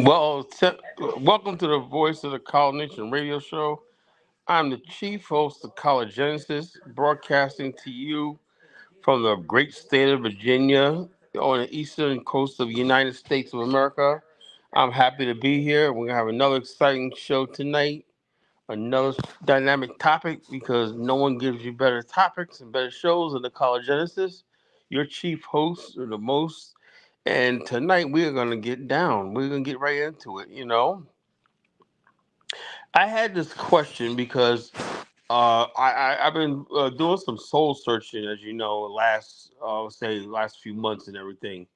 Well, welcome to the Voice of the College Nation radio show. I'm the chief host of College Genesis, broadcasting to you from the great state of Virginia on the eastern coast of the United States of America. I'm happy to be here. We're going to have another exciting show tonight, another dynamic topic because no one gives you better topics and better shows than the College Genesis. Your chief host are the most. And tonight we're going to get down. We're going to get right into it. I had this question because I've been doing some soul searching, as you know, last few months and everything.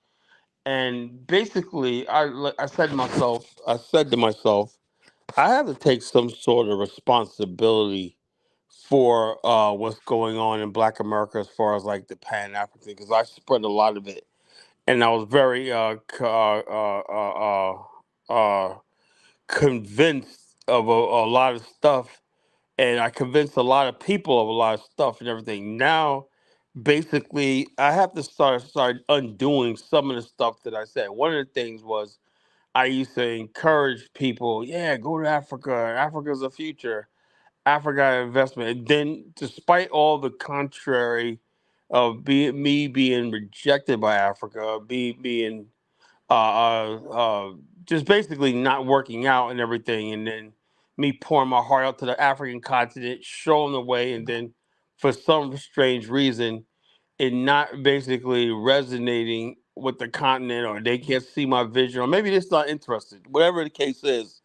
And basically, I said to myself, I have to take some sort of responsibility for what's going on in Black America as far as like the Pan African, because I spread a lot of it, and I was very convinced of a lot of stuff, and I convinced a lot of people of a lot of stuff and everything. Now, basically, I have to start undoing some of the stuff that I said. One of the things was I used to encourage people, yeah, go to Africa. Africa's the future. Africa investment. And then, despite all the contrary of me being rejected by Africa, being uh, uh, uh, just basically not working out and everything, and then me pouring my heart out to the African continent, showing the way, and then for some strange reason, it not basically resonating with the continent, or they can't see my vision, or maybe they're just not interested. Whatever the case is,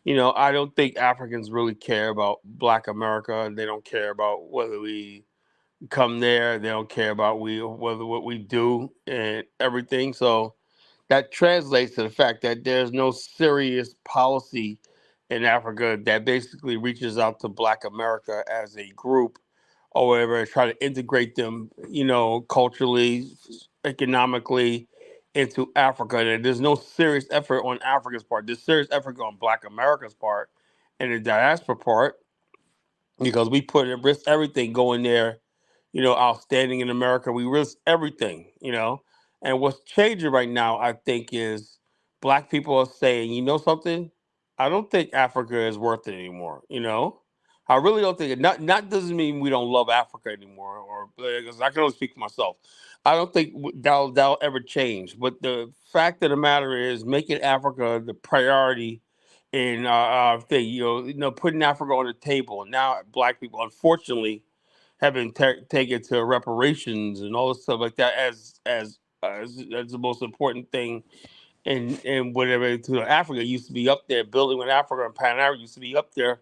I don't think Africans really care about Black America. They don't care about whether we come there. They don't care about whether what we do and everything. So that translates to the fact that there's no serious policy in Africa that basically reaches out to Black America as a group or whatever, try to integrate them, culturally, economically into Africa. And there's no serious effort on Africa's part. There's serious effort on Black America's part and the diaspora part because we put at risk everything going there, outstanding in America. We risk everything. And what's changing right now, I think, is Black people are saying, you know something? I don't think Africa is worth it anymore. I really don't think it. Not doesn't mean we don't love Africa anymore, or because I can only speak for myself. I don't think that'll ever change. But the fact of the matter is, making Africa the priority in thing, putting Africa on the table. And now Black people, unfortunately, have been taken to reparations and all this stuff like that as the most important thing. And whatever to Africa used to be up there, building with Africa and Pan Africa used to be up there,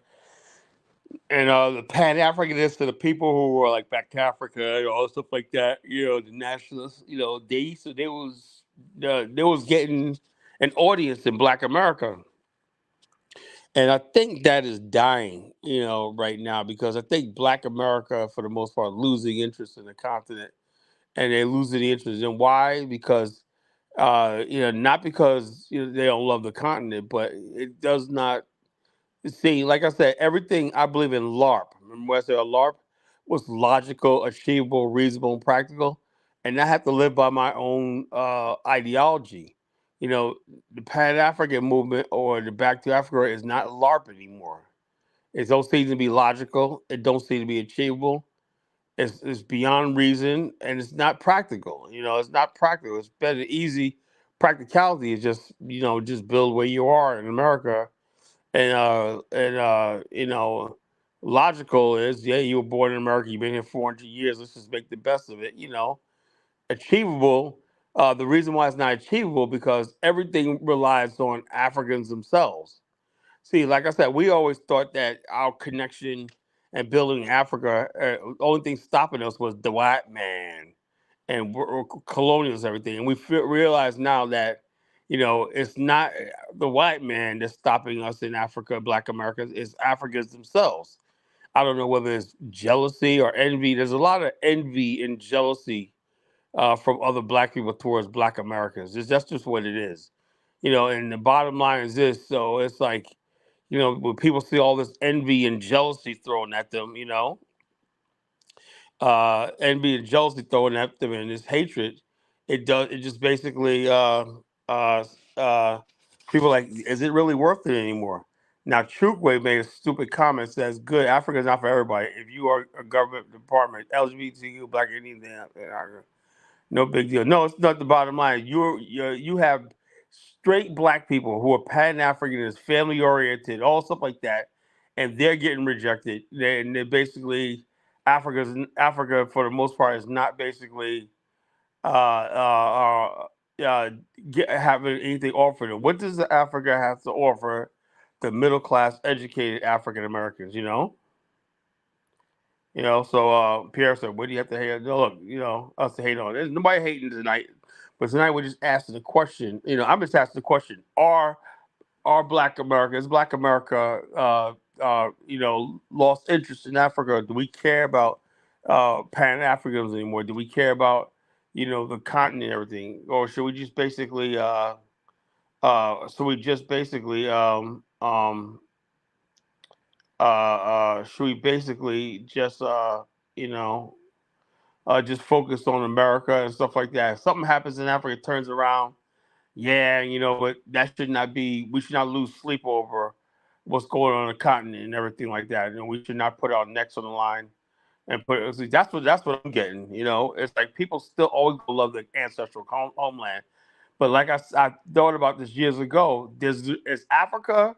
and the Pan Africanists and the people who were like back to Africa and all stuff like that, the nationalists, they was getting an audience in Black America. And I think that is dying, right now because I think Black America, for the most part, losing interest in the continent, and they're losing the interest. And why? Because, not because they don't love the continent, but it does not see. Like I said, everything I believe in LARP. Remember when I said LARP was logical, achievable, reasonable, and practical, and I have to live by my own ideology. You know, the Pan African movement or the Back to Africa is not LARP anymore. It don't seem to be logical. It don't seem to be achievable. It's beyond reason, and it's not practical. It's not practical. It's better easy. Practicality is just build where you are in America, and logical is, yeah, you were born in America. You've been here 400 years. Let's just make the best of it. Achievable. The reason why it's not achievable because everything relies on Africans themselves. See, like I said, we always thought that our connection and building Africa, the only thing stopping us was the white man and colonials, everything. And we realize now that, it's not the white man that's stopping us in Africa, Black Americans, it's Africans themselves. I don't know whether it's jealousy or envy. There's a lot of envy and jealousy from other Black people towards Black Americans. That's just what it is. And the bottom line is this. So it's like, when people see all this envy and jealousy thrown at them, envy and jealousy thrown at them and this hatred, it just basically uh, uh, People are like, is it really worth it anymore? Now, Chukwe made a stupid comment. Says, "Good, Africa is not for everybody. If you are a government department, LGBTQ, Black, anything, no big deal." No, it's not the bottom line. You have straight Black people who are Pan Africanists, family oriented, all stuff like that, and they're getting rejected. They're basically Africa for the most part is not basically uh, uh, uh, having anything offered them. What does Africa have to offer the middle class, educated African Americans? So Pierre said, "What do you have to hate?" No, look, us to hate on. There's nobody hating tonight, but tonight we're just asking the question. I'm just asking the question: Are Black America, lost interest in Africa? Do we care about Pan Africanism anymore? Do we care about the continent and everything, or should we just basically should we basically you know just focus on America and stuff like that? If something happens in Africa, it turns around. Yeah, but that should not be. We should not lose sleep over what's going on the continent and everything like that. We should not put our necks on the line and put it. See, that's what I'm getting. It's like people still always gonna love the ancestral homeland, but like I thought about this years ago. Is Africa,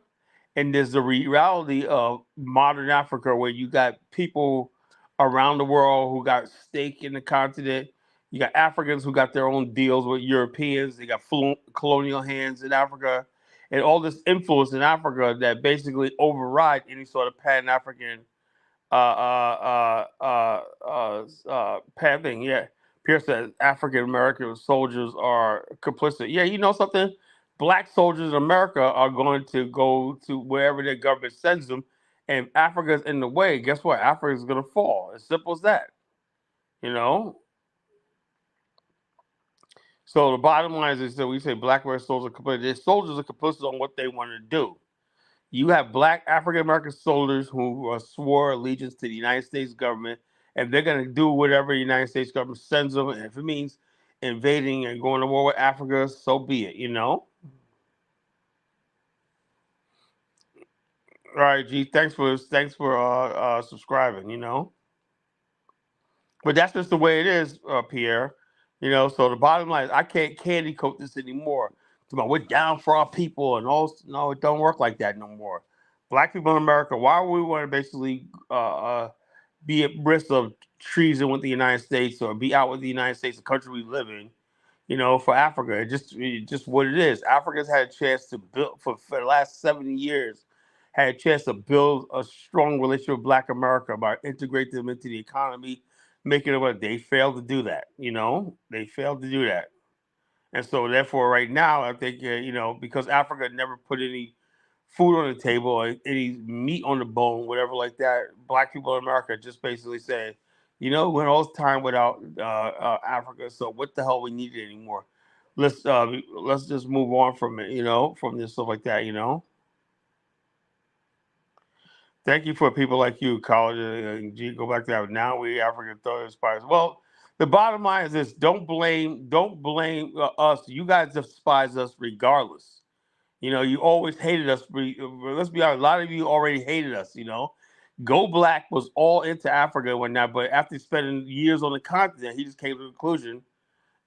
and there's the reality of modern Africa, where you got people around the world who got stake in the continent. You got Africans who got their own deals with Europeans. They got colonial hands in Africa, and all this influence in Africa that basically override any sort of Pan African Pan thing. Yeah, Pierce said African American soldiers are complicit. Yeah, you know something? Black soldiers in America are going to go to wherever their government sends them, and Africa's in the way. Guess what? Africa's going to fall. As simple as that. You know. So the bottom line is that we say Black American soldiers are complicit. Their soldiers are complicit on what they want to do. You have Black African American soldiers who swore allegiance to the United States government, and they're going to do whatever the United States government sends them. And if it means invading and going to war with Africa, so be it. All right, G. Thanks for subscribing. But that's just the way it is, Pierre. So the bottom line is I can't candy coat this anymore. We're down for our people and all. No, it don't work like that no more. Black people in America, why would we want to basically be at risk of treason with the United States or be out with the United States, the country we live in? For Africa, it's just what it is. Africa's had a chance to build for the last 70 years, had a chance to build a strong relationship with Black America by integrating them into the economy, making it what they failed to do that. They failed to do that. And so, therefore, right now, I think, because Africa never put any food on the table or any meat on the bone, whatever like that, Black people in America just basically say, we went all this time without Africa, so what the hell we need it anymore? Let's just move on from it, from this stuff like that. Thank you for people like you, college and G. Go back to that. Now we African thought inspires. Well, the bottom line is this: don't blame us. You guys despise us regardless. You always hated us. Let's be honest. A lot of you already hated us. Go Black was all into Africa and whatnot, but after spending years on the continent, he just came to the conclusion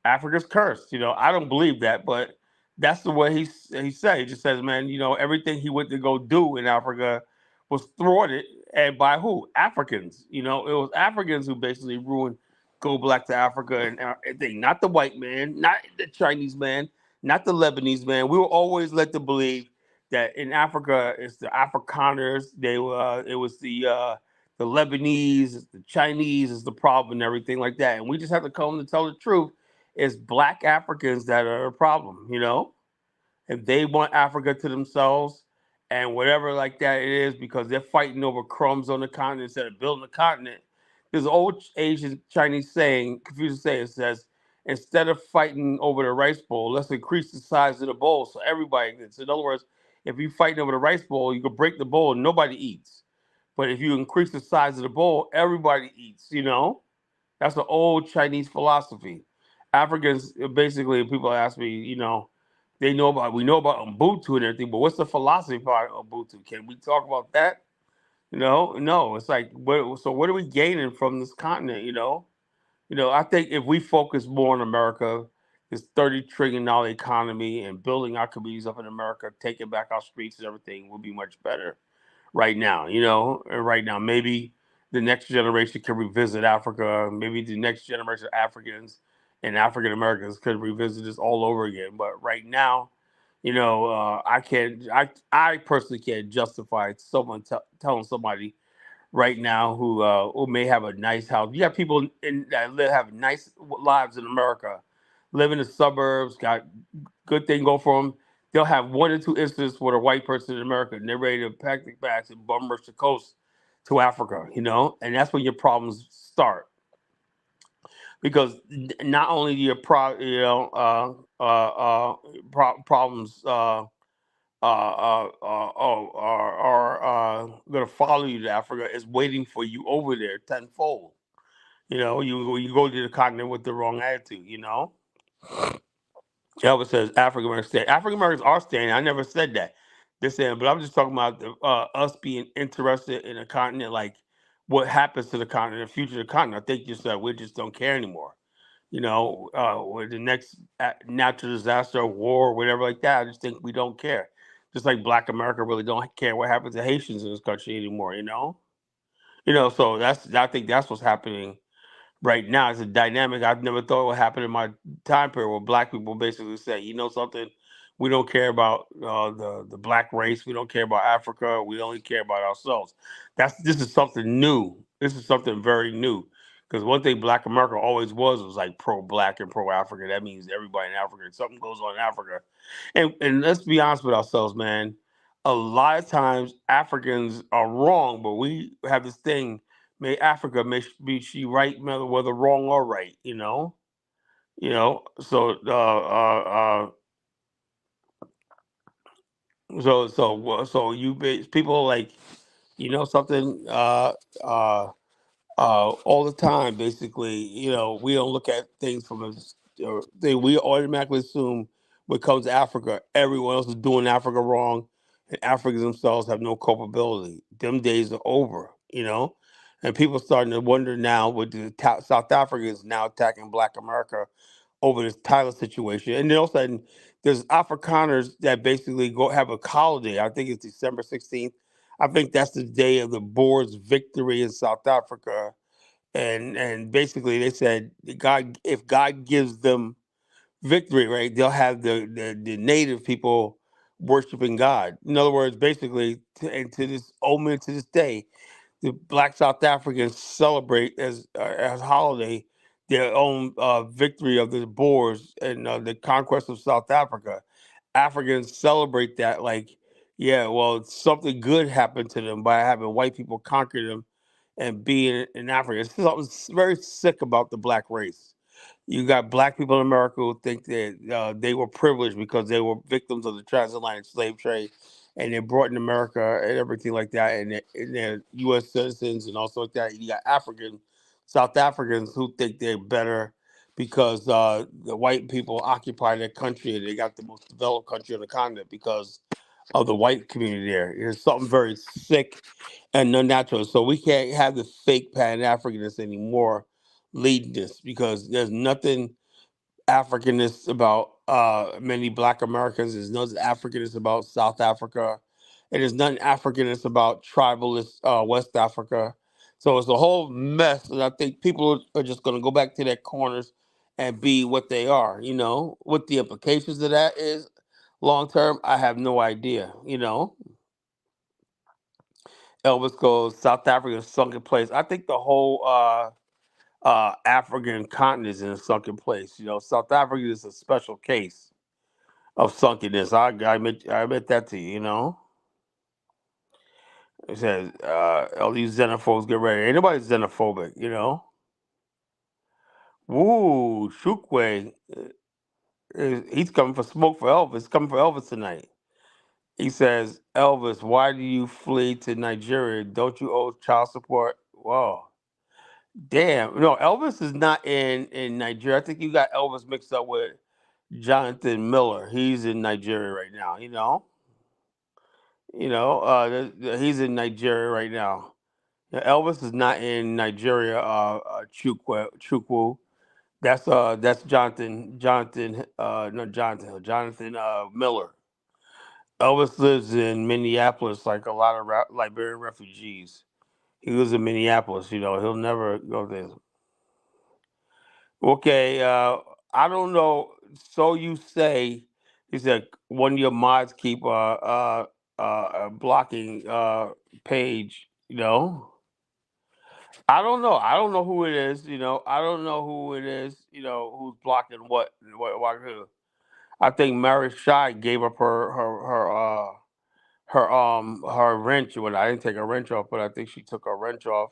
Africa's cursed. I don't believe that, but that's the way he said. He just says, man, everything he went to go do in Africa was thwarted, and by who? Africans. It was Africans who basically ruined Go Black to Africa and everything. Not the white man, not the Chinese man, not the Lebanese man. We were always led to believe that in Africa it's the Afrikaners. It was the Lebanese, the Chinese is the problem and everything like that. And we just have to come to tell the truth. It's Black Africans that are a problem. If they want Africa to themselves and whatever like that it is because they're fighting over crumbs on the continent instead of building the continent. There's an old Asian Chinese saying, Confucius saying, it says, instead of fighting over the rice bowl, let's increase the size of the bowl so everybody gets. In other words, if you fighting over the rice bowl, you can break the bowl and nobody eats. But if you increase the size of the bowl, everybody eats. That's an old Chinese philosophy. Africans, basically, people ask me, We know about Ubuntu and everything, but what's the philosophy behind Ubuntu? Can we talk about that? No. It's like, what are we gaining from this continent? I think if we focus more on America, this $30 trillion economy, and building our communities up in America, taking back our streets and everything, would be much better right now. And right now, maybe the next generation can revisit Africa. Maybe the next generation of Africans and African Americans could revisit this all over again. But right now, I can't. I personally can't justify someone telling somebody right now who may have a nice house. You have people have nice lives in America, live in the suburbs, got good thing go for them. They'll have one or two instances with a white person in America, and they're ready to pack their bags and bum rush the coast to Africa. And that's when your problems start because not only do your problems are going to follow you to Africa is waiting for you over there tenfold. You go to the continent with the wrong attitude. Elvis says African Americans stay. African Americans are staying. I never said that. They're saying, but I'm just talking about us being interested in a continent, like what happens to the continent, the future of the continent. I think just that we just don't care anymore. With the next natural disaster, war, whatever like that. I just think we don't care. Just like Black America really don't care what happens to Haitians in this country anymore. So I think that's what's happening right now. It's a dynamic I've never thought would happen in my time period, where Black people basically say, you know something, we don't care about the Black race, we don't care about Africa, we only care about ourselves. This is something new. This is something very new. Because one thing Black America always was like pro Black and pro Africa. That means everybody in Africa. If something goes on in Africa, and let's be honest with ourselves, man. A lot of times Africans are wrong, but we have this thing. May Africa may be she right, whether wrong or right. So people like something all the time. Basically, we don't look at things from a thing. We automatically assume when it comes to Africa, everyone else is doing Africa wrong, and Africans themselves have no culpability. Them days are over, and people starting to wonder now with South Africans now attacking Black America over this Tyler situation, and then all of a sudden there's Afrikaners that basically go have a holiday. I think it's December 16th. I think that's the day of the Boers' victory in South Africa, and basically they said if God gives them victory, right, they'll have the native people worshiping God. In other words, basically, and to this omen to this day, the Black South Africans celebrate as holiday their own victory of the Boers and the conquest of South Africa. Africans celebrate that like, yeah, well, something good happened to them by having white people conquer them and being in Africa. It's something very sick about the Black race. You got Black people in America who think that they were privileged because they were victims of the transatlantic slave trade, and they're brought in America and everything like that, and they're U.S. citizens and also like that. You got South Africans who think they're better because the white people occupy their country and they got the most developed country on the continent because of the white community there. It's something very sick and unnatural. So we can't have the fake Pan Africanists anymore leading this because there's nothing Africanist about many Black Americans. There's nothing Africanist about South Africa. And there's nothing Africanist about tribalist West Africa. So it's a whole mess. And I think people are just going to go back to their corners and be what they are. What the implications of that is long term, I have no idea. Elvis goes, South Africa is sunken place. I think the whole African continent is in a sunken place. South Africa is a special case of sunkenness. I admit that to you. It says all these xenophobes get ready. Ain't nobody xenophobic. Woo, Chukwe, he's coming for smoke for Elvis. He's coming for Elvis tonight. He says, Elvis, why do you flee to Nigeria? Don't you owe child support? Whoa. Damn. No, Elvis is not in Nigeria. I think you got Elvis mixed up with Jonathan Miller. He's in Nigeria right now. He's in Nigeria right now. Yeah, Elvis is not in Nigeria. Chukwu. That's Jonathan Miller. Elvis lives in Minneapolis, like a lot of Liberian refugees. He lives in Minneapolis. He'll never go there. Okay, I don't know. So you say, he said one of your mods keep blocking page. I don't know. I don't know who it is. I don't know who it is. Who's blocking who. I think Mary Shy gave up her wrench. Well, I didn't take a wrench off, but I think she took a wrench off.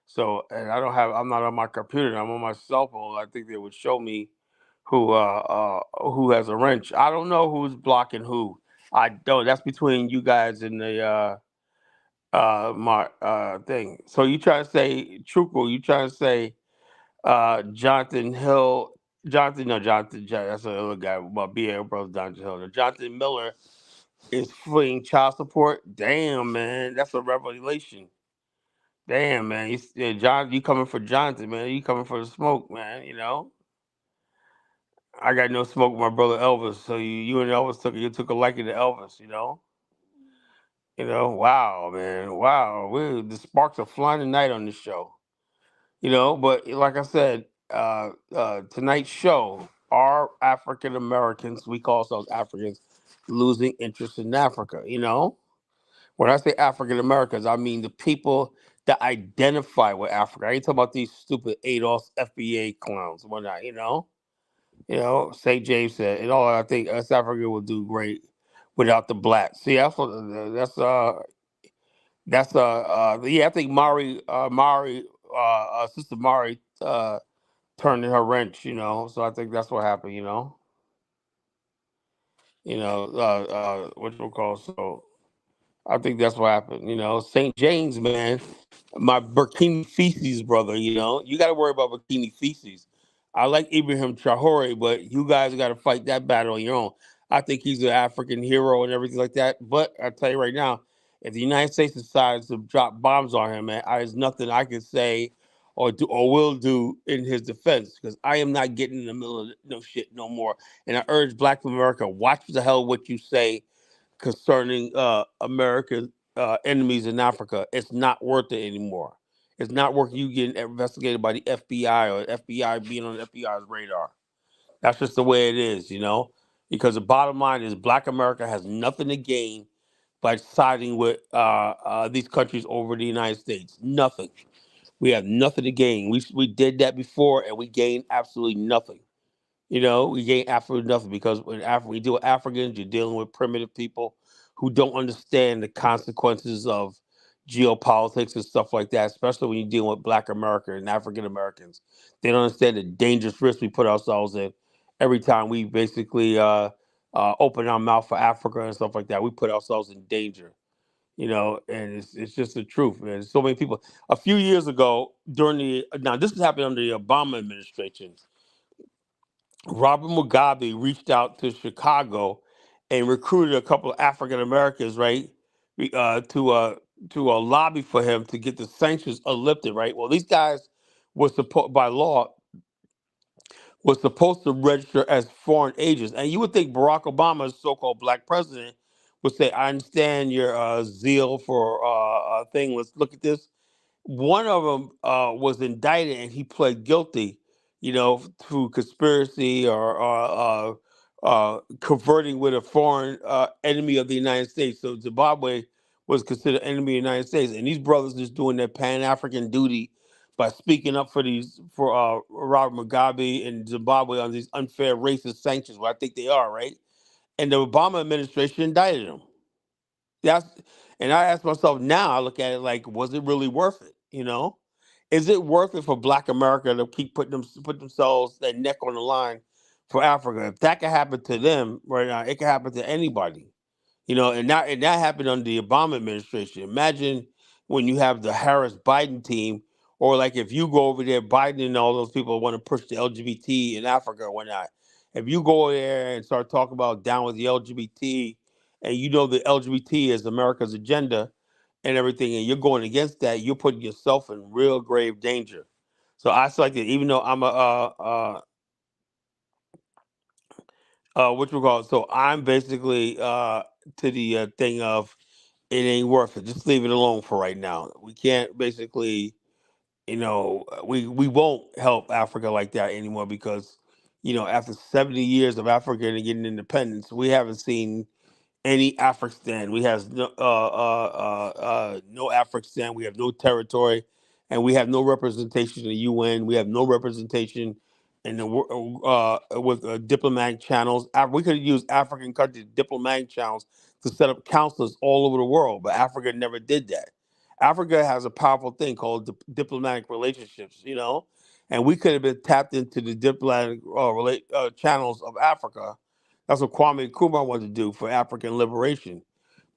So, and I'm not on my computer. I'm on my cell phone. I think they would show me who has a wrench. I don't know who's blocking who. I don't. That's between you guys and the my thing. So you trying to say Truco? You trying to say Jonathan Hill? That's another guy. My BA brother Jonathan Hill. Jonathan Miller is fleeing child support. Damn, man, that's a revelation. Damn, man, John, you coming for Jonathan, man? You coming for the smoke, man? I got no smoke with my brother Elvis. So you and Elvis took a liking to Elvis. Wow, man, wow. The sparks are flying tonight on this show. But like I said, tonight's show, are African Americans, we call ourselves Africans, losing interest in Africa? When I say African Americans, I mean the people that identify with Africa. I ain't talking about these stupid ADOS FBA clowns and whatnot. St. James said, and all I think West Africa will do great without the blacks. See, yeah. I think Sister Mari turned in her wrench. So I think that's what happened. What you call so. I think that's what happened. St. James, man, my Burkini feces, brother. You got to worry about Burkini feces. I like Ibrahim Traore, but you guys got to fight that battle on your own. I think he's an African hero and everything like that. But I tell you right now, if the United States decides to drop bombs on him, man, there's nothing I can say or do or will do in his defense because I am not getting in the middle of no shit no more. And I urge Black America, watch the hell what you say concerning American enemies in Africa. It's not worth it anymore. It's not worth you getting investigated by the FBI or FBI being on the FBI's radar. That's just the way it is. Because the bottom line is Black America has nothing to gain by siding with these countries over the United States. Nothing. We have nothing to gain. We did that before and we gained absolutely nothing. We gain absolutely nothing because we deal with Africans, you're dealing with primitive people who don't understand the consequences of geopolitics and stuff like that, especially when you're dealing with Black America and African Americans. They don't understand the dangerous risk we put ourselves in every time we basically open our mouth for Africa and stuff like that. We put ourselves in danger. And it's just the truth, man. So many people. A few years ago, now this has happened under the Obama administration. Robert Mugabe reached out to Chicago and recruited a couple of African Americans, right, to lobby for him to get the sanctions lifted, right. Well, these guys were supposed by law was supposed to register as foreign agents, and you would think Barack Obama's so-called black president would say, "I understand your zeal for thing. Let's look at this." One of them was indicted and he pled guilty, to conspiracy or converting with a foreign enemy of the United States. So Zimbabwe was considered enemy of the United States, and these brothers just doing their Pan African duty by speaking up for Robert Mugabe and Zimbabwe on these unfair racist sanctions. Well, I think they are right, and the Obama administration indicted them. That's and I ask myself now, I look at it like, was it really worth it? Is it worth it for Black America to keep put themselves their neck on the line for Africa? If that can happen to them right now, it can happen to anybody. And that happened under the Obama administration. Imagine when you have the Harris Biden team, or like if you go over there, Biden and all those people want to push the LGBT in Africa or whatnot. If you go there and start talking about down with the LGBT, and you know the LGBT is America's agenda and everything, and you're going against that, you're putting yourself in real grave danger. So I feel like that, even though I'm a what you call it, so I'm basically to the thing of it ain't worth it. Just leave it alone for right now. We can't basically, we won't help Africa like that anymore because, after 70 years of Africa getting independence, we haven't seen any Afghanistan. We have no Afghanistan. We have no territory, and we have no representation in the UN. We have no representation in the with diplomatic channels. We could use African countries' diplomatic channels to set up counselors all over the world, but Africa never did that. Africa has a powerful thing called diplomatic relationships, and we could have been tapped into the diplomatic channels of Africa. That's what Kwame Nkrumah wanted to do for African liberation.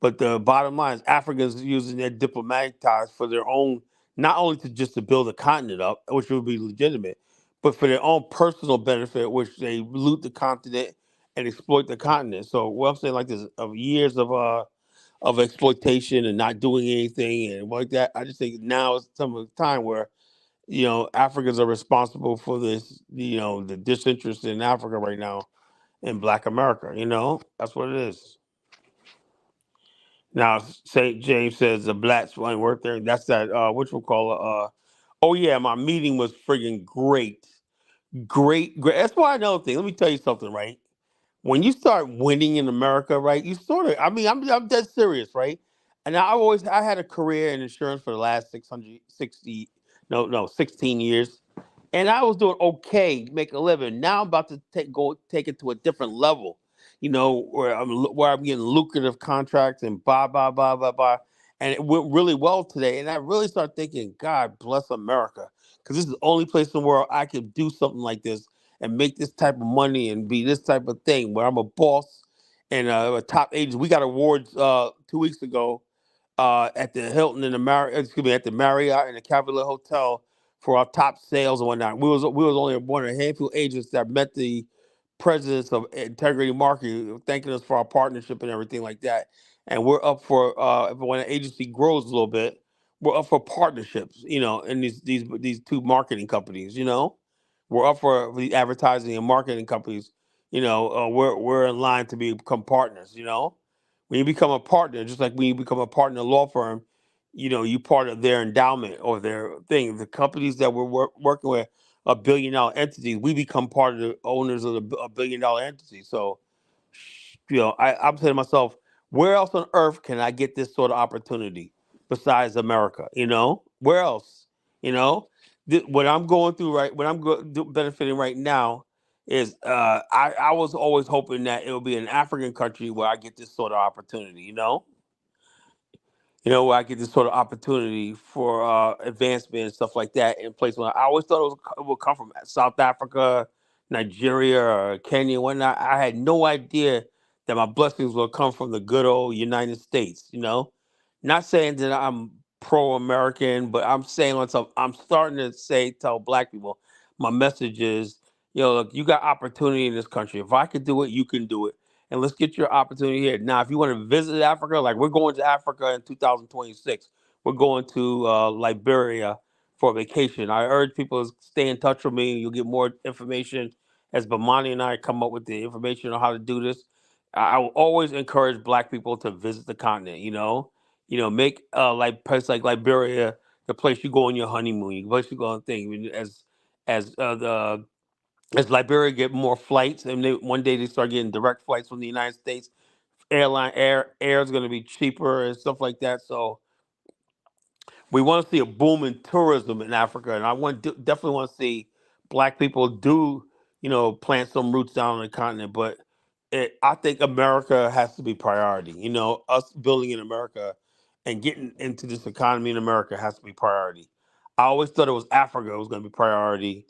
But the bottom line is Africans using their diplomatic ties for their own, not only to just to build a continent up, which would be legitimate, but for their own personal benefit, which they loot the continent and exploit the continent. So what I'm saying like this of years of exploitation and not doing anything and like that, I just think now is some of the time where Africans are responsible for this, the disinterest in Africa right now in Black America. That's what it is. Now, St. James says the blacks ain't worth there. That's that. Which we'll call it. Oh yeah, my meeting was friggin' great, great, great. That's why another thing. Let me tell you something, right? When you start winning in America, right? You sort of. I mean, I'm dead serious, right? And I had a career in insurance for the last 660, no 16 years, and I was doing okay, make a living. Now I'm about to take it to a different level, where I'm getting lucrative contracts and blah blah blah blah blah, and it went really well today. And I really started thinking, God bless America, because this is the only place in the world I could do something like this and make this type of money and be this type of thing where I'm a boss and a top agent. We got awards 2 weeks ago at the Hilton and the at the Marriott and the Cavalier Hotel for our top sales and whatnot. We was only one of a handful of agents that met the presidents of Integrity Marketing, thanking us for our partnership and everything like that. And we're up for when an agency grows a little bit, we're up for partnerships, in these two marketing companies. We're up for the advertising and marketing companies. We're in line to become partners. When you become a partner, just like when you become a partner in a law firm, you part of their endowment or their thing. The companies that we're working with $1 billion entities, we become part of the owners of a $1 billion entity. So, I'm saying to myself, where else on earth can I get this sort of opportunity besides America? Where else? You know, what I'm going through right, what I'm benefiting right now is I was always hoping that it would be an African country where I get this sort of opportunity. Where I get this sort of opportunity for advancement and stuff like that in place. When I always thought it would come from South Africa, Nigeria, or Kenya, and whatnot. I had no idea that my blessings will come from the good old United States. Not saying that I'm pro-American, but I'm saying myself, I'm starting to tell Black people, my message is, look, you got opportunity in this country. If I could do it, you can do it, and let's get your opportunity here. Now, if you want to visit Africa, like we're going to Africa in 2026, we're going to Liberia for a vacation. I urge people to stay in touch with me. You'll get more information as Bamani and I come up with the information on how to do this. I will always encourage Black people to visit the continent. Make like place like Liberia the place you go on your honeymoon, the place you go on thing. As as Liberia get more flights, and one day they start getting direct flights from the United States, air is going to be cheaper and stuff like that. So we want to see a boom in tourism in Africa, and definitely want to see Black people do plant some roots down on the continent. But I think America has to be priority. Us building in America and getting into this economy in America has to be priority. I always thought it was Africa was going to be priority,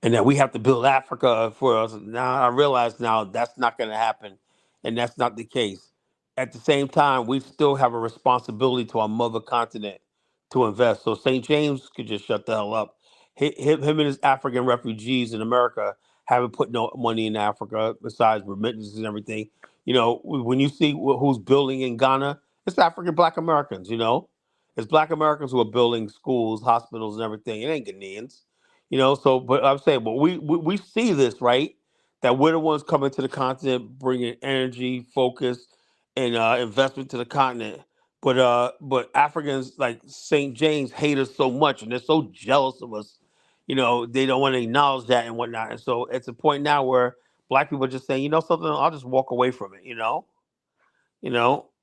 and that we have to build Africa for us. Now I realize now that's not going to happen, and that's not the case. At the same time, we still have a responsibility to our mother continent to invest. So St. James could just shut the hell up. Him and his African refugees in America haven't put no money in Africa besides remittances and everything. When you see who's building in Ghana, it's African Black Americans. It's Black Americans who are building schools, hospitals, and everything. It ain't Ghanaians. So but I'm saying, but we see this, right? That we're the ones coming to the continent, bringing energy, focus, and investment to the continent. But Africans like St. James hate us so much, and they're so jealous of us. They don't want to acknowledge that and whatnot. And so it's a point now where Black people are just saying, something, I'll just walk away from it.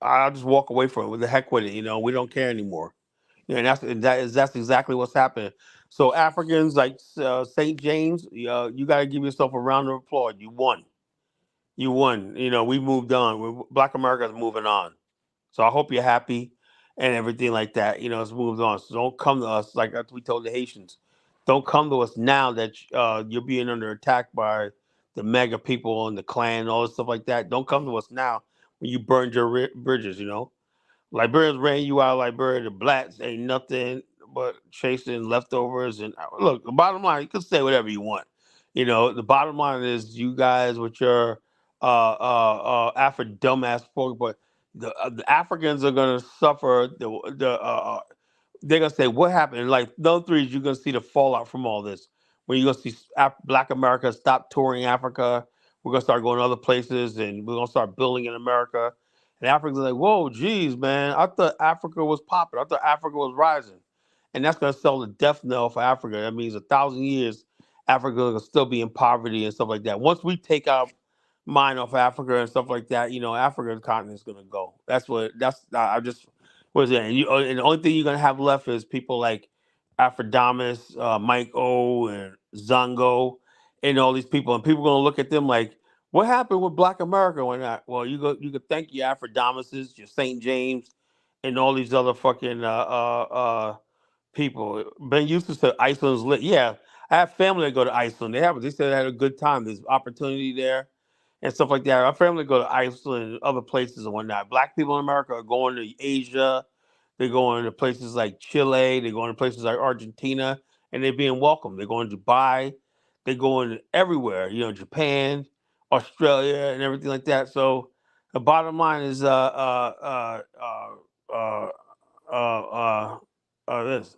I'll just walk away from it. With the heck with it. We don't care anymore. And that's exactly what's happening. So Africans like St. James, you got to give yourself a round of applause. You won. You won. We moved on. Black America is moving on. So I hope you're happy and everything like that. It's moved on. So don't come to us like we told the Haitians. Don't come to us now that you're being under attack by the mega people and the clan and all this stuff like that. Don't come to us now when you burned your bridges. Liberians ran you out of Liberia. The blacks ain't nothing but chasing leftovers. And look, the bottom line, you can say whatever you want. The bottom line is you guys with your Afro dumbass folk, but the Africans are gonna suffer they're gonna say what happened. Like those three, you're gonna see the fallout from all this. When you're gonna see Black America stop touring Africa, we're gonna start going to other places, and we're gonna start building in America. And Africans are like, whoa, geez, man, I thought Africa was popping. I thought Africa was rising, and that's gonna sell the death knell for Africa. That means 1,000 years, Africa will still be in poverty and stuff like that. Once we take our mind off Africa and stuff like that, Africa's continent is gonna go. I just what is it? And the only thing you're gonna have left is people like Afrodamus, Mike O, and Zongo, and all these people. And people are gonna look at them like, what happened with Black America when that? Well, you could thank your Afrodamuses, your St. James, and all these other fucking people. Ben Eustace said Iceland's lit. Yeah, I have family that go to Iceland. They said they had a good time. There's opportunity there and stuff like that. Our family go to Iceland and other places and whatnot. Black people in America are going to Asia. They're going to places like Chile. They're going to places like Argentina, and they're being welcomed. They're going to Dubai. They're going everywhere. Japan, Australia, and everything like that. So the bottom line is uh, this.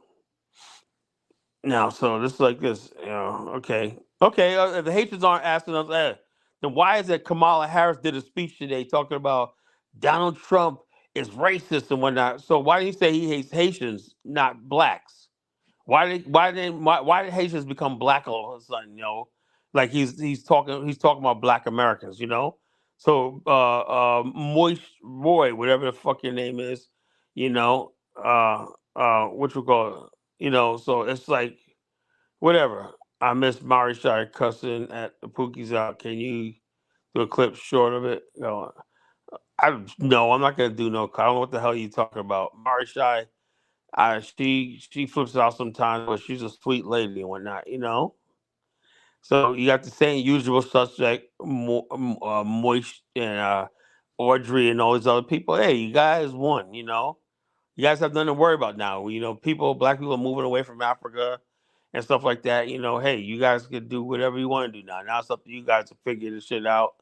Now, so this is like this, okay. Okay, if the Haitians aren't asking us that, then why is it Kamala Harris did a speech today talking about Donald Trump is racist and whatnot? So why did he say he hates Haitians, not blacks? Why did Haitians become black all of a sudden? Like he's talking about Black Americans. So Moist Roy, whatever the fuck your name is, you know, what you call it, so it's like whatever. I miss Mari Shire cussing at the Pookie's out. Can you do a clip short of it? No, no, I'm not gonna do no. I don't know what the hell you talking about. Mari Shire, she flips out sometimes, but she's a sweet lady and whatnot. So you got the same usual suspect, Moist and Audrey and all these other people. Hey, you guys won. You guys have nothing to worry about now. Black people are moving away from Africa and stuff like that. Hey, you guys can do whatever you want to do now. Now it's up to you guys to figure this shit out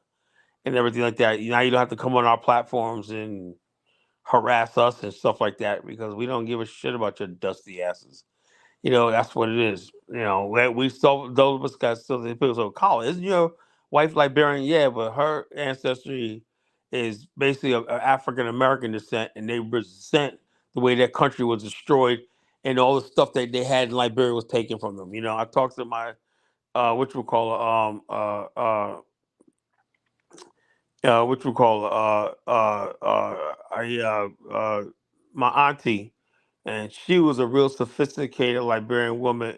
and everything like that. Now you don't have to come on our platforms and harass us and stuff like that because we don't give a shit about your dusty asses. That's what it is. We still those of us got still people. So, Colin, isn't your wife Liberian? Yeah, but her ancestry is basically of African American descent, and they resent the way their country was destroyed and all the stuff that they had in Liberia was taken from them. I talked to my which we call which we call my auntie, and she was a real sophisticated Liberian woman.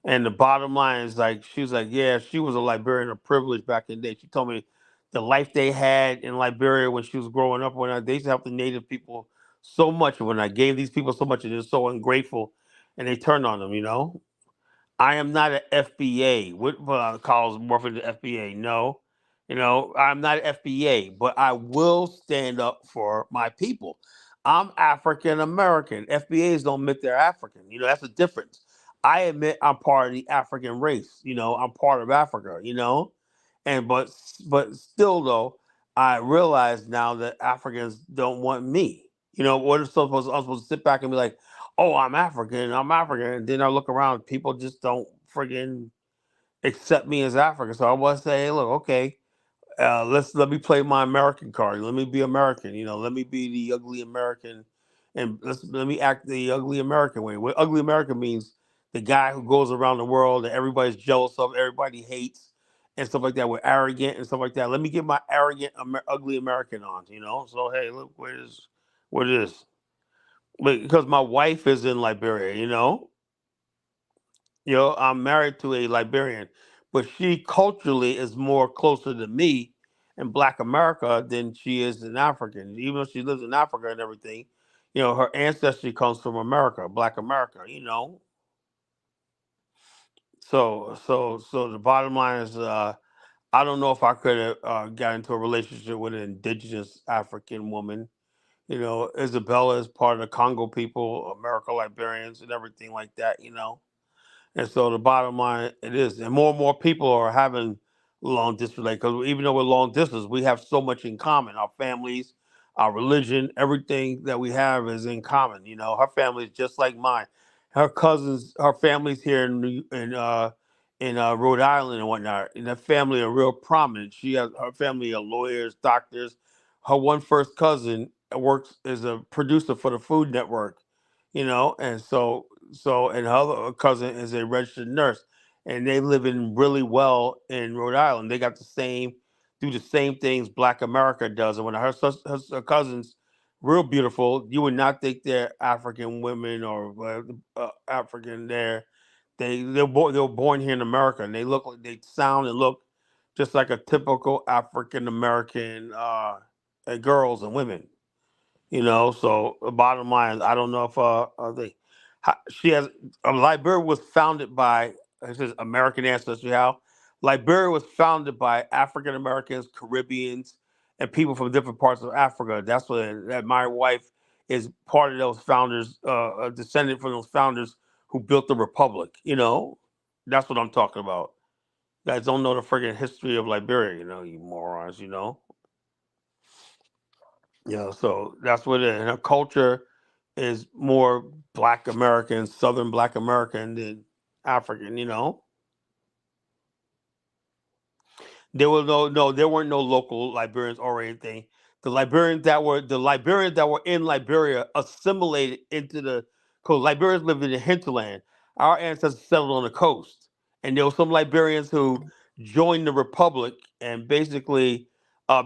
And the bottom line is like she was like, yeah, she was a Liberian of privilege back in the day. She told me the life they had in Liberia when she was growing up, they used to help the native people so much. When I gave these people so much, and they're so ungrateful, and they turned on them. I am not an FBA. What calls morphing to FBA? No, I'm not an FBA, but I will stand up for my people. I'm African American. FBAs don't admit they're African. That's the difference. I admit I'm part of the African race. I'm part of Africa. And but still though, I realize now that Africans don't want me. What is supposed I'm supposed to sit back and be like, oh, I'm African, and then I look around, people just don't friggin' accept me as African. So I want to say, hey, look, okay, let me play my American card. Let me be American. Let me be the ugly American, and let me act the ugly American way. What ugly American means, the guy who goes around the world that everybody's jealous of, everybody hates, and stuff like that. We're arrogant and stuff like that. Let me get my arrogant, ugly American on. So hey, look, what it is. Because my wife is in Liberia. I'm married to a Liberian, but she culturally is more closer to me in Black America than she is in African. Even though she lives in Africa and everything, her ancestry comes from America, Black America. So the bottom line is, I don't know if I could have got into a relationship with an indigenous African woman. Isabella is part of the Congo people, America Liberians, and everything like that. And so the bottom line, it is, and more people are having long distance because even though we're long distance, we have so much in common. Our families, our religion, everything that we have is in common. Her family is just like mine. Her cousins, her family's here in Rhode Island and whatnot, and that family are real prominent. She has her family are lawyers, doctors. Her one first cousin works as a producer for the Food Network. And her other cousin is a registered nurse, and they live in really well in Rhode Island. They got do the same things Black America does. And when her cousins, real beautiful, you would not think they're African women or African. They were born here in America, and they sound and look just like a typical African American girls and women. So the bottom line is, I don't know if she has Liberia was founded by, it says American ancestry. How Liberia was founded by African Americans, Caribbeans, and people from different parts of Africa. That's what that my wife is part of those founders, a descendant from those founders who built the republic. That's what I'm talking about. You guys don't know the friggin' history of Liberia, you morons. So that's what it is. And her culture is more Black American, Southern Black American than African. There was no, there weren't no local Liberians or anything. The Liberians that were in Liberia assimilated into the because Liberians lived in the hinterland. Our ancestors settled on the coast, and there were some Liberians who joined the republic and basically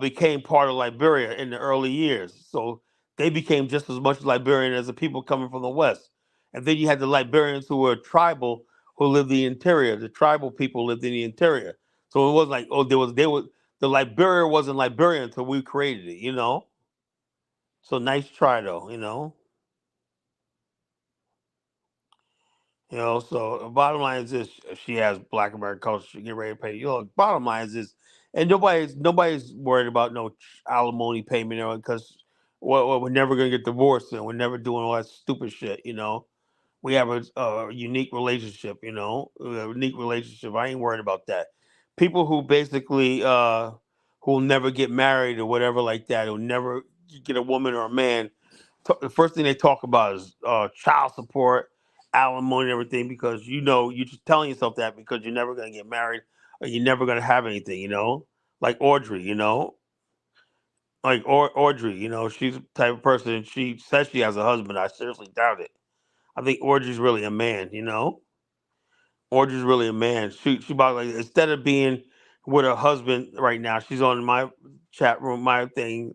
became part of Liberia in the early years. So they became just as much Liberian as the people coming from the west. And then you had the Liberians who were tribal, who lived in the interior. The tribal people lived in the interior, so it was like, oh, the Liberia wasn't Liberia until we created it. So nice try though. So the bottom line is this: if she has Black American culture, she get ready to pay. Bottom line is this, and nobody's worried about no alimony payment or because we're never gonna get divorced and we're never doing all that stupid shit. We have a unique relationship. A unique relationship. I ain't worried about that. People who basically who'll never get married or whatever like that, who'll never get a woman or a man. The first thing they talk about is child support, alimony, and everything because you're just telling yourself that because you're never gonna get married or you're never gonna have anything. Like Audrey. Like Audrey. She's the type of person. She says she has a husband. I seriously doubt it. I think Audrey's really a man. Audrey's really a man. She about like instead of being with her husband right now, she's on my chat room, my thing,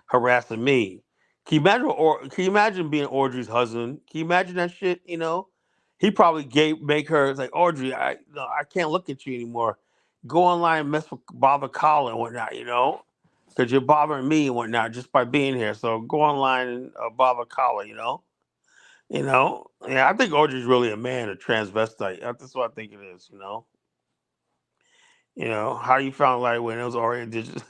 harassing me. Can you imagine being Audrey's husband? Can you imagine that shit? He probably make her it's like Audrey. No, I can't look at you anymore. Go online and mess with bother Colin and whatnot. Because you're bothering me and whatnot just by being here. So go online and bother Colin. Yeah, I think Audrey's really a man, a transvestite. That's what I think it is. How you found like when it was already indigenous.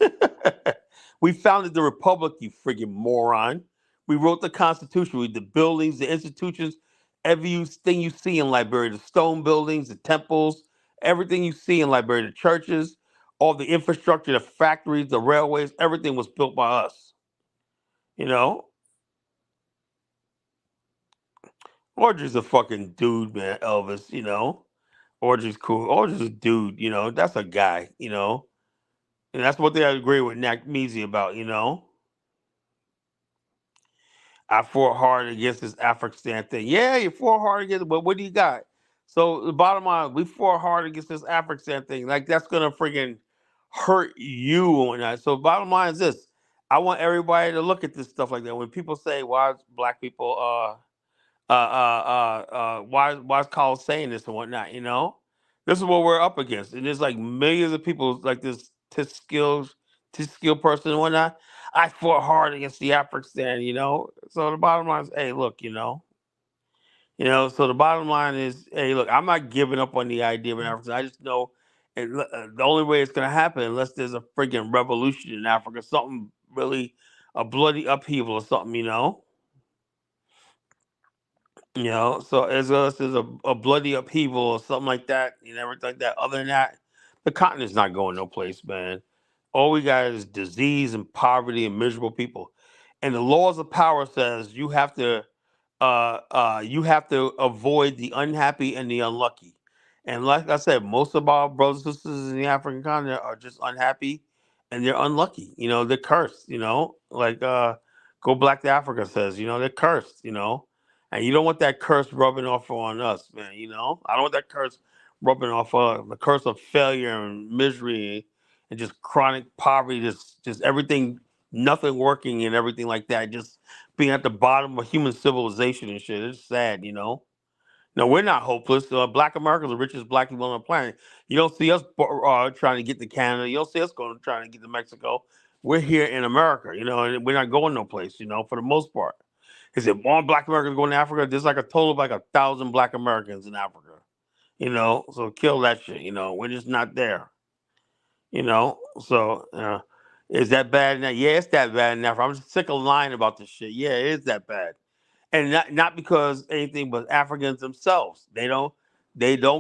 We founded the republic, you friggin' moron. We wrote the Constitution, the buildings, the institutions, Everything you see in Liberia, the stone buildings, the temples, everything you see in Liberia, the churches, all the infrastructure, the factories, the railways, everything was built by us. You know, Audrey's a fucking dude, man. Elvis, Audrey's cool. Audrey's a dude. That's a guy. And that's what they agree with Measy about. I fought hard against this Afghanistan thing. Yeah, you fought hard against it, but what do you got? So the bottom line, we fought hard against this Afghanistan thing. Like that's gonna freaking hurt you and that. So bottom line is this. I want everybody to look at this stuff like that. When people say, why is black people why is Carl saying this and whatnot, This is what we're up against. And there's like millions of people like this skill person and whatnot. I fought hard against the Afghanistan, So the bottom line is, hey, look, so the bottom line is, hey, look, I'm not giving up on the idea of an African. I just know the only way it's gonna happen unless there's a freaking revolution in Africa, something really a bloody upheaval or something, So as us is a bloody upheaval or something like that, everything like that. Other than that, the continent's not going no place, man. All we got is disease and poverty and miserable people. And the laws of power says you have to avoid the unhappy and the unlucky. And like I said, most of our brothers and sisters in the African continent are just unhappy and they're unlucky. They're cursed, like Go Black to Africa says, they're cursed, And you don't want that curse rubbing off on us, man, I don't want that curse rubbing off the curse of failure and misery and just chronic poverty, just everything, nothing working and everything like that. Just being at the bottom of human civilization and shit. It's sad, No, we're not hopeless. Black America's the richest black people on the planet. You don't see us trying to get to Canada. You don't see us trying to get to Mexico. We're here in America, and we're not going no place, for the most part. Is it one black Americans going to Africa? There's like a total of like 1,000 black Americans in Africa, So kill that shit, We're just not there, So is that bad enough? Yeah, it's that bad enough. I'm just sick of lying about this shit. Yeah, it is that bad, and not because anything, but Africans themselves. They don't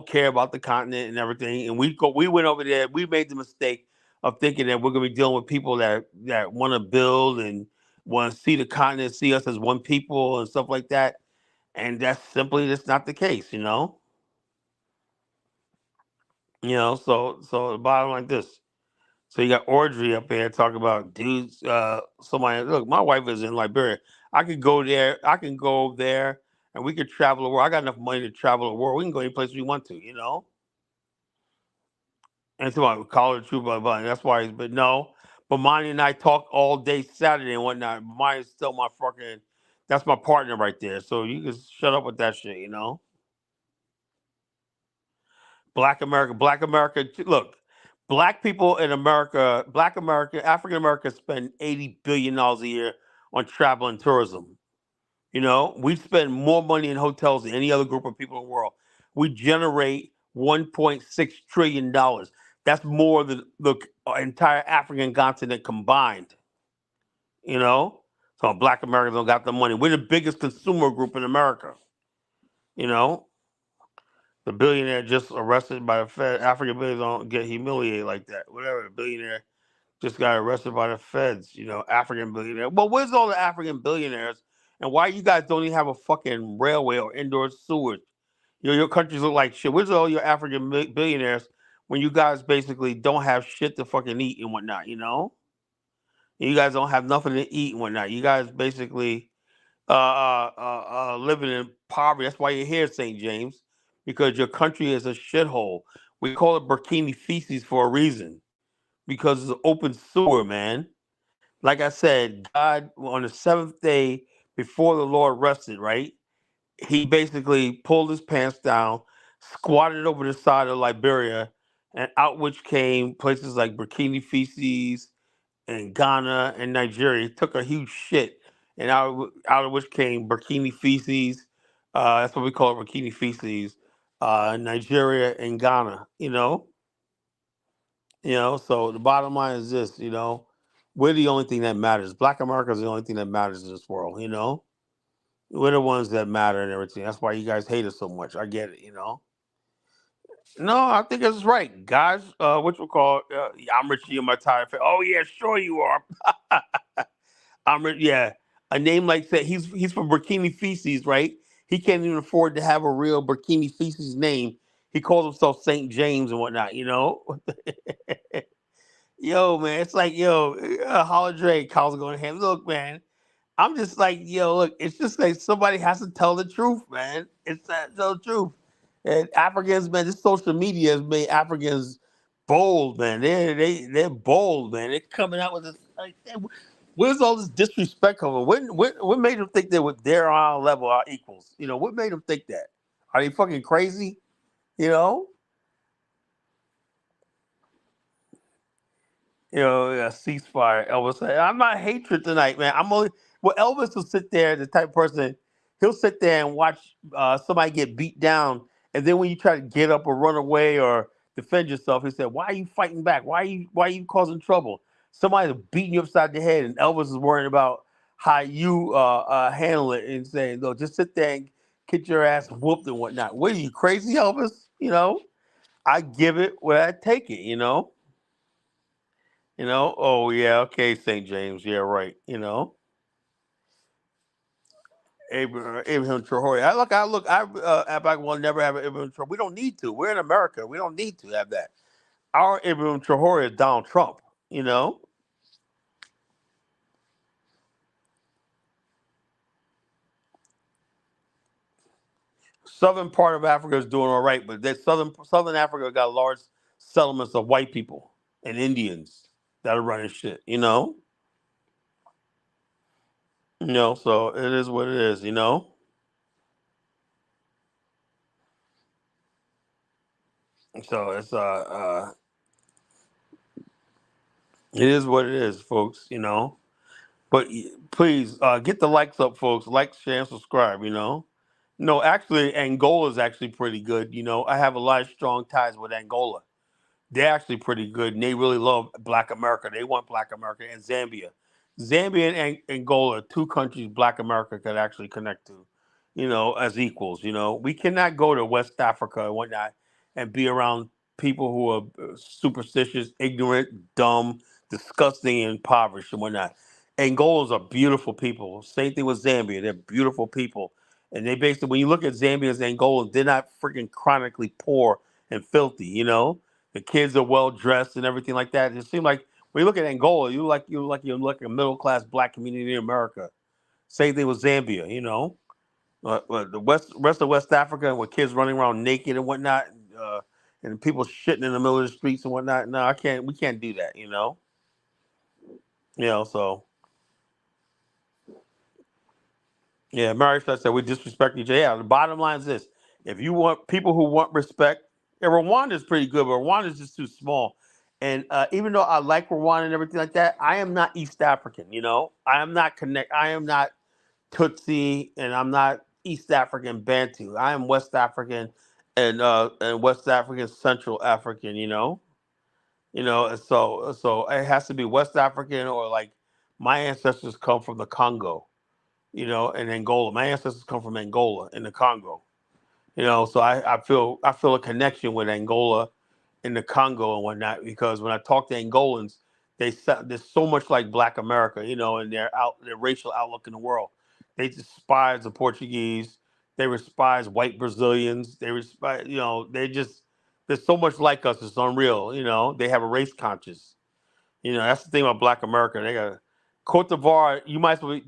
care about the continent and everything. And we went over there. We made the mistake of thinking that we're gonna be dealing with people that want to build and want to see the continent, see us as one people and stuff like that. And that's not the case, So the bottom like this. So you got Audrey up there talking about dudes. Somebody, look, my wife is in Liberia. I could go there. I can go there, and we could travel the world. I got enough money to travel the world. We can go any place we want to. And so I call it true, blah blah. And that's why. But no, but Monty and I talk all day Saturday and whatnot. Mine is still my fucking. That's my partner right there. So you can shut up with that shit. Black America. Look, black people in America, Black America, African Americans spend $80 billion a year on travel and tourism. We spend more money in hotels than any other group of people in the world. We generate $1.6 trillion. That's more than the entire African continent combined. You know, so Black Americans don't got the money. We're the biggest consumer group in America. You know, the billionaire just arrested by the Fed. African billionaires don't get humiliated like that. Whatever, the billionaire just got arrested by the feds. African billionaire. Well, where's all the African billionaires? And why you guys don't even have a fucking railway or indoor sewage? Your countries look like shit. Where's all your African billionaires when you guys basically don't have shit to fucking eat and whatnot? You guys don't have nothing to eat and whatnot. You guys basically living in poverty. That's why you're here, St. James, because your country is a shithole. We call it Burkini feces for a reason, because it's an open sewer, man. Like I said, God on the seventh day before the Lord rested, right? He basically pulled his pants down, squatted over the side of Liberia, and out which came places like Burkina feces and Ghana and Nigeria. He took a huge shit, and out of which came Burkini feces. That's what we call it, Burkini feces. Nigeria and Ghana. So the bottom line is this. We're the only thing that matters. Black America is the only thing that matters in this world. We're the ones that matter and everything. That's why you guys hate us so much. I get it, you know. No, I think it's right, guys. What you call? I'm Richie in my tire. Oh yeah, sure you are. Yeah. A name like that. He's from Burkina Faso, right? He can't even afford to have a real Burkina Faso name. He calls himself Saint James and whatnot. You know. Yo, man, it's like Holiday calls going to him. Look, man, I'm just like, yo, look, it's just like somebody has to tell the truth, man. It's that tell the truth. And Africans, man, this social media has made Africans bold, man. They're bold, man. They're coming out with this like, where's all this disrespect coming? What made them think they were there on our level, our equals? You know, what made them think that? Are they fucking crazy? You know? A ceasefire. Elvis said, "I'm not hatred tonight, man. I'm only." Well, Elvis will sit there, the type of person he'll sit there and watch somebody get beat down, and then when you try to get up or run away or defend yourself, he said, "Why are you fighting back? Why are you causing trouble? Somebody's beating you upside the head, and Elvis is worrying about how you handle it and saying, no, just sit there and get your ass whooped and whatnot. What are you crazy, Elvis? I give it where I take it. Oh yeah, okay, St. James, yeah, right. Abraham Traore. Abac will never have an Abraham Traore. We don't need to. We're in America. We don't need to have that. Our Abraham Traore is Donald Trump. You know, southern part of Africa is doing all right, but that southern Africa got large settlements of white people and Indians that are running shit. So it is what it is. So it is what it is, folks. But please get the likes up, folks. Like, share, and subscribe. No, actually, Angola is actually pretty good. I have a lot of strong ties with Angola. They're actually pretty good, and they really love Black America. They want Black America and Zambia. Zambia and Angola are two countries Black America could actually connect to, as equals. We cannot go to West Africa and whatnot and be around people who are superstitious, ignorant, dumb, disgusting, and impoverished and whatnot. Angolans are beautiful people. Same thing with Zambia. They're beautiful people. And they basically, when you look at Zambians and Angolans, they're not freaking chronically poor and filthy. The kids are well dressed and everything like that. It seems like when you look at Angola, you're like a middle class Black community in America. Same thing with Zambia. The rest of West Africa with kids running around naked and whatnot, and people shitting in the middle of the streets and whatnot. No, I can't. We can't do that. So yeah, Mary said we disrespect each other. Yeah, the bottom line is this: if you want people who want respect, and Rwanda is pretty good, but Rwanda is just too small. And even though I like Rwanda and everything like that, I am not East African. I am not connect. I am not Tutsi, and I'm not East African Bantu. I am West African, and West African Central African. And so it has to be West African or like my ancestors come from the Congo, in Angola. My ancestors come from Angola in the Congo. So I feel a connection with Angola in the Congo and whatnot because when I talk to Angolans, they're so much like Black America, in their racial outlook in the world. They despise the Portuguese. They despise white Brazilians. They despise, they're so much like us. It's unreal. They have a race conscious. That's the thing about Black America. They got Cote d'Ivoire. You might as well.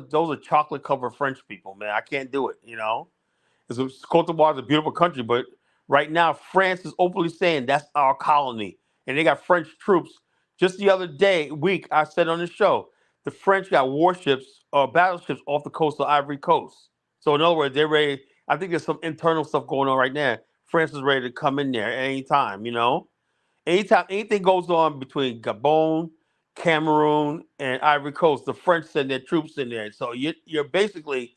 Those are chocolate covered French people, man. I can't do it. Cote d'Ivoire is a beautiful country, but right now France is openly saying that's our colony, and they got French troops. Just the other week, I said on the show, the French got warships or battleships off the coast of Ivory Coast. So in other words, they're ready. I think there's some internal stuff going on right now. France is ready to come in there at any time. Anytime anything goes on between Gabon, Cameroon, and Ivory Coast, the French send their troops in there. So you're basically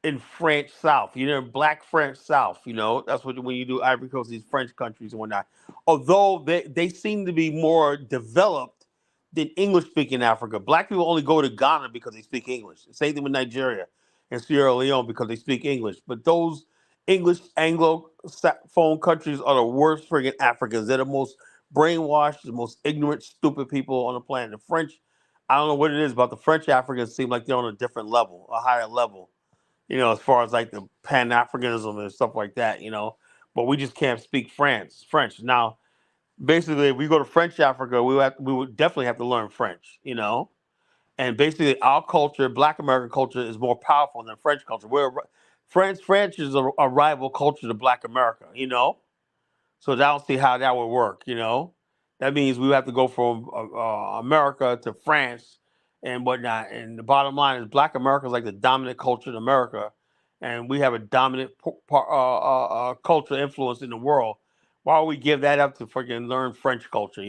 in French South. You're in Black French South. That's what when you do Ivory Coast, these French countries and whatnot. Although they seem to be more developed than English speaking Africa. Black people only go to Ghana because they speak English. Same thing with Nigeria. in Sierra Leone because they speak English. But those English Anglophone countries are the worst friggin' Africans. They're the most brainwashed, the most ignorant, stupid people on the planet. The French, I don't know what it is about the French Africans. Seem like they're on a different level, a higher level. As far as like the Pan Africanism and stuff like that. But we just can't speak French now. Basically, if we go to French Africa, we would definitely have to learn French. And basically our culture, Black American culture, is more powerful than French culture. French is a rival culture to Black America. So I don't see how that would work. That means we have to go from America to France and whatnot. And the bottom line is Black America is like the dominant culture in America, and we have a dominant culture influence in the world. Why would we give that up to freaking learn French culture?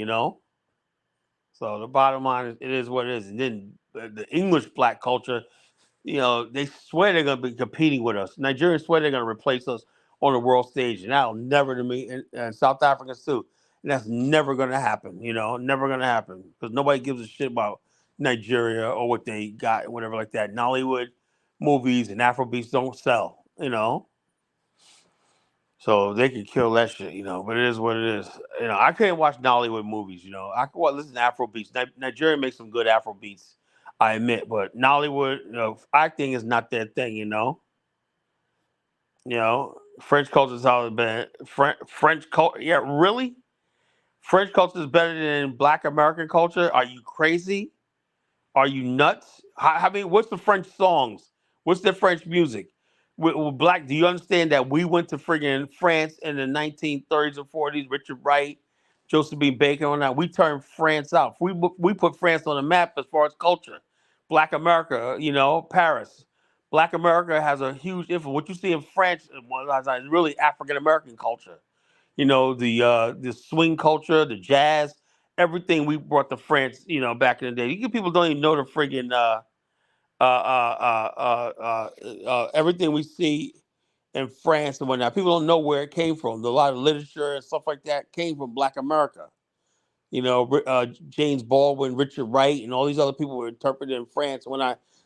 So the bottom line is, it is what it is. And then the English Black culture, they swear they're going to be competing with us. Nigerians swear they're going to replace us on the world stage, and that'll never to me. And South Africans too, and that's never going to happen. Never going to happen because nobody gives a shit about Nigeria or what they got, whatever like that. Nollywood movies and Afrobeats don't sell. So they can kill that shit. But it is what it is. I can't watch Nollywood movies. I can listen to Afro beats. Nigeria makes some good Afro beats, I admit, but Nollywood, acting is not their thing. French culture is how it's been. French culture, yeah, really? French culture is better than Black American culture? Are you crazy? Are you nuts? I mean, what's the French songs? What's the French music? With Black, do you understand that we went to friggin' France in the 1930s and 40s? Richard Wright, Josephine Baker, on that. We turned France out. We put France on the map as far as culture. Black America, Paris. Black America has a huge influence. What you see in France is really African American culture. The swing culture, the jazz, everything we brought to France. Back in the day. People don't even know the friggin' everything we see in France and whatnot. People don't know where it came from. A lot of literature and stuff like that came from Black America. James Baldwin, Richard Wright, and all these other people were interpreted in France.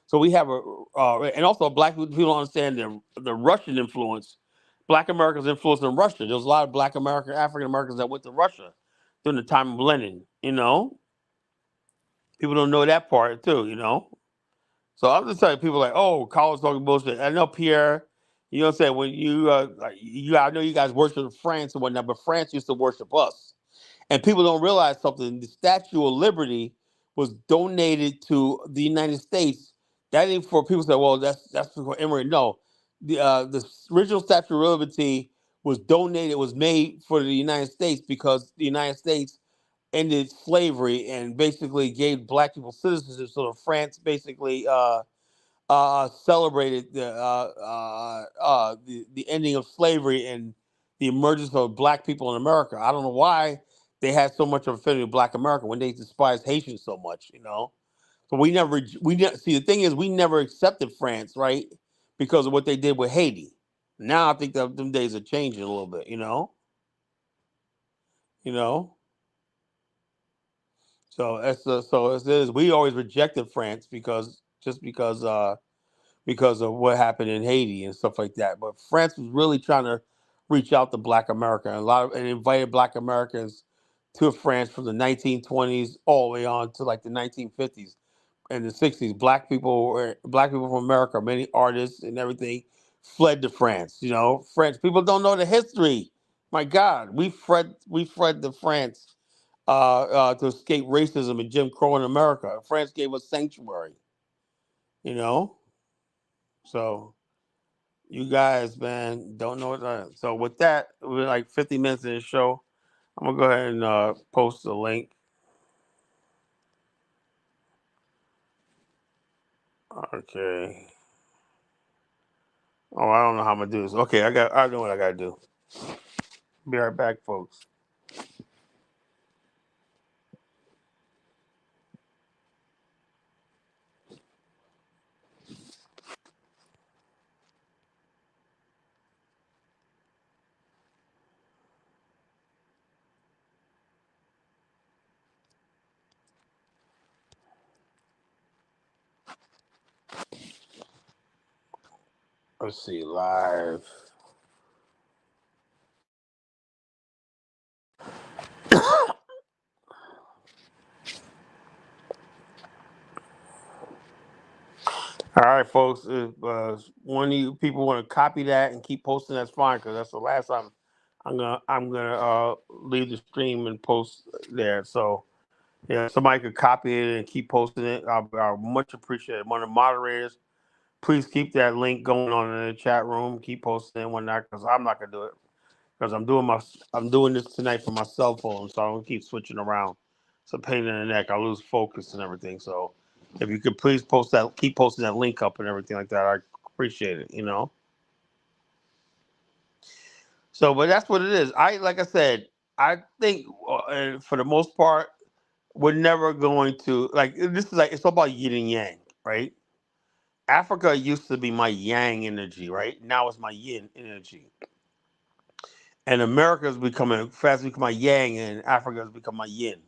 So we have and also Black people don't understand the Russian influence. Black Americans influenced in Russia. There was a lot of Black American, African Americans that went to Russia during the time of Lenin. People don't know that part too. So I'm just telling people like, oh, college talking bullshit. I know Pierre. What I'm saying? When I know you guys worship France and whatnot, but France used to worship us. And people don't realize something. The Statue of Liberty was donated to the United States. That ain't for people to say, well, that's for Emory. No, the original Statue of Liberty was donated, was made for the United States because the United States ended slavery and basically gave Black people citizenship. So France basically celebrated the ending of slavery and the emergence of Black people in America. I don't know why they had so much of affinity with Black America when they despised Haitians so much. So see, the thing is we never accepted France, right, because of what they did with Haiti. Now I think that them days are changing a little bit. So it is. We always rejected France because of what happened in Haiti and stuff like that. But France was really trying to reach out to Black America, and invited Black Americans to France from the 1920s all the way on to like the 1950s and the 60s. Black people from America, many artists and everything, fled to France. French people don't know the history. My God, we fled to France to escape racism and Jim Crow in America. France gave us sanctuary. You know, so you guys, man, don't know what. So with that, we're like 50 minutes in the show. I'm gonna go ahead and post the link. Okay. Oh, I don't know how I'm gonna do this. Okay, I know what I gotta do. Be right back, folks. Let's see, live. All right, folks. If one of you people want to copy that and keep posting, that's fine. Because that's the last time I'm gonna leave the stream and post there. So yeah, somebody could copy it and keep posting it. I'll much appreciate it. One of the moderators, please keep that link going on in the chat room. Keep posting it when not, because I'm not gonna do it. Because I'm doing this tonight from my cell phone, so I don't keep switching around. It's a pain in the neck. I lose focus and everything. So if you could please post that, keep posting that link up and everything like that, I appreciate it. So, but that's what it is. Like I said, I think for the most part, we're never going to like. This is like it's all about yin and yang, right? Africa used to be my yang energy, right? Now it's my yin energy. And America is becoming fast become my yang, and Africa has become my yin.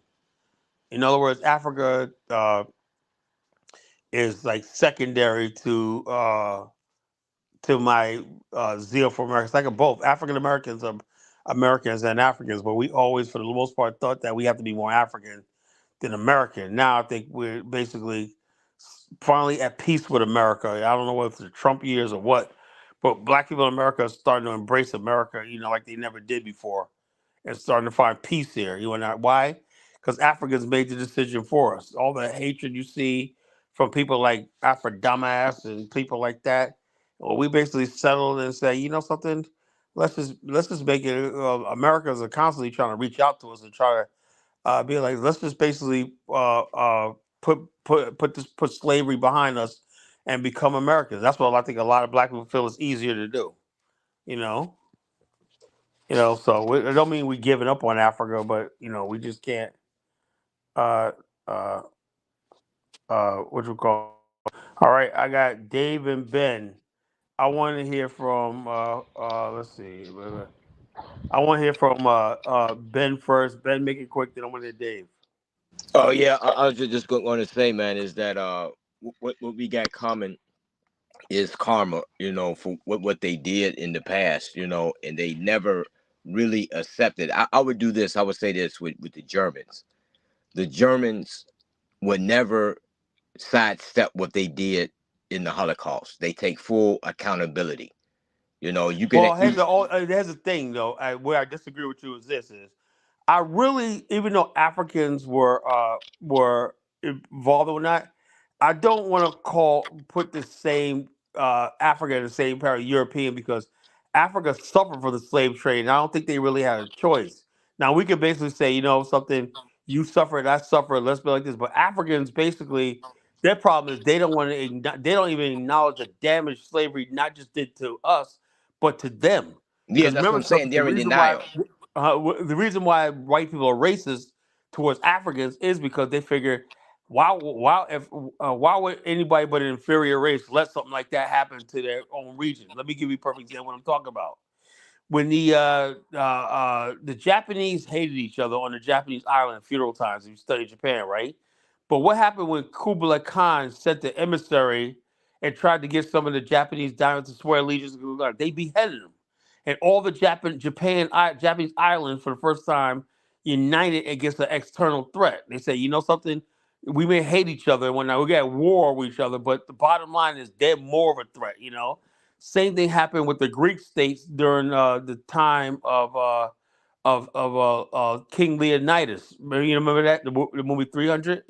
In other words, Africa is like secondary to my zeal for America. It's like a both African Americans are Americans and Africans, but we always, for the most part, thought that we have to be more African than American. Now I think we're basically finally at peace with America. I don't know if it's the Trump years or what, but black people in America are starting to embrace America, like they never did before, and starting to find peace here. You know why? Because Africans made the decision for us. All the hatred you see from people like Afro dumbass and people like that, well, we basically settled and say, you know something, let's just make it. Americans are constantly trying to reach out to us and try to be like, let's just basically put slavery behind us and become Americans. That's what I think a lot of black people feel is easier to do. You know, it don't mean we giving up on Africa, but we just can't. Uh, uh, what you call? All right, I got Dave and Ben. I want to hear from. Let's see. I want to hear from Ben first. Ben, make it quick. Then I want to hear Dave. Oh yeah, I was just going to say, man, is that what we got common is karma, for what they did in the past, and they never really accepted. I would do this. I would say this with the Germans. The Germans would never sidestep what they did in the Holocaust. They take full accountability. You can. Well, here's the thing though. Where I disagree with you is this: is I really, even though Africans were involved or not, I don't want to put the same Africa in the same pair of European because Africa suffered from the slave trade, and I don't think they really had a choice. Now we could basically say, something, you suffered, I suffered, let's be like this. But Africans basically, their problem is they don't even acknowledge the damage slavery not just did to us, but to them. Yeah, Because that's what remember I'm saying. something, the They're in reason why denial. the reason why white people are racist towards Africans is because they figure, why would anybody but an inferior race let something like that happen to their own region? Let me give you a perfect example of what I'm talking about. When the Japanese hated each other on the Japanese island in feudal times, if you study Japan, right? But what happened when Kublai Khan sent the emissary and tried to get some of the Japanese down to swear allegiance to Kublai Khan? They beheaded him, and all the Japanese islands for the first time united against an external threat. They said, you know something, we may hate each other when we get war with each other, but the bottom line is they're more of a threat. Same thing happened with the Greek states during the time of King Leonidas. Remember that the movie 300.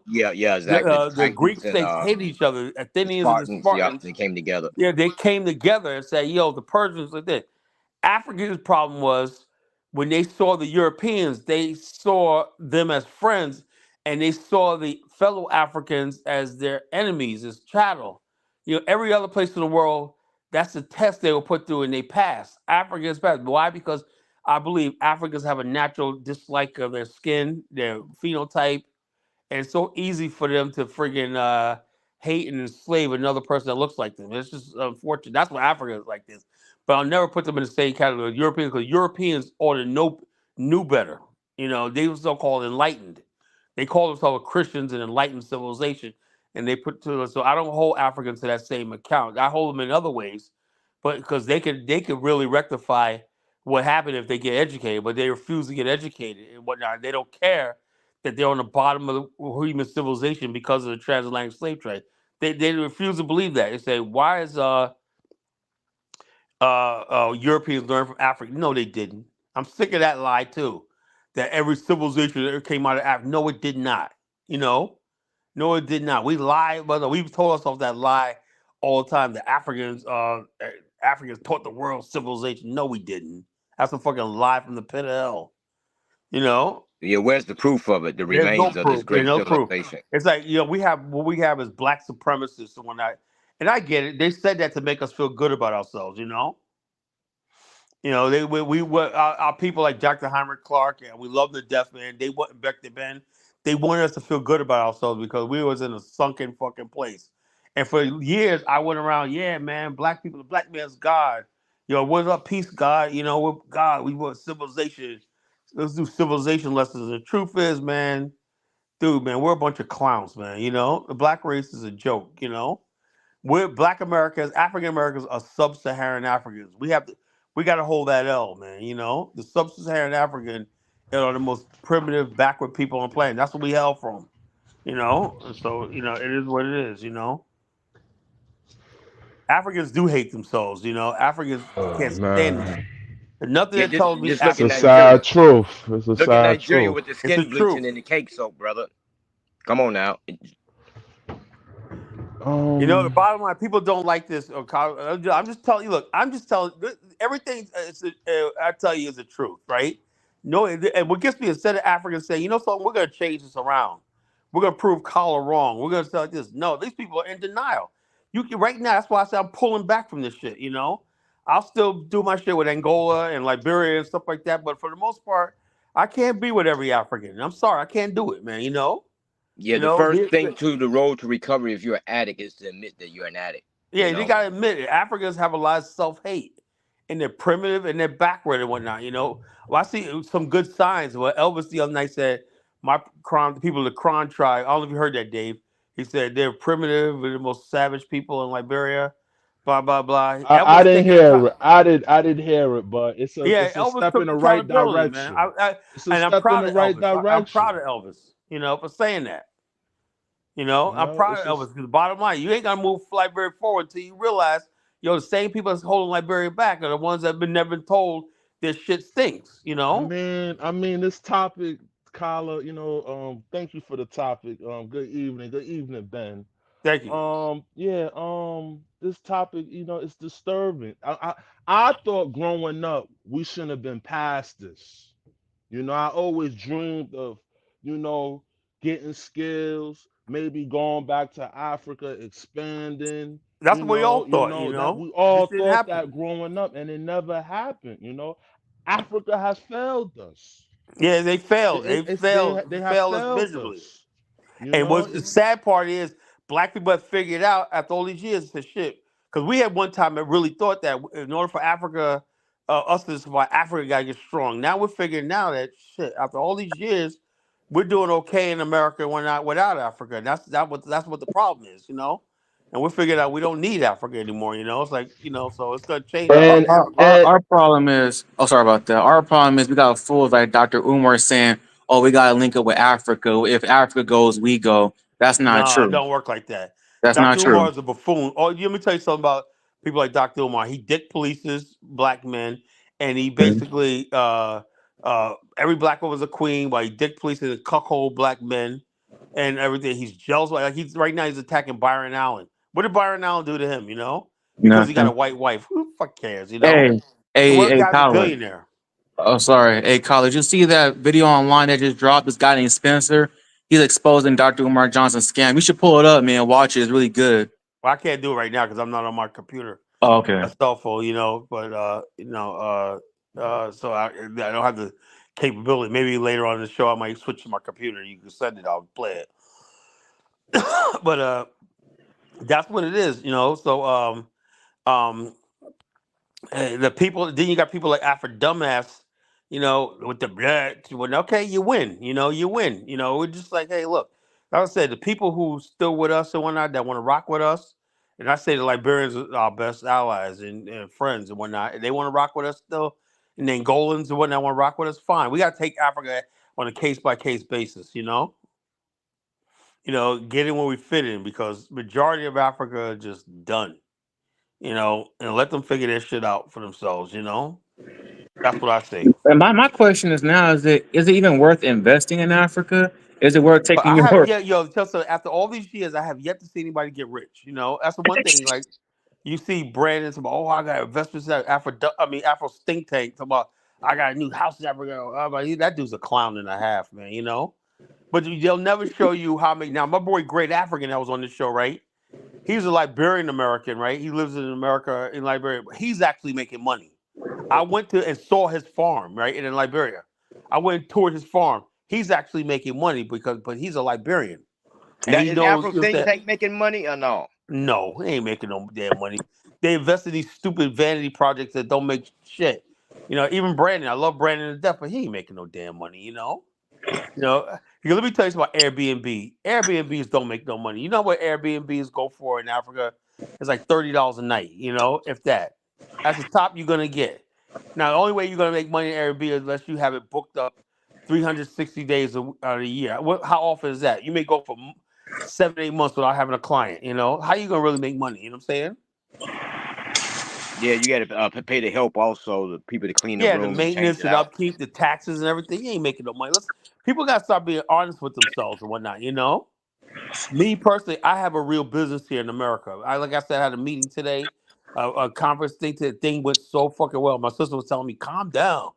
Yeah, yeah, The exactly. The the Greek Titans and states hated each other. the Athenians and the Spartans. Yep, Spartans. they came together. Yeah, they came together and said, "Yo, the Persians like this." Africa's problem was when they saw the Europeans, they saw them as friends, and they saw the fellow Africans as their enemies, as chattel. Every other place in the world, that's the test they were put through, and they passed. Africans passed. Why? Because I believe Africans have a natural dislike of their skin, their phenotype, and it's so easy for them to friggin' hate and enslave another person that looks like them. It's just unfortunate. That's why Africa is like this. But I'll never put them in the same category as Europeans because Europeans ought to knew better. They were so-called enlightened. They call themselves Christians and enlightened civilization, and they put to us. So I don't hold Africans to that same account. I hold them in other ways, but because they could really rectify what happened if they get educated, but they refuse to get educated and whatnot. They don't care that they're on the bottom of the human civilization because of the transatlantic slave trade. They refuse to believe that. They say, why is Europeans learn from Africa? No, they didn't. I'm sick of that lie too. That every civilization that ever came out of Africa. No, it did not. You know, no, it did not. We lie, brother. We've told ourselves that lie all the time. The Africans taught the world civilization. No, we didn't. That's a fucking lie from the pit of hell. You know, Yeah, where's the proof of it? The there's no remains of this proof. There's great no proof. civilization. It's like we have what we have is black supremacists and whatnot. And I get it. They said that to make us feel good about ourselves. They we our people like Dr. Heinrich Clark, and we love the deaf man. They want back the Ben. They wanted us to feel good about ourselves because we was in a sunken fucking place. And for years, I went around, yeah, man, black people, the black man's God. What's up, peace, God? We're God. We want civilization. Let's do civilization lessons. The truth is, man, dude, man, we're a bunch of clowns, man. The black race is a joke. We're Black Americans, African Americans are sub-Saharan Africans. We got to hold that L, man. The sub-Saharan African are the most primitive, backward people on the planet. That's what we hail from. So it is what it is. Africans do hate themselves. Africans Oh can't stand this man, shit. There's nothing Yeah, that tells me just look it's at a Africans hate sad Nigeria. themselves. truth. It's a Look at sad Nigeria truth. with the It's the skin bleaching truth. and the cake soap, brother. Come on now. The Um, bottom line, people don't like this. I'm just telling you. Look, I'm just telling everything. I tell you is the truth, right? No, and what gets me instead of Africans saying, something, we're going to change this around. We're going to prove Collar wrong. We're going to say like this. No, these people are in denial. You can right now. That's why I say I'm pulling back from this shit. I'll still do my shit with Angola and Liberia and stuff like that, but for the most part, I can't be with every African. I'm sorry, I can't do it, man. Yeah, the first thing to the road to recovery if you're an addict is to admit that you're an addict. You Yeah, they know. gotta admit it. Africans have a lot of self hate, and they're primitive and they're backward and whatnot. Well, I see some good signs. Well, Elvis the other night said, "My Kron, the people of the Kron tribe." I don't know if you heard that, Dave. He said they're primitive, they're the most savage people in Liberia. Blah blah blah. I Elvis didn't taking hear it. I didn't hear it, but yeah, it's a Elvis step in took the right accountability, man. direction. It's a And I'm step in proud the of right Elvis. I'm proud direction. of Elvis. For saying that. You I'm know, proud it's of Elvis just. because the bottom line, you ain't gonna move Liberia forward until you realize, the same people that's holding Liberia back are the ones that have been never been told this shit stinks. I mean, this topic, Kyla. Thank you for the topic. Good evening, Ben. Thank you. Yeah. This topic, it's disturbing. I thought growing up we shouldn't have been past this. I always dreamed of, you know, getting skills, maybe going back to Africa, expanding, That's what we all thought. that we It all just didn't thought happen. that growing up, and it never happened. Africa has failed us. Yeah, they failed. They It's they failed. they have Failed us failed miserably. us. And what's the It's sad part is black people have figured out after all these years to shit. Because we had one time that really thought that in order for Africa, us to survive, Africa got to get strong. Now we're figuring out that shit after all these years, we're doing okay in America. We're not without Africa. And that's what the problem is. And we're figuring out we don't need Africa anymore. It's like so it's gonna change Well, after and this. and our problem is, oh, sorry about that. Our problem is we got fools like Dr. Umar saying, oh, we got to link up with Africa. If Africa goes, we go. That's not No, it true. don't work like that. That's not Dr. true. Umar is a buffoon. Oh, let me tell you something about people like Dr. Umar. He dick polices black men, and he Mhm. basically every black woman's a queen, while he dick polices and cuckold black men and everything. He's jealous. Like he's right now, he's attacking Byron Allen. What did Byron Allen do to him? Because he got a Nothing. white wife. Who the fuck cares? Hey, The hey, one hey, guy's a Colin. billionaire. Oh, sorry. Hey, college. You see that video online that just dropped? This guy named Spencer. He's exposing Dr. Umar Johnson's scam. You should pull it up, man. Watch it. It's really good. Well, I can't do it right now because I'm not on my computer. Oh, okay. A cell phone, but so I don't have the capability. Maybe later on in the show I might switch to my computer. You can send it, I'll play it. But that's what it is. So um, the people. Then you got people like Afro dumbass. With the blood. When okay, you win. You win. We're just like, hey, look. Like I said, the people who still with us and whatnot that want to rock with us And I say the Liberians are our best allies and friends and whatnot. If they want to rock with us still, and the Angolans and whatnot want to rock with us, fine. We got to take Africa on a case by case basis. Get in where we fit in because majority of Africa are just done. And let them figure their shit out for themselves. That's what I say. And my question is now: is it even worth investing in Africa? Is it worth But taking I have your? yet, so after all these years, I have yet to see anybody get rich. That's the one thing. Like you see Brandon talking about, oh, I got investments at Afro think tank talking about I got a new house in Africa. I'm like, that dude's a clown and a half, man. But they'll never show you how many. Now, my boy Great African that was on this show, right? He's a Liberian American, right? He lives in America in Liberia. But he's actually making money. I went to and saw his farm, right, in Liberia. I went and toured his farm. He's actually making money but he's a Liberian. And Now, he is knows, Afro you know what I'm think saying? tank making money or no? No, he ain't making no damn money. They invest in these stupid vanity projects that don't make shit. Even Brandon, I love Brandon to death, but he ain't making no damn money. You know, let me tell you something about Airbnb. Airbnbs don't make no money. You know what Airbnbs go for in Africa? It's like $30 a night, if that. That's the top you're gonna get. Now, the only way you're gonna make money in Airbnb is unless you have it booked up 360 days out of the year. How often is that? You may go for 7, 8 months without having a client. How you gonna really make money? You know what I'm saying? Yeah, you got to pay the help also, the people to clean the Yeah, the room and change maintenance it and out. upkeep, the taxes and everything. You ain't making no money. People gotta start being honest with themselves and whatnot. Me personally, I have a real business here in America. Like I said, I had a meeting today, a conference thing. The thing went so fucking well. My sister was telling me, "Calm down,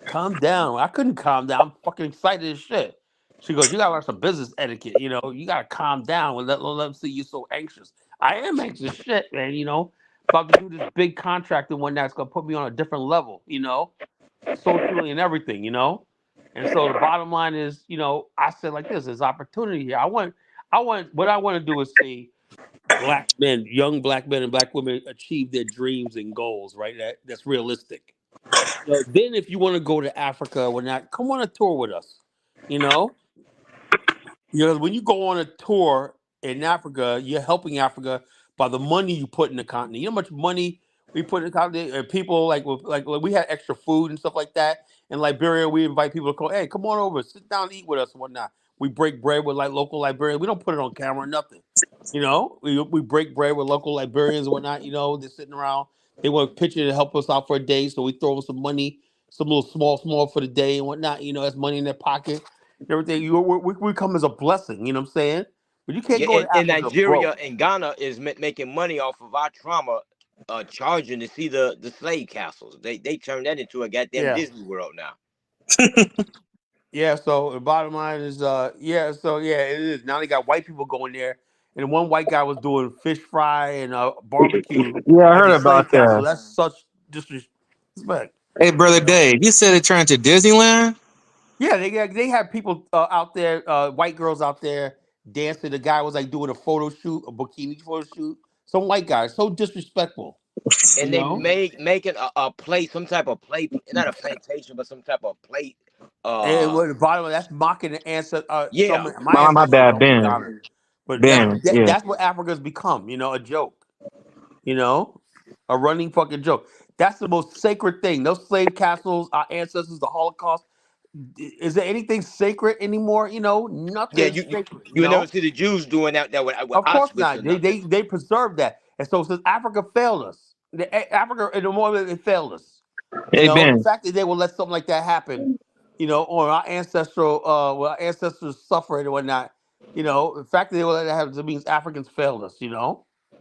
calm down." I couldn't calm down. I'm fucking excited as shit. She goes, "You gotta learn some business etiquette. You gotta calm down and let them see you so anxious." I am anxious, shit, man. About to do this big contract and one that's gonna put me on a different level. Socially and everything. And so the bottom line is, I said like this: there's opportunity here. What I want to do is see black men, young black men and black women achieve their dreams and goals, right? That's realistic. Then if you want to go to Africa, come on a tour with us. You know, when you go on a tour in Africa, you're helping Africa by the money you put in the continent. You know how much money we put in the continent? And people like we had extra food and stuff like that. In Liberia, we invite people to come. Hey, come on over, sit down, and eat with us and whatnot. We break bread with like local Liberians. We don't put it on camera, or nothing. We break bread with local Liberians and whatnot. They're sitting around. They want a picture to help us out for a day, so we throw them some money, some little small for the day and whatnot. That's money in their pocket everything. We come as a blessing. You know what I'm saying? But you can't Yeah, go to in Africa broke. Nigeria and Ghana is making money off of our trauma, charging to see the slave castles. They turned that into a goddamn Yeah, Disney World now. yeah. So the bottom line is, yeah. So yeah, it is. Now they got white people going there, and one white guy was doing fish fry and barbecue Yeah, I at heard the about slave castle. that. That's such disrespect. Hey, brother You know? Dave, you said it turned to Disneyland. Yeah, they had people out there, white girls out there dancing. The guy was like doing a photo shoot, a bikini photo shoot. Some white guy, so disrespectful. You And they know. making a plate, some type of plate, not a plantation, but some type of plate. And Uh, what the bottom of that's mocking the ancestor. yeah, My My ancestors bad, are from Ben. Ghana, but Ben, yeah. that's what Africa's become. A joke. You know, a running fucking joke. That's the most sacred thing. Those slave castles, our ancestors, the Holocaust. Is there anything sacred anymore? yeah. Nothing sacred. You will never see the Jews doing that with Of course Auschwitz not. or They nothing. they they preserved that, and so since Africa failed us, Africa in the moment it failed us. Hey, The Ben. fact that they will let something like that happen, or our well, our ancestors suffered and whatnot. The fact that they will let that happen means Africans failed us.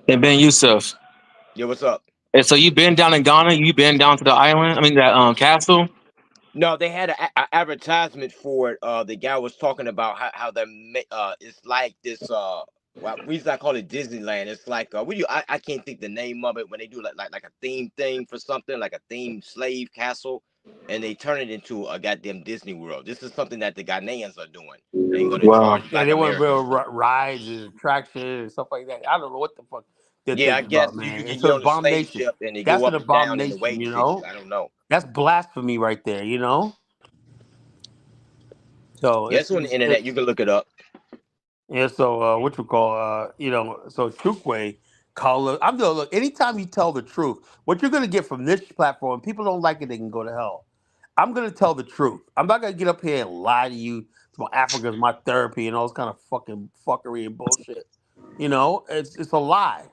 Hey, Ben Yusuf. Yeah, what's up? Hey, so you been down in Ghana? You been down to the island? I mean, that castle? No, they had an advertisement for it. The guy was talking about how it's like this. Well, we used to call it Disneyland. It's like I can't think the name of it when they do like a theme thing for something like a theme slave castle, and they turn it into a goddamn Disney World. This is something that the Ghanaians are doing and going to Wow. charge Yeah, Black they want to Americans build for. rides and attractions and stuff like that. I don't know what the fuck they're Yeah, I thinking guess about, man. you It's an get on the slave abomination. ship and they go That's an up and down in the abomination. wave seats. I don't know. That's blasphemy right there. So Yeah, it's on the internet. You can look it up. yeah. So what you call so Chukwe color. I'm the look. Anytime you tell the truth, what you're gonna get from this platform, people don't like it, they can go to hell. I'm gonna tell the truth. I'm not gonna get up here and lie to you. My Africa's my therapy and all this kind of fucking fuckery and bullshit. It's a lie.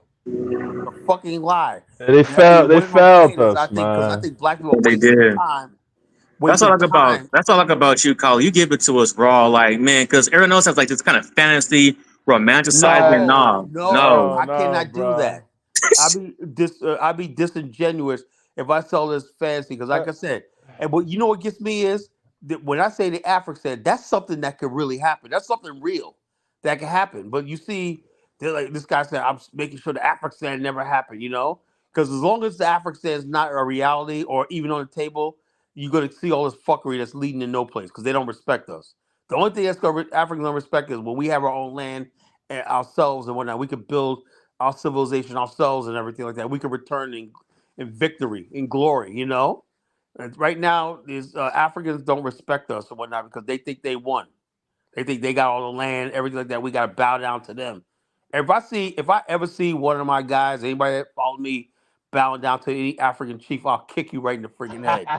It's a fucking lie. And And the they reason I'm failed saying this, us, I man. think black people are They did. That's all I wasting like about. time. That's all I like about you, Colin. You give it to us raw, like man, because everyone else has like this kind of fantasy, romanticizing. No, No, no, no. No, I no, cannot do bro. that. I'd be disingenuous if I sell this fancy. Because, Uh, like I said, and what you know what gets me is that when I say the African, that's something that could really happen. That's something real that can happen. But you see, they're like this guy said, I'm making sure the African never happened. Because as long as the African is not a reality or even on the table, you're gonna see all this fuckery that's leading to no place because they don't respect us. The only thing that's gonna Africans don't respect is when we have our own land and ourselves and whatnot. We could build our civilization ourselves and everything like that. We could return in victory, in glory. And right now, these Africans don't respect us and whatnot because they think they won. They think they got all the land, everything like that. We got to bow down to them. If I ever see one of my guys, anybody that follows me, bowing down to any African chief, I'll kick you right in the freaking head.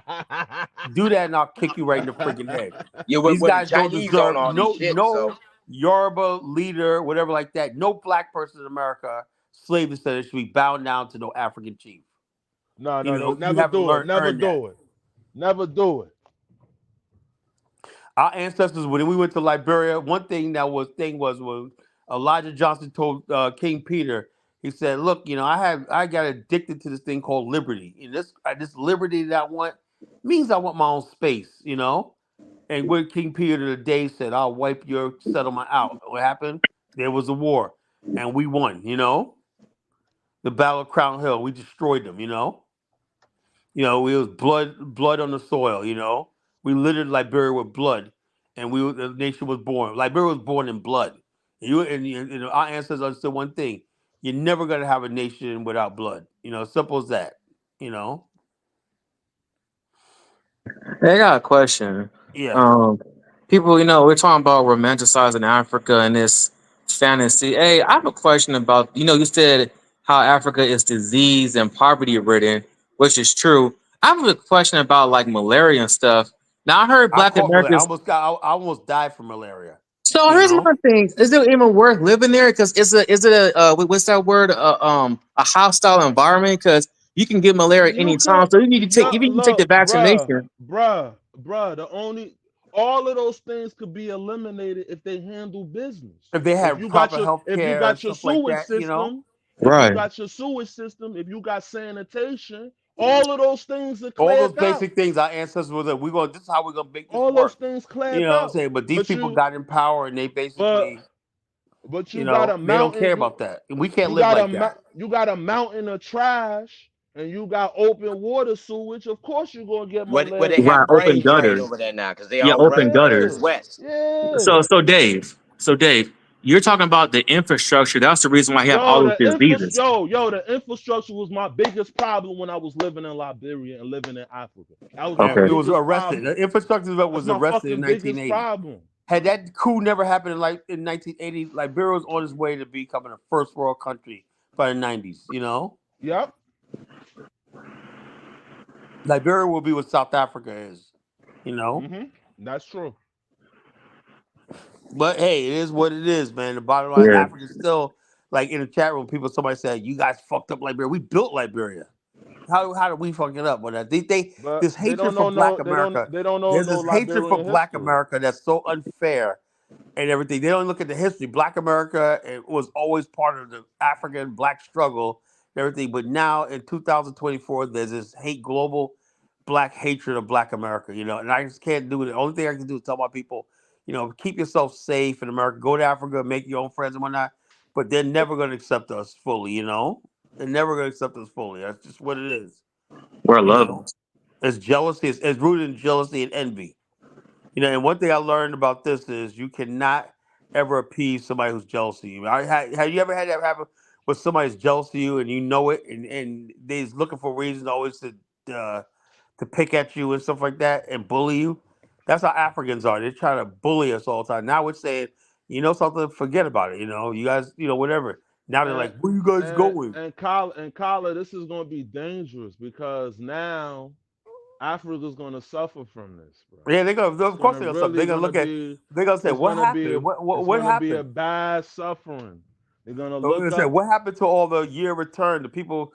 Do that, and I'll kick you right in the freaking head. Yeah, These with the guys don't Chinese on deserve all these shit. So no Yoruba leader, whatever like that. No black person in America, slave descendant, should be bound down to no African chief. no, no, no. You Never haven't do it. learned Never earned that. do it. Never do it. Our ancestors, when we went to Liberia, one thing that was thing was when Elijah Johnson told King Peter, he said, "Look, I got addicted to this thing called liberty, and this liberty that I want means I want my own space, And what King Peter today said, I'll wipe your settlement out. What happened? There was a war, and we won. The Battle of Crown Hill, we destroyed them. It was blood on the soil. We littered Liberia with blood, and the nation was born. Liberia was born in blood. Our ancestors understood one thing: you're never gonna have a nation without blood. Simple as that. You know, Hey, I got a question. yeah. Um, People, we're talking about romanticizing Africa and this fantasy. Hey, I have a question about, you said how Africa is disease and poverty ridden, which is true. I have a question about like malaria and stuff. Now, I heard I Black caught malaria. Americans. I almost died from malaria. So You here's know, another thing: is it even worth living there? Because is it a what's that word? A hostile environment? Because you can get malaria You anytime. could So you need to take no even you can take the look, vaccination. bruh. The only all of those things could be eliminated if they handle business. if they had proper health If you care and got your stuff like sewage that. system, Right. if you got sanitation, all of those things are All those cleared out. basic things our ancestors were like, this is how we're gonna make this All those work. things You cleared know what I'm out. saying? But these But people you got in power and they but basically, but you got a they don't care mountain, about that. And we can't live like that. you got a mountain of trash and you got open water sewage, of course you're gonna get where they malaria. Right. have Open brain drain gutters. over there now because they Yeah. all Open running Yeah, gutters. west. yeah. So Dave, you're talking about the infrastructure. That's the reason why you have all those diseases. The infrastructure was my biggest problem when I was living in Liberia and living in Africa. That was my And Okay. it was biggest arrested. problem. The infrastructure that That's was my arrested in fucking biggest 1980. problem. Had that coup never happened in 1980, Liberia was on its way to becoming a first world country by the 90s. Yep. Liberia will be what South Africa is. You know. That's true. But hey, it is what it is, man. The bottom line, Yeah. Africa still like in the chat room. Somebody said, "You guys fucked up Liberia. We built Liberia. How did we fuck it up?" But But this hatred for Black America. they don't know There's no this hatred for Liberian Black history. America that's so unfair and everything. They don't look at the history. Black America it was always part of the African Black struggle and everything. But now in 2024, there's this global Black hatred of Black America. And I just can't do it. The only thing I can do is tell my people, keep yourself safe in America. Go to Africa, make your own friends and whatnot. But they're never going to accept us fully. They're never going to accept us fully. That's just what it is. We're You know, lovers. it's jealousy. It's rooted in jealousy and envy. And one thing I learned about this is you cannot ever appease somebody who's jealous of you. Have you ever had that happen where somebody's jealous of you and you know it, and they're looking for reasons always uh, to pick at you and stuff like that and bully you? That's how Africans are. They try to bully us all the time. Now we're saying, something, forget about it. You guys, whatever. Now they're and like, "Where you guys going?" Kala, this is gonna be dangerous because now Africa's gonna suffer from this, bro. Yeah, they're gonna. It's Of course, gonna they're gonna stop. really They're gonna gonna look at. be They're gonna say, it's "What gonna be happened? it's What gonna be a happened?" bad suffering. They're gonna They're gonna look say, up. "What happened to all the year return? The people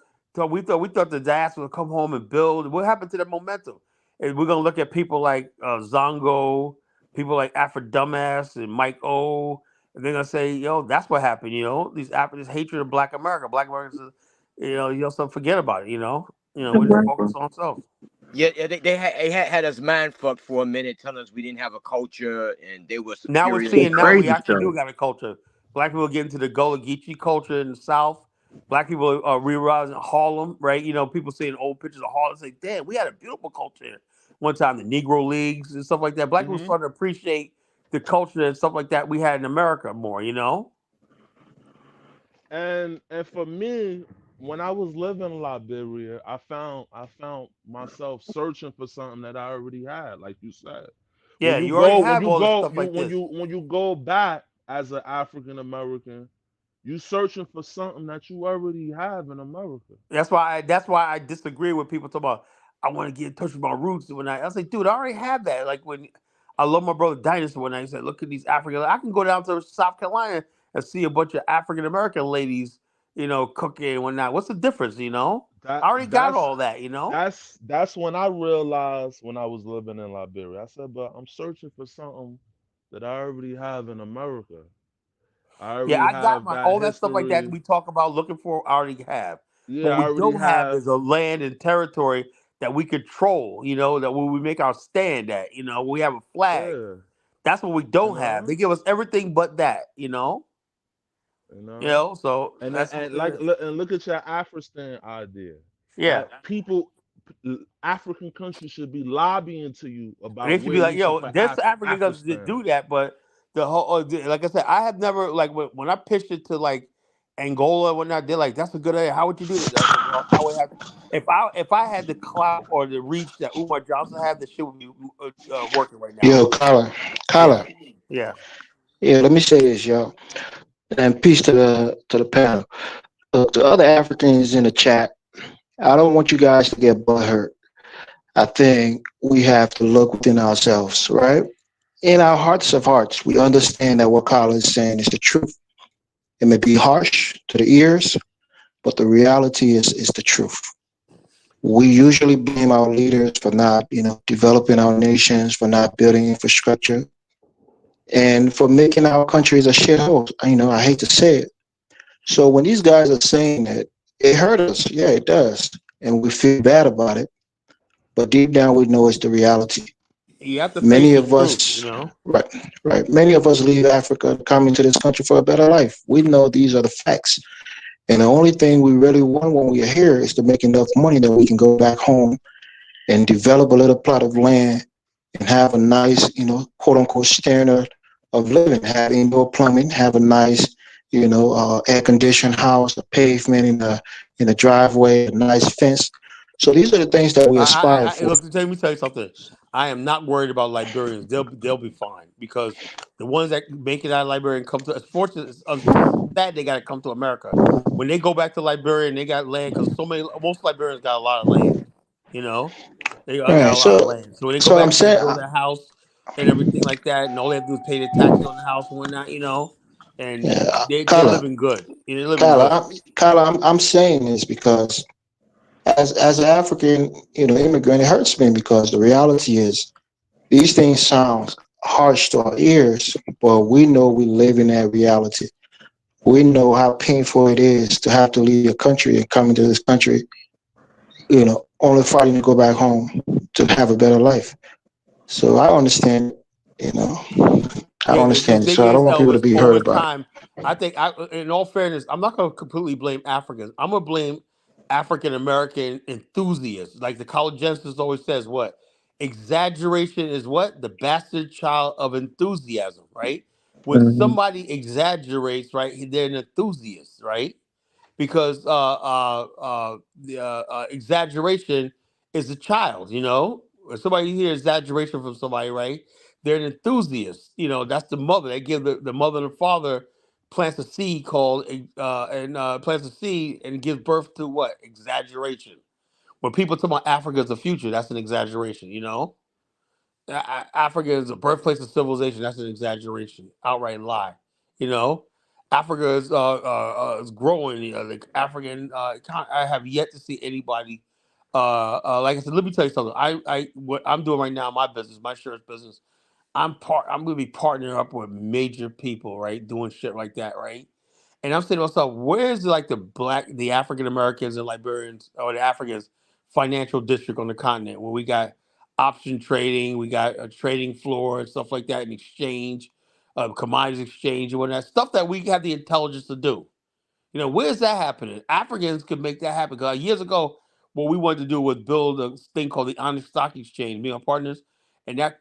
we thought the diaspora would come home and build. What happened to the momentum?" And we're gonna look at people like Zongo, people like Afro Dumbass and Mike O, and they're gonna say, "Yo, that's what happened." This hatred of Black America. Black Americans, so forget about it. We just focus on self. Yeah, yeah, they had us man fucked for a minute, telling us we didn't have a culture and they were Now we're superior It's seeing to now us. we crazy actually stuff. do got a culture. Black people get into the Gullah Geechee culture in the South. Black people are realizing Harlem, right? People seeing old pictures of Harlem say, "Damn, we had a beautiful culture here." One time, the Negro Leagues and stuff like that. Black people Hmm. starting to appreciate the culture and stuff like that we had in America more. And for me, when I was living in Liberia, I found myself searching for something that I already had, like you said. Yeah, you already have all this stuff like this. When you go back as an African American, you searching for something that you already have in America. That's why I disagree with people talking about I want to get in touch with my roots. I was like, dude, I already have that. Like when I love my brother Dinosaur when I said, look at these African. I can go down to South Carolina and see a bunch of African American ladies, cooking and whatnot. What's the difference? That I already got that's all that. that's when I realized when I was living in Liberia. I said, but I'm searching for something that I already have in America. I Yeah, already I got have my that all that stuff like that history. we talk about looking for. I already have. Yeah, What I we already don't have have. is a land and territory that we control. That where we make our stand at. We have a flag. Yeah, That's what we you don't have. know, They give us everything but that. you know, So and that's and look at your Afristan idea yeah. that people, African countries should be lobbying to you And they about should be where like, you should put there's African governments that Afristan. do that, but the whole like I said, I have never like when I pitched it to like Angola and whatnot, they're like, that's a good idea. How would you do this? I said, well, I would have if I had the clout or the reach that Umar Johnson had, the shit would be working right now. Yo, Kyla, Yeah, Kyla. yeah. Yeah, let me say this, y'all, and peace to the panel. Look, to other Africans in the chat, I don't want you guys to get butthurt. I think we have to look within ourselves, right? In our hearts of hearts, we understand that what Kyla is saying is the truth. It may be harsh to the ears, but the reality is the truth. We usually blame our leaders for not, developing our nations, for not building infrastructure, and for making our countries a shithole. I hate to say it. So when these guys are saying that, it hurt us. Yeah, it does. And we feel bad about it. But deep down, we know it's the reality. You have to face Many the of truth. us, right, right. Many of us leave Africa to come into this country for a better life. We know these are the facts. And the only thing we really want when we are here is to make enough money that we can go back home and develop a little plot of land and have a nice, quote unquote standard of living, have indoor plumbing, have a nice, air conditioned house, a pavement in a driveway, a nice fence. So these are the things that we aspire for. Look. Let me tell you something. I am not worried about Liberians. They'll be fine because the ones that make it out of Liberia and come to. It's fortunate. It's sad they got to come to America. When they go back to Liberia and they got land because most Liberians got a lot of land. You know, I got Right. a lot of So land. So when they go so I'm back, they saying, build a house and everything like that, and all they have to do is pay their taxes on the house and whatnot. And yeah, they're Kala, living good. They're living Kala, good. I'm saying this because as an African, immigrant, it hurts me because the reality is these things sound harsh to our ears, but we know we live in that reality. We know how painful it is to have to leave your country and come into this country, only fighting to go back home to have a better life. So I understand it, you know, I Yeah, the understand it. thing So I don't is, want people to Elvis, be hurt over about it. time, I think, in all fairness, I'm not going to completely blame Africans. I'm going to blame African American enthusiasts. Like the college Genesis always says, what? Exaggeration is what? The bastard child of enthusiasm, right? When Mhm. somebody exaggerates, right, they're an enthusiast, right? Because the exaggeration is a child. When somebody hears exaggeration from somebody, right? They're an enthusiast. That's the mother. They give the mother and the father plants a seed called plants a seed and gives birth to what? Exaggeration. When people talk about Africa as the future, that's an exaggeration. Africa is the birthplace of civilization. That's an exaggeration, outright lie. You know, Africa is growing. The African. I have yet to see anybody. Like I said, let me tell you something. What I'm doing right now, my business, my insurance business. I'm gonna be partnering up with major people, right, doing shit like that, right. And I'm saying to myself, where's like the African Americans and Liberians or the Africans financial district on the continent where we got option trading, we got a trading floor and stuff like that, and exchange, commodities exchange and whatnot, stuff that we have the intelligence to do. Where's that happening? Africans could make that happen. Because years ago, what we wanted to do was build a thing called the Honest Stock Exchange, me and partners, and that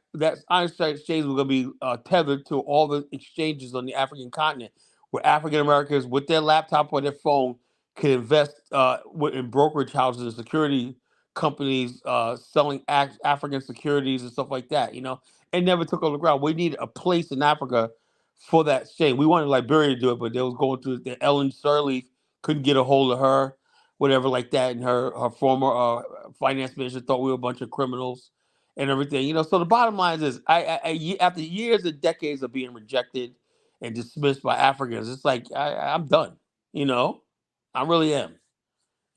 Honest Stock Exchange was going to be tethered to all the exchanges on the African continent, where African Americans with their laptop or their phone can invest in brokerage houses and security companies selling African securities and stuff like that. It never took on the ground. We need a place in Africa for that exchange. We wanted Liberia to do it, but they was going through the Ellen Sirleaf couldn't get a hold of her, whatever like that, and her former finance minister thought we were a bunch of criminals and everything. So the bottom line is, after years and decades of being rejected and dismissed by Africans, it's like I'm done. I really am.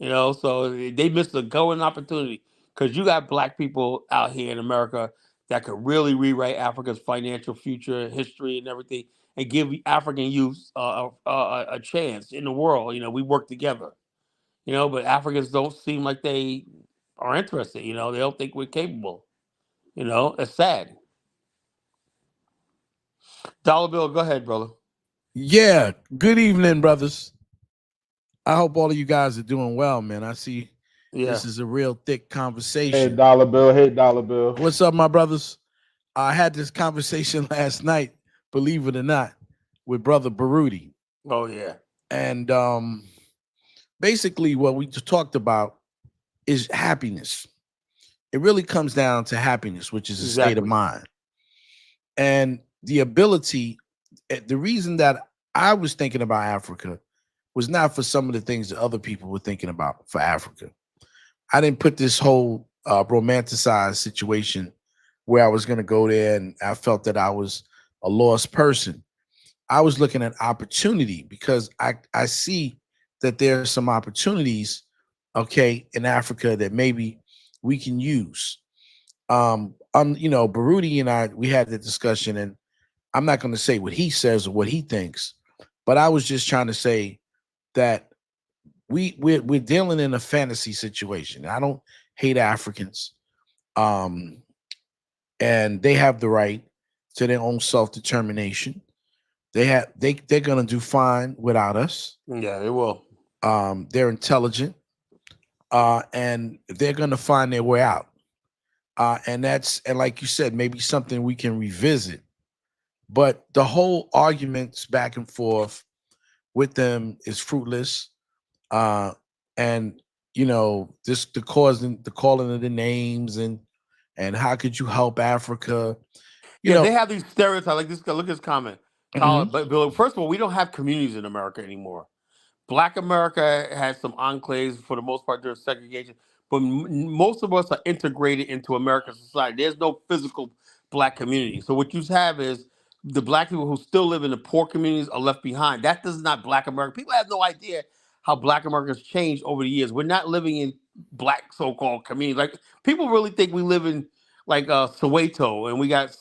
So they missed a golden opportunity because you got black people out here in America that could really rewrite Africa's financial future, history, and everything, and give African youth a chance in the world. We work together. But Africans don't seem like they are interested. They don't think we're capable. It's sad. Dollar Bill, go ahead, brother. Yeah, good evening, brothers. I hope all of you guys are doing well, man. I see this is a real thick conversation. Hey, Dollar Bill. Hey, Dollar Bill. What's up, my brothers? I had this conversation last night, believe it or not, with Brother Baruti. Oh, yeah. And basically what we talked about is happiness. It really comes down to happiness, which is a state of mind. And the ability, the reason that I was thinking about Africa was not for some of the things that other people were thinking about for Africa. I didn't put this whole romanticized situation where I was going to go there and I felt that I was a lost person. I was looking at opportunity because I see that there are some opportunities, okay, in Africa that maybe we can use. Baruti and I, we had the discussion, and I'm not going to say what he says or what he thinks, but I was just trying to say that we're dealing in a fantasy situation. I don't hate Africans, and they have the right to their own self-determination. They're gonna do fine without us. Yeah, they will. They're intelligent, and they're gonna find their way out. And like you said, maybe something we can revisit. But the whole arguments back and forth with them is fruitless. And just the calling of the names and how could you help Africa? They have these stereotypes. Like this, look at this comment. But Bill, first of all, we don't have communities in America anymore. Black America has some enclaves for the most part. There's segregation, but most of us are integrated into American society. There's no physical black community. So what you have is the black people who still live in the poor communities are left behind. That does not Black America. People have no idea how Black America has changed over the years. We're not living in black so-called communities. Like people really think we live in like Soweto and we got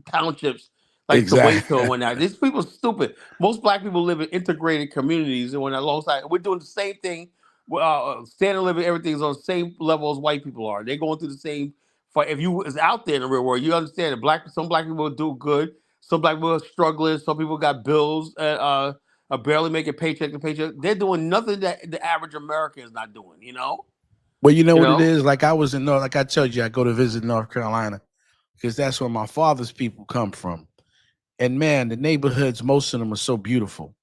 townships like Soweto and whatnot. These people are stupid. Most black people live in integrated communities and when alongside we're doing the same thing. Standard of living, everything's on the same level as white people are. They're going through the same. If you was out there in the real world, you understand that some black people do good, some black people are struggling, some people got bills, are barely making paycheck to paycheck. They're doing nothing that the average American is not doing. Well, you know what it is. Like I was in North, like I told you, I go to visit North Carolina because that's where my father's people come from. And man, the neighborhoods, most of them are so beautiful.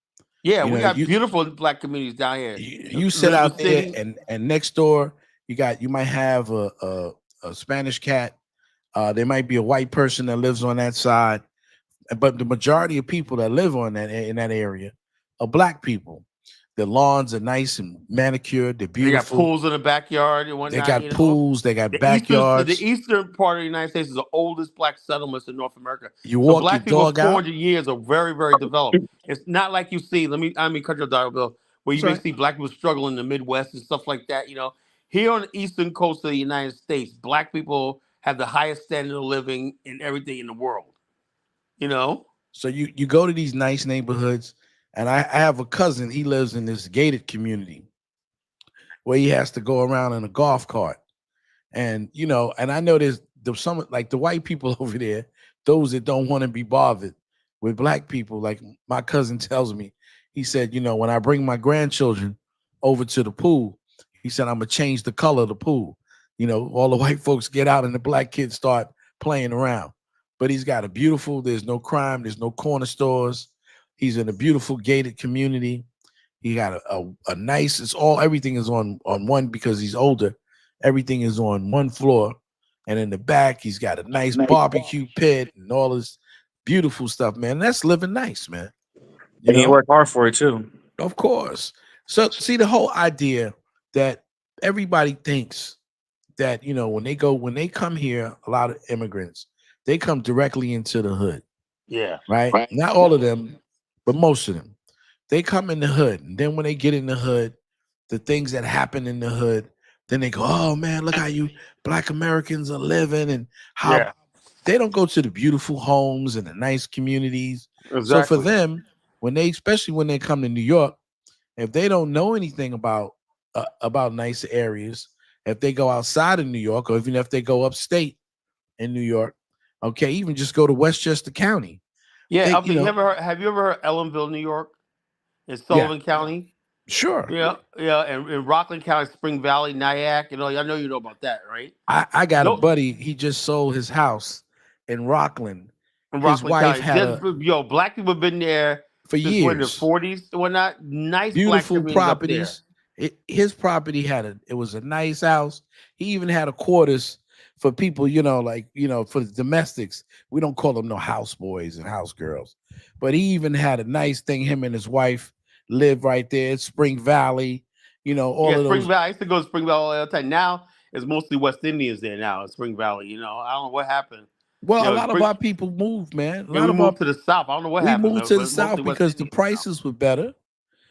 Yeah, we got beautiful black communities down here. You sit out there and next door, you might have a Spanish cat. There might be a white person that lives on that side. but the majority of people that live on that in that area are black people. The lawns are nice and manicured. They're They got beautiful. pools in the backyard and They whatnot. got pools. They got The backyards. eastern part of the United States is the oldest black settlements in North America. You So walk your black people, dog out. 400 years, are very, very developed. It's not like you see. I mean, cut your dial bill, where That's you may right. see black people struggle in the Midwest and stuff like that. Here on the eastern coast of the United States, black people have the highest standard of living in everything in the world. You know. So you go to these nice neighborhoods, and I have a cousin. He lives in this gated community where he has to go around in a golf cart. And and I know there's some like the white people over there, those that don't want to be bothered with black people. Like my cousin tells me, he said, when I bring my grandchildren over to the pool, he said, I'm gonna change the color of the pool. All the white folks get out and the black kids start playing around. But he's got there's no crime, there's no corner stores. He's in a beautiful gated community. He got a nice, everything is on one because he's older. Everything is on one floor. And in the back, he's got a nice barbecue pit and all this beautiful stuff, man. That's living nice, man. And he worked hard for it too. Of course. So see the whole idea that everybody thinks that, when they come here, a lot of immigrants, they come directly into the hood. Yeah. Right? Not all of them, but most of them. They come in the hood. And then when they get in the hood, the things that happen in the hood, then they go, oh man, look how you black Americans are living, and how they don't go to the beautiful homes and the nice communities. Exactly. So for them, especially when they come to New York, if they don't know anything about nice areas, if they go outside of New York, or even if they go upstate in New York, okay, even just go to Westchester County. Yeah, have you ever heard Ellenville, New York, in Sullivan County? Sure. Yeah, and in Rockland County, Spring Valley, Nyack, I know you know about that, right? I got a buddy. He just sold his house in Rockland. His wife had black people have been there for years. In the 40s and whatnot. Nice, beautiful black properties. His property it was a nice house. He even had a quarters for people, for the domestics. We don't call them no house boys and house girls, but he even had a nice thing. Him and his wife live right there, Spring Valley, all of those. Spring Valley. I used to go to Spring Valley all the time. Now it's mostly West Indians there now in Spring Valley. I don't know what happened. Well, a lot of our people moved, man. We moved to the south. I don't know what happened. We moved to the south because the prices were better.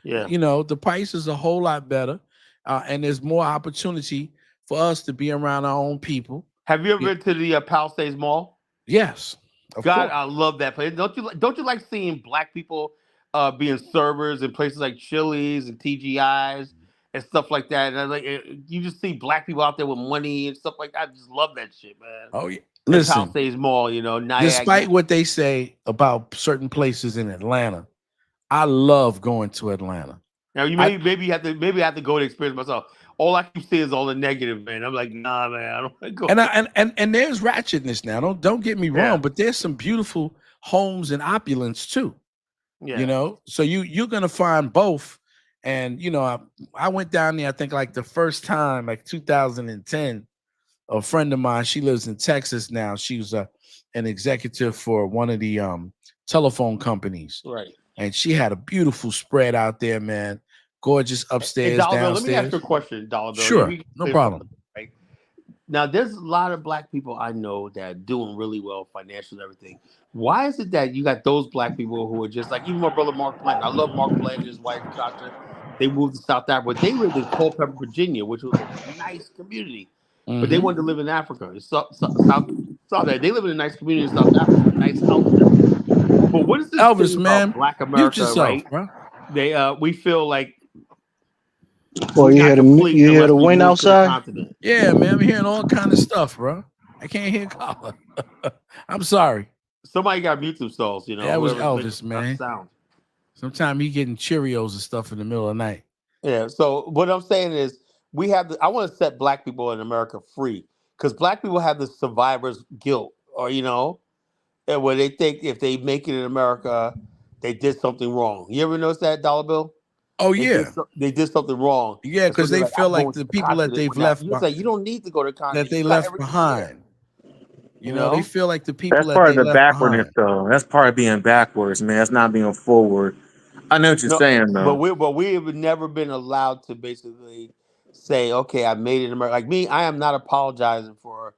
Yeah. The prices are a whole lot better. And there's more opportunity for us to be around our own people. Have you ever been to the Palisades Mall? Yes. God, I love that place. Don't you like seeing black people being servers in places like Chili's and TGI's and stuff like that? And you just see black people out there with money and stuff like that. I just love that shit, man. Oh yeah. Listen, Palisades Mall, Nyack. Despite what they say about certain places in Atlanta, I love going to Atlanta. Now maybe I have to go to experience myself. All I keep seeing is all the negative, man. I'm like, nah, man, I don't want to go. And there's ratchetness now. Don't get me wrong, but there's some beautiful homes and opulence too. Yeah. So you're gonna find both. And I went down there, I think like the first time, like 2010. A friend of mine, she lives in Texas now. She was an executive for one of the telephone companies. Right. And she had a beautiful spread out there, man. Gorgeous upstairs, downstairs. Let me ask you a question, Dollar Bill. Sure, no problem. Right? Now, there's a lot of black people I know that are doing really well financially and everything. Why is it that you got those black people who are just like, even my brother Mark Plant. I love Mark Plant and his wife, Tasha. They moved to South Africa, but they lived in Culpeper, Virginia, which was a nice community. But they wanted to live in Africa. South there. They live in a nice community in South Africa, nice house. But what is this Elvis, thing man, about Black America, yourself, right? Bro. We feel like. Well, you hear the wind outside? Yeah, man, I'm hearing all kind of stuff, bro. I can't hear color. I'm sorry. Somebody got mute themselves, That was Elvis, man. Sound. Sometimes he getting Cheerios and stuff in the middle of the night. Yeah. So what I'm saying is, I want to set black people in America free, because black people have the survivor's guilt, or and where they think if they make it in America, they did something wrong. You ever notice that, Dollar Bill? Oh yeah, they did something wrong. Yeah, because they feel like the people that they've left, you say you don't need to go to the continent that they left behind. You They know. feel like the people That's that part of they the left backwardness, behind. though. That's part of being backwards, man. That's not being forward. I know what you're No, saying, but though. we have never been allowed to basically say, okay, I made it in America. Like me, I am not apologizing for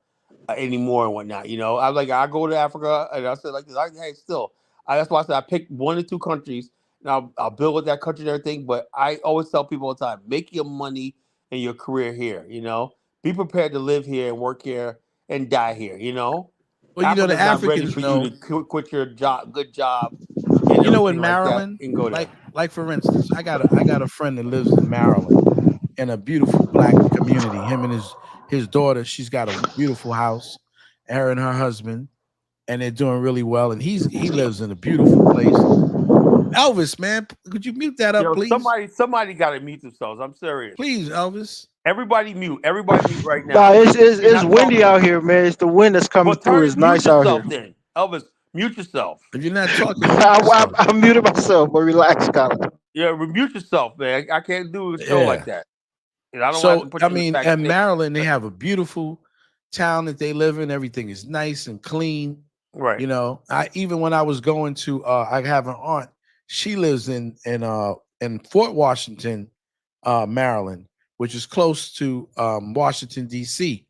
anymore and whatnot. You know, I was like, I go to Africa and I said like this. Hey, still, that's why I said I picked 1 or 2 countries and I'll build with that country and everything. But I always tell people all the time, make your money and your career here. You know, be prepared to live here and work here and die here. You know, Well, the Africa's not ready Africans for you know. to quit your job, good job, and In everything like that, Maryland, and go there. like for instance, I got a friend that lives in Maryland in a beautiful black community. Him and his daughter, she's got a beautiful house. Her and her husband, and they're doing really well. And he lives in a beautiful place. Elvis, man, could you mute that up, Yo, please? somebody got to mute themselves. I'm serious. Please, Elvis. Everybody mute. Everybody mute right Nah, now. You're it's not windy talking. out here, man. It's the wind that's coming Well, through. It's mute nice out yourself here. then, Elvis. Mute yourself. If you're not talking, mute I, yourself. I muted myself, but relax, Colin. Yeah, mute yourself, man. I can't do a show like Yeah. that, and I don't have to So put I you in the mean, back in stage. Maryland, they have a beautiful town that they live in. Everything is nice and clean. Right. I even when I was going to I have an aunt, she lives in Fort Washington, Maryland, which is close to Washington, DC.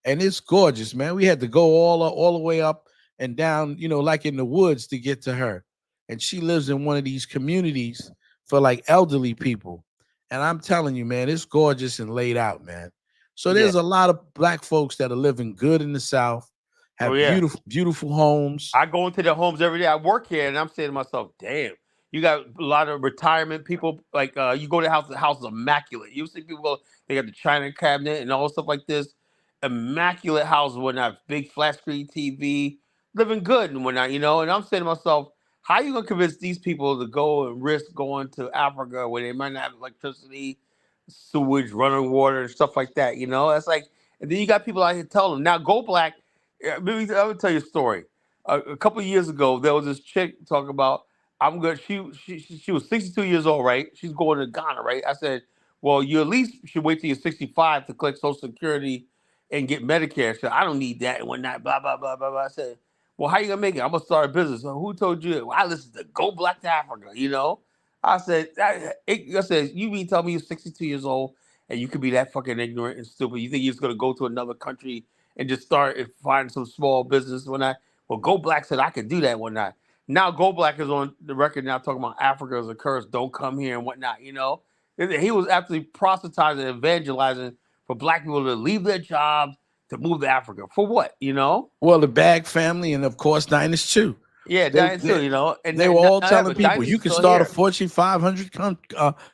And it's gorgeous, man. We had to go all the way up and down, like in the woods to get to her. And she lives in one of these communities for like elderly people. And I'm telling you, man, it's gorgeous and laid out, man. So Yeah. there's a lot of black folks that are living good in the South, Oh have yeah. beautiful homes. I go into their homes every day. I work here, and I'm saying to myself, "Damn, you got a lot of retirement people. Like, you go to the house is immaculate. You see people, they got the china cabinet and all stuff like this, immaculate house and whatnot, big flat screen TV, living good and whatnot. You know." And I'm saying to myself, "How you gonna convince these people to go and risk going to Africa where they might not have electricity, sewage, running water, and stuff like that? You know, that's like." And then you got people out here telling them, "Now go black." Yeah, maybe I will tell you a story a couple of years ago, there was this chick talking about I'm good. She was 62 years old, right? She's going to Ghana, right? I said, well, you at least should wait till you're 65 to collect Social Security and get Medicare. She said, I don't need that and whatnot. Blah blah blah blah blah. I said, well, how you gonna make it? I'm gonna start a business. So who told you? Well, I listened to Go Black to Africa. You know, I said, you mean tell me you're 62 years old and you could be that fucking ignorant and stupid? You think you're just gonna go to another country and just start and find some small business when I well, Go Black said I could do that one night. Now Go Black is on the record now talking about Africa is a curse, don't come here and whatnot, you know? He was actually proselytizing, evangelizing for black people to leave their jobs to move to Africa. For what, you know? Well, the Bag family and of course Diners too. Yeah, They Diane too, you know? And they were not all that, telling but people Diane's you can still start a here. Fortune 500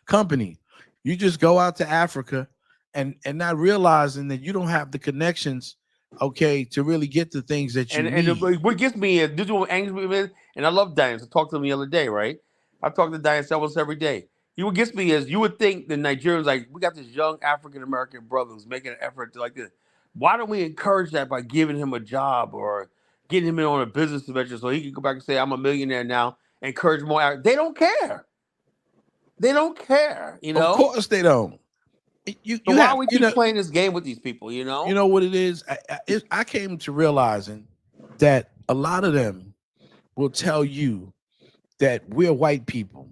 company. You just go out to Africa and not realizing that you don't have the connections, okay, to really get the things that you need. What gets me is this is what angers me is, and I love Diane. I talked to him the other day, right? I talk to Diane almost every day. You what gets me is you would think the Nigerians like we got this young African American brother who's making an effort to like this. Why don't we encourage that by giving him a job or getting him in on a business adventure so he can go back and say I'm a millionaire now? Encourage more. They don't care. They don't care. You Of know. course they don't. You So you why have we keep playing this game with these people? You you know. know what it is. I came to realizing that a lot of them will tell you that we're white people,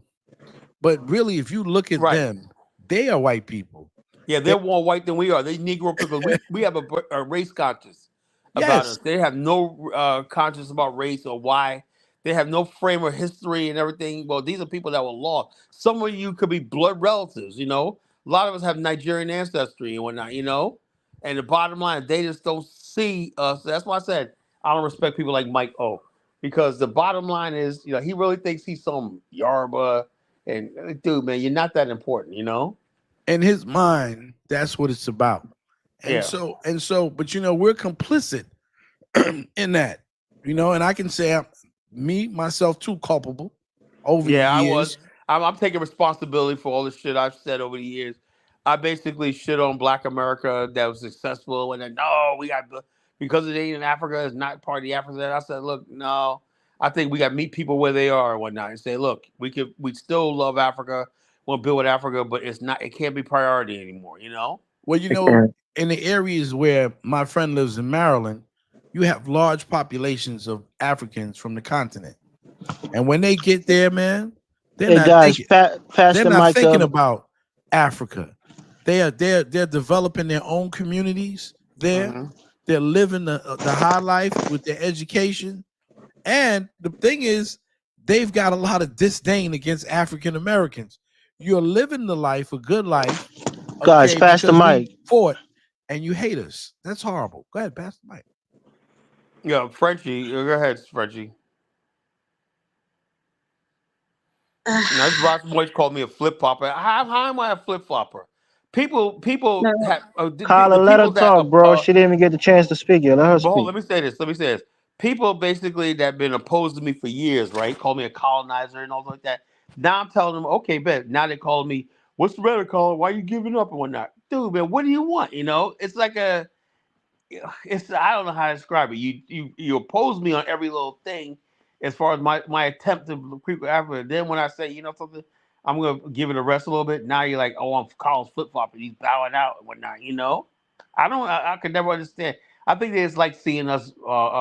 but really, if you look at Right. them, they are white people. Yeah, They, they're more white than we are. They Negro people. We have a race conscious about yes, us. They have no conscious about race or why. They have no frame of history and everything. Well, these are people that were lost. Some of you could be blood relatives. You know, a lot of us have Nigerian ancestry and whatnot. You know, and the bottom line, they just don't see us. That's why I said I don't respect people like Mike O. Because the bottom line is, you know, he really thinks he's some Yoruba. And dude, man, you're not that important. You know. in his mind, that's what it's about. And Yeah. so, but we're complicit in that, and I can say me myself too culpable over the Yeah, I was. years. I'm taking responsibility for all the shit I've said over the years. I basically shit on Black America that was successful, and then no, we got because it ain't in Africa, it's not part of the Africa. I said, look, no, I think we got to meet people where they are and whatnot, and say, look, we still love Africa, want to build with Africa, but it can't be priority anymore, you know? Well, Okay. in the areas where my friend lives in Maryland, you have large populations of Africans from the continent. And when they get there, man, they're Hey not guys, thinking pass they're the not mic thinking to about Africa. They're developing their own communities there. Hmm. They're living the high life with their education. And the thing is, they've got a lot of disdain against African Americans. You're living the life, a good life, guys. okay, Pass the because we mic. fought and you hate us. That's horrible. Go ahead, pass the mic. Yeah, Frenchie, go ahead, Frenchie. Now, this Ross Boyce called me a flip flopper. How am I a flip flopper? People No, have Carla, the let her people that talk, bro. She didn't even get the chance to speak yet. Let her but hold, speak. let me say this. Let me say this. People basically that been opposed to me for years, right? Call me a colonizer and all like that. Now I'm telling them, okay, bet. Now they calling me, what's the matter, Colin? Why you giving up and whatnot? Dude, man, what do you want? It's like it's I don't know how to describe it. You oppose me on every little thing, as far as my attempt to creep with Africa. Then when I say, something, I'm gonna give it a rest a little bit. Now you're like, oh, I'm Colin's flip flopping. He's bowing out and whatnot. I don't. I could never understand. I think they just like seeing us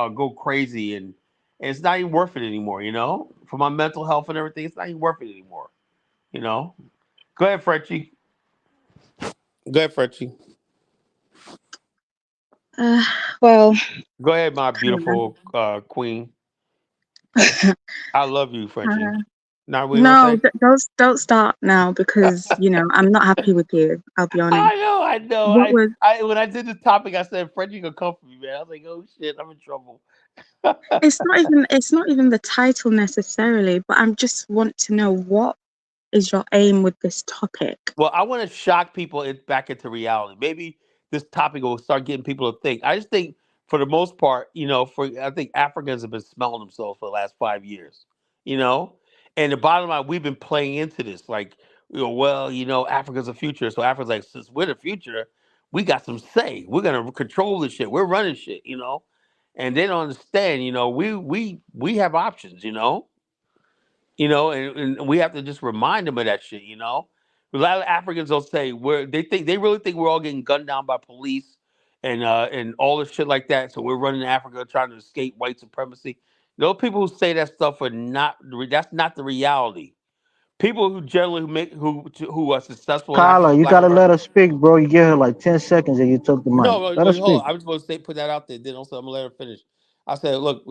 go crazy, and it's not even worth it anymore. For my mental health and everything, it's not even worth it anymore. You know. Go ahead, Frenchie. Go ahead, Frenchie. uh, well, Go ahead, my uh, beautiful queen. I love you, Frenchie. uh, Now we gonna no, say. don't start now because I'm not happy with you. I'll be honest. I know, I know. What was I when I did this topic, I said Frenchie gonna come for me, man. I was like, oh shit, I'm in trouble. it's not even the title necessarily, but I just want to know what is your aim with this topic. Well, I want to shock people back into reality. Maybe this topic will start getting people to think. I just think, for the most part, I think Africans have been smelling themselves for the last 5 years. You know, and the bottom line, we've been playing into this, like, well, Africa's the future, so Africa's like, since we're the future, we got some say. We're gonna control the shit. We're running shit. And they don't understand. We have options. And we have to just remind them of that shit. A lot of Africans will say they really think we're all getting gunned down by police and all this shit like that. So we're running to Africa trying to escape white supremacy. Those people who say that stuff are not. That's not the reality. People who generally who are successful in Carla, Africa, you Black gotta let America. her speak, bro. You give her like 10 seconds and you took the mic. No, Let her hold speak. on. I was supposed to put that out there. Then also, I'm gonna let her finish. I said, look,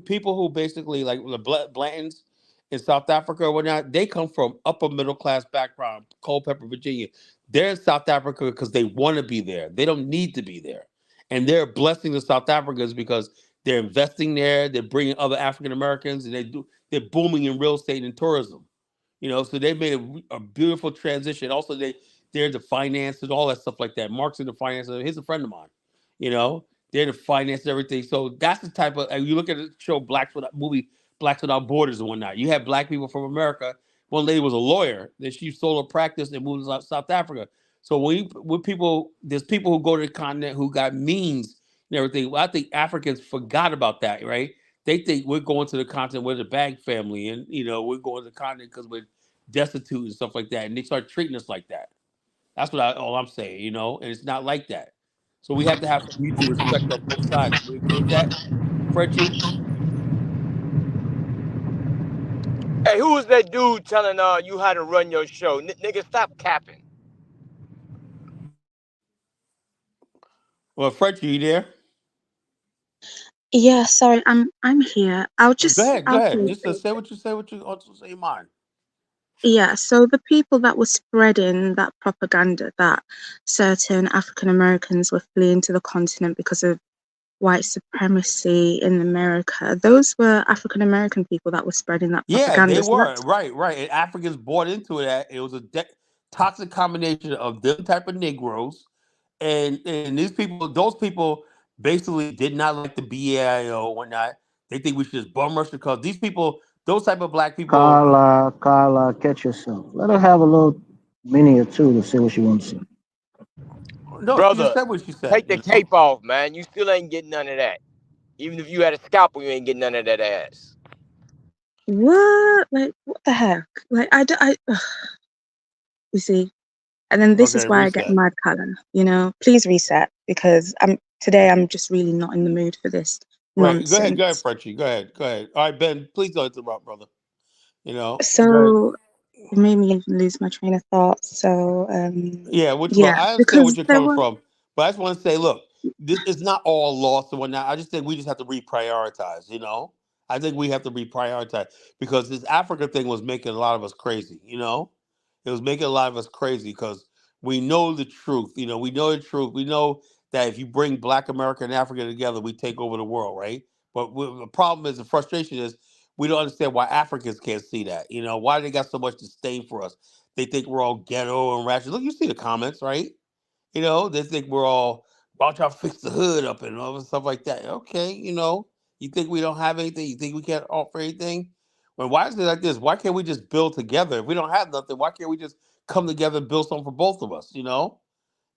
people who basically like the Blantons in South Africa or whatnot, they come from upper middle class background, Culpeper, Virginia. They're in South Africa because they want to be there. They don't need to be there, and they're blessing the South Africans because they're investing there. They're bringing other African Americans, and they're booming in real estate and tourism. So they made a beautiful transition. Also, they're the finance and all that stuff like that. Mark's in the finance. He's a friend of mine. They're the finance and everything. So that's the type of. And you look at the show Blacks Without Borders and whatnot. You have black people from America. One lady was a lawyer. Then she sold her practice and moved to South Africa. So there's people who go to the continent who got means and everything. Well, I think Africans forgot about that, right? They think we're going to the continent, we're the Bag family, and we're going to the continent because we're destitute and stuff like that, and they start treating us like that. That's all I'm saying, and it's not like that. So we have to have some mutual respect on both sides. We agree with that, Frenchie? Hey, who was that dude telling you how to run your show? Nigga, stop capping. Well, Frenchie, you there? Yeah, sorry, I'm here. I'll Go just ahead, go I'll ahead. say Just this. say what you say. What you also say your mind. Yeah, so the people that were spreading that propaganda that certain African Americans were fleeing to the continent because of white supremacy in America, those were African American people that were spreading that Yeah, they propaganda. So were that's right, right. And Africans bought into that. It was a toxic combination of them type of Negroes, and those people basically did not like the BAIO or whatnot. They think we should just bum rush because these people, those type of black people. Carla, catch yourself. Let her have a little minute or two to say what she wants to say. No, she just Brother, said what she said. take the cape off, man. You still ain't getting none of that. Even if you had a scalpel, you ain't getting none of that ass. what? Like, what the heck? Like, you see, and then this is Okay, why I get reset. mad, Colin. Please reset because I'm today I'm just really not in the mood for this Right. Go ahead, nonsense. Frenchie. Go ahead. All right, Ben, please don't interrupt, brother. Go ahead. So it made me even lose my train of thought. So Yeah, which one? yeah, I understand what because you're there coming were, from, but I just want to say, look, this is not all lost and whatnot. I just think we just have to reprioritize. I think we have to reprioritize because this Africa thing was making a lot of us crazy. It was making a lot of us crazy because we know the truth. We know the truth. We know that if you bring Black America and Africa together, we take over the world, right? But the problem is, the frustration is, we don't understand why Africans can't see that. Why they got so much disdain for us. They think we're all ghetto and ratchet. Look, you see the comments, right? They think we're all about y'all fix the hood up and all this stuff like that. Okay, you think we don't have anything? You think we can't offer anything? Well, why is it like this? Why can't we just build together? If we don't have nothing, why can't we just come together and build something for both of us?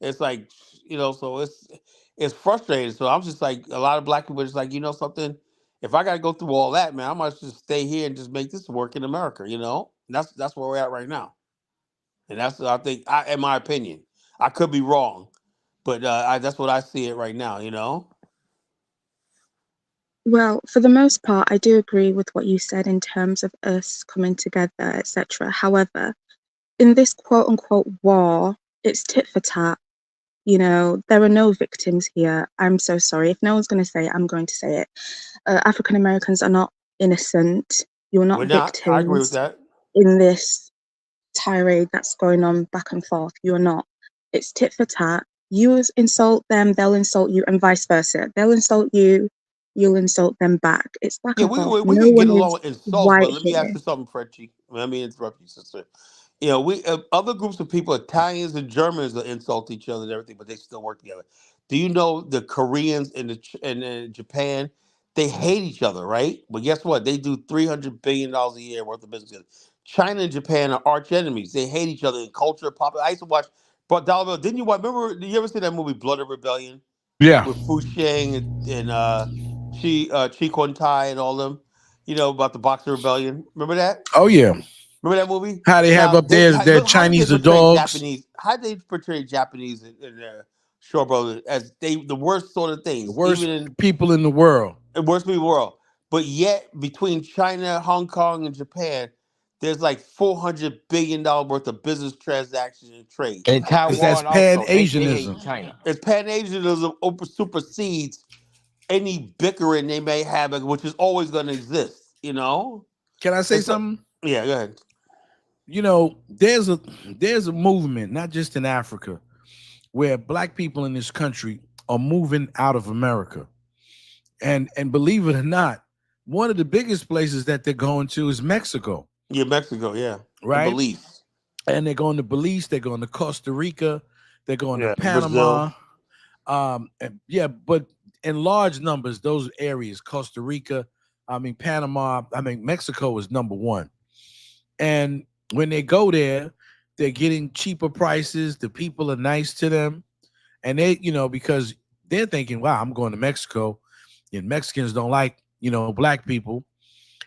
It's like, so it's frustrating. So I'm just like, a lot of Black people are just like, something. If I gotta go through all that, man, I might just stay here and just make this work in America. And that's where we're at right now. And that's what I think. In my opinion, I could be wrong, but that's what I see it right now. well, for the most part, I do agree with what you said in terms of us coming together, etc. However, in this quote unquote war, it's tit for tat. There are no victims here. I'm so sorry. If no one's going to say it, I'm going to say it. African Americans are not innocent. You're not We're not. I agree with victims that. in this tirade that's going on back and forth. You're not. It's tit for tat. You insult them, they'll insult you, and vice versa. They'll insult you, you'll insult them back. It's back Yeah, and we forth. we, we No can get one along is with insults, white but let me ask here. you something, Frenchie. Let me interrupt you, sister. We other groups of people, Italians and Germans, that insult each other and everything, but they still work together. Do you know the Koreans and Japan? They hate each other, right? But guess what? They do $300 billion a year worth of business together. China and Japan are arch enemies. They hate each other in culture, pop. I used to watch, but Dollar Bill, didn't you watch? Remember? Did you ever see that movie Blood of Rebellion Yeah. with Fu Shang and Chi Kwon Tai and all them? About the Boxer Rebellion. Remember that? Oh yeah. Remember that movie? How they have Now, up there their look, how did they Chinese the portray dogs, Japanese? How did they portray Japanese in Shaw Brothers as the worst sort of the things, worst even in people in the world. the worst people in the world. But yet, between China, Hong Kong, and Japan, there's like $400 billion worth of business transactions and trade. And Because that's Taiwan Pan also, they hate Asianism. China. As Pan Asianism supersedes any bickering they may have, which is always going to exist. Can I say And so, something? yeah, go ahead. There's a movement, not just in Africa, where Black people in this country are moving out of America. And believe it or not, one of the biggest places that they're going to is Mexico, Yeah, Mexico, yeah. And right? Belize. And they're going to Belize, they're going to Costa Rica, they're going to Yeah, Brazil. Panama. Yeah, but in large numbers, those areas, Costa Rica, Panama, Mexico is number one. And when they go there, they're getting cheaper prices. The people are nice to them. And because they're thinking, wow, I'm going to Mexico. And Mexicans don't like, Black people.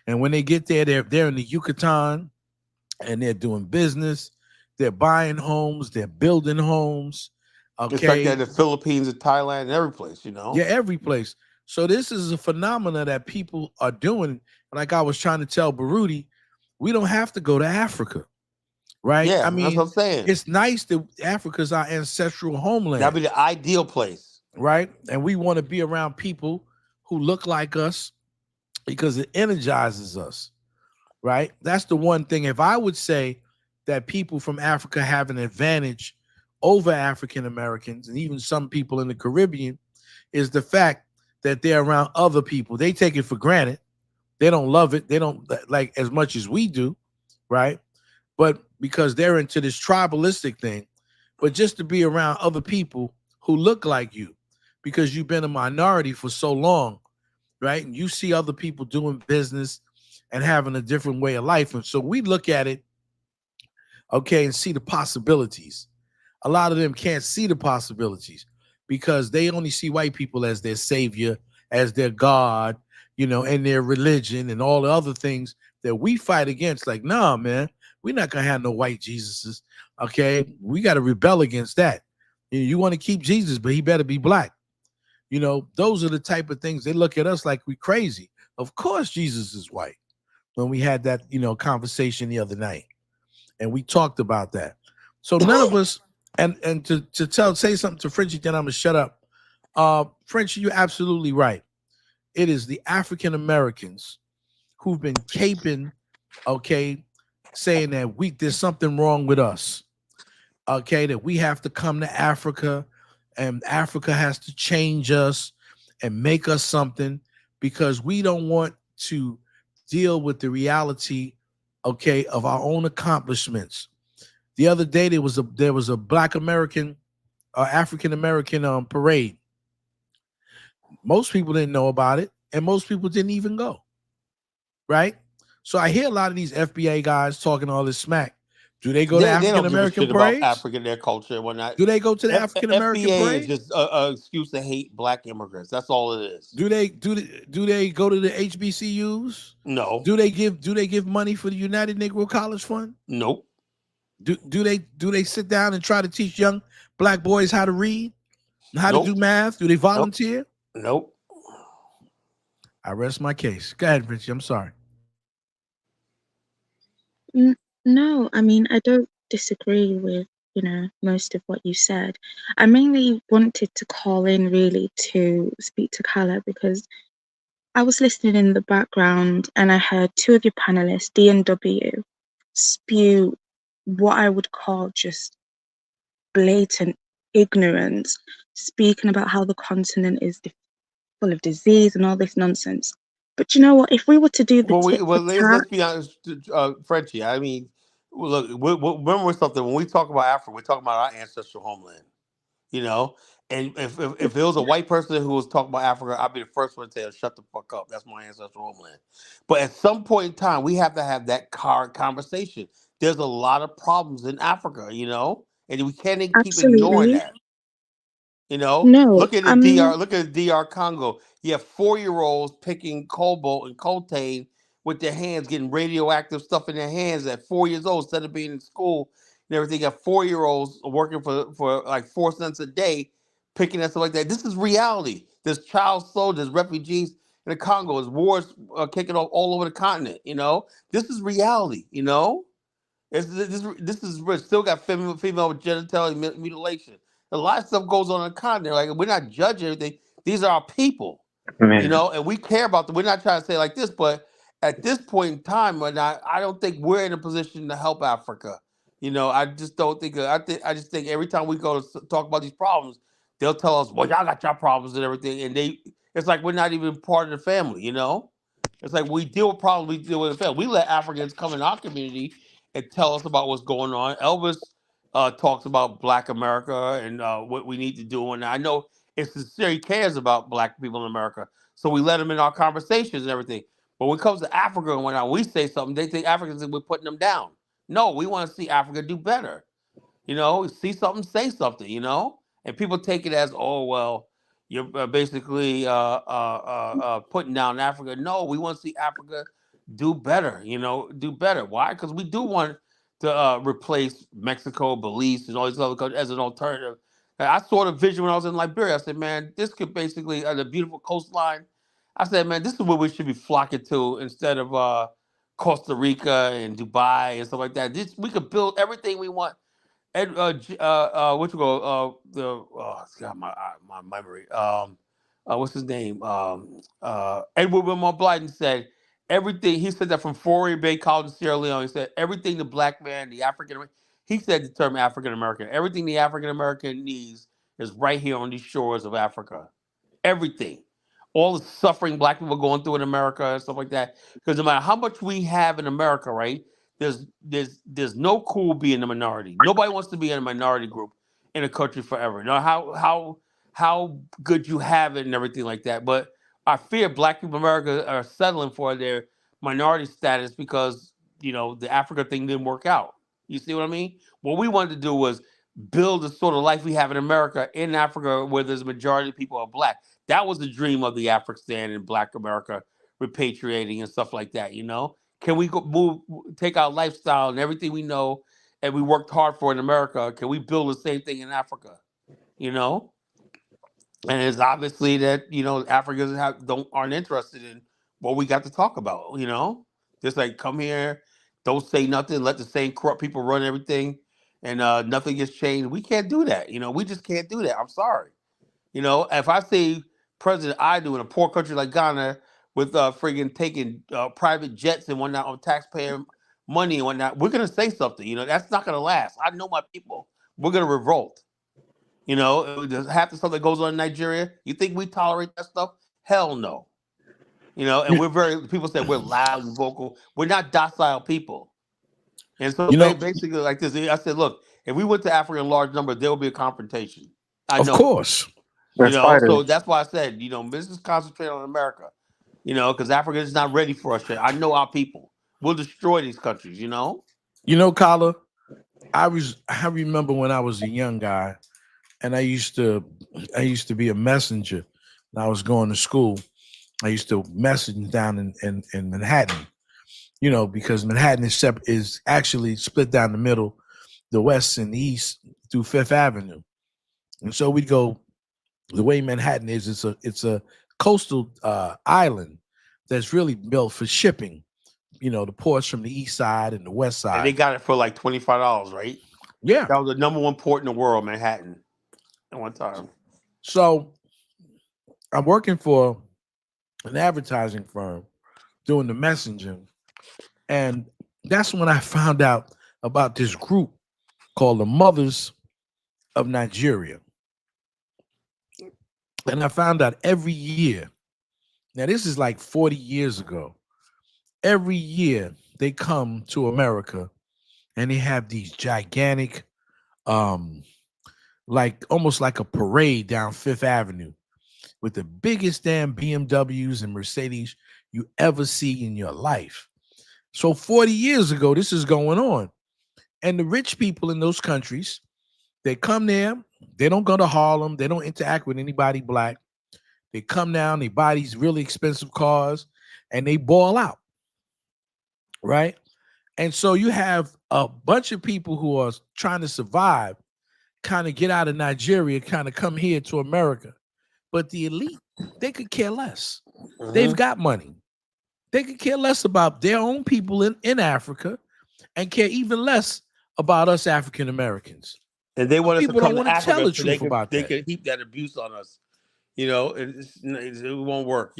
And when they get there, they're in the Yucatan and they're doing business. They're buying homes. They're building homes. It's like that Okay. in the Philippines and Thailand and every place. Yeah, every place. So this is a phenomena that people are doing. Like I was trying to tell Baruti, we don't have to go to Africa, right? Yeah, that's what I'm saying. It's nice that Africa's our ancestral That'd homeland, be the ideal place. right? And we want to be around people who look like us because it energizes us, right? That's the one thing. If I would say that people from Africa have an advantage over African Americans and even some people in the Caribbean, is the fact that they're around other people. They take it for granted. They don't love it. They don't like as much as we do, right? But because they're into this tribalistic thing, but just to be around other people who look like you, because you've been a minority for so long, right? And you see other people doing business and having a different way of life. And so we look at it, okay, and see the possibilities. A lot of them can't see the possibilities because they only see white people as their savior, as their God, and their religion and all the other things that we fight against. Like, nah, man, we're not going to have no white Jesuses, okay? We got to rebel against that. You want to keep Jesus, but he better be Black. Those are the type of things they look at us like we crazy. Of course, Jesus is white. When we had that, conversation the other night, and we talked about that. So none of us, and to say something to Frenchie, then I'm gonna shut up. Frenchie, you're absolutely right. It is the African Americans who've been caping, okay, saying that there's something wrong with us, okay, that we have to come to Africa, and Africa has to change us and make us something because we don't want to deal with the reality, okay, of our own accomplishments. The other day there was a Black American, African American parade. Most people didn't know about it, and most people didn't even go. Right? So I hear a lot of these FBA guys talking all this smack. Do they go to They African don't give a American shit about parades? Africa, their culture, and whatnot. Do they go to the African American FBA is parade? just a excuse to hate black immigrants. That's all it is. Do they go to the HBCUs? No. Do they give money for the United Negro College Fund? Nope. Do they sit down and try to teach young black boys how to read, how to do math? Do they volunteer? Nope. I rest my case. Go ahead, Richie. I'm sorry. No, I mean, I don't disagree with, most of what you said. I mainly wanted to call in really to speak to Kala because I was listening in the background and I heard two of your panelists, D and W, spew what I would call just blatant ignorance, speaking about how the continent is full of disease and all this nonsense. But you know what? If we were to do the tit for tat, Let's be honest, Frenchie. I mean, look, remember something. When we talk about Africa, we're talking about our ancestral homeland. You know, and if it was a white person who was talking about Africa, I'd be the first one to tell, "Shut the fuck up." That's my ancestral homeland. But at some point in time, we have to have that conversation. There's a lot of problems in Africa, and we can't keep ignoring absolutely. that. No, Look at the I'm DR. not. Look at the DR Congo. You have 4-year-olds picking cobalt and coltan with their hands, getting radioactive stuff in their hands at 4 years old instead of being in school and everything. You have 4-year-olds working for like 4 cents a day, picking that stuff like that. This is reality. There's child soldiers, refugees in the Congo. There's wars kicking off all over the continent. This is reality. This is rich. Still got female genital mutilation. A lot of stuff goes on in the continent. Like, we're not judging everything. These are our people, Man. and we care about them. We're not trying to say like this, but at this point in time, I don't think we're in a position to help Africa. I just don't think. I just think every time we go to talk about these problems, they'll tell us, "Well, y'all got your problems and everything," and it's like we're not even part of the family. It's like we deal with problems, we deal with the family. We let Africans come in our community and tell us about what's going on. Elvis talks about Black America and what we need to do. And I know it's sincere, he cares about Black people in America. So we let him in our conversations and everything. But when it comes to Africa and when we say something, they think Africans, we're putting them down. No, we want to see Africa do better. See something, say something. And people take it as, oh, well, you're basically putting down Africa. No, we want to see Africa do better, do better. Why? Because we do want to replace Mexico, Belize, and all these other countries as an alternative. And I saw the vision when I was in Liberia. I said, man, this could basically, the beautiful coastline. I said, man, this is where we should be flocking to instead of Costa Rica and Dubai and stuff like that. We could build everything we want. What you go? God, my memory. What's his name? Edward Wilmot Blyden said everything. He said that from Fourier Bay College in Sierra Leone. He said everything the black man, the African. He said the term African American. Everything the African American needs is right here on these shores of Africa. Everything. All the suffering black people going through in America and stuff like that. Because no matter how much we have in America, right? There's no cool being a minority. Nobody wants to be in a minority group in a country forever. How good you have it and everything like that. But I fear black people in America are settling for their minority status because the Africa thing didn't work out. You see what I mean? What we wanted to do was build the sort of life we have in America in Africa where there's a majority of people are black. That was the dream of the African and Black America repatriating and stuff like that. Can we take our lifestyle and everything we know and we worked hard for in America? Can we build the same thing in Africa? You know? And it's obviously that Africans aren't interested in what we got to talk about. Just like come here, don't say nothing, let the same corrupt people run everything, and nothing gets changed. We can't do that. We just can't do that. I'm sorry. If I see President Adu in a poor country like Ghana with friggin' taking private jets and whatnot on taxpayer money and whatnot, we're gonna say something. That's not gonna last. I know my people. We're gonna revolt. There's half the stuff that goes on in Nigeria. You think we tolerate that stuff? Hell no. And You, people say we're loud and vocal. We're not docile people. And so you know, basically like this, I said, look, if we went to Africa in large numbers, there will be a confrontation. I of know it. course. They're So fighters. that's why I said, let's just concentrate on America, because Africa is not ready for us yet. I know our people. We'll destroy these countries. Kala, I remember when I was a young guy and I used to be a messenger and I was going to school. I used to message down in Manhattan, because Manhattan is actually split down the middle, the west and the east through Fifth Avenue. And so we'd go the way Manhattan is, it's a coastal island that's really built for shipping. The ports from the east side and the west And they side. got it for like $25, right? Yeah. That was the number one port in the world, Manhattan, at one time. So I'm working for an advertising firm doing the messaging, and that's when I found out about this group called the Mothers of Nigeria. And I found out every year. Now this is like 40 years ago. Every year they come to America and they have these gigantic um like almost like a parade down Fifth Avenue with the biggest damn BMWs and Mercedes you ever see in your life. So 40 years ago this is going on. And the rich people in those countries, they come there, they don't go to Harlem, they don't interact with anybody black. They come down, they buy these really expensive cars and they ball out, right? And so you have a bunch of people who are trying to survive, kind of get out of Nigeria, kind of come here to America. But the elite, they could care less. They've got money. They could care less about their own people in Africa and care even less about us African Americans. And they want us to People don't come to want to tell Africa the so they truth can about they that. can heap that abuse on us. It won't work.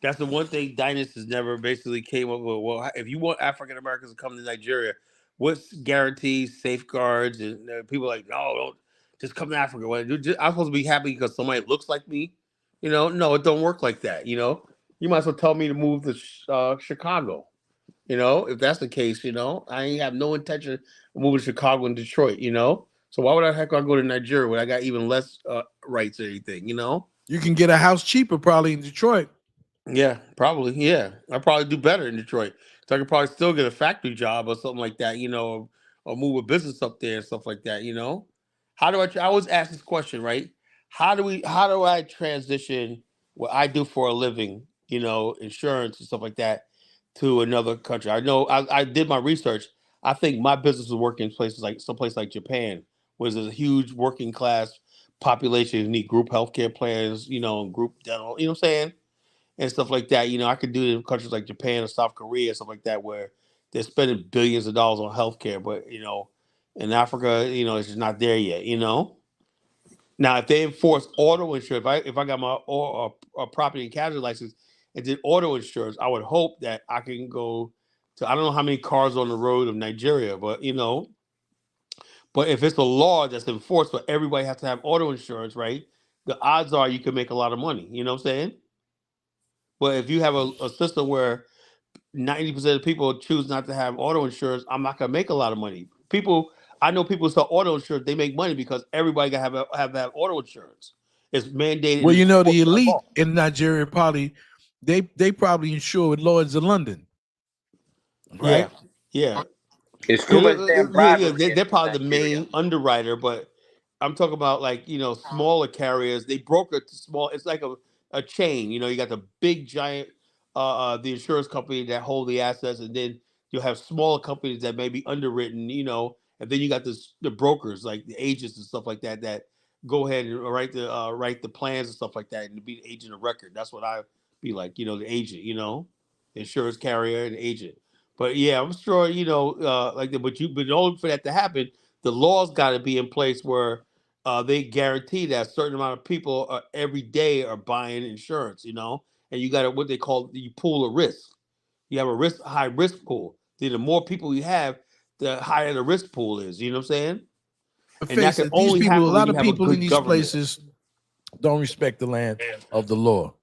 That's the one thing Dynas has never basically came up with. Well, if you want African Americans to come to Nigeria, what's guarantees, safeguards, and people are like, no, don't just come to Africa. I'm supposed to be happy because somebody looks like me. No, it don't work like that. You might as well tell me to move to Chicago. If that's the case, I ain't have no intention of moving to Chicago and Detroit. So why would I heck I go to Nigeria when I got even less rights or anything? You can get a house cheaper probably in Detroit. Yeah, probably. Yeah, I probably do better in Detroit. So I could probably still get a factory job or something like that. Or move a business up there and stuff like that. How do I always ask this question, right? How do I transition what I do for a living, insurance and stuff like that, to another country? I know I did my research. I think my business will work in places like someplace like Japan, where there's a huge working class population who need group healthcare plans, and group dental, you know what I'm saying? And stuff like that. I could do it in countries like Japan or South Korea, stuff like that, where they're spending billions of dollars on healthcare, but in Africa, it's just not there yet. Now, if they enforce auto insurance, if I got my property and casualty license and did auto insurance, I would hope that I can go to, I don't know how many cars on the road of Nigeria, but if it's a law that's enforced where everybody has to have auto insurance, right? The odds are you can make a lot of money. You know what I'm saying? But if you have a system where 90% of people choose not to have auto insurance, I'm not gonna make a lot of money. I know people who sell auto insurance, they make money because everybody gotta have auto insurance. It's mandated Well, and the enforced by elite law. in Nigeria probably they probably insure with Lloyd's of London, Yeah, right? yeah. It's too much damn Yeah. bribery They're in probably the Nigeria. main underwriter, but I'm talking about like smaller carriers. They broker to small. It's like a chain. You got the big giant, the insurance company that hold the assets, and then you'll have smaller companies that may be underwritten. And then you got the brokers like the agents and stuff like that go ahead and write the plans and stuff like that, and to be the agent of record. That's what I be like, the agent, insurance carrier and agent. But yeah, I'm sure like that. But in order for that to happen, the laws got to be in place where they guarantee that a certain amount of people every day are buying insurance, and you got what they call you pool of risk. You have a high risk pool. The more people you have, the higher the risk pool is. You know what I'm saying? But And that face can it, these only people, a happen when lot you of have a people in good these government. places don't respect the land of the law,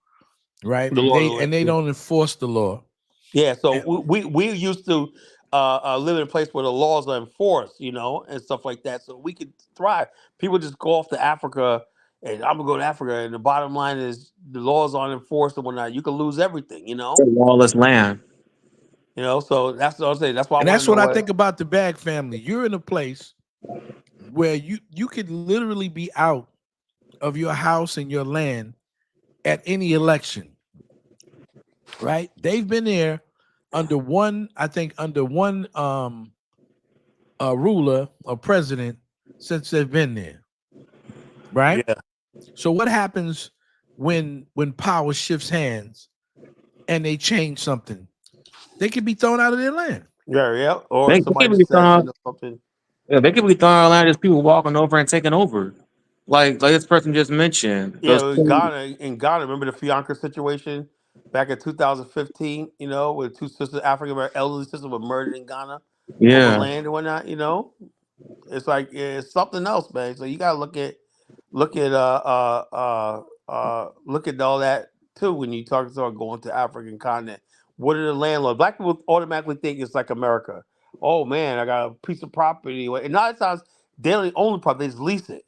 right? The law, They don't enforce the law. yeah. So And, we used to live in a place where the laws are enforced, and stuff like that, so we could thrive. People just go off to Africa, and I'm gonna go to Africa, and the bottom line is the laws aren't enforced and whatnot. You can lose everything, It's a lawless land. So that's what I'm saying. That's why I and want to that's know what I what. think about the Bag family. You're in a place where you could literally be out of your house and your land at any election, right? They've been there under one, I think, under one ruler or president since they've been there, right? Yeah, So what happens when power shifts hands and they change something? They could be thrown out of their land. yeah. Or They somebody could be just says, throwing, something. yeah, they could be throwing around just people walking over and taking over. Like this person just mentioned. Yeah, Those in Ghana, remember the Fianca situation back in 2015, where two sisters, African American elderly sisters were murdered in Ghana over yeah. land and whatnot. It's like it's something else, man. So you gotta look at look at all that too when you start going to African continent. What are the landlords? Black people automatically think it's like America. Oh man, I got a piece of property, and a lot of times they don't own the property; they just lease it.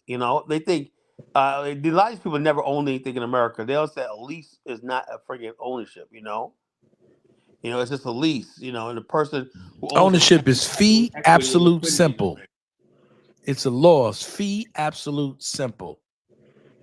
They think a lot of these people never own anything in America. They all say a lease is not a freaking ownership. It's just a lease. And the person who owns the Ownership land is has no fee equity and absolute liquidity in simple. It's a loss. Fee absolute simple.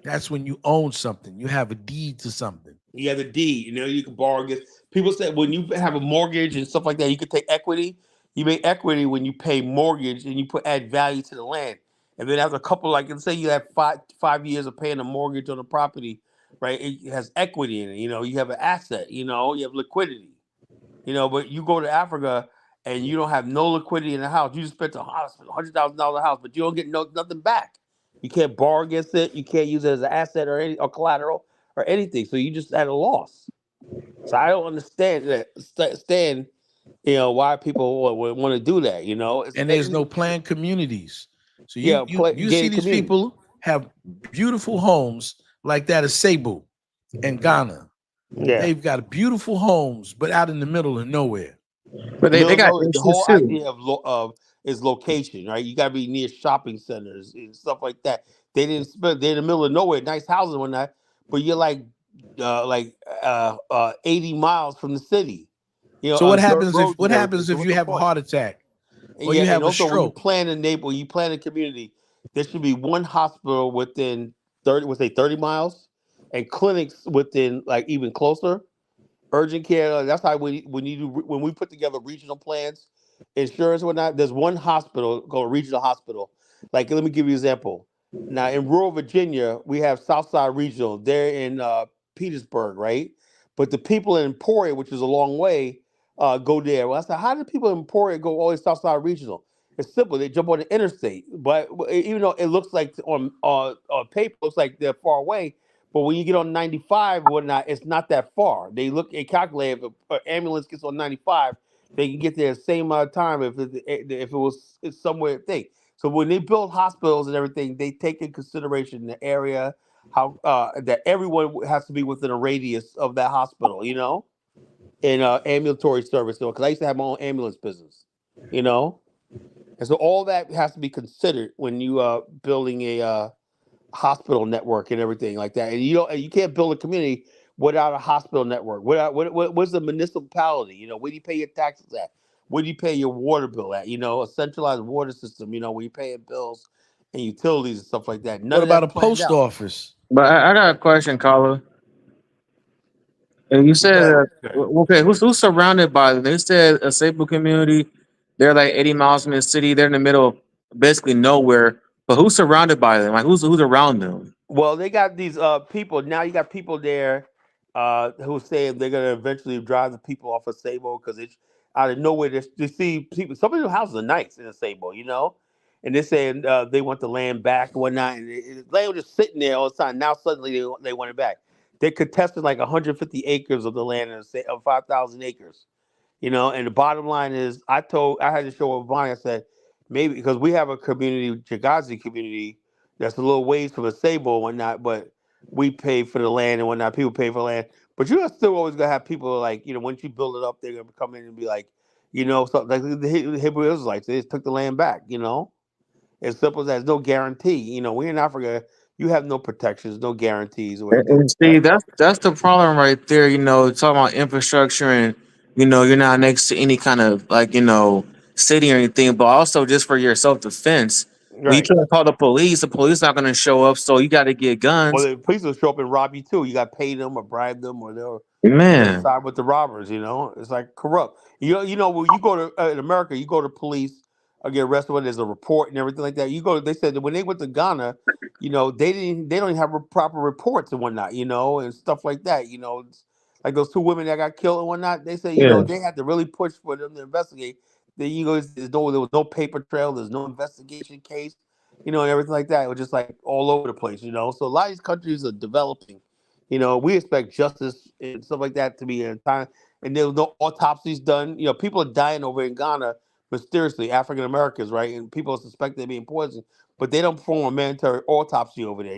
That's when you own something. You have a deed to something. You have a deed. You can borrow against. People say when you have a mortgage and stuff like that, you can take equity. You make equity when you pay mortgage and you add value to the land. And then after a couple, like let's say you have 5 years of paying a mortgage on a property, right? It has equity in it. You have an asset. You have liquidity. But you go to Africa and you don't have no liquidity in the house. You just spent $100,000 a house, but you don't get nothing back. You can't borrow against it. You can't use it as an asset or collateral or anything. So you just at a loss. So I don't understand that. Stand, why people would want to do that. It's And there's maybe no planned communities. So yeah, you see gated these community. people have beautiful homes like that of Cebu in Ghana. Yeah. They've got beautiful homes, but out in the middle of nowhere. But they got The issues whole too. idea of is location, right? You got to be near shopping centers and stuff like that. They're in the middle of nowhere, nice houses and whatnot, but you're like 80 miles from the city, So on dirt roads what and everything. happens So if what's you the have a point? heart attack And or yeah, you and have a also when stroke? you plan a community, there should be one hospital within 30, we'll say 30 miles, and clinics within like even closer. Urgent care. That's how when we put together regional plans, insurance and whatnot. There's one hospital called regional hospital. Like let me give you an example. Now in rural Virginia, we have Southside Regional. They're in Petersburg, right? But the people in Emporia, which is a long way, go there. Well, I said, how do people in Emporia go all the way to Southside Regional? It's simple. They jump on the interstate, but even though it looks like on paper, it looks like they're far away, but when you get on 95 or whatnot, it's not that far. They look and calculate if an ambulance gets on 95, they can get there the same amount of time if it was somewhere thing. So when they build hospitals and everything, they take in consideration the area, how that everyone has to be within a radius of that hospital, in ambulatory service. Because I used to have my own ambulance business, you know, and so all that has to be considered when you building a hospital network and everything like that. And you can't build a community without a hospital network. What's the municipality? Where do you pay your taxes at? Where do you pay your water bill at? A centralized water system. Where you paying bills and utilities and stuff like that. None What of about that's a planned post out. office? But I got a question, Carla. And you said, Okay. okay, who's surrounded by them? They said a Sable community. They're like 80 miles from the city. They're in the middle of basically nowhere. But who's surrounded by them? Like who's around them? Well, they got these people now. You got people there who say they're gonna eventually drive the people off of Sable because it's out of nowhere. They see people. Some of the houses are nice in Sable, and they're saying they want the land back and whatnot. And the land was just sitting there all the time. Now suddenly they want it back. They contested like 150 acres of the land of 5,000 acres. And the bottom line is, I had to show with Bonnie. I said maybe because we have a community, Chagazi community, that's a little ways from a Sable and whatnot, but we pay for the land and whatnot. People pay for land, but you're still always gonna have people like once you build it up, they're gonna come in and be like, something like the Hebrew Israelites. They just took the land back. As simple as that. There's no guarantee. We in Africa, you have no protections, no guarantees or anything And like see, that. that's the problem right there. Talking about infrastructure and you're not next to any kind of like city or anything, but also just for your self defense. When you Right. try to call the police not going to show up, so you got to get Or guns. the police will show up and rob you too. You got to pay them or bribe them, or they'll Man, side with the robbers. It's like corrupt. When you go to in America, you go to police or get arrested when there's a report and everything like that. They said that when they went to Ghana, they don't even have proper reports and whatnot, and stuff like that. It's like those two women that got killed and whatnot. They say yeah, they had to really push for them to investigate. There was no paper trail. There's no investigation case. And everything like that. It was just like all over the place. So a lot of these countries are developing. We expect justice and stuff like that to be in time, and there was no autopsies done. People are dying over in Ghana mysteriously, African Americans, right? And people suspect they're being poisoned, but they don't perform a mandatory autopsy over there.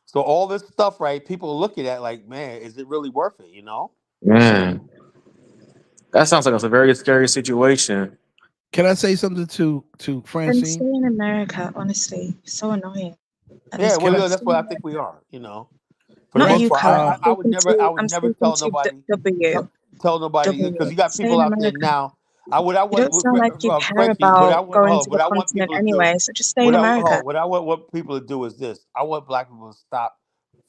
So all this stuff, right? People are looking at like, man, is it really worth it? man, that sounds like it's a very scary situation. Can I say something to And stay Francine? in America, honestly, so annoying at Yeah, this Can well, I? point. that's Stay in what I think we America. are. For the Not most you, part, Karen. Uh, I I'm would never speaking to tell nobody, W. tell nobody because W. you got Stay people in out there America. now. I You don't sound like you care Frankie, what I about want, going hold on, to the what I want continent people to do, anyway, so just stay in America. what I want people to do is this. I want black people to stop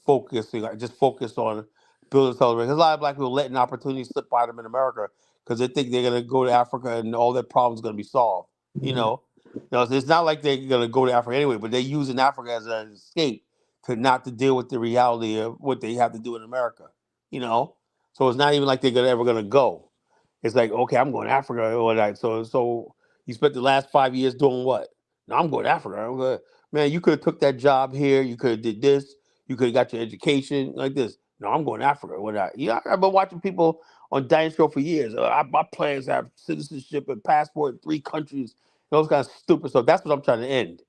focusing, like, just focus on building television. Because a lot of black people letting opportunities slip by them in America because they think they're gonna go to Africa and all their problems gonna be solved. You know, so it's not like they're gonna go to Africa anyway, but they're using Africa as an escape to not to deal with the reality of what they have to do in America. You know, so it's not even like they're ever gonna go. It's like, okay, I'm going to Africa or like so you spent the last 5 years doing what? No, I'm going to Africa. Man, you could have took that job here, you could have did this, you could have got your education like this. No, I'm going to Africa. What I I've been watching people on Diane Show for years. My plans have citizenship and passport in 3 countries, those kind of stupid stuff. That's what I'm trying to end.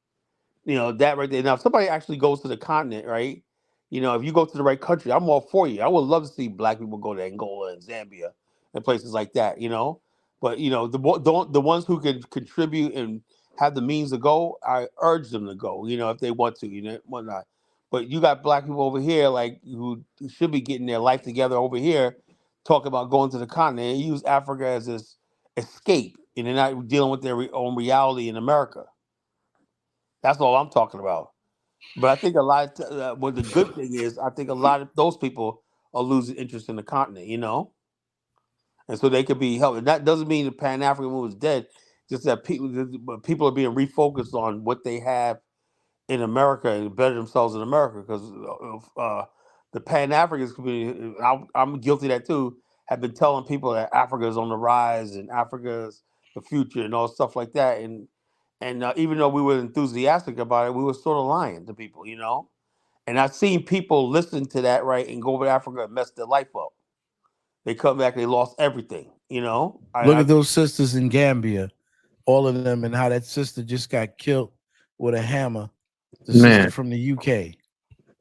That right there. Now, if somebody actually goes to the continent, right? If you go to the right country, I'm all for you. I would love to see black people go to Angola and Zambia and places like that. But the ones who can contribute and have the means to go, I urge them to go. If they want to, whatnot. But you got black people over here, like who should be getting their life together over here, talk about going to the continent and use Africa as this escape, and they're not dealing with their own reality in America. That's all I'm talking about. But I think a lot of what the good thing is, I think a lot of those people are losing interest in the continent. And so they could be helped. And that doesn't mean the Pan African movement is dead. Just that people are being refocused on what they have in America and better themselves in America because the Pan Africans community, I'm guilty of that too, have been telling people that Africa is on the rise and Africa's the future and all stuff like that. And even though we were enthusiastic about it, we were sort of lying to people. And I've seen people listen to that, right, and go over to Africa and mess their life up. They come back, they lost everything. Look at those sisters in Gambia, all of them, and how that sister just got killed with a hammer. The sister Man, from the UK,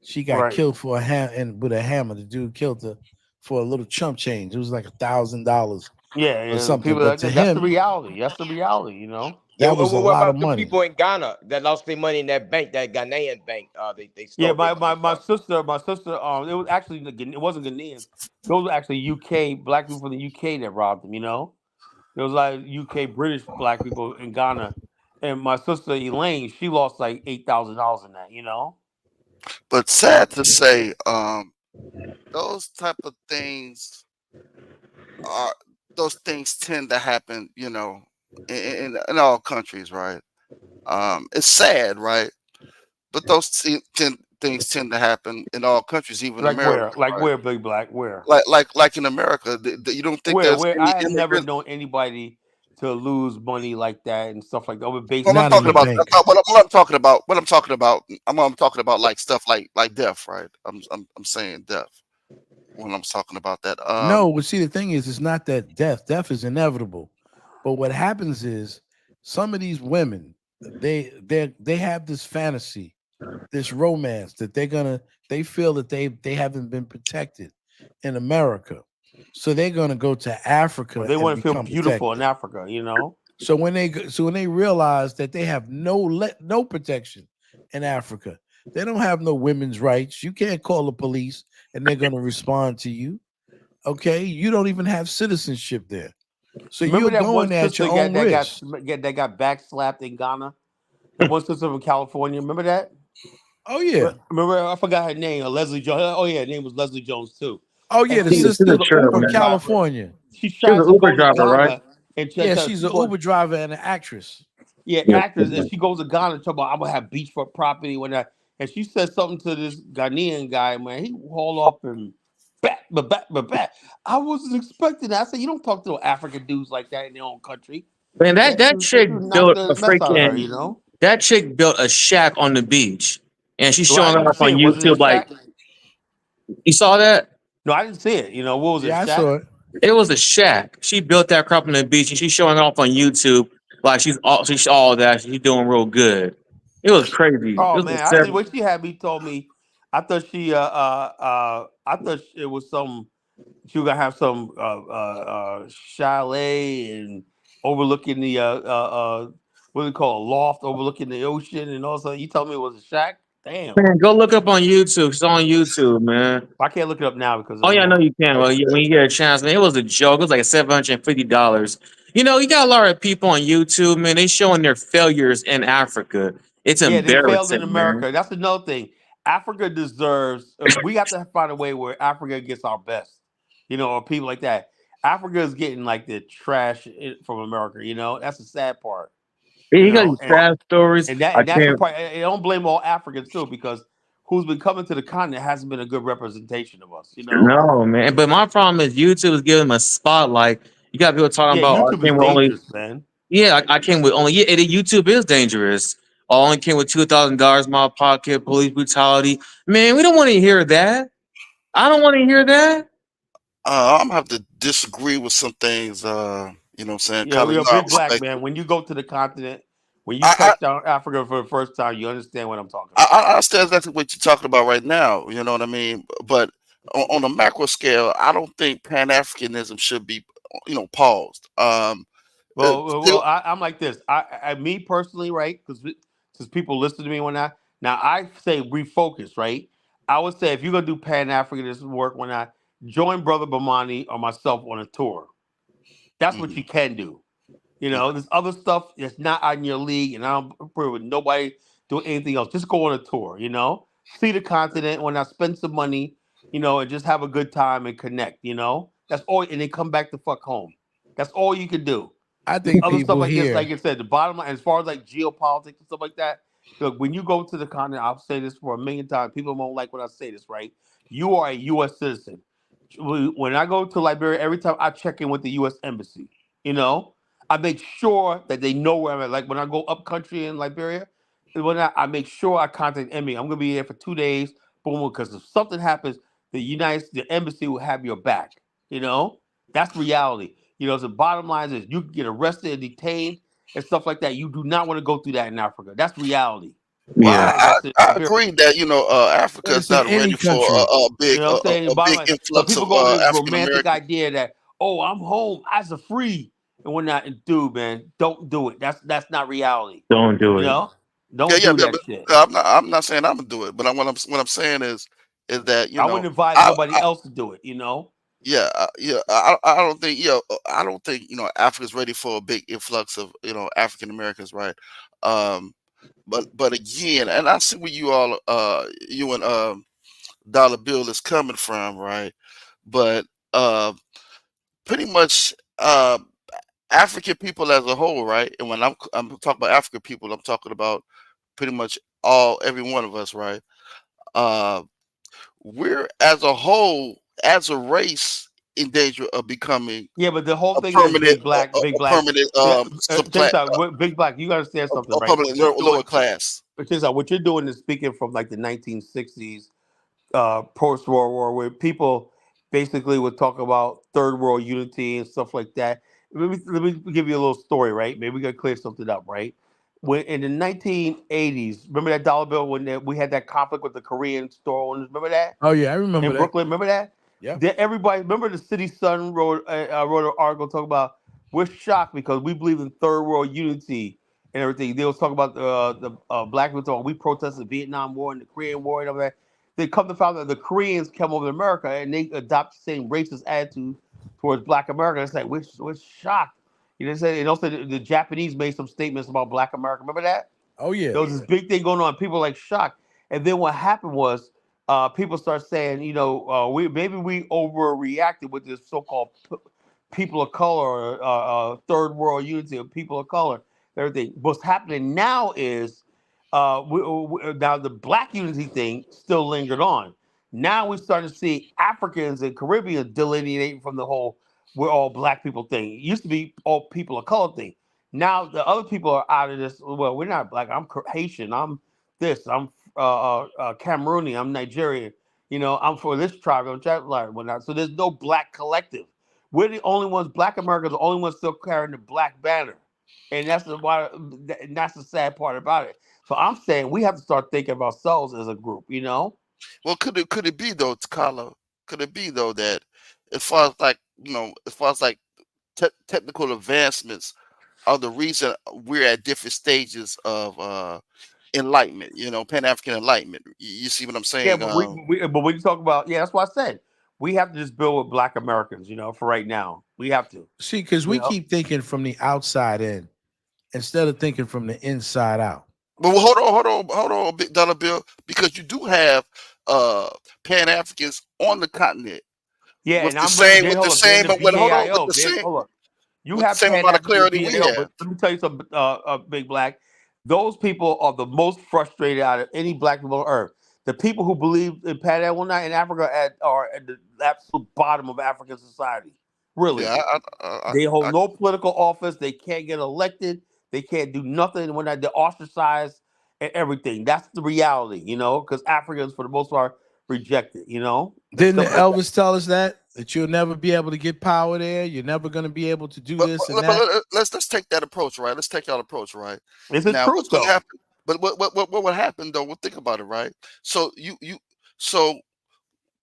she got Right. killed for a and with a hammer. The dude killed her for a little chump change. It was like $1,000 Yeah, or yeah. something. People But like to that. That's the him, reality. That's the reality. Yeah, that was a what lot of about the money. people in Ghana that lost their money in that bank, that Ghanaian bank? They Yeah, stole their my, money my, my from. sister, my sister, it was actually it wasn't Ghanaians. Those were actually UK black people from the UK that robbed them. There was like UK British black people in Ghana. And my sister Elaine, she lost like $8,000 in that. But sad to say, those type of things are those things tend to happen, in all countries, right? It's sad, right? But those things tend to happen in all countries, even Like America, where? Like right? where, Big Black? Where? Like in America, you don't think Where? there's Where? any I have never immigrants? known anybody to lose money like that and stuff like that over Well, basic I'm Not in talking the about necessities. bank. what I'm talking about. I'm talking about like stuff like death, right? I'm saying death when I'm talking about that. No, but see, the thing is, it's not that death is inevitable. But what happens is some of these women, they have this fantasy, this romance that they feel that they haven't been protected in America. So they're gonna go to Well, Africa they and want to feel become beautiful in protected. Africa, you know. So when they realize that they have no protection in Africa, they don't have no women's rights. You can't call the police and they're gonna respond to you. Okay, you don't even have citizenship there, so Remember you're that one going at sister your own risk. that got backslapped in Ghana? That one sister from California. Remember that? Oh yeah, Remember, I forgot her name. Leslie Jones. Oh yeah, her name was Leslie Jones too. oh And yeah, the she She's was a sister an trip, Uber from man. driver. California. She She was tried an to Uber go to driver, right? Ghana and Yeah, she's she an was Uber driver and an actress. yeah Yeah. actress, and she goes to Ghana and talk about I'm gonna have beachfront property when I and she said something to this Ghanaian guy. Man, he hauled off and back. I wasn't expecting that. I said you don't talk to no African dudes like that in their own country. Man, That that dude chick knocked built the a mess out of her. freaking You know. that chick built a shack on the beach, and she's Well, I showing it didn't off see on it. Was it a YouTube. Like, shack? you saw that? No, I didn't see it. You know, what was it? A Yeah, I shack? saw it. It was a shack. She built that crap on the beach, and she's showing it off on YouTube. Like she's all that. She's doing real good. It was crazy. It Oh was a man, I the seven. way she had me told me, I thought it was some she was gonna have some chalet and overlooking the what do they call a loft overlooking the ocean and also you told me it was a shack. Damn, Man, go look up on YouTube. It's on YouTube, man. I can't look it up now because Oh I'm yeah, I know on. you can. Well, when you get a chance, man, it was a joke. It was like $750. You know, you got a lot of people on YouTube, man. They showing their failures in Africa. It's Yeah, they failed in embarrassing, man. America. That's another thing. Africa deserves. We have to find a way where Africa gets our best. You know, or people like that. Africa is getting like the trash from America. You know, that's the sad part. Yeah, You you got know, these sad stories. and I that's the can't. part. I don't blame all Africans too because who's been coming to the continent hasn't been a good representation of us. You know. No, man. But my problem is YouTube is giving them a spotlight. You got people talking Yeah, about, oh, I YouTube is came with only. dangerous, man. Yeah, I came with only. Yeah, YouTube is dangerous. I only came with $2,000 in my pocket. Police brutality. Man, we don't want to hear that. I don't want to hear that. I'm gonna have to disagree with some things. You know what I'm saying? Yeah, Kind of, we're you a know, I big black respect man. it. When you go to the continent, when you I, touch down Africa for the first time, you understand what I'm talking I, about. I understand exactly what you're talking about right now. You know what I mean? But on a macro scale, I don't think Pan Africanism should be, paused. Still, I'm like this. Me personally, right? Because since people listen to me when now I say refocus, right? I would say if you're gonna do Pan Africanism work, when I join Brother Bomani or myself on a tour, that's what mhm, you can do. You know, okay. there's other stuff that's not on your league, and I don't agree with nobody doing anything else. Just go on a tour, you know, see the continent. When I spend some money, you know, and just have a good time and connect. You know, that's all, and then come back to fuck home. That's all you can do. I This think other stuff people like this, here. like I said, the bottom line, as far as like geopolitics and stuff like that. Look, when you go to the continent, I'll say this for a million times. People won't like when I say this, right? You are a U.S. citizen. When I go to Liberia, every time I check in with the U.S. embassy, you know, I make sure that they know where I'm at. Like when I go up country in Liberia, I make sure I contact Emmy. I'm gonna be there for 2 days, boom, because if something happens, the embassy will have your back. You know, that's reality. You know, the bottom line is you can get arrested and detained and stuff like that. You do not want to go through that in Africa. That's reality. Well, You Yeah. know, that's it. I agree that Africa But is it's in not any ready for country. You know what I'm saying? The a bottom big line, but influx of people go to this African romantic Americans. idea that, oh, I'm home as a free and whatnot. And dude, man, don't do it. That's not reality. Don't do You it. know? Yeah, Don't yeah, do yeah. that But shit. I'm not saying I'm gonna do it. But what I'm saying is that I wouldn't advise I, nobody else to do it, you know? yeah, yeah. I don't think I don't think Africa's ready for a big influx of African Americans, right? Um, but again, and I see where you and Dollar Bill is coming from, right? But pretty much African people as a whole, right? And when I'm talking about African people, I'm talking about pretty much every one of us, right? Uh, we're as a whole, as a race, in danger of becoming Yeah, but the whole a thing is permanent, Big Black, Big a Black. permanent Check supplant, this out, Big Black. You gotta understand something, a right? permanent What you're lower doing, class. but check this out. What you're doing is speaking from like the 1960s, post World War, where people basically would talk about third world unity and stuff like that. Let me give you a little story, right? Maybe we gotta clear something up, right? When in the 1980s, remember that dollar bill when we had that conflict with the Korean store owners? Remember that? Oh yeah, I remember In that. Brooklyn. Remember that? Yep. That everybody remember the City Sun wrote an article talking about we're shocked because we believe in third world unity and everything. They was talking about the black people talking we protested the Vietnam War and the Korean War and all that. They come to find that the Koreans come over to America and they adopt the same racist attitude towards Black America. It's like we're shocked. You know what I'm saying? And also the Japanese made some statements about Black America. Remember that? Oh yeah. There was this big thing going on. People were like shocked. And then what happened was people start saying, we overreacted with this so-called people of color, third world unity of people of color, everything. What's happening now is now the black unity thing still lingered on. Now we're starting to see Africans and Caribbeans delineating from the whole we're all black people thing. It used to be all people of color thing. Now the other people are out of this. Well, we're not black. I'm Haitian. I'm this. I'm Cameroonian. I'm Nigerian. I'm for this tribe. I'm whatnot. So there's no black collective. We're the only ones. Black Americans are the only ones still carrying the black banner, and that's the sad part about it. So I'm saying we have to start thinking of ourselves as a group. Well, could it be though, Takala? Could it be though that as far as like as far as like technical advancements are the reason we're at different stages of enlightenment, Pan African enlightenment. You see what I'm Yeah, saying? but when you talk about that's what I said. We have to just build with Black Americans. For right now, we have to. See, because You we know. keep thinking from the outside in instead of thinking from the inside out. But hold on, Big Dollar Bill, because you do have uh Pan Africans on the continent Yeah, with and the I'm ready. same Then with the hold up. Then same the but hold on with BAIO. the Then same hold up. You with the have same Pan amount of African clarity we BAO, have. but let me tell you something, Big Black. Those people are the most frustrated out of any black people on earth. The people who believe in Pan African in Africa are at the absolute bottom of African society. Really. Yeah, They hold no political office. They can't get elected. They can't do nothing when they're ostracized and everything. That's the reality, because Africans, for the most part, reject it, and Didn't stuff like that. Elvis tell us that you'll never be able to get power there? You're never going to be able to do this and that. let's take that approach, right? Let's take that approach, right? It's the Now, truth, what's going to though. happen? But what would happen though? Well, think about it, right? So so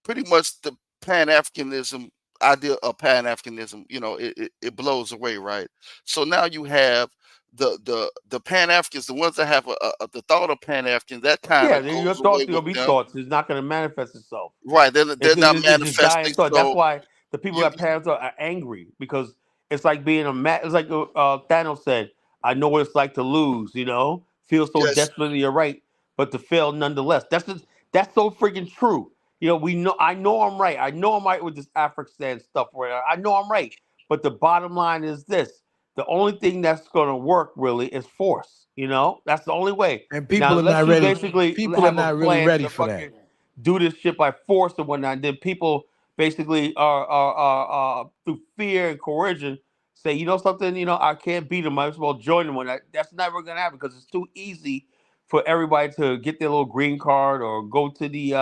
pretty much the Pan Africanism idea of Pan Africanism, it blows away, right? So now you have the Pan Africans, the ones that have the thought of Pan African, that kind Yeah, of your goes away thoughts are with gonna be them, thoughts. It's not gonna manifest itself. right? They're not It's just dying manifesting. thought. That's So why the people you that parents are angry because it's like being It's like Thanos said, "I know what it's like to lose. Feel so yes, desperately you're right, but to fail nonetheless." That's so freaking true. We know. I know I'm right. I know I'm right with this African stuff. Where I know I'm right, but the bottom line is this: the only thing that's gonna work really is force. That's the only way. And Now, people are unless not you ready. basically People are have a not really plan ready to for that. fucking do this shit by force and whatnot, then people basically are through fear and coercion say, something, I can't beat them. I might as well join them. That's never gonna happen because it's too easy for everybody to get their little green card or go to the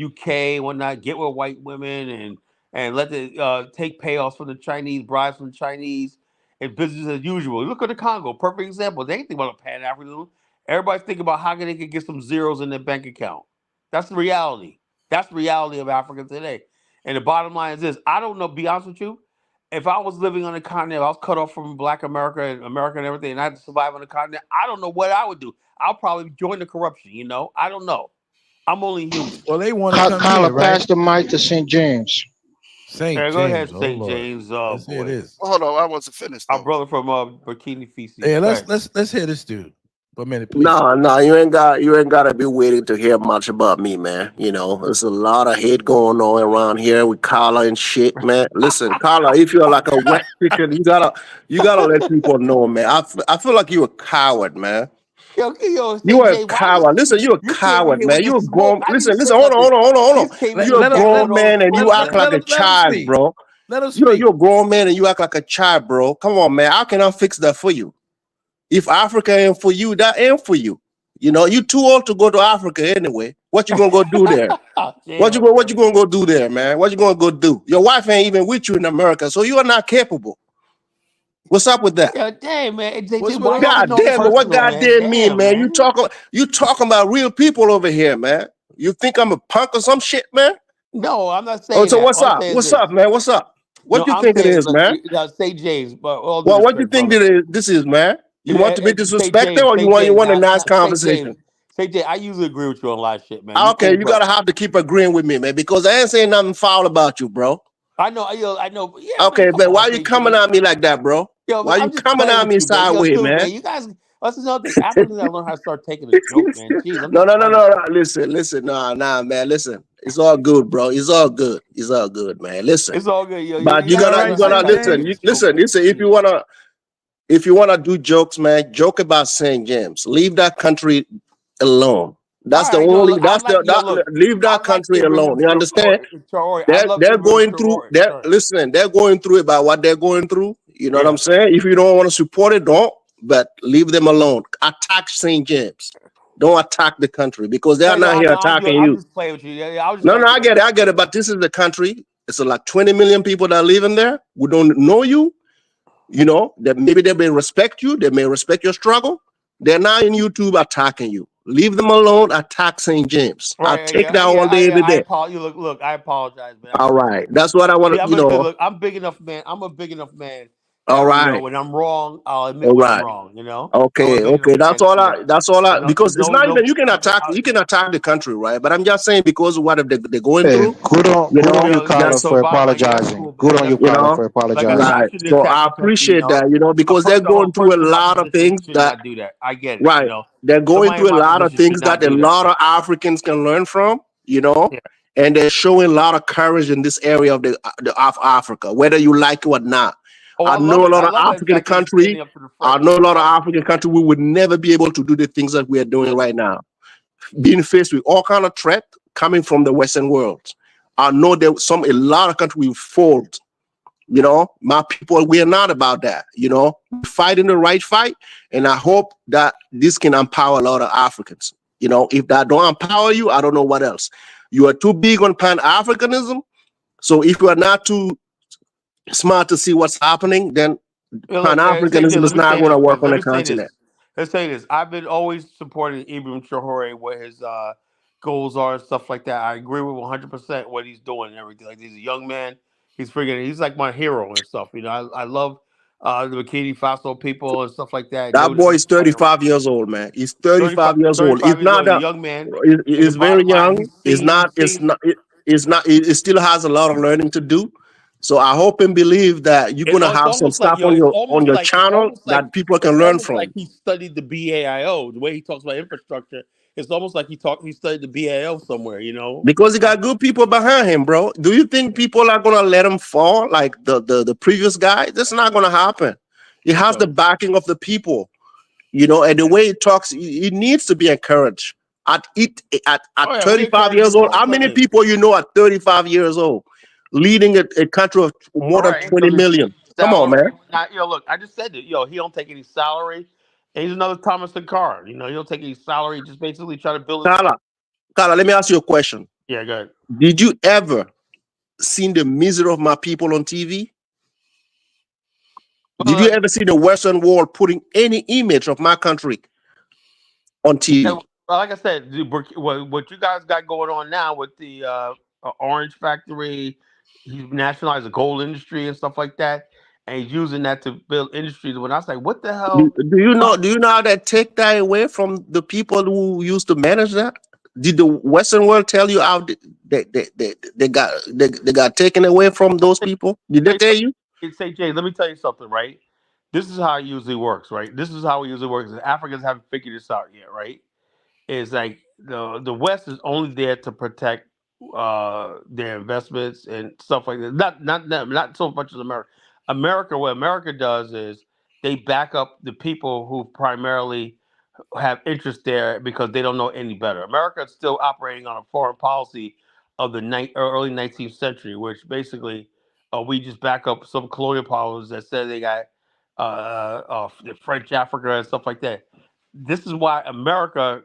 UK and whatnot, get with white women and let the take payoffs from the Chinese, bribes from the Chinese, and business as usual. Look at the Congo, perfect example. They ain't think about a Pan Africanism. Everybody's thinking about how they can get some zeros in their bank account. That's the reality. That's the reality of Africa today. And the bottom line is this: I don't know. Be honest with you, if I was living on the continent, I was cut off from Black America and everything, and I had to survive on the continent. I don't know what I would do. I'll probably join the corruption. I don't know. I'm only human. Well, they want to come Kyla, here, right? pass the mic to St. James. St. Hey, go James. ahead, Oh St. Lord. James. Oh Let's hear boy, this. hold on, I wasn't finished our though. brother from Burkina Faso. Yeah, Go let's ahead. let's let's hear this dude. But man, please. No, you ain't gotta be waiting to hear much about me, man. You know, there's a lot of hate going on around here with Carla and shit, man. Listen, Carla, if you're like a wet chicken, you gotta let people know, man. I feel like you're a coward, man. Yo, You say are a Jay, why coward. Listen, you're a you came in coward, here man. with the You're a smoke? grown. I didn't even Listen. say Hold on, nothing. hold You on. just came in Let, here You're a let him grown gabbing all man and you smoke, act man. like a let him child, speak. bro. Let him speak. You're a grown man and you act like a child, bro. Come on, man. How can I fix that for you? If Africa ain't for you, that ain't for you. You know, you too old to go to Africa anyway. What you gonna go do there? Damn, What you gonna go do there, man? What you gonna go do? Your wife ain't even with you in America, so you are not capable. What's up with that? yo, damn, man. Hey, JJ, What's with why all you the getting God all damn it! What personal, man? goddamn mean, Damn, man? man. You talking about real people over here, man? You think I'm a punk or some shit, man? No, I'm not Oh, saying so that. what's All I'm up? saying is What's this. up, man? What's up? No, What you I'm think it saying, is, look, man? say James, but all due Well, what you respect, think brother. this is, man? You want to be disrespected or Say you James. want a Now, nice say James. conversation? Say James. I usually agree with you on a lot of shit, man. You Okay, cool, you brother. gotta have to keep agreeing with me, man, because I ain't saying nothing foul about you, bro. I know. But yeah, man, Okay, come but on, why you say coming James. at me like that, bro? Yo, man, Why you I'm just coming playing at with me you, man. Yo, sideways, dude, man? man, you guys. That's another thing. Africans gotta learn how to start taking a joke, man. Jeez, I'm No, just no, no, playing with no, no. Listen, nah, man. Listen, it's all good, bro. It's all good. It's all good, man. you. Listen, It's all good, yo. but You You guys all gotta right, learn how to St. take a James? joke, man. listen. Jeez. If you wanna do jokes, man, joke about St. James. Leave that country alone. All That's the right, yo, only. look, That, leave I that like country alone. Ibrahim You understand? Traore. I love They're Ibrahim going through. Traore. They're going through about what they're going through. You know what Yeah. I'm saying? If you don't want to support it, don't. But leave them alone. Attack St. James. Don't attack the country because No, they're yo, not I here know. attacking I'm you. just playing with you. Yeah, I was just No, trying no, to get I get it. But this is the country. It's like 20 million people that live in there. We don't know you. You know that maybe they may respect you. They may respect your struggle. They're not in YouTube attacking you. Leave them alone. Attack St. James. I'll right. take that all day, every I day. apologize. Look. I apologize, man. All right. That's what I want See, to. I'm listen. Look, I'm big enough, man. I'm a big enough man All that right. when I'm wrong, I'll admit All when I'm right. wrong. I'm a Okay, big enough okay. man to do that. That's all I because it's No, not even no. you can attack the country, right? But I'm just saying because of what they're going Hey, through, you good on know, you, Yeah. Carla, just So, for Bob, yeah, that's apologizing. cool, man. Good on you, That's you cool, Carla, know, man. for Like I said, apologizing. I right. shouldn't So attack I the country. appreciate that, you know, A because they're person, a going through a person in my lot of position things should that not do that. I get it. right. They're going Somebody in through a my lot of position should things that not a do that. lot of Africans can learn from, you know, and they're showing a lot of courage in this area of of Africa, whether you like it or not. Oh, I I know love a it. lot I of love that African fact that you're country. standing up for the I French. know a I lot of love it. African country. We would never be able to do the things that we are doing right now, being faced with all kind of threat coming from the Western world. I know there a lot of countries will fold. You know, my people, we are not about that. You know, we're fighting the right fight, and I hope that this can empower a lot of Africans. You know, if that don't empower you, I don't know what else. You are too big on Pan-Africanism, so if you are not too smart to see what's happening, then Hey, look, say Pan-Africanism this. is Let me not say going to this, work brother. on Let the me say continent. this. Let's say this. I've been always supporting Ibrahim Traore, what his goals are and stuff like that. I agree with 100% what he's doing and everything. Like he's a young man. He's like my hero and stuff. I love the Bikini Faso people and stuff like that. That Those boy are is fighting around. 35 years old, man. He's 35 years old. 35 It's years not old. He's a that young man. And the he's very bottom line, young. It's not it still has a lot of learning to do. So I hope and believe that you're gonna it's have some almost like stuff yo, it's on almost your like it's channel almost like that people can it's learn almost like from. he studied the BAIO. The way he talks about infrastructure, it's almost like he studied the BAO somewhere. Because he got good people behind him, bro. Do you think people are gonna let him fall like the previous guy? That's not gonna happen. He has the So backing of the people. You know, and the way he talks, he needs to be encouraged. At oh yeah, we 35 encourage years him. old, All I'm how saying many is, people you know at 35 years old leading a country of more all than right, 20 because he's million? taking Come on, salary. man. Not, look, I just said it. He don't take any salary. And he's another Thomas Sankara. He don't take any salary. He just basically try to build his. Kala, Kala, let me ask you a question. Yeah, good. Did you ever seen the misery of my people on TV? Did you Well, ever see the Western world putting any image of my country on and, TV? like I said, what you guys got going on now with the orange factory, he's nationalized the gold industry and stuff like that, and he's using that to build industries. When I was like, what the hell? Do you know how that take that away from the people who used to manage that? Did the Western world tell you how they got taken away from those people? Did they Say tell you? Jay, let me tell you something, right? this is how it usually works, right? This is how it usually works. Africans haven't figured this out yet, right? Is like the West is only there to protect their investments and stuff like that. Not so much as America. America, what America does is they back up the people who primarily have interest there because they don't know any better. America is still operating on a foreign policy of the early 19th century, which basically we just back up some colonial powers that said they got the French Africa and stuff like that. This is why America,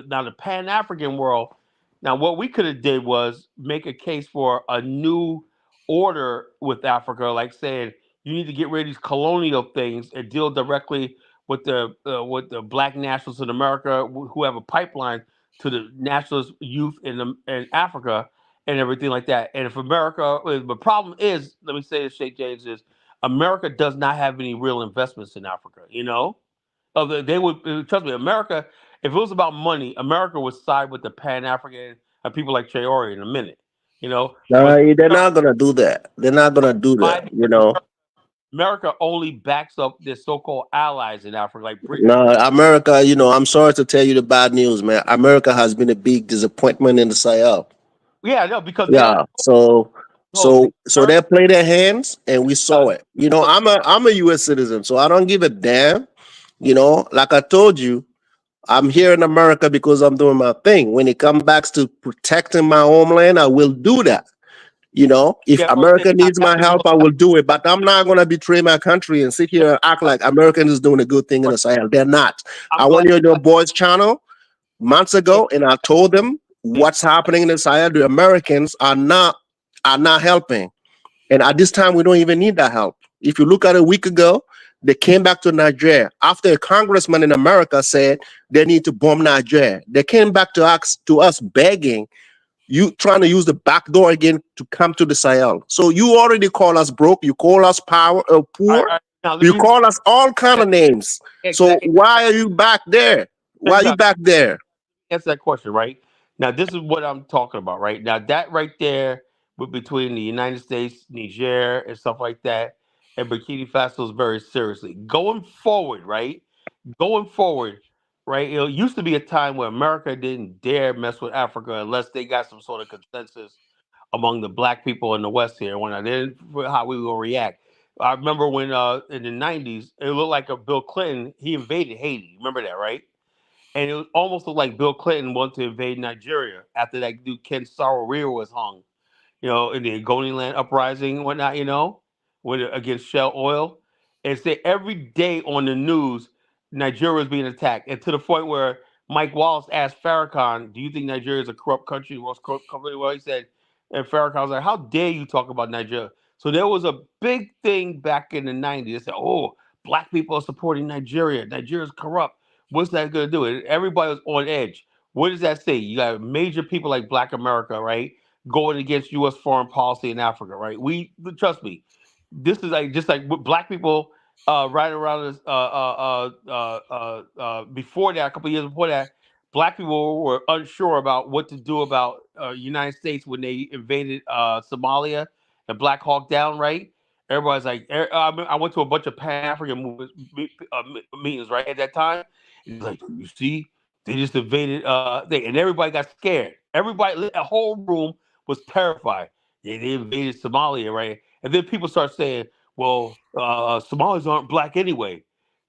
now the Pan African world, now what we could have did was make a case for a new order with Africa, like saying you need to get rid of these colonial things and deal directly with the black nationalists in America who have a pipeline to the nationalist youth in Africa and everything like that. And if America, the problem is, let me say this, Sheikh James, is America does not have any real investments in Africa. You know, they would trust me. America, if it was about money, America would side with the Pan African and people like Traore in a minute. You know, No, but they're not gonna do that. They're not gonna do why? that. You Because know. America only backs up their so-called allies in Africa, like Britain. No, America. I'm sorry to tell you the bad news, man. America has been a big disappointment in the Sahel. Yeah, no, because they don't Yeah. So, hold the so, so America. they play their hands, and we saw it. So I'm a U.S. citizen, so I don't give a damn. Like I told you, I'm here in America because I'm doing my thing. When it comes back to protecting my homeland, I will do that. If yeah, well, America now needs that my was help, I will do it. But I'm not going to betray my country and sit here and act like Americans is doing a good thing in the Sahel. They're not. I I'm went glad. on your boys' channel months Yeah, ago, and I told them yeah. what's happening in the Sahel. The Americans are not helping, and at this time, we don't even need that help. If you look at a week ago, they came back to Nigeria after a congressman in America said they need to bomb Nigeria. They came back to us begging, you trying to use the back door again to come to the Sahel. So you already call us broke, you call us All poor, right, now let you me call us all kind of names. So exactly why are you back there? Why are you back there? answer that question, right? Now, this is what I'm talking about, right? Now, that right there, between the United States, Niger, and stuff like that, and Burkina Faso is very seriously going forward, right? Going forward, right? It used to be a time where America didn't dare mess with Africa unless they got some sort of consensus among the black people in the West here. When I didn't, how we will react. I remember when in the '90s, it looked like a Bill Clinton. He invaded Haiti. Remember that, right? And it was almost looked like Bill Clinton wanted to invade Nigeria after that dude Ken Saro-Wiwa was hung, in the Ogoniland uprising and whatnot, against Shell Oil. And say every day on the news, Nigeria is being attacked. And to the point where Mike Wallace asked Farrakhan, do you think Nigeria is a corrupt country? Most corrupt country? Well, he said, and Farrakhan was like, how dare you talk about Nigeria? So there was a big thing back in the 90s. They said, oh, black people are supporting Nigeria. Nigeria is corrupt. What's that going to do? And everybody was on edge. What does that say? You got major people like Black America, right? Going against U.S. foreign policy in Africa, right? Trust me, this is like just like with black people right around this before that, a couple of years before that, black people were unsure about what to do about United States when they invaded Somalia and Black Hawk Down, right? Everybody's like, I went to a bunch of Pan African meetings right at that time. And he's like, you see, they just invaded and everybody got scared. Everybody, the whole room was terrified. They invaded Somalia, right? And then people start saying, well, Somalis aren't black anyway.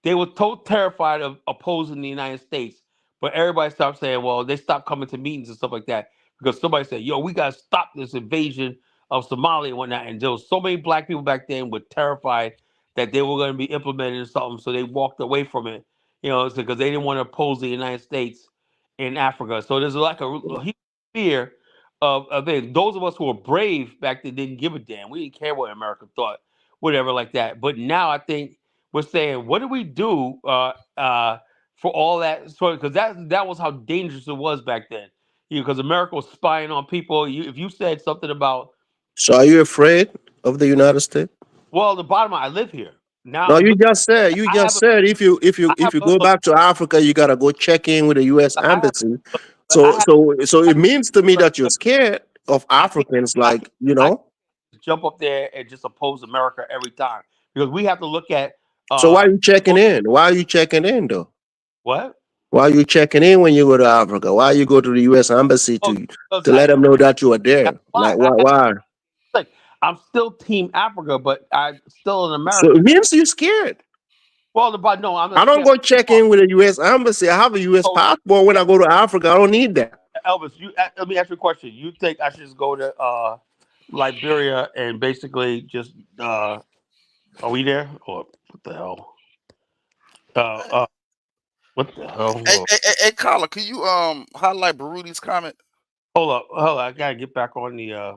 They were terrified of opposing the United States. But everybody stopped saying, well, they stopped coming to meetings and stuff like that because somebody said, yo, we got to stop this invasion of Somalia and whatnot. And there was so many black people back then were terrified that they were going to be implemented in something. So they walked away from it, because they didn't want to oppose the United States in Africa. So there's like a huge fear of it. Those of us who were brave back then didn't give a damn. We didn't care what America thought, whatever like that. But now I think we're saying, what do we do for all that? Because that was how dangerous it was back then. Because America was spying on people. If you said something about, So are you afraid of the United States? well, the bottom line, I live here No, now. you Look, just said I have if you if you I if have you go back to Africa, you gotta go check in with the U.S. I have embassy. I So have so I it means to me have that you're scared of I can't Africans, I can't like I can't jump up there and just oppose America every time because we have to look at So why are you checking Well, in? Why are you checking in though? what? Why are you checking in when you go to Africa? Why you go to the U.S. embassy Oh, to let them know that you are that's there? why Like why? I Why? like. I'm still Team Africa, but I'm still an So it American. means you scared. Well, but no, I'm I not don't scared. go check in with the U.S. embassy. I have a U.S. So, passport when yeah, I go to Africa. I don't need that. Elvis, let me ask you a question. You think I should just go to Liberia and basically just are we there or what the hell? Uh, uh, what the hell? Hey, Carla, can you highlight Baruti's comment? Hold up. I gotta get back on the.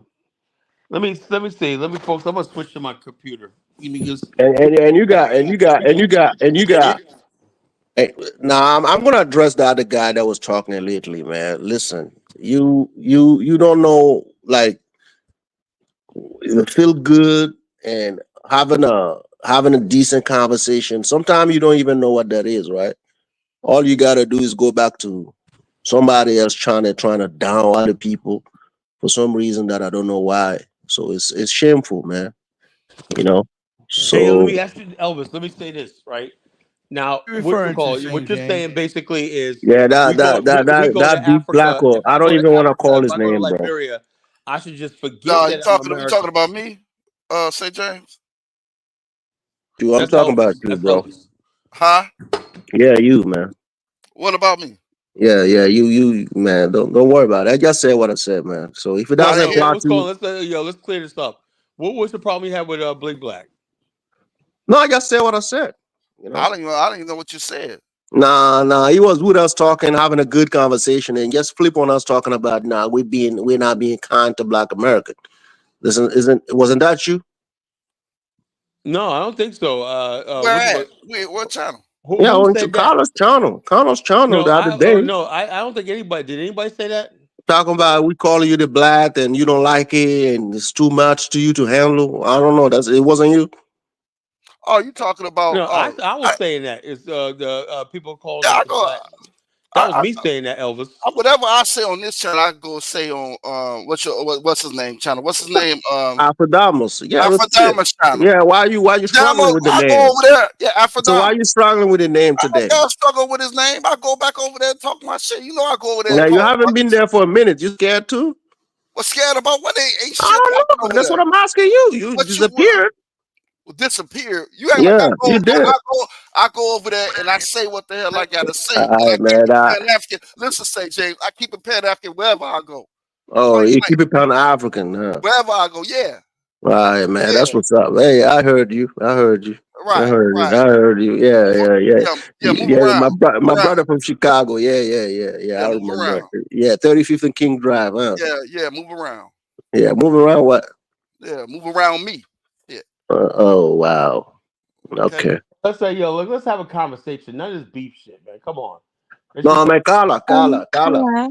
Let me see. Let me focus. I'm gonna switch to my computer. Give me just. And you got Hey, nah, I'm gonna address the other guy that was talking lately, man. Listen, you don't know, like, you feel good and having a decent conversation. Sometimes you don't even know what that is, right? All you gotta do is go back to somebody else trying to down other people for some reason that I don't know why. So it's shameful, man. You know. Hey, let So me ask you, Elvis. Let me say this right now. You're What you referring to call it? Saint What you're saying James. basically is yeah, we go that to deep black Africa. hole. If I I don't go to even want to Africa, call if his I go to name, bro. Liberia, I should just forget No, that I'm you talking American. about me, St. James? I'm That's talking about Elvis. you, That's bro. Elvis. Huh? Yeah, you, man. What about me? Yeah, you, man. Don't worry about it. I just said what I said, man. So if it No, I doesn't know. hey, apply what's to going you, on? Let's clear this up. What was the problem you had with Blink Black? no, I just said what I said. You know. I don't even know what you said. Nah. He was with us talking, having a good conversation, and just flip on us talking about we're not being kind to Black American. Listen, wasn't that you? No, I don't think so. Where at? Wait, what channel? Yeah, Who on said that? Carlos channel No, the other day I don't think anybody did. Anybody say that? talking about we calling you the black and you don't like it and it's too much to you to handle. I don't know. It wasn't you. Oh, you talking about? No, Oh, I was saying that. It's the people calling yeah, us I the go. black. That was I, me saying that, Elvis. whatever I say on this channel, I go say on what's his name channel? What's his name? Afrodamus. Yeah, that's it. Alpha channel. Yeah, why you struggling Damo, with the I name? go over there. Yeah, So why Alpha. you struggling with the name I today? don't struggle with his name. I go back over there and talk my shit. You know, I go over there and Now you call. haven't been there for a minute. You scared too? What's scared about what ain't I shit don't popping know. over That's there? what I'm asking you. You What you disappeared. disappear? You act like Yeah, you did. I go over there and I say what the hell I gotta say, and All I right, keep man. it Pan African. Listen, say James, I keep it Pan African wherever I go. Oh, Point you blank, keep it Pan African, huh? wherever I go. Yeah, All right, man. yeah, That's what's up. Hey, I heard you. I heard you. I right, heard you. right. I heard you. Yeah, Move, yeah, yeah. move Yeah, around, my move around. brother from Chicago. Yeah. Yeah, I move remember. around. Yeah, 35th and King Drive, huh? Yeah, move around. Yeah, moving around what? Yeah, move around me. Yeah. Oh, wow. Okay. Okay. Let's say, look, let's have a conversation. None of this beef shit, man. Come on. Let's just No, talk. man, Carla. Hello.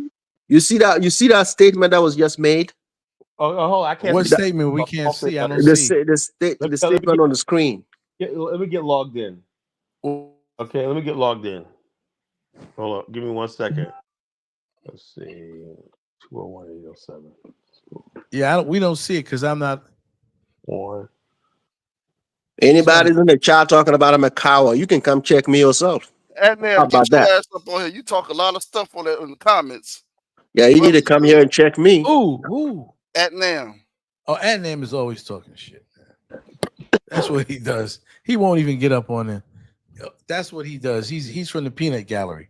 You see that statement that was just made? Hold on. I can't What see. That, statement we can't Off see? I don't the, see. sta- the, sta- the let me statement on the screen. let me get logged in. Well, Okay, let me get logged in. Hold on. Give me 1 second. Let's see. 201-807. yeah, we don't see it because I'm not. One. Somebody. Anybody's in the chat talking about a Makawa, you can come check me yourself. And How man, get about your that? ass up on here. You talk a lot of stuff on that in the comments. Yeah, you need Whoever to come you here is, and check me. Ooh. at now. Oh, Adnam is always talking shit. That's what he does. He won't even get up on it. That's what he does. He's from the peanut gallery.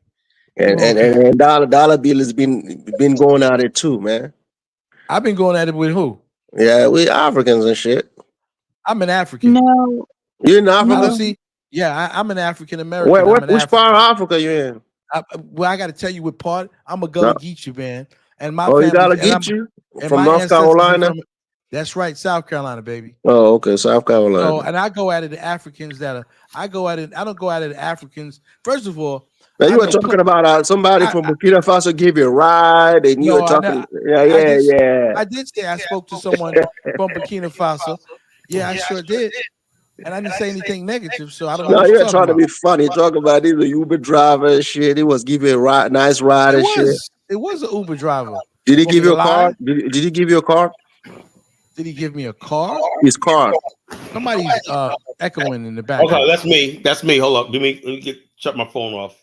He And won't and, come. and, and Dollar Bill has been going at it too, man. I've been going at it with who? Yeah, we Africans and shit. I'm an African. No, You in I don't Africa? no. see. Yeah, I'm an African American. I'm an Which African. part of Africa you in? Well, I got to tell you what part. I'm a No. Gullah Geechee, man, and my Oh, you family's gotta get you and from my North ancestors are Carolina. from. That's right, South Carolina, baby. Oh, okay, South So, Carolina. and I go at it the Africans that are. I go at it. I don't go at it the Africans. First of all, Now I you were know. talking about somebody from I Burkina Faso give you a ride, and you were no, I know. talking. Yeah. I did say I spoke to someone from Burkina Faso. Yeah, I sure did, and I didn't say anything negative. So I don't know No, what you're you're talking trying to about. be funny. Talking about these a Uber driver and shit. He was giving you a ride, nice ride It and shit. was. It was an Uber driver. Did You he want me give to you a card? lie? Did he give you a card? Did he give me a car? His car. Somebody's echoing in the background. Okay, that's me. That's me. Hold up. Let me shut my phone off.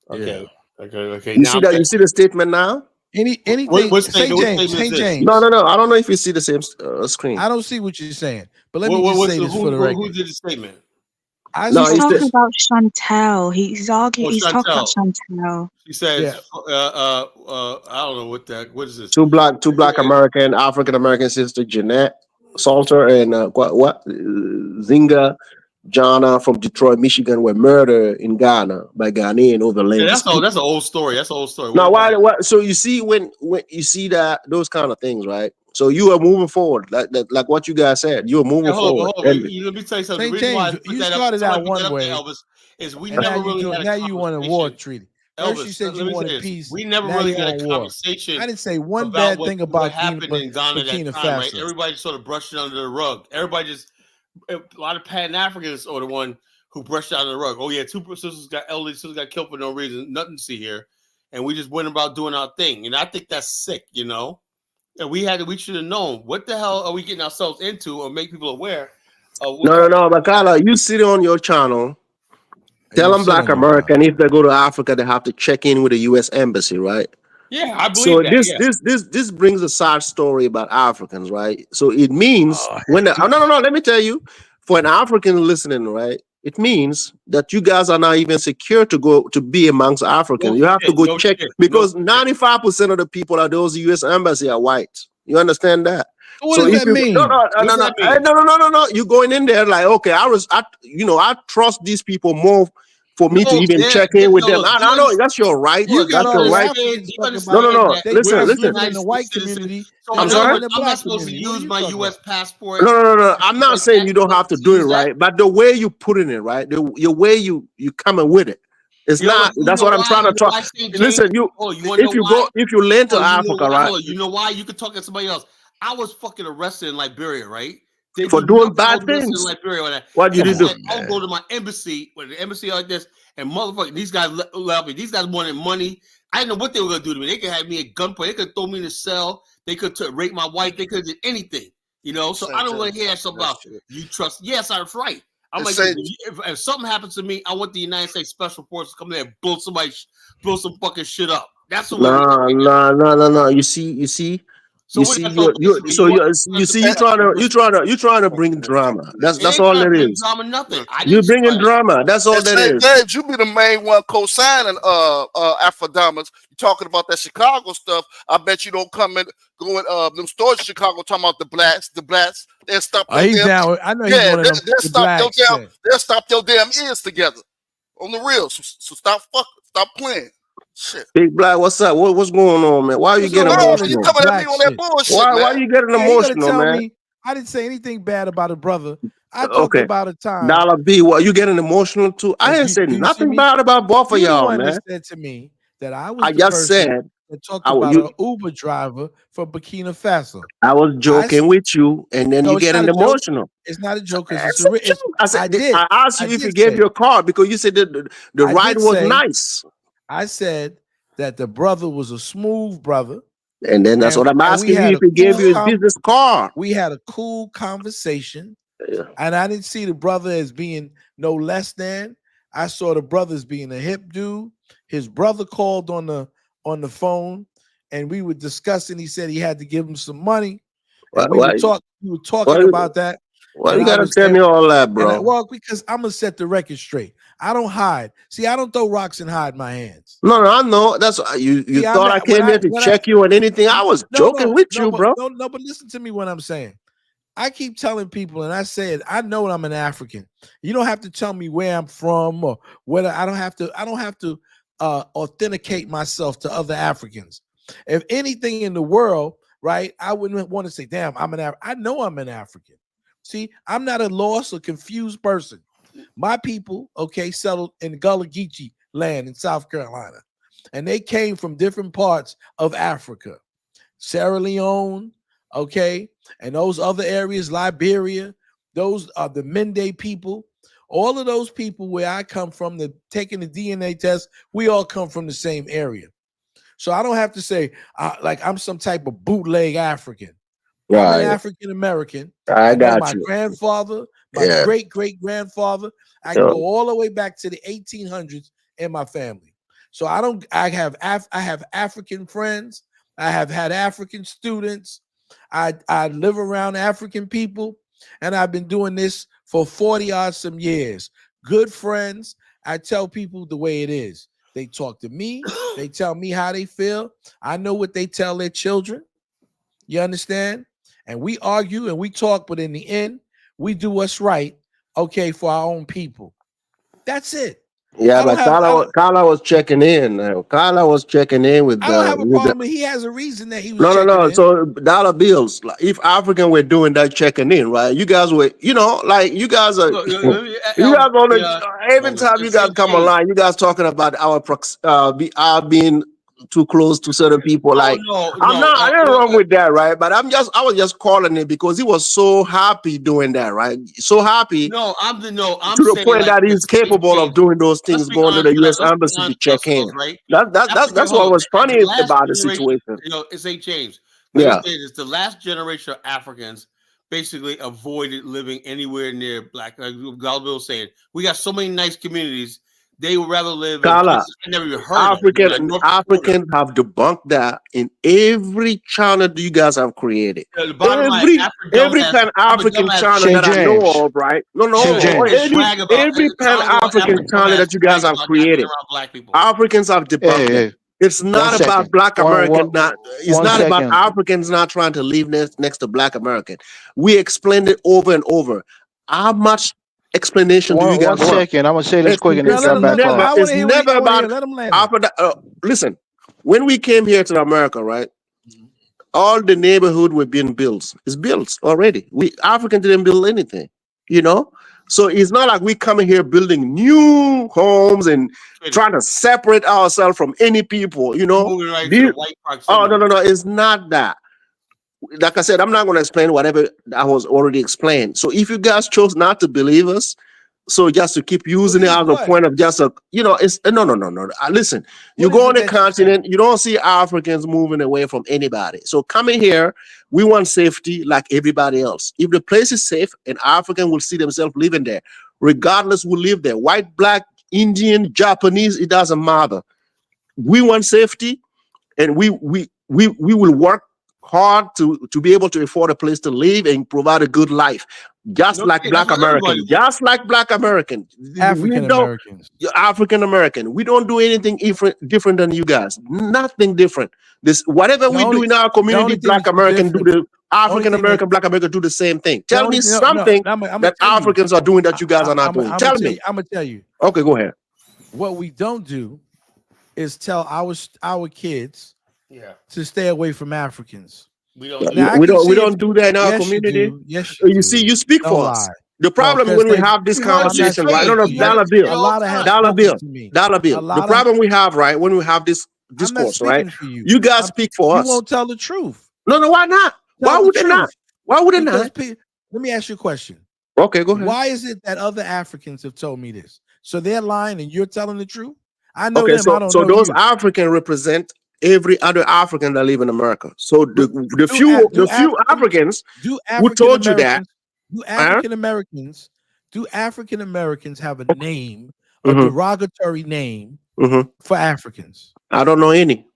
Okay. Yeah. Okay. You Now see that? You see the statement now? Anything? What Say statement James. is Say this? James. No. I don't know if you see the same screen. I don't see what you're saying. But let me just say this for the record. Who did the statement? He's talking about Chantel. He's arguing. He's talking about Chantel. She says, I don't know what is this? Two black American, African American sister, Jeanette Salter and Zinga Jana from Detroit, Michigan, were murdered in Ghana by Ghanaian overland. That's an old story. That's an old story. Now, why? So you see when you see that those kind of things, right? So you are moving forward, like what you guys said. You are moving forward. Hold on. Let me tell you something. St. James, you started out one way, Elvis, is we and never really had a now you want a war treaty. First Elvis, you said you wanted peace. We never really had a conversation. I didn't say one bad thing about what happened in Ghana at that time, right? Everybody sort of brushed it under the rug. Everybody just a lot of Pan-Africanists are the one who brushed it under the rug. Oh yeah, two sisters got killed for no reason, nothing to see here, and we just went about doing our thing. And I think that's sick, you know. And we should have known what the hell are we getting ourselves into, or make people aware. No, Makala, you sit on your channel. Tell them Black American if they go to Africa, they have to check in with the U.S. Embassy, right? Yeah, I believe that. So this brings a sad story about Africans, right? So it means let me tell you, for an African listening, right? It means that you guys are not even secure to go to be amongst Africans. You have to go check because 95% of the people at those U.S. Embassy are white. You understand that? What does that mean? No. You're going in there like, okay, I trust these people more for me to even check in with them. I know that's your right. You got that's all your right. No. Listen. In the white community. I'm sorry. I'm not supposed to use my U.S. passport. No. I'm not saying you don't have to do it right, but the way you put it in, right? The way you coming with it. It's not. That's what I'm trying to talk. Listen, if you land to Africa, right? You know why? You could talk to somebody else. I was fucking arrested in Liberia, right? For doing bad things. What did you do? I'll go to my embassy, with the embassy like this, and motherfucker, these guys love me. These guys wanted money. I didn't know what they were gonna do to me. They could have me at gunpoint. They could throw me in the cell. They could rape my wife. They could do anything, you know. So I don't want to hear something about you trust. Yes, that's right. I'm like, if something happens to me, I want the United States Special Forces to come there and blow some fucking shit up. That's what. No. You see. You're trying to bring drama. That's all it is. Drama, nothing. You're bringing drama. That's all that is. James, you be the main one co-signing Afrodamas. You talking about that Chicago stuff. I bet you don't come in going them stores in Chicago talking about the blacks. They'll stop. He's down. I know he's one of them. They'll stop your damn ears together on the real. So stop playing. Shit. Big Black, what's up? What's going on, man? Why are you getting emotional? You coming at me on that bullshit, why are you getting emotional, man? I didn't say anything bad about a brother. I talked about a time. Dollar B, what you getting emotional too? I didn't say nothing bad about both of y'all, man. Said to me that I just said that talked about an Uber driver from Burkina Faso. I was joking with you, and then you getting emotional. It's not a joke. I asked you if you gave your car because you said the ride was nice. I said that the brother was a smooth brother. And then that's what I'm asking you if he gave you his business card. We had a cool conversation. Yeah. And I didn't see the brother as being no less than. I saw the brother as being a hip dude. His brother called on the phone and we were discussing. He said he had to give him some money. We were talking about that. Why you gotta tell me all that, bro? Because I'm gonna set the record straight. I don't hide. See, I don't throw rocks and hide my hands. No, I know. That's you thought I came here to check you on anything. I was joking with you, bro. No, but listen to me what I'm saying. I keep telling people, and I said, I know I'm an African. You don't have to tell me where I'm from or whether I don't have to authenticate myself to other Africans. If anything in the world, right, I wouldn't want to say, damn, I know I'm an African. See, I'm not a lost or confused person. My people, settled in Gullah Geechee land in South Carolina. And they came from different parts of Africa. Sierra Leone, and those other areas, Liberia, those are the Mende people. All of those people where I come from, taking the DNA test, we all come from the same area. So I don't have to say like I'm some type of bootleg African. I'm an Right. African American. I I know got my you. grandfather, my Yeah. great grandfather. I can go all the way back to the 1800s in my family. So I have African friends. I have had African students. I live around African people, and I've been doing this for 40 odd some years. Good friends. I tell people the way it is. They talk to me. They tell me how they feel. I know what they tell their children. You understand? And we argue and we talk, but in the end, we do what's right, okay, for our own people. That's it. Yeah, I don't but have I don't Carla was checking in. Carla was checking in with I don't have a problem, the but he has a reason that he was no, no, checking no. in. So dollar bills. Like, if African were doing that checking in, right? You guys were, like you guys are. Look, You guys on yeah, every time you guys it's come changed. online, you guys talking about our being too close to certain people. Oh Like I'm no, not, I ain't wrong with that, right? But I was just calling it because he was so happy doing that, right? So happy I'm to the saying point like that he's it's capable of changed. doing those Let's things, be going to honest the with U.S. let's be embassy to honest with check in. ourselves, right? That's Hold what on. was The funny last about the generation, situation. it's ain't changed. Let me Yeah, say this: the last generation of Africans basically avoided living anywhere near black. Like Galville was saying, we got so many nice communities. They would rather live in Carla. places I never even heard of, like North Dakota. Africans have debunked that in every channel you guys have created. The bottom line, Every Pan I'm a African dumbass. channel St. that I know James. of, right? No, St. no, or And James. brag about every Pan Congo African African channel dumbass that you guys brag have about not being created, around black people. Africans have debunked Hey, that. hey, It's one not about second. Black American. It's One not about second. Africans not trying to live next to Black American. We explained it over and over. How much explanation do you One guys want? second. I'm gonna say this quick and then Now It's let jump him back on. I want to hear what never I want to hear. about Let him land it. after that. Listen, when we came here to America, right? All the neighborhood were being built. It's built already. We Africans didn't build anything, you know. So it's not like we coming here building new homes and trying to separate ourselves from any people, you know. Moving right to the white Oh no, proximity. no, no! It's not that. Like I said, I'm not going to explain whatever that was already explained. So if you guys chose not to believe us, so just to keep using it Believe as a what? point of just it's no, no, no, no. Listen, you What go is on it the that you're saying? continent, you don't see Africans moving away from anybody. So coming here, we want safety like everybody else. If the place is safe, an African will see themselves living there, regardless who live there, white, black, Indian, Japanese, it doesn't matter. We want safety, and we will work hard to be able to afford a place to live and provide a good life, just like That's Black what everybody American, wants. just like Black American. We African don't Americans. African American. We don't do anything different than you guys. Nothing different. This whatever The we do only in our the community, only thing Black that you're American do different. the Only African thing that American, Black American do the same thing. the Tell only me thing, no, something I'm that gonna tell you. Africans are doing that you guys are not doing. Tell me. I'm gonna tell you. Okay, go ahead. What we don't do is tell our kids Yeah. to stay away from Africans. We don't Now do I We can don't we see if don't do that in our yes you community. do, yes you You see, do. you speak Don't for us. lie. The No, problem because when we have this We heard I'm you not conversation, right? No, speaking say no, to we heard you. dollar you say bill, A all lot the have time. dollar spoken bill, to me. dollar A bill. The lot of problem we have, right, when we have this I'm not discourse, right? speaking for you. You guys speak for You us. won't tell the truth. No, no, why not? Why Tell the would they not? truth. Why would they Because not? let me ask you a question. Okay, go ahead. Why is it that other Africans have told me this? So they're lying and you're telling the truth? I know Okay, them, I don't so know those you. African represent every other African that live in America. So But the few Africans do who African told you that, Americans do huh? African Americans have a name, a Mm-hmm, derogatory name mm-hmm. for Africans? I don't know any.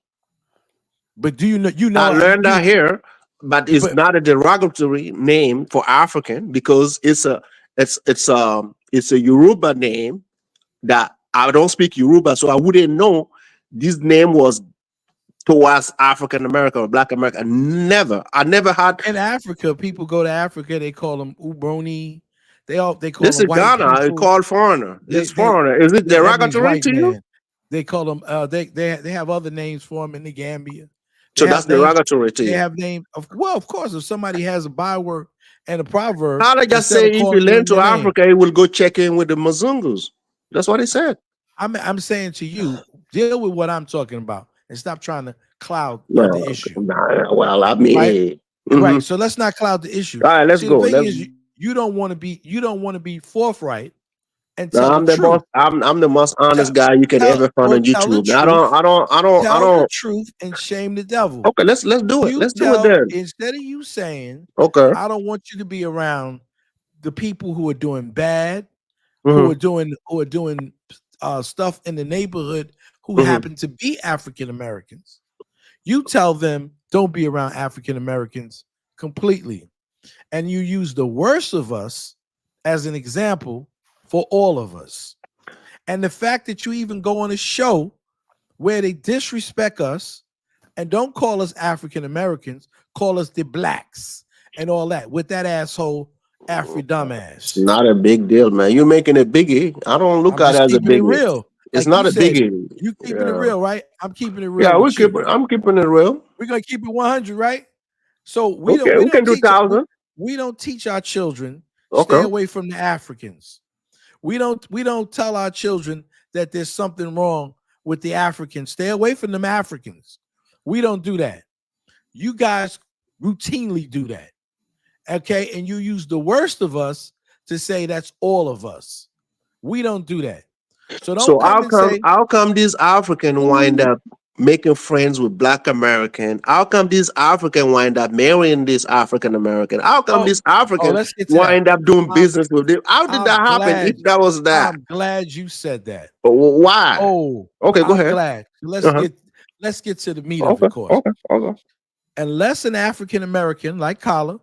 But do you know I learned you that here, but it's but not a derogatory name for African because it's a Yoruba name that I don't speak Yoruba, so I wouldn't know this name was towards African American or Black American. I never had. in Africa, people go to Africa, they call them Ubroni, they call This them is white Ghana. It's people. called foreigner. They It's they foreigner. Is it that means derogatory white to you? man. They call them they have other names for them in the Gambia. They So that's have names. derogatory to They you. have names of course, if somebody has a byword and a proverb, How they just instead say of if you calling you land in to your name, Africa, he will go check in with the Mzungus. That's what he said. I'm saying to you, deal with what I'm talking about and stop trying to cloud the No, issue. well, I mean, Right? mhm. Right. So let's not cloud the issue. All right, let's See, the go. thing is, you don't want to be forthright and No, tell the I'm the truth. most. I'm the most honest Tell, guy you can ever find or on tell the YouTube. I truth. don't. I don't. I don't. I Tell the don't. truth and shame the devil. Okay, let's do it. You Let's do it tell, then. instead of you saying, Okay. I don't want you to be around the people who are doing bad, who Mm-hmm. are doing stuff in the neighborhood who Mm-hmm. happen to be African Americans. You tell them don't be around African Americans completely. And you use the worst of us as an example for all of us. And the fact that you even go on a show where they disrespect us and don't call us African Americans, call us the blacks and all that with that asshole Afri It's dumbass. not a big deal, man. You're making it biggie. I don't look I'm at it just as a keeping it biggie. real. It's Like you not a said, biggie. you keeping it Yeah. real, right? I'm keeping it real Yeah, we with keep. you. I'm keeping it real. We're gonna keep it 100, right? So Okay, we we can don't do teach 1,000. we don't teach our children stay Okay. away from the Africans. We don't tell our children that there's something wrong with the Africans. Stay away from them Africans. We don't do that. You guys routinely do that. Okay, and you use the worst of us to say that's all of us. We don't do that. So don't So come and say, how come these African wind "Ooh, up making friends with Black American? How come these African wind up marrying this African American? How come oh, these African let's get to that." wind up doing I'm business with them? How did I'm that happen? If glad that was that, I'm glad you said that. why? Oh, Okay, go I'm ahead. glad. Uh-huh. Let's get to the meat of Okay, it, course. okay, okay. Unless an African American like Kala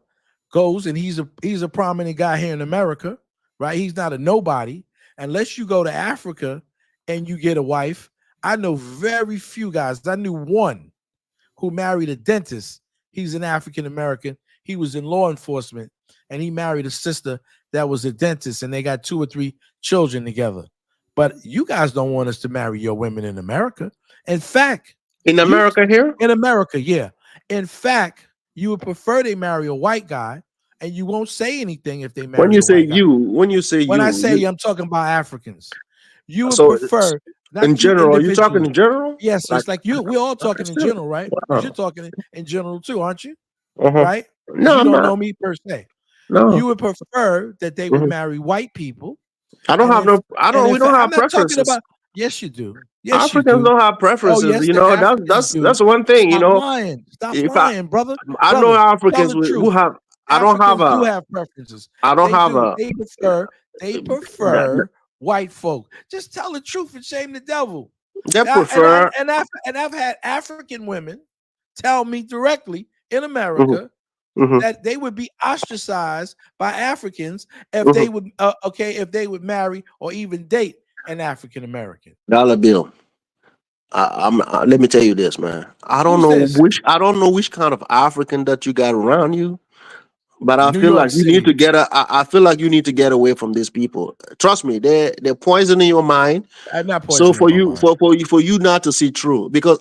goes and he's a prominent guy here in America, right? He's not a nobody. Unless you go to Africa and you get a wife, I know very few guys. I knew one who married a dentist. He's an African American. He was in law enforcement and he married a sister that was a dentist and they got 2 or 3 children together. But you guys don't want us to marry your women in America. In fact, In you America here? in America, yeah. In fact, you would prefer they marry a white guy and you won't say anything if they When marry you a say white guy. you, when you say When I you, say I'm talking about Africans. You would so prefer, not in you general, you talking individually. in general? Yes, Like it's like you. We're all I talking in still, general, right? Because you're wow. talking in general too, aren't you? Uh-huh. Right? Because No, you I'm don't not. know me per se. No. You would prefer that they would Mhm. marry white people, I don't and have if no. We don't I'm have not talking preferences. about. Yes, you do. Yes, you Africans do. don't have Oh, preferences. yes, You the know, Africans do. that's one thing. You Stop know, lying. Stop if lying, brother. I know Brother, tell Africans the who truth. have, I don't have Africans do a, have preferences. I don't They have do. a. They That, prefer white folk. Just tell the truth and shame the devil. they prefer. I've had African women tell me directly in Mhm, America mhm, that they would be ostracized by Africans if mhm. they would if they would marry or even date an African American. Dollar bill. Let me tell you this, man. Who's this? I don't know which kind of African that you got around you. But I New feel York like you need City. to get I feel like you need to get away from these people. Trust me, they're poisoning your mind. I'm not So poisoning my mind. for you not to see true, because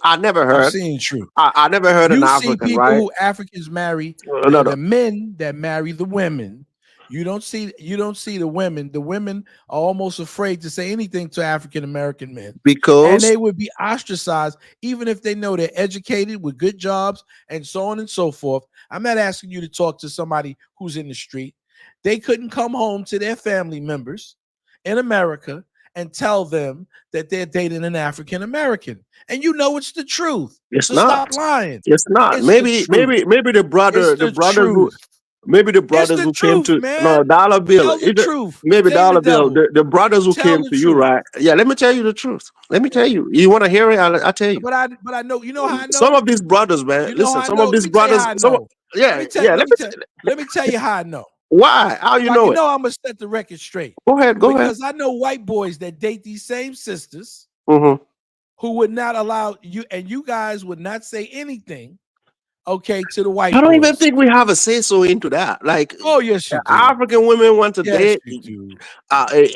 I'm seeing truth. I never heard an You see African, people right? who Africans marry, No, they're no, the men that marry the women. You don't see the women. The women are almost afraid to say anything to African American men. And because they would be ostracized even if they know they're educated with good jobs and so on and so forth. I'm not asking you to talk to somebody who's in the street. They couldn't come home to their family members in America and tell them that they're dating an African American. And you know it's the truth. it's So not. stop lying. It's not. It's the truth. Maybe It's the the brothers who truth. maybe the It's brothers the who came truth, to no man. dollar bill. Tell the truth. Maybe Shame the dollar bill. devil. The brothers who Tell came the to you, truth. right? Yeah, let me tell you the truth. Let me tell you. You want to hear it? I'll tell you. But I know, you know how I Some know? of these brothers, man. You know how Listen, I some of know? Let these me tell you brothers. how I know. Yeah, yeah. Let me tell you how I know. Why? How you Now, know you it? know I'm gonna set the record straight Go ahead. Go ahead. because I know white boys that date these same sisters Mm-hmm. who would not allow you, and you guys would not say anything, okay, to the I white don't even boys. think we have a say so into that. Like Oh, yes, you do. African women want to Yes, date, you do.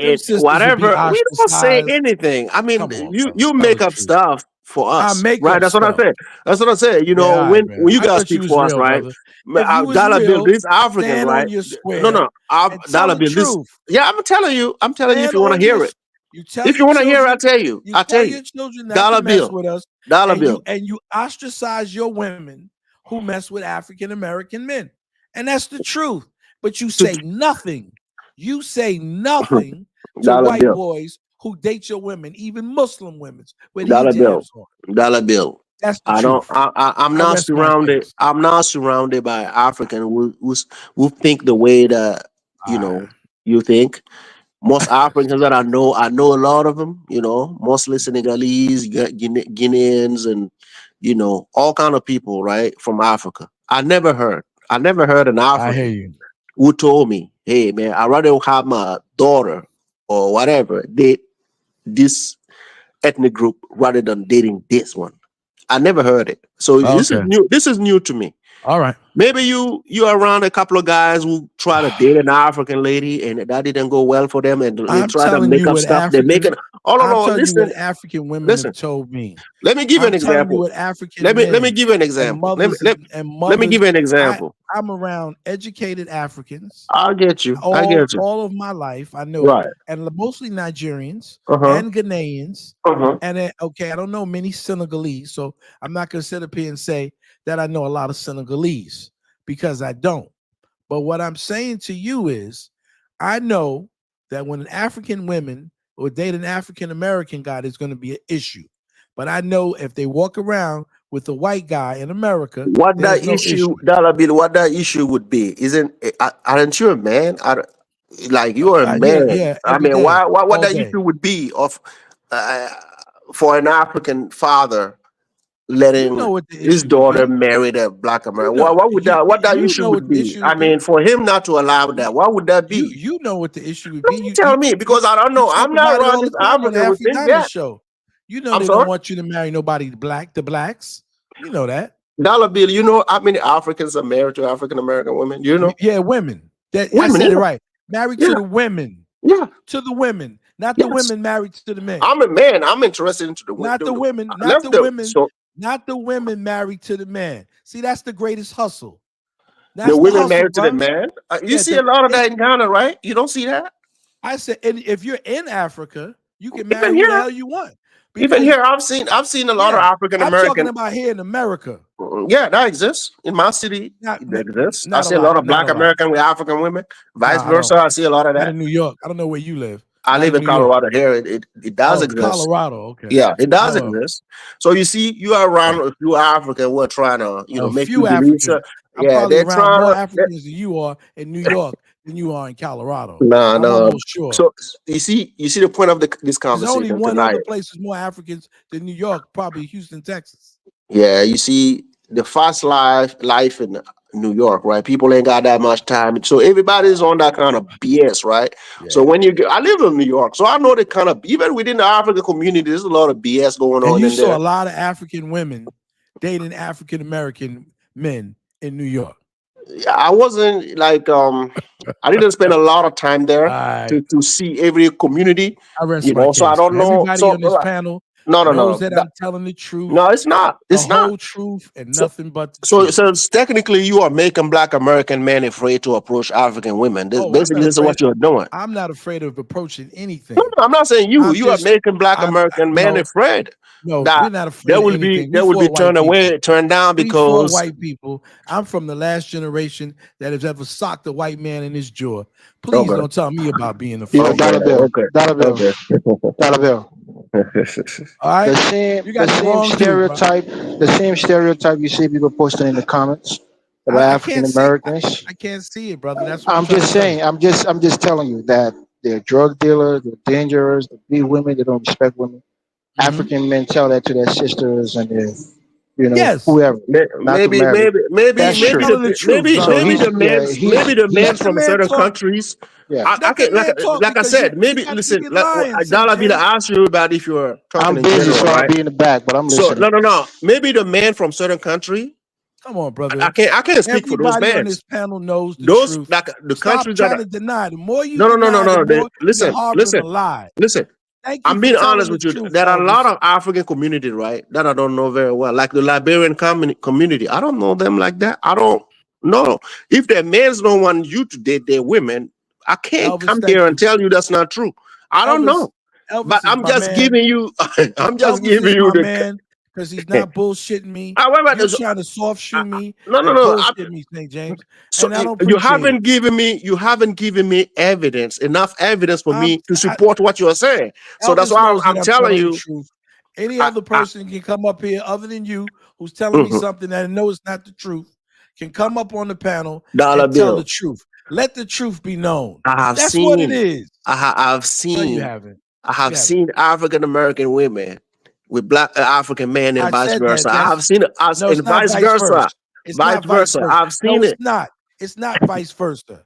Them it, sisters would be whatever. We don't say ostracized. anything. I mean, Come on, brother. you Tell the make up truth. stuff for I us, make right? up That's what I stuff. said. That's what I said. You know, Yeah, all right, man. when you I guys thought you speak was for us, real, right? brother. If you was Dollar bill, real, these Africans, stand right? on your No, square no, and tell dollar the bill. This, truth. yeah, I'm telling you. I'm telling you. If Stand you want to on your hear it, you tell if your you want to hear it, I children, tell you. you I tell tell you. your children not to Dollar mess bill, with us, dollar bill. and you ostracize your women who mess with African American men. And that's the truth. But you To, say nothing. You say nothing to Dollar white bill. boys who date your women, even Muslim women with Dollar bill. hijabs on. Dollar bill. That's the I don't. truth. I'm I not rest my surrounded. case. I'm not surrounded by African who think the way that Ah, you think. Most Africans that I know a lot of them. Mostly Senegalese, Guineans, and all kind of people, right, from Africa. I never heard an I hear African you. who told me, "Hey, man, I'd rather have my daughter or whatever date this ethnic group rather than dating this one." I never heard it. So this is Okay. new. This is new to me. All right. Maybe you are around a couple of guys who try to date an African lady and that didn't go well for them, and they I'm try to telling make you up what stuff. They're making. African. Oh no, I'm no. telling you what Listen, African women have listen. told me. Let me give you an I'm telling you example. what African Let me men give you an and example. mothers and Let me mothers. give you an example. I'm around educated Africans I'll get you. I all get you. all of my life. I know, Right. and mostly Nigerians Uh huh. and Ghanaians. Uh huh. And then, okay, I don't know many Senegalese, so I'm not going to sit up here and say that I know a lot of Senegalese because I don't. But what I'm saying to you is, I know that when an African women or date an African American guy, there's going to be an issue. But I know if they walk around with a white guy in America, What there's that no issue. dollar bill? What that issue would be? Isn't aren't you a man? Like you are a Yeah, man. yeah, I every mean, day, why? What all that day. issue would be of uh, for an African father You know letting what the his issue would daughter be. marry a black You American? know, What would that you issue know would what the be? issue I would be. mean, for him not to allow that, what would that be? You know what the issue would be. You tell me because I don't You know. talk I'm not about it around all the this time on the African with things Afrikaner yet. show. You know I'm they don't sorry. want you to marry nobody the blacks. You know that. Dollar bill. You know how many Africans are married to African American women? You know, Yeah, women. That I women. said it Yeah, right. Married to yeah, the women. yeah. To the women, not the Yes. women married to the men. I'm a man. I'm interested into the Not the women, I left so not the women married to the man. See, that's the greatest hustle. the That's the women hustle, married to the bro. man. You Yeah, see a lot of that in Ghana, right? You don't see that I said, and if you're in Africa, you can marry even who the here. hell you want. Even Because here, I've seen a lot of yeah, African I'm talking American. about here in America. Yeah, that exists in my city. Not It exists. I not a see a lot lot, of not Black a lot. American with African women. Vice Nah, I don't. versa. I see a lot of Not that. in New York. I don't know where you live. I Not live in in New York. Colorado. Here, it does Oh, exist. Colorado. Okay. Yeah, it does Oh, exist. So you see, you are around okay. a few African who are trying to, A make you few believe. So, Africans. I'm yeah, probably they're around trying more to. Africans than you are in New York than you are in Colorado. No, I'm no. almost sure. So you see the point of this There's only conversation one other tonight. place with more Africans than New York, probably Houston, Texas. Yeah, you see the fast life in New York, right? People ain't got that much time, so everybody's on that kind of BS, right? So Yeah. when I live in New York, so I know the kind of even within the African community, there's a lot of BS going And on you in saw there. a lot of African women dating African American men in New York. I wasn't like I didn't spend a lot of time there I to see every community, I rest my so I case. don't know. Everybody So on this panel no, no, knows no, that I'm telling the truth, no, it's not. the It's not. whole truth, and So, nothing but the so, truth. so it's technically, you are making Black American men afraid to approach African women. Oh, Basically, this is what you're doing. I'm not afraid of approaching No, anything. no, I'm not saying you. I'm You are just making Black American men no, afraid no, that we're not afraid of anything. We they will be for white turned people. away, turned down We for because white people. I'm from the last generation that has ever socked a white man in his jaw. Please okay, don't tell me about being Yeah, afraid. dollar bill, okay, dollar bill, okay, dollar bill. All The right? same, You the got the same wrong dude, bro. stereotype, the same stereotype you see people posting in the comments about I African can't see Americans. I can't see it, brother. That's what I'm I'm trying to just tell you. saying, I'm just telling you that they're drug dealers, they're dangerous, they beat women, they don't respect women. Mhm. African men tell that to their sisters and their, Yes. whoever, not to marry. That's You're true. telling the truth, So brother. he's maybe the he's men Let the from man certain talk. countries. yeah. I Let the can man talk like I because said, maybe you listen. get Like lying, Saint Dollar Bill James. asked you about if you're talking I'm in busy, general, so I'll right? be in the back, but I'm So listening. no. Maybe the man from certain country. Come on, I brother. can't speak for those Everybody on men. this panel knows the Those truth. like the Stop countries that trying are to deny. The more you no deny, the more you're listen harboring a lie. listen. Thank you I'm for being telling honest the with you. truth, There are a lot Elvis. of African community, right, that I don't know very well. Like the Liberian community. I don't know them like that. I don't know. If their men don't want you to date their women, I can't Elvis, come thank here and you. tell you that's not true. I don't Elvis, know. But Elvis is I'm my just man. giving you I'm just Elvis giving is you my the man. because he's not bullshitting me. However, You trying to soft shoe me no, no, and no. bullshit me, St. James, So and I don't you appreciate it. haven't given me enough evidence for me to I, support what you're saying. So that's Elvis why knows that I'm I'm telling telling the you. truth. Any I, other I, person can come up here other than you, who's telling me mhm. something that I know is not the truth, can come up on the panel Dollar and tell the bill. truth. Let the truth be known. I have That's what it seen. is. I've No, you seen. haven't. I You have haven't. seen African American women with black African men and I vice said that. versa. I That's have seen it as no, it's and not vice vice versa. versa. It's Vice not vice versa. versa. I've No, seen it's it. not. It's not vice versa.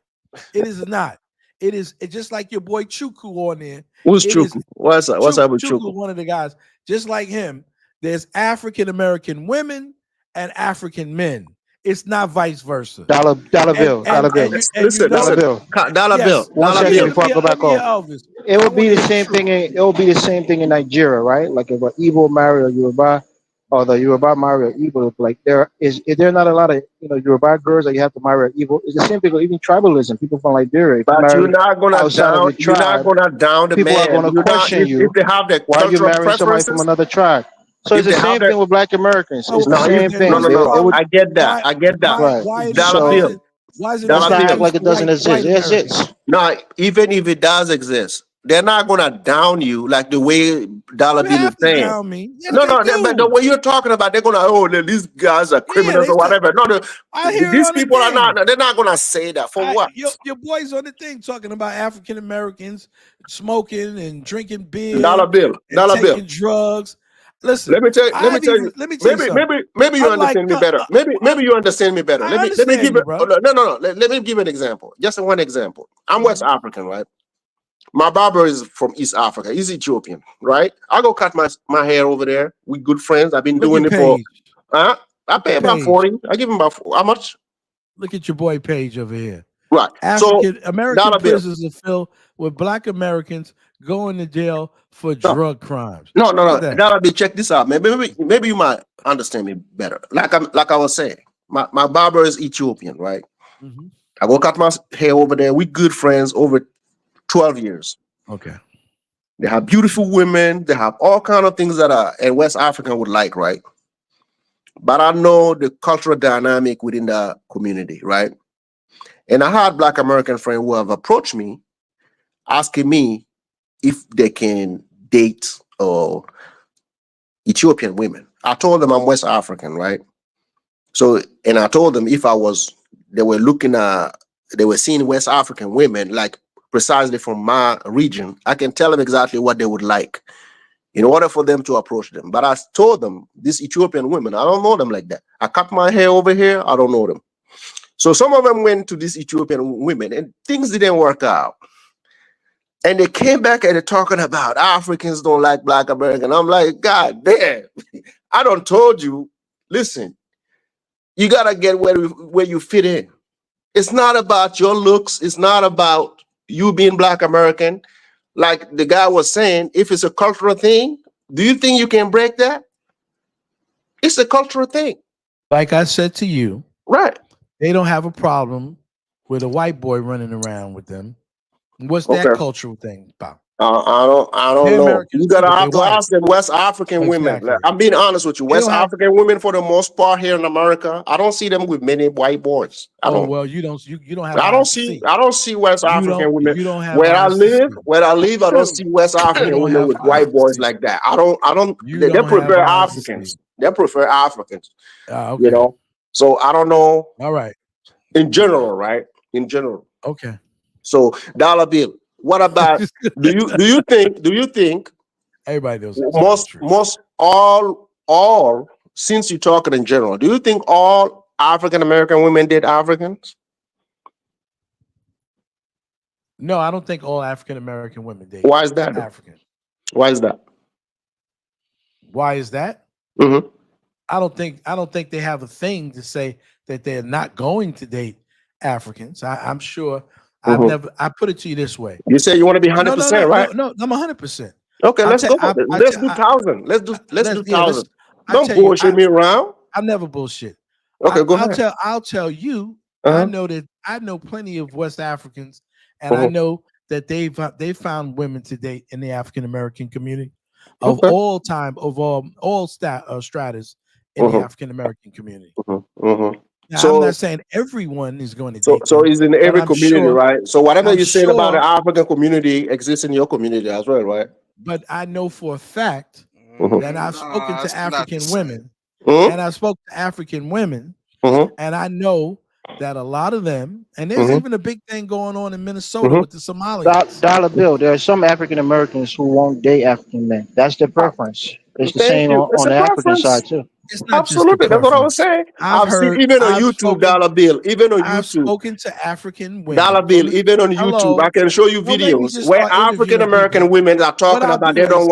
It is not. It is. It's just like your boy Chuku on there. Who's It is Chuku? What's up? What's up with Chuku, Chuku? one of the guys, just like him. There's African American women and African men. It's not vice versa. Dollar And bill, dollar bill, you dollar know, bill. Dollar bill, yes. One dollar Let me second bill. hear, before I go let back me hear off. Elvis. It I would want be to the hear the same truth. thing. It will be the same thing in Nigeria, right? Like if an Igbo marry a Yoruba, or the Yoruba marry an Igbo. Like there are not a lot of Yoruba girls that you have to marry an Igbo. It's the same thing. Even tribalism. People from Liberia, if you But marry outside of your you're not tribe, gonna down the people are man. going to You're not question if you. they have the Why are you cultural marrying somebody from preferences, another tribe? So it's if the they have same the thing with Black Americans. Well, It's the no, well, same then no, thing. no, what's the no. problem? I get that. Why I get that. Right. Dollar bill. why is it the Let's Dollar not same act bill. case like it for doesn't white exist. It Americans? exists. No, even if it does exist, they're not gonna down you like the way Dollar You Bill is have to saying. down me. Yes, No, they no, but the do. way you're talking about, they're gonna these guys are Yeah, criminals they or say. whatever. No, I hear it these on the people are thing. not. They're not gonna say that for what? Your boys on the thing talking about African Americans smoking and drinking beer Dollar bill, and dollar bill. taking drugs. Listen, Let me tell you. Let me I've tell even you. let me tell you Maybe, something. you Unlike understand me better. Maybe you understand me better. I Let me understand give you, it. bro. Oh, no. Let me give an example. Just one example. I'm West African, right? My barber is from East Africa. He's Ethiopian, right? I go cut my hair over there. We good friends. I've been Look doing at it for. Paige. I Look pay at about Paige. 40. I give him about how much? Look at your boy Paige over here. Right. So African American dollar bill. prisons are filled with Black Americans going to jail for No, drug crimes. no, Look at no. that. Dollar bill. Check this out. Maybe you might understand me better. Like I was saying, my barber is Ethiopian, right? Mm-hmm. I go cut my hair over there. We good friends over 12 years. Okay. They have beautiful women. They have all kind of things that a West African would like, right? But I know the cultural dynamic within the community, right? And I had Black American friends who have approached me asking me if they can date Ethiopian women. I told them I'm West African, right? So, and I told them if they were they were seeing West African women like precisely from my region, I can tell them exactly what they would like in order for them to approach them. But I told them, these Ethiopian women, I don't know them like that. I cut my hair over here, I don't know them. So some of them went to these Ethiopian women and things didn't work out. And they came back and they're talking about Africans don't like Black American. I'm like, God damn, I done told you, listen, you gotta get where you fit in. It's not about your looks, it's not about you being Black American. Like the guy was saying, if it's a cultural thing, do you think you can break that? It's a cultural thing. Like I said to you, Right. they don't have a problem with a white boy running around with them. What's that Okay. cultural thing about? I don't They're know. Americans You too, gotta but they're have to white. ask them West African women. Like, Exactly. I'm being honest with you. They West don't have. African women, for the most part, here in America, I don't see them with many white boys. Oh well, you don't. You don't have I don't eyes to see. see. I don't see West African women You don't have where I eyes to live. see. Where I live, I don't see West You African don't women have with eyes white to boys see. like that. I don't. I don't. You They don't have prefer eyes to see. Africans. They prefer Africans. You Okay. know. So I don't know All right. in general, right? In general. Okay. So dollar bill. What about? Do you think Everybody knows I'm telling the truth. most all since you're talking in general, do you think all African American women date Africans? No, I don't think all African American women date Why is that? Africans. Why is that? Why is that? Mm-hmm. I don't think they have a thing to say that they're not going to date Africans. I'm sure. Mm-hmm. I put it to you this way. You say you want to be No, 100%, right? no. I'm 100%. Okay, I'll let's tell. go. Let's do thousand. Let's do thousand. I Don't tell you. bullshit me around. I never bullshit. Okay, go ahead. I'll tell you. I Uh-huh. know that I know plenty of West Africans, and I Uh-huh. know that they've found women to date in the African American community. of Okay. all time, of all stratas in the Mm-hmm. African American community. Mm-hmm. Mm-hmm. Now, I'm not So, saying everyone is going to so, date so them, it's in but every community, right? So whatever I'm you said about the sure, African community exists in your community as well, right? but I know for a fact Mm-hmm. that I've spoken Nah, to it's not the African same. women, Mm-hmm. and I spoke to African women, Mm-hmm. and I know that a lot of them, and there's Mm-hmm. even a big thing going on in Minnesota Mm-hmm. with the Somalians. Dollar Bill, there are some African Americans who won't date African men. That's their preference. It's the Thank same you. It's on a the African preference. side too. It's not just the Absolutely. That's what I was preference. saying. I've seen even on I've YouTube, spoken, Dollar Bill, even on I've YouTube, spoken to African Dollar women from Bill, the, even on YouTube, I hello. can show you Don't make me videos just where start African interviewing American people. women are What talking I'll about do is,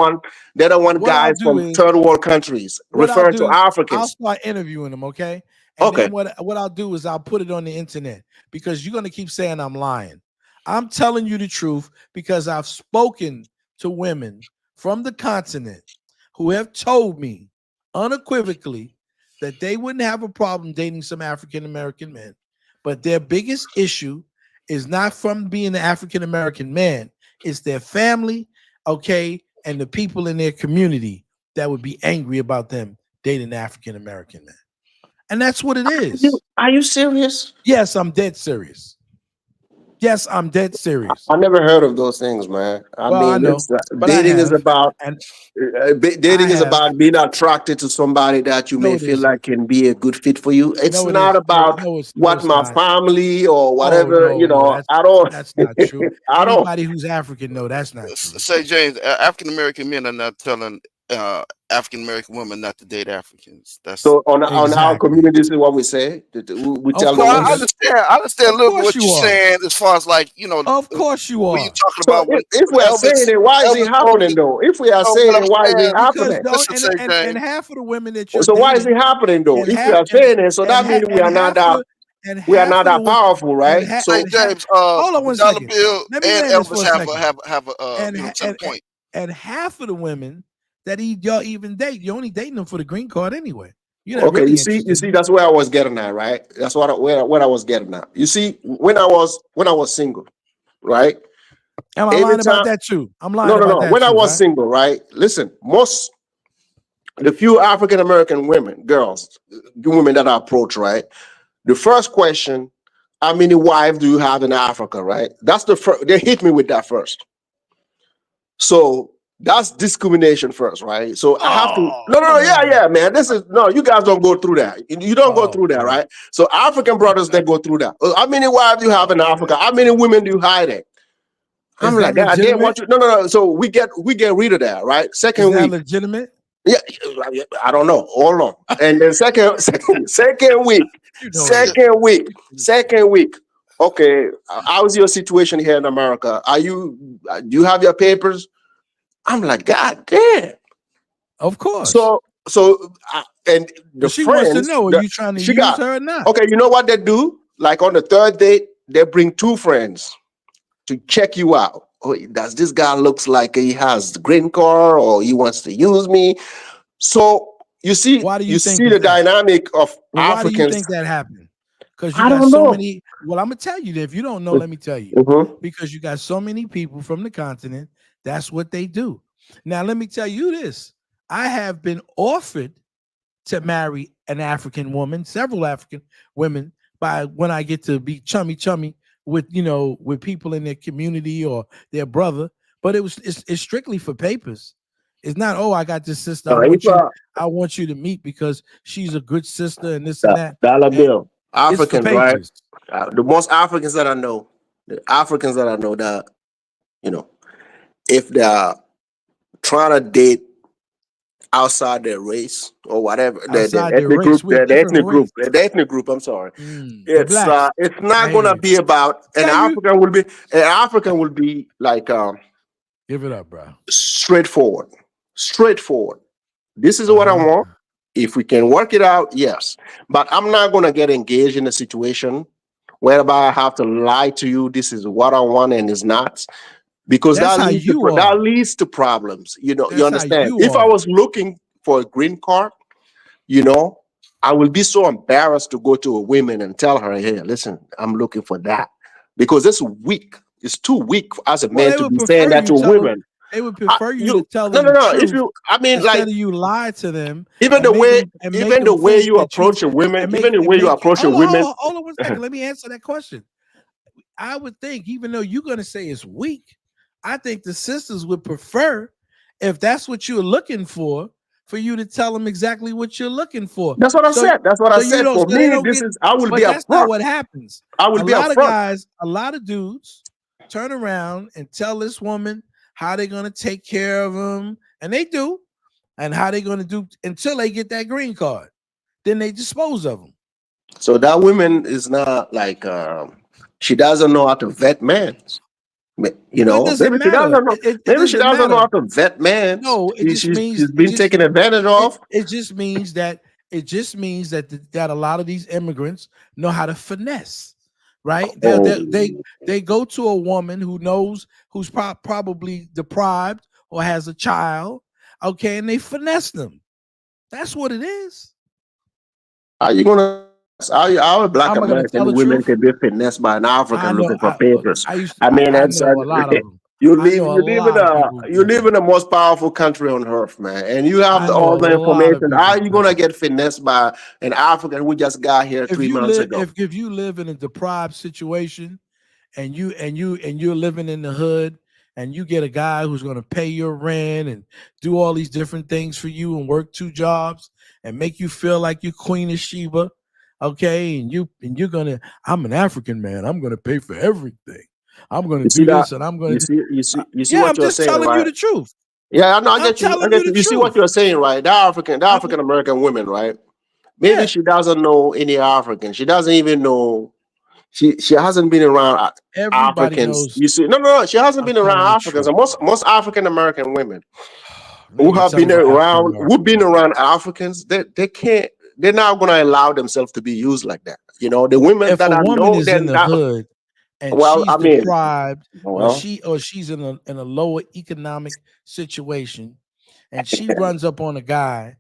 they don't want what I'll guys do from is, third world countries, what I'll referring do to is, I'll Africans. start interviewing them, okay? And Okay. then what I'll do is I'll put it on the internet because you're gonna keep saying I'm lying. I'm telling you the truth because I've spoken to women from the continent who have told me unequivocally that they wouldn't have a problem dating some African American men, but their biggest issue is not from being an African American man, it's their family, okay, and the people in their community that would be angry about them dating African American men. And that's what it is. Are you serious? Yes, I'm dead serious. Yes, I'm dead serious. I never heard of those things, man. I Well, I mean, know, it's but I dating is have, about and I dating is have. about being attracted to somebody that you No, may it feel isn't. like can be a good fit for you. It's No, it not is. about No, what it's my not. family or Oh whatever, no, no, I don't that's not true. I don't. Anybody who's African, no, that's not true. Say, James, African American men are not telling African American women not to date Africans. That's So on our Exactly. community, this is what we say. We Of tell the no. I women. course. understand. I understand a Of little bit course what you you're are. saying as far as like Of course you when you're are. talking So about when if we are saying Elvis it, why is it Elvis broke happening it. though? If we are No, what saying I'm it, why is it saying. Because happening? don't Listen, say and James. half of the women that you're So why is it dating, happening though? and If we half are saying it, so that means and half of the we are not that women powerful, and right? So James, hold on one Dollar second. Bill Let me and land this for Elvis a have second. a And you know what I'm saying, a point. and half of the women that y'all even date, you're only dating them for the green card anyway. You're not okay, really you interested in see, them. that's where I was getting at, right? That's what I was getting at. You see, when I was single, right? Am I lying about Anytime, that too? I'm lying no, no, about no. that When I too, was right? single, right? Listen, the few African American women, girls, the women that I approach, right? The first question, how many wives do you have in Africa, right? That's the first, they hit me with that first. So that's discrimination first, right? So I have to, Oh, no, no, no, come yeah, on. yeah, man. This is, no, you guys don't go through that. You don't go Oh through that, man. right? So African brothers, they go through that. How many wives do you have in Oh man. Africa? How many women do you hide it? I'm Is that like, God damn, legitimate? what you, no, no, no. So we get rid of that, right? Is Second that week. legitimate? Yeah, I don't know. Hold on. And then second week, You know it is. second week, second week. Okay, how's your situation here in America? Do you have your papers? I'm like, God damn. Of course. So, and the But she wants to friends, know, are you trying to she use got, her or not? okay, you know what they do? Like on the third date, they bring two friends to check you out. Oh, does this guy looks like he has the green card or he wants to use me? So Why do you you think see it's the that? dynamic of But why do you Africans. think that happened? Because you I got don't so know. many. Well, I'm gonna tell you that if you don't know, let me tell you. Mhm. Because you got so many people from the continent, that's what they do. Now, let me tell you this. I have been offered to marry an African woman, several African women, by when I get to be chummy with with people in their community or their brother. But it's strictly for papers. It's not, oh, I got this sister. If I want you to meet because she's a good sister and this and that. dollar And bill, it's for Africans, right? papers. The most Africans that I know, the Africans that I know that you know, if they're trying to date outside their race or whatever, the Outside their ethnic race, group, we're different race. the ethnic group. I'm sorry. The blacks. It's I not hear gonna you. be about Can you an African will be like give it up, bro? straightforward, straightforward. This is what I Uh-huh. want. If we can work it out, yes. But I'm not gonna get engaged in a situation whereby I have to lie to you. This is what I want and it's not, because That's how you that are. leads to problems. You That's how understand? you If I are. was looking for a green card, you know, I will be so embarrassed to go to a woman and tell her, "Hey, listen, I'm looking for that," because it's weak. It's too weak as a Well, man they to would be saying prefer that you to a tell them. woman. They would prefer you to You tell no them no the no. If truth you, I mean, instead like of you lie to them even and the make way them even the way think you that you approach a women, and even the way you make approach a women. hold on 1 second. Let me answer that question. I would think, even though you're gonna say it's weak, I think the sisters would prefer, if that's what you're looking for you to tell them exactly what you're looking for. That's what I So said. That's what I you said. don't For so they me, don't this get, is I will be but that's not upfront. what happens. I will A be lot of upfront. guys, a lot of dudes turn around and tell this woman how they're gonna take care of them, and they do, and how they're gonna do until they get that green card. Then they dispose of them. So that woman is not like she doesn't know how to vet men. You What know, does it maybe she matter? doesn't know. It Maybe she doesn't doesn't know matter. how to vet men. No, She's been taken advantage of. it just means that that a lot of these immigrants know how to finesse, right? Oh, They go to a woman who knows, who's probably deprived or has a child, okay, and they finesse them. That's what it is. are you gonna? Our Black I'm not gonna tell American the women truth. can be finessed by an I African know. looking for papers. I mean, I that's know a lot of them. I know a you live in lot of people who you do live that. in the most powerful country on earth, man, and you have I know all a the lot of information. How people are who you do gonna that. get finessed by an African who just got here If 3 months ago? if you live in a deprived situation, and you're living in the hood, and you get a guy who's going to pay your rent and do all these different things for you and work 2 jobs and make you feel like you're Queen of Sheba, okay, and you're gonna, I'm an African man, I'm gonna pay for everything, I'm gonna You see do that? this, and I'm gonna You see yeah, what I'm you're just saying, telling you right? the truth. Yeah, I know. I I'm get you. I telling you get the you. You see what truth. you're saying, right? The I, African American women, right? Maybe yeah, she doesn't know any African. She doesn't even know. She hasn't been around everybody Africans. knows. You see, no. She hasn't I'm been around telling the Africans. truth, And most African American women now you're telling an African who've American been woman. around Africans, they can't. They're not going to allow themselves to be used like that. You know, the women If that a I woman know, is they're in the not. hood and Well, she's I mean, deprived, or well, she's in a lower economic situation, and she runs up on a guy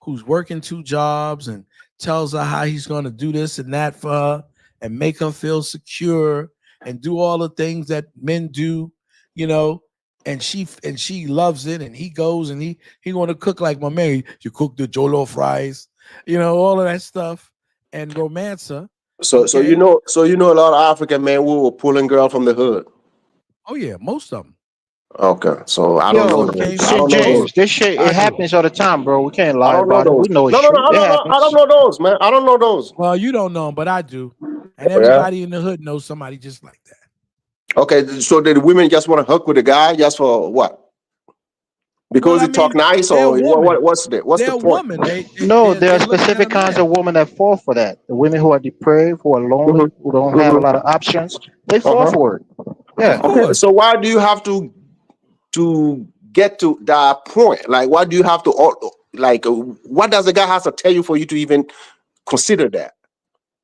who's working 2 jobs and tells her how he's going to do this and that for her and make her feel secure and do all the things that men do, you know, and she loves it, and he goes and he want to cook like my man, you cook the jollof fries, you know, all of that stuff, and romance her. Okay. so you know a lot of African men who were pulling girl from the hood. Oh yeah, most of them. Okay, so I don't know Yo, those. Okay, I St. don't know those. James, this shit, it I do. happens all the time, bro. We can't I lie don't know about it. We those. know it's No, true. It I don't happens. know those, man. I don't know those. Well, you don't know them, but I do, and Yeah. everybody in the hood knows somebody just like that. Okay, so the women just want to hook with the guy just for what? Well, Because I he mean, talk nice, they're or woman. what's the They're point? woman. No, there are They're looking at specific a kinds of man. women that fall for that. The women who are depraved, who are Hmm. lonely, who don't have a Hmm. lot of options, they fall Uh-huh. for it. Of Yeah. Okay, course, so why do you have to get to that point? Like, why do you have to what does the guy have to tell you for you to even consider that?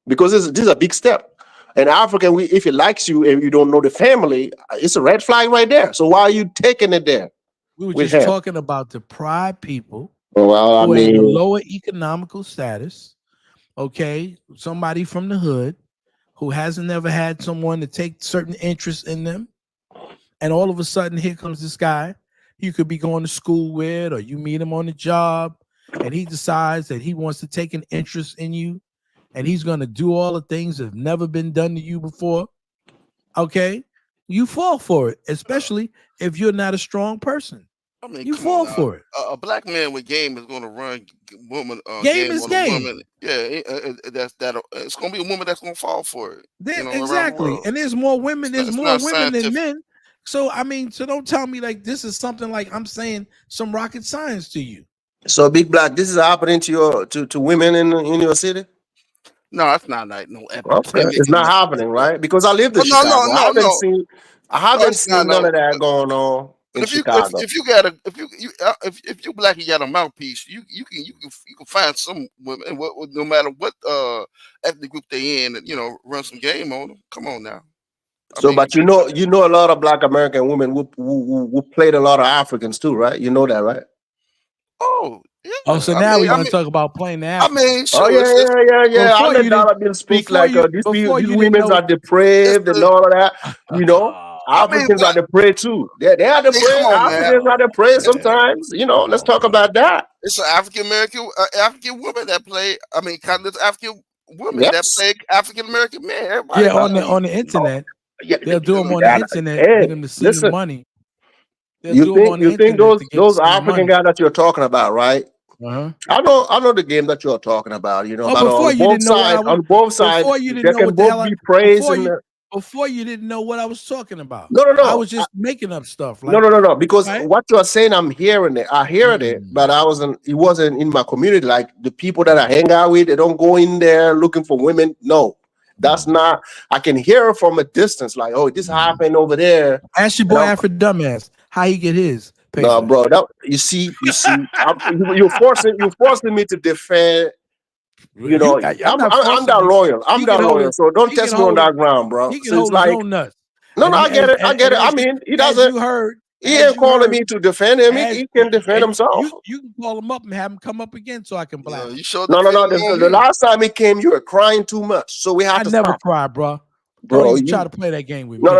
Because this is a big step. An African, if he likes you and you don't know the family, it's a red flag right there. So why are you taking it there we were with just him? talking about deprived people Well, I who are in a mean, lower economical status. Okay, somebody from the hood who hasn't ever had someone to take certain interest in them, and all of a sudden here comes this guy you could be going to school with, or you meet him on the job, and he decides that he wants to take an interest in you, and he's going to do all the things that have never been done to you before. Okay, you fall for it, especially if you're not a strong person. I mean, You come on fall now. for it. A black man with game is going to run woman Game game is on a game. woman. Yeah, that's that. It's going to be a woman that's going to fall for it. There, Around the exactly. world. And there's more women. There's It's more not women than scientific. men. So I mean, so don't tell me like this is something like I'm saying some rocket science to you. so Big Black, this is happening to to women in your city. No, it's not like no Okay, epidemic it's or not nothing happening, like that. right? Because I lived in Oh no, no, Chicago. no, no, I no. haven't It's not seen none no. of that going on But in Chicago. if you got a if you black, you got a mouthpiece. You can find some women, no matter what ethnic group they in, and run some game on them. Come on now. I So, mean, but you know a lot of Black American women who played a lot of Africans too, right? You know that, right? oh Oh, yeah. so now we're gonna talk about playing the I mean, Africans. Oh sure. It's yeah. I Before let you didn't Dollar Bill speak like these before these you didn't women know are it's depraved and the all of that. You know, Africans are the prey too. They are the prey. come on, man. Africans are the prey It's, sometimes. Let's talk about that. it's an African American woman that play. I mean, kind of African women that Yes. play African American men. Everybody Yeah, know. on the internet. Yeah, They'll do them on the internet, hey, get them to see the listen. money. They'll You do them on the think internet to get those some African money. guys that you're talking about, right? Uh-huh. I know the game that you're talking about. Oh, but before on you both didn't know what I sides, was. on both sides, Before you they didn't know can what the both hell. be praised. Before you didn't know what I was talking about. No. I was just making up stuff. Like, No. Because right? what you're saying, I'm hearing it. I heard it, but it wasn't in my community. Like the people that I hang out with, they don't go in there looking for women. No, that's not. I can hear it from a distance. Like, oh, this happened over there. Ask your boy Afro Dumbass how he get his paper. No, bro. You see, you're forcing me to defend. I'm that loyal. I'm that loyal. So don't test me on that ground, bro. He can So it's hold his like, own nuts. no, I get it. I get it. I mean, he doesn't. He ain't calling me to defend him. He can defend himself. You can call him up and have him come up again so I can blast. You showed no. The last time he came, you were crying too much, so we had to. I never stop. cry, bro. Bro, Don't even try to play that game with me. No.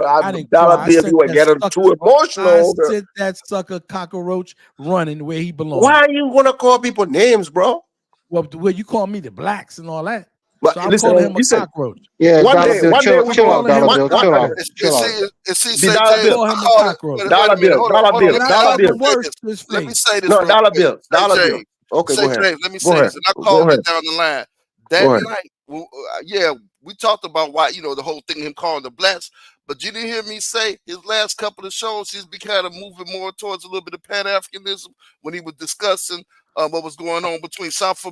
I didn't cry. You were getting too emotional. I sent that sucker cockroach running where he belongs. Why are you gonna call people names, bro? Well, you call me the blacks and all that. But so I'm calling him a cockroach. Yeah, one day we chill out, Dollar Bill, chill out. Dollar Bill. Let me say this. No, Dollar Bill. Okay, go ahead. Let me say this, and I called it down the line. That night, we talked about why, the whole thing, him calling the blacks, but you didn't hear me say his last couple of shows, he's been kind of moving more towards a little bit of Pan-Africanism when he was discussing what was going on between South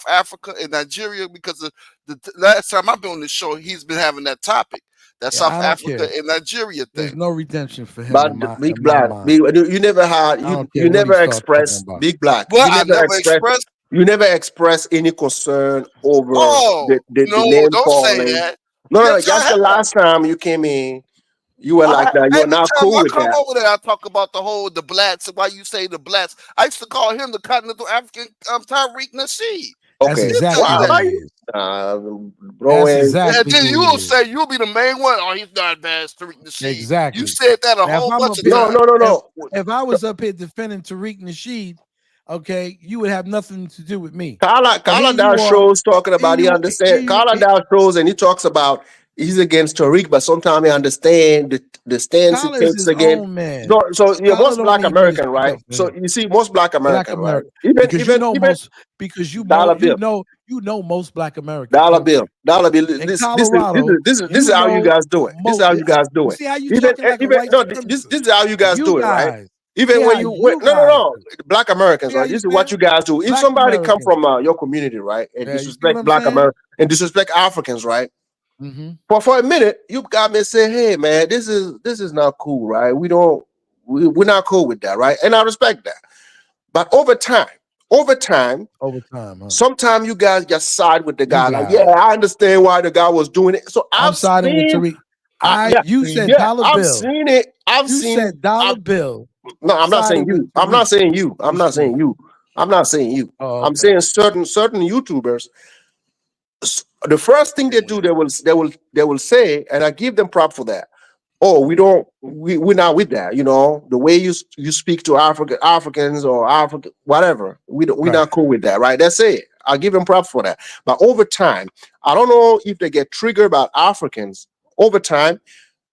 Africa and Nigeria, because the last time I've been on this show, he's been having that topic, that South Africa and Nigeria thing. There's no redemption for him. But Big Black, you never had, you never expressed, Big Black. Well, I never expressed. You never expressed any concern over the name don't calling. Say that. No, that's the last time you came in. You were like that. You're not cool with that. I come over there, I talk about the blacks and why you say the blacks. I used to call him the Continental African Tariq Nasheed. Okay, that's exactly what he is. Bro, that's exactly and then you will say you'll be the main one. Oh, he's not bad, Tariq Nasheed. Exactly. You said that a whole bunch of times. No. If I was up here defending Tariq Nasheed, okay, you would have nothing to do with me. Kala down shows talking about he understands. Kala down shows and he talks about he's against Tariq, but sometimes he understand the stance he takes against. So you're most Black American, right? So you see most Black American, right? Because you know most Black Americans. Dollar bill. This is how you guys do it. This is how you guys do it. See how you talking like a white this is how you guys do it, right? Even when you Black Americans, right? This is what you guys do. If somebody come from your community, right, and disrespect Black Americans and disrespect Africans, right? Mm-hmm. For a minute, you got me say, "Hey, man, this is not cool, right? We're not cool with that, right?" And I respect that. But over time, sometimes you guys just side with the guy. Like, I understand why the guy was doing it. So I'm siding with Tariq. You said Dollar Bill. I've seen it. You said Dollar Bill. No, I'm not saying you. I'm not saying you. Oh, I'm saying certain YouTubers. The first thing they do, they will say, and I give them prop for that. Oh, we're not with that. The way you speak to Africans or Africa, whatever. We're not cool with that, right? That's it. I give them prop for that. But over time, I don't know if they get triggered about Africans. Over time,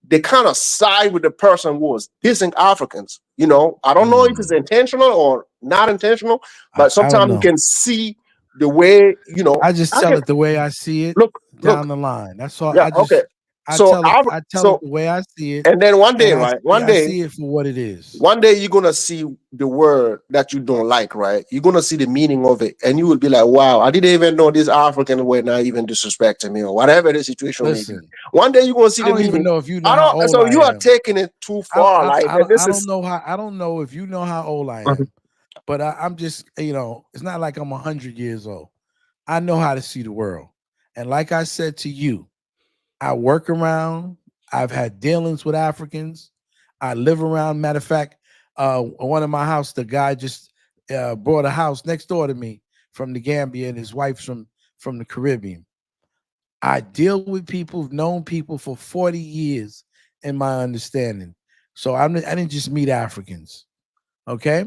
they kind of side with the person who was dissing Africans. I don't know if it's intentional or not intentional, but sometimes you can see the way, I just tell it the way I see it down the line. That's all. Yeah, I tell it the way I see it. And then one day, right? One day, I see it for what it is. One day you're going to see the word that you don't like, right? You're going to see the meaning of it. And you will be like, wow, I didn't even know this African were not even disrespecting me or whatever the situation may be. One day you're going to see the meaning. I don't even know if you know how old so you are taking it too far. I don't know if you know how old I am. But I'm just, it's not like I'm 100 years old. I know how to see the world. And like I said to you, I work around, I've had dealings with Africans. I live around. Matter of fact, one of my house, the guy just bought a house next door to me from the Gambia, and his wife's from the Caribbean. I deal with people, known people for 40 years in my understanding. So I didn't just meet Africans. Okay.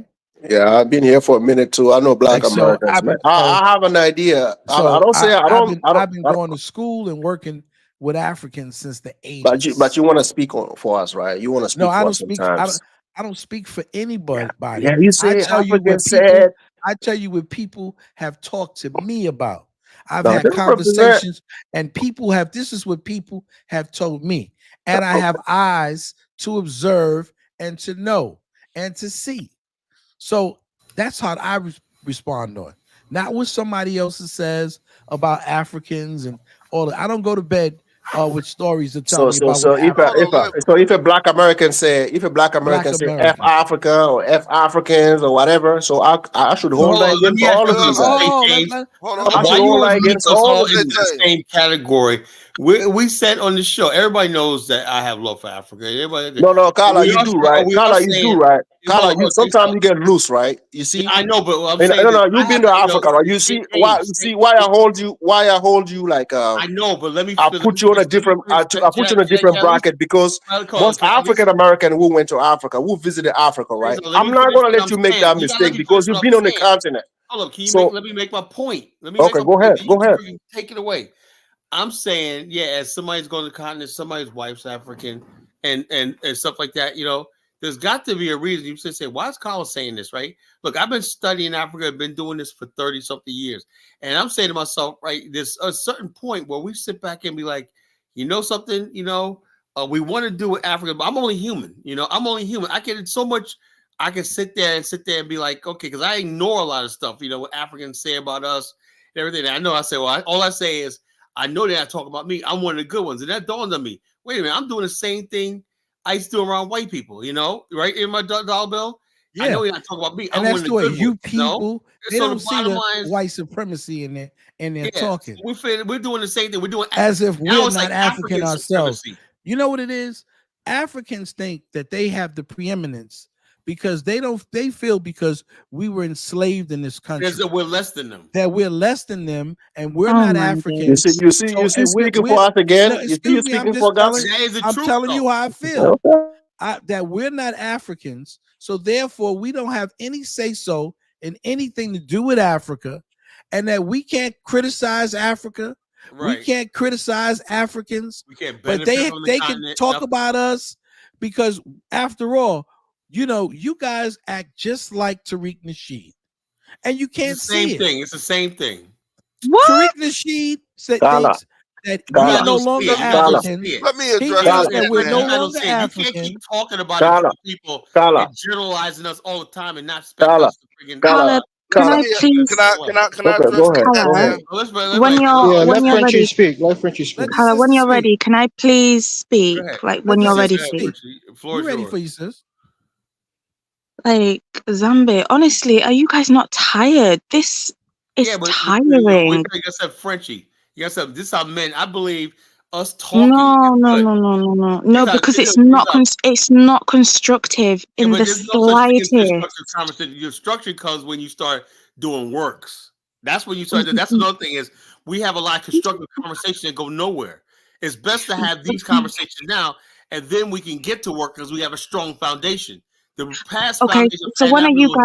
Yeah, I've been here for a minute too. I know Black Like so, Americans, man. I have an idea. I don't say I don't. I've been going to school and working with Africans since the 80s. But you want to speak for us, right? You want to speak No, I for don't us speak. sometimes. I don't speak for anybody. Yeah, you say African said. I tell you what people have talked to me about. I've No, had they represent. conversations, and people have. This is what people have told me, and I have eyes to observe and to know and to see. So that's how I respond on, not what somebody else says about Africans and all that. I don't go to bed with stories to tell me about what if a Black American say F Africa or F Africans or whatever, so I should hold that against all of you guys. I should hold that against all of you. In the same category. We said on the show, everybody knows that I have love for Africa. Everybody, no, Carla, you do right. Carla, you do right. Carla, sometimes you get loose, right? You see, I know, but I'm saying, no, you've been to Africa, right? You see why I hold you like I know, but let me. I put you in a different bracket because most African American who went to Africa, who visited Africa, right? I'm not gonna let you make that mistake because you've been on the continent. Hold up, let me make my point. Go ahead. Take it away. I'm saying, as somebody's going to the continent, somebody's wife's African, and stuff like that. There's got to be a reason. You should say, why is Carl saying this, right? Look, I've been studying Africa. I've been doing this for 30-something years. And I'm saying to myself, right, there's a certain point where we sit back and be like, you know something, we want to do with Africa, but I'm only human. I'm only human. I can sit there and be like, okay, because I ignore a lot of stuff, what Africans say about us and everything. And I know I say, well, all I say is, I know they're not talking about me. I'm one of the good ones. And that dawned on me. Wait a minute, I'm doing the same thing I used to do around white people, right? In my dollar bill. Yeah. I know you're not talking about me. And that's the way you people, they so don't see the white supremacy in their talking. So we're doing the same thing. We're doing as if we're not African ourselves. Supremacy. You know what it is? Africans think that they have the preeminence because they feel because we were enslaved in this country that we're less than them. And we're not Africans. You see, speaking for us again. No, excuse me, I'm telling you how I feel. That we're not Africans, so therefore we don't have any say-so in anything to do with Africa, and that we can't criticize Africa. Right. We can't criticize Africans. We can't but they can talk about us because, after all, you guys act just like Tariq Nasheed, and you can't see it. It's the same thing. What? Tariq Nasheed said that we're no longer Africans. Let me address that we're no longer African. You can't keep talking about it to people and generalizing us all the time and not spending us the friggin' Can I please? Can I address that? When you're ready, speak. Let Frenchie speak. When you're ready, can I please speak? Like when you're ready, speak. We're ready for you, sis. Like Zambi, honestly, are you guys not tired? This is tiring. You gotta say Frenchie. You gotta say this is how men. I believe us talking. No, because it's not constructive in the slightest. Your structure comes when you start doing works. That's when you start. That's another thing is we have a lot of constructive conversations that go nowhere. It's best to have these conversations now, and then we can get to work because we have a strong foundation. The past foundation. So when are you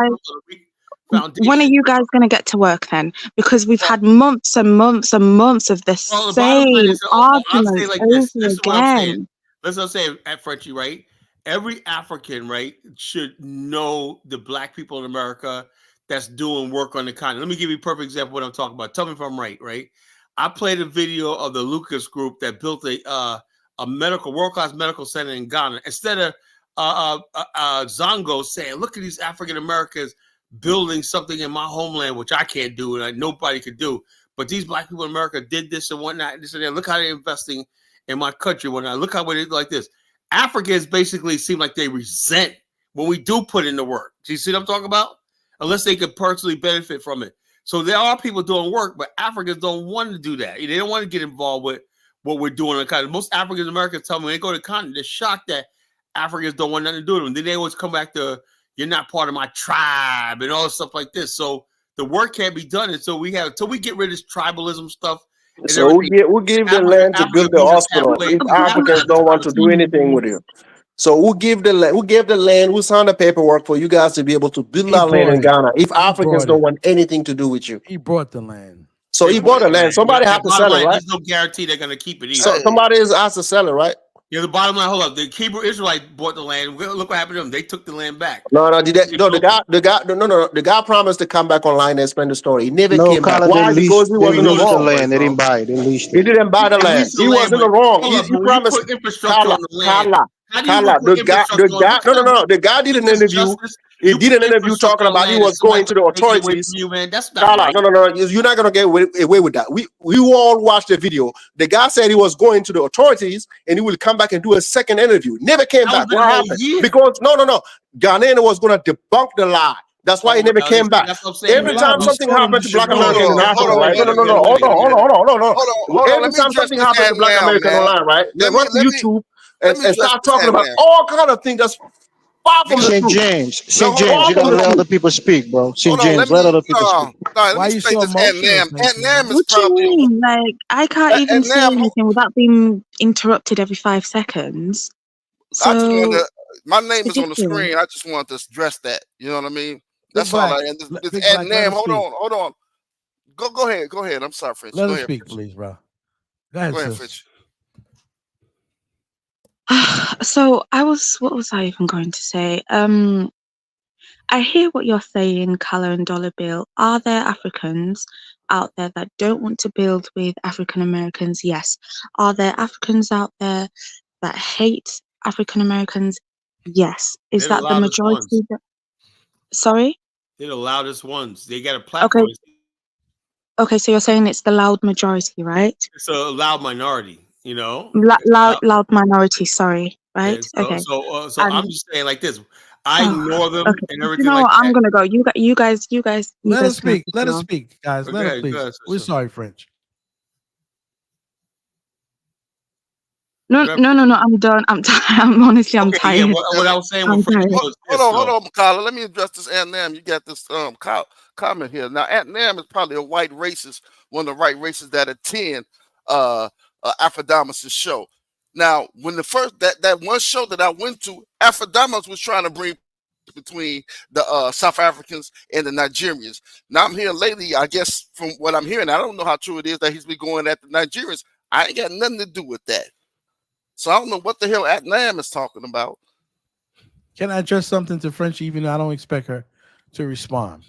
guys going to get to work then? Because we've had months and months and months of the same arguments over again. Let's not say at Frenchie, right? Every African, right, should know the black people in America that's doing work on the continent. Let me give you a perfect example of what I'm talking about. Tell me if I'm right? I played a video of the Lucas group that built a world-class medical center in Ghana. Instead of Zongo saying, look at these African Americans building something in my homeland, which I can't do and nobody could do. But these black people in America did this and whatnot. This and that. Look how they're investing in my country. Whatnot. Look how they do like this. Africans basically seem like they resent when we do put in the work. Do you see what I'm talking about? Unless they could personally benefit from it. So there are people doing work, but Africans don't want to do that. They don't want to get involved with what we're doing on the continent. Most African Americans tell me when they go to the continent, they're shocked that Africans don't want nothing to do with them. Then they always come back to, you're not part of my tribe and all stuff like this. So the work can't be done until we get rid of this tribalism stuff and So everything. who give the land to Africa build the being a hospital place, if Africa Africans at this don't want time. to do anything with it? So who give the land? Who gave the land? Who signed the paperwork for you guys to be able to build He that land bought in it. Ghana if He Africans bought don't it. want anything to do with you? He bought the land. So They he bought bought the the land. land. Somebody The have to bottom sell it, line, right? there's no guarantee they're going to keep it either. So Hey, somebody has to sell it, right? Yeah, the bottom line. Hold up, the Hebrew Israelite bought the land. Look what happened to them. They took the land back. No, They no, built it. the guy promised to come back online and explain the story. He never No, came back. Colin, Why? Because he they was We in the know leased the the wrong. story, land. They bro. didn't buy it. They leased He it. didn't buy the They land. leased the He was land, in the but wrong. hold up. He But when you promised. put infrastructure on the land, how do you Kala, put infrastructure on? What kind of no. The guy did is an this interview. justice? He You did put an interview infrastructure talking on about he land and was going somebody to the take it away authorities. from you, man. That's not Kala, right. no. You're not gonna get away with that. We all watched the video. The guy said he was going to the authorities and he will come back and do a second interview. Never came That was back. been What a whole happened? year. Because no. Ghanaian was gonna debunk the lie. That's why he Oh, never well, came back. that's what I'm saying, He Every man. time lied. He something told him happened you to should Black go hold there. Americans in on, hold Africa, on, right? Wait a brother. minute, wait a Hold minute, wait a minute. on. Hold on. Every Let me time address something this happens to ad Black nam American now. online, right? They Let me run to let me YouTube let me and address start this talking ad about nam all kind of things that's far from the St. truth. James, No, St. hold James, on, you Far hold from gotta the let on, other truth. people speak, bro. St. hold on. James, let other people speak. Let Why me you state so this ad emotional, nam. Saint Ad nam James? is What do you probably mean? Like, I can't even ad say nam. anything without being interrupted every 5 seconds. I just wanted So to. My it's name is on the ridiculous. screen. I just wanted to address that. You know what I mean? Big That's all Black, I. And this Big ad Black, let nam. us speak. Hold on. Go ahead. Go ahead. I'm sorry, French. Let Go us ahead, speak, French. please, bro. Go ahead, Go ahead, sis. French. So what was I even going to say? I hear what you're saying, Colour and Dollar Bill. Are there Africans out there that don't want to build with African Americans? Yes. Are there Africans out there that hate African Americans? Yes. Is They're the that the loudest majority? ones. Sorry? They're the loudest ones. They got a Okay. platform. Okay, so you're saying it's the loud majority, right? It's a loud minority. You know. Loud minority, sorry, Yeah, right? Okay. so I'm And just saying like this. I oh, ignore them okay. and You everything know like what? I'm that. gonna go. You guys Let us can have speak. the Let us floor. speak, guys. But Let us go please. ahead, We're sister. sorry, French. No, Go ahead. no, no, no. I'm done. I'm tired. I'm Okay, yeah. tired. What I was saying I'm with French tired. was this Hold though. on, Makala. Let me address this ad nam. You got this comment here. Now, ad nam is probably a white racist, one of the white racists that attend Afrodamus' show. Now, when the first that one show that I went to, Afrodamus was trying to bring between the South Africans and the Nigerians. Now I'm hearing lately, I guess from what I'm hearing, I don't know how true it is that he's been going at the Nigerians. I ain't got nothing to do with that. So I don't know what the hell Adnam is talking about. Can I address something to Frenchie, even though I don't expect her to respond?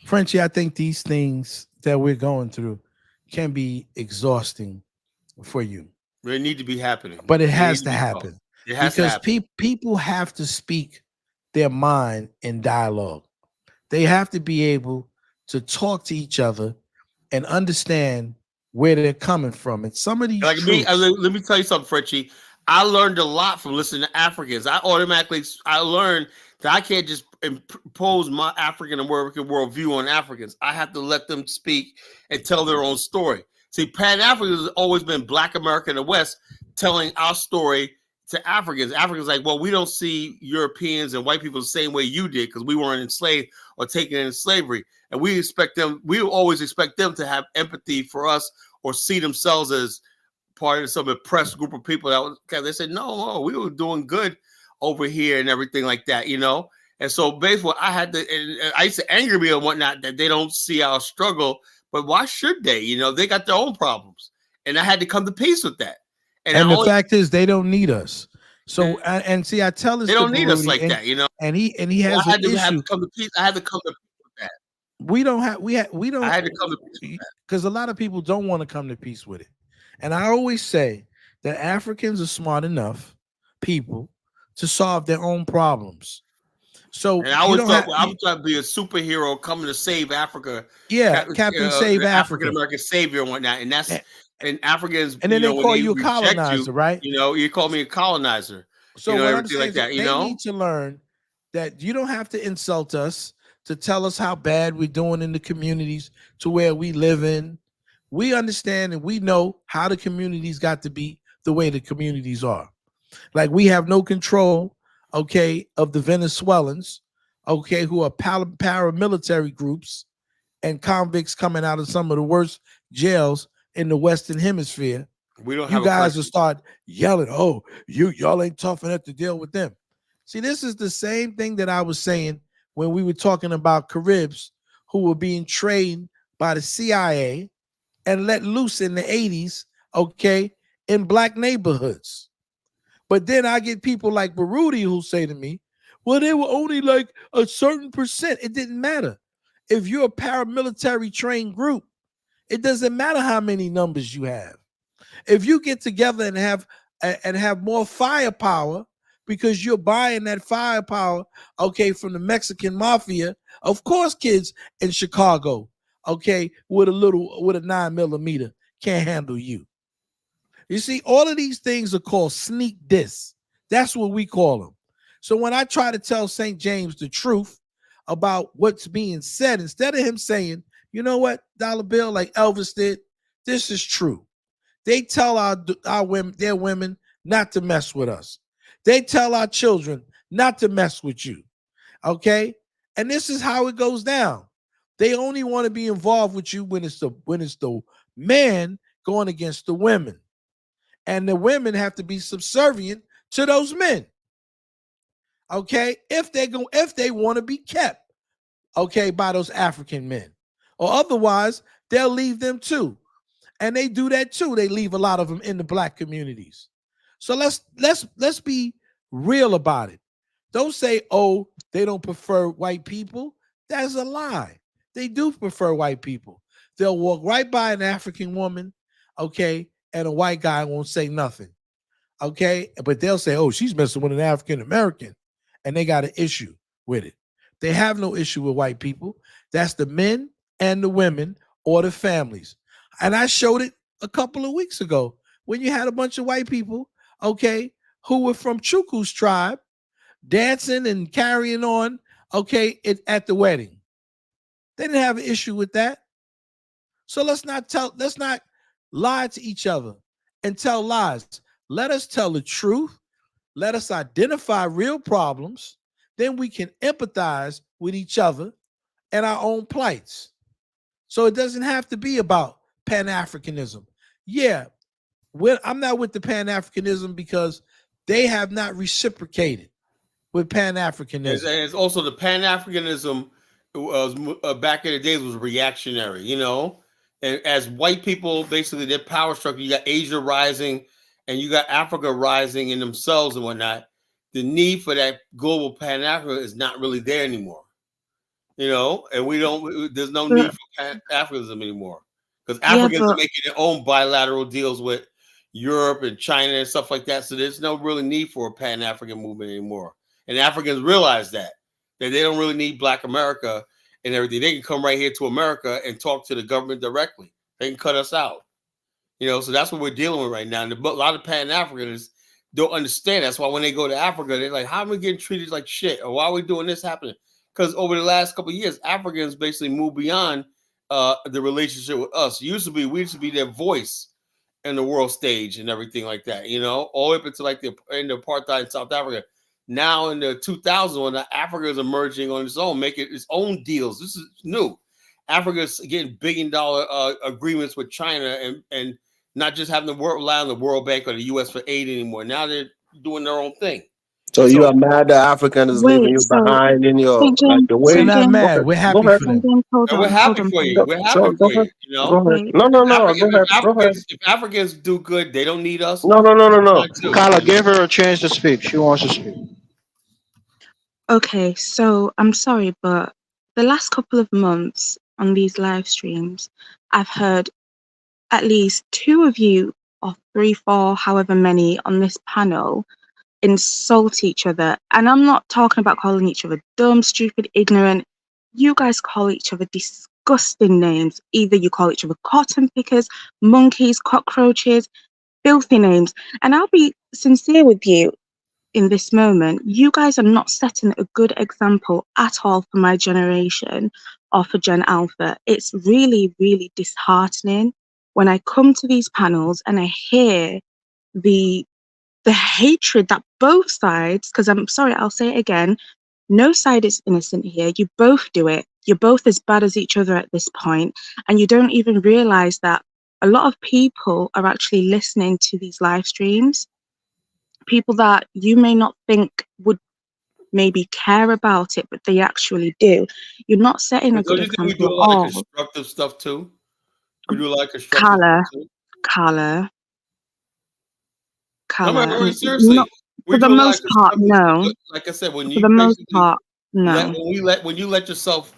Frenchie, I think these things that we're going through can be exhausting for you, They need to be happening. but it They need has to to be solved. happen It has to because happen. people have to speak their mind in dialogue. They have to be able to talk to each other and understand where they're coming from. And some of these Like me, truths, let me tell you something, Frenchie. I learned a lot from listening to Africans. I learned that I can't just impose my African American worldview on Africans. I have to let them speak and tell their own story. See, Pan-Africanism has always been Black America in the West telling our story to Africans. Africans like, well, we don't see Europeans and white people the same way you did because we weren't enslaved or taken into slavery. And we always expect them to have empathy for us or see themselves as part of some oppressed group of people that was, they said, no, we were doing good over here and everything like that, you know? And so basically I had to, and I used to anger me and whatnot that they don't see our struggle, but why should they? You know, they got their own problems. And I had to come to peace with that. and the fact is they don't need us. So and see, I tell this they to don't need us Baruti, like that, you know. and he So has I an had to issue. come to peace. I had to come to peace with that. We don't. I had to come to peace with that. Because a lot of people don't want to come to peace with it. And I always say that Africans are smart enough people to solve their own problems. So and I you was don't have, I'm trying to be a superhero coming to save Africa. yeah, Captain Save African Africa. American savior and whatnot. And that's and Africans, And then you know, they when call they you a reject colonizer, you, right? you know, you call me a colonizer, So you know, what I'm everything saying like is that, you they know. need to learn that you don't have to insult us to tell us how bad we're doing in the communities to where we live in. We understand and we know how the communities got to be the way the communities are. Like we have no control, okay, of the Venezuelans, okay, who are paramilitary groups and convicts coming out of some of the worst jails in the Western Hemisphere, We don't you have a guys will country. start yelling, "Oh, y'all ain't tough enough to deal with them." See, this is the same thing that I was saying when we were talking about Caribs who were being trained by the CIA and let loose in the 80s, okay, in black neighborhoods. But then I get people like Baruti who say to me, well, they were only like a certain percent. It didn't matter. If you're a paramilitary trained group, it doesn't matter how many numbers you have. If you get together and have more firepower because you're buying that firepower, okay, from the Mexican mafia, of course, kids in Chicago, okay, with a 9mm can't handle you. You see, all of these things are called sneak diss. That's what we call them. So when I try to tell St. James the truth about what's being said, instead of him saying, you know what, Dollar Bill, like Elvis did, this is true. They tell our women, their women, not to mess with us. They tell our children not to mess with you. Okay? And this is how it goes down. They only want to be involved with you when it's the man going against the women. And the women have to be subservient to those men. Okay? If they want to be kept, okay, by those African men. Or otherwise, they'll leave them too. And they do that too. They leave a lot of them in the black communities. So let's be real about it. Don't say, oh, they don't prefer white people. That's a lie. They do prefer white people. They'll walk right by an African woman, okay, and a white guy won't say nothing, okay? But they'll say, oh, she's messing with an African American, and they got an issue with it. They have no issue with white people. That's the men and the women or the families. And I showed it a couple of weeks ago when you had a bunch of white people, okay, who were from Chuku's tribe dancing and carrying on, okay, at the wedding. They didn't have an issue with that. So let's not lie to each other and tell lies. Let us tell the truth. Let us identify real problems. Then we can empathize with each other and our own plights. So it doesn't have to be about Pan-Africanism. Yeah, I'm not with the Pan-Africanism because they have not reciprocated with Pan-Africanism. And it's also the Pan-Africanism was back in the days was reactionary, you know. And as white people, basically their power structure, you got Asia rising and you got Africa rising in themselves and whatnot. The need for that global Pan-Africa is not really there anymore. You know, and there's no need for Pan-Africanism anymore. Because Africans are making their own bilateral deals with Europe and China and stuff like that. So there's no really need for a Pan-African movement anymore. And Africans realize that they don't really need Black America and everything. They can come right here to America and talk to the government directly. They can cut us out. You know, so that's what we're dealing with right now. And a lot of Pan-Africans don't understand. That's why when they go to Africa, they're like, how are we getting treated like shit? Or why are we doing this happening? Because over the last couple of years, Africans basically moved beyond the relationship with us. We used to be their voice in the world stage and everything like that, you know, all the way up into like the apartheid in South Africa. Now in the 2000s, when Africa is emerging on its own, making its own deals. This is new. Africa's getting billion-dollar agreements with China and not just having to rely on the World Bank or the U.S. for aid anymore. Now they're doing their own thing. So you are mad that African is leaving you behind in your like the way. We're not mad. We're happy for them. We're happy for you. We're happy for you. You know. Go ahead. No. Go ahead. If Africans do good, they don't need us. No. Carla, give her a chance to speak. She wants to speak. Okay, so I'm sorry, but the last couple of months on these live streams, I've heard at least 2 of you, or 3, 4, however many on this panel, insult each other. And I'm not talking about calling each other dumb, stupid, ignorant. You guys call each other disgusting names. Either you call each other cotton pickers, monkeys, cockroaches, filthy names. And I'll be sincere with you in this moment. You guys are not setting a good example at all for my generation or for Gen Alpha. It's really, really disheartening when I come to these panels and I hear the hatred that both sides, because I'm sorry, I'll say it again, no side is innocent here. You both do it. You're both as bad as each other at this point, and you don't even realize that a lot of people are actually listening to these live streams. People that you may not think would maybe care about it, but they actually do. You're not setting a Don't good you think we do example. a lot of Oh, constructive stuff too? We do a lot of constructive Carla, stuff too. Carla, No, man, Carla. really, Not seriously. We for the do a lot of most part, constructive stuff. no. Like I said, when For you the most basically part, no. when you let yourself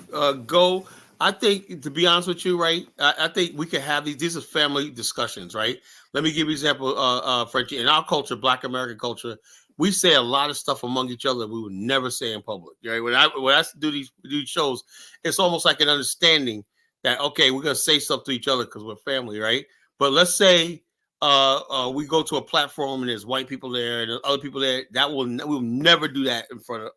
go, I think, to be honest with you, right? I think we can have these are family discussions, right? Let me give you an example, Frenchie. In our culture, Black American culture, we say a lot of stuff among each other we would never say in public. Right? When I do these shows, it's almost like an understanding that, okay, we're gonna say stuff to each other because we're family, right? But let's say we go to a platform and there's white people there and there's other people there. We'll never do that in front of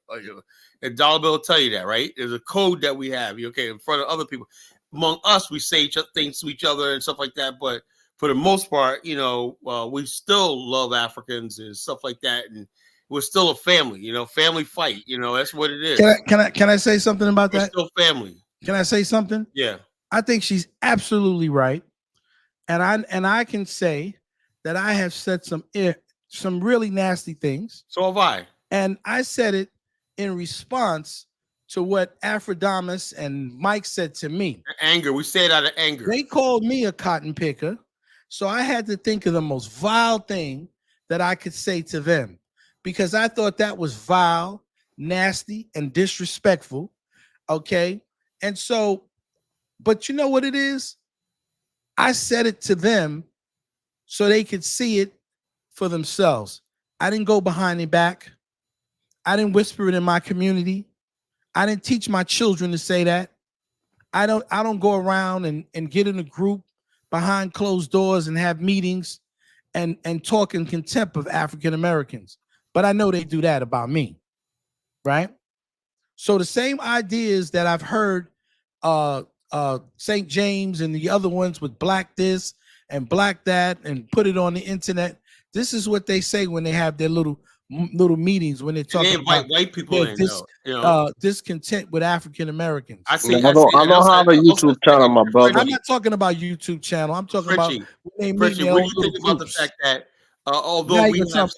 and Dollar Bill will tell you that, right? There's a code that we have. Okay, in front of other people. Among us, we say things to each other and stuff like that. But for the most part, we still love Africans and stuff like that, and we're still a family. Family fight. That's what it is. Can I say something about We're that? still family. Can I say something? Yeah. I think she's absolutely right, and I can say that I have said some really nasty things. So have I. And I said it in response to what Afrodamus and Mike said to me. Anger. We say it out of anger. They called me a cotton picker, so I had to think of the most vile thing that I could say to them because I thought that was vile, nasty, and disrespectful. Okay, and so, but you know what it is? I said it to them so they could see it for themselves. I didn't go behind their back. I didn't whisper it in my community. I didn't teach my children to say that. I don't go around and get in a group behind closed doors and have meetings and talk in contempt of African Americans. But I know they do that about me, right? So the same ideas that I've heard St. James and the other ones with black this and black that and put it on the internet. This is what they say when they have their little meetings when they're talking about white people discontent with African Americans. I don't have a YouTube channel, my brother. I'm not talking about YouTube channel. I'm talking about when they meet Frenchie, their what own do you think little about groups. the fact that although we have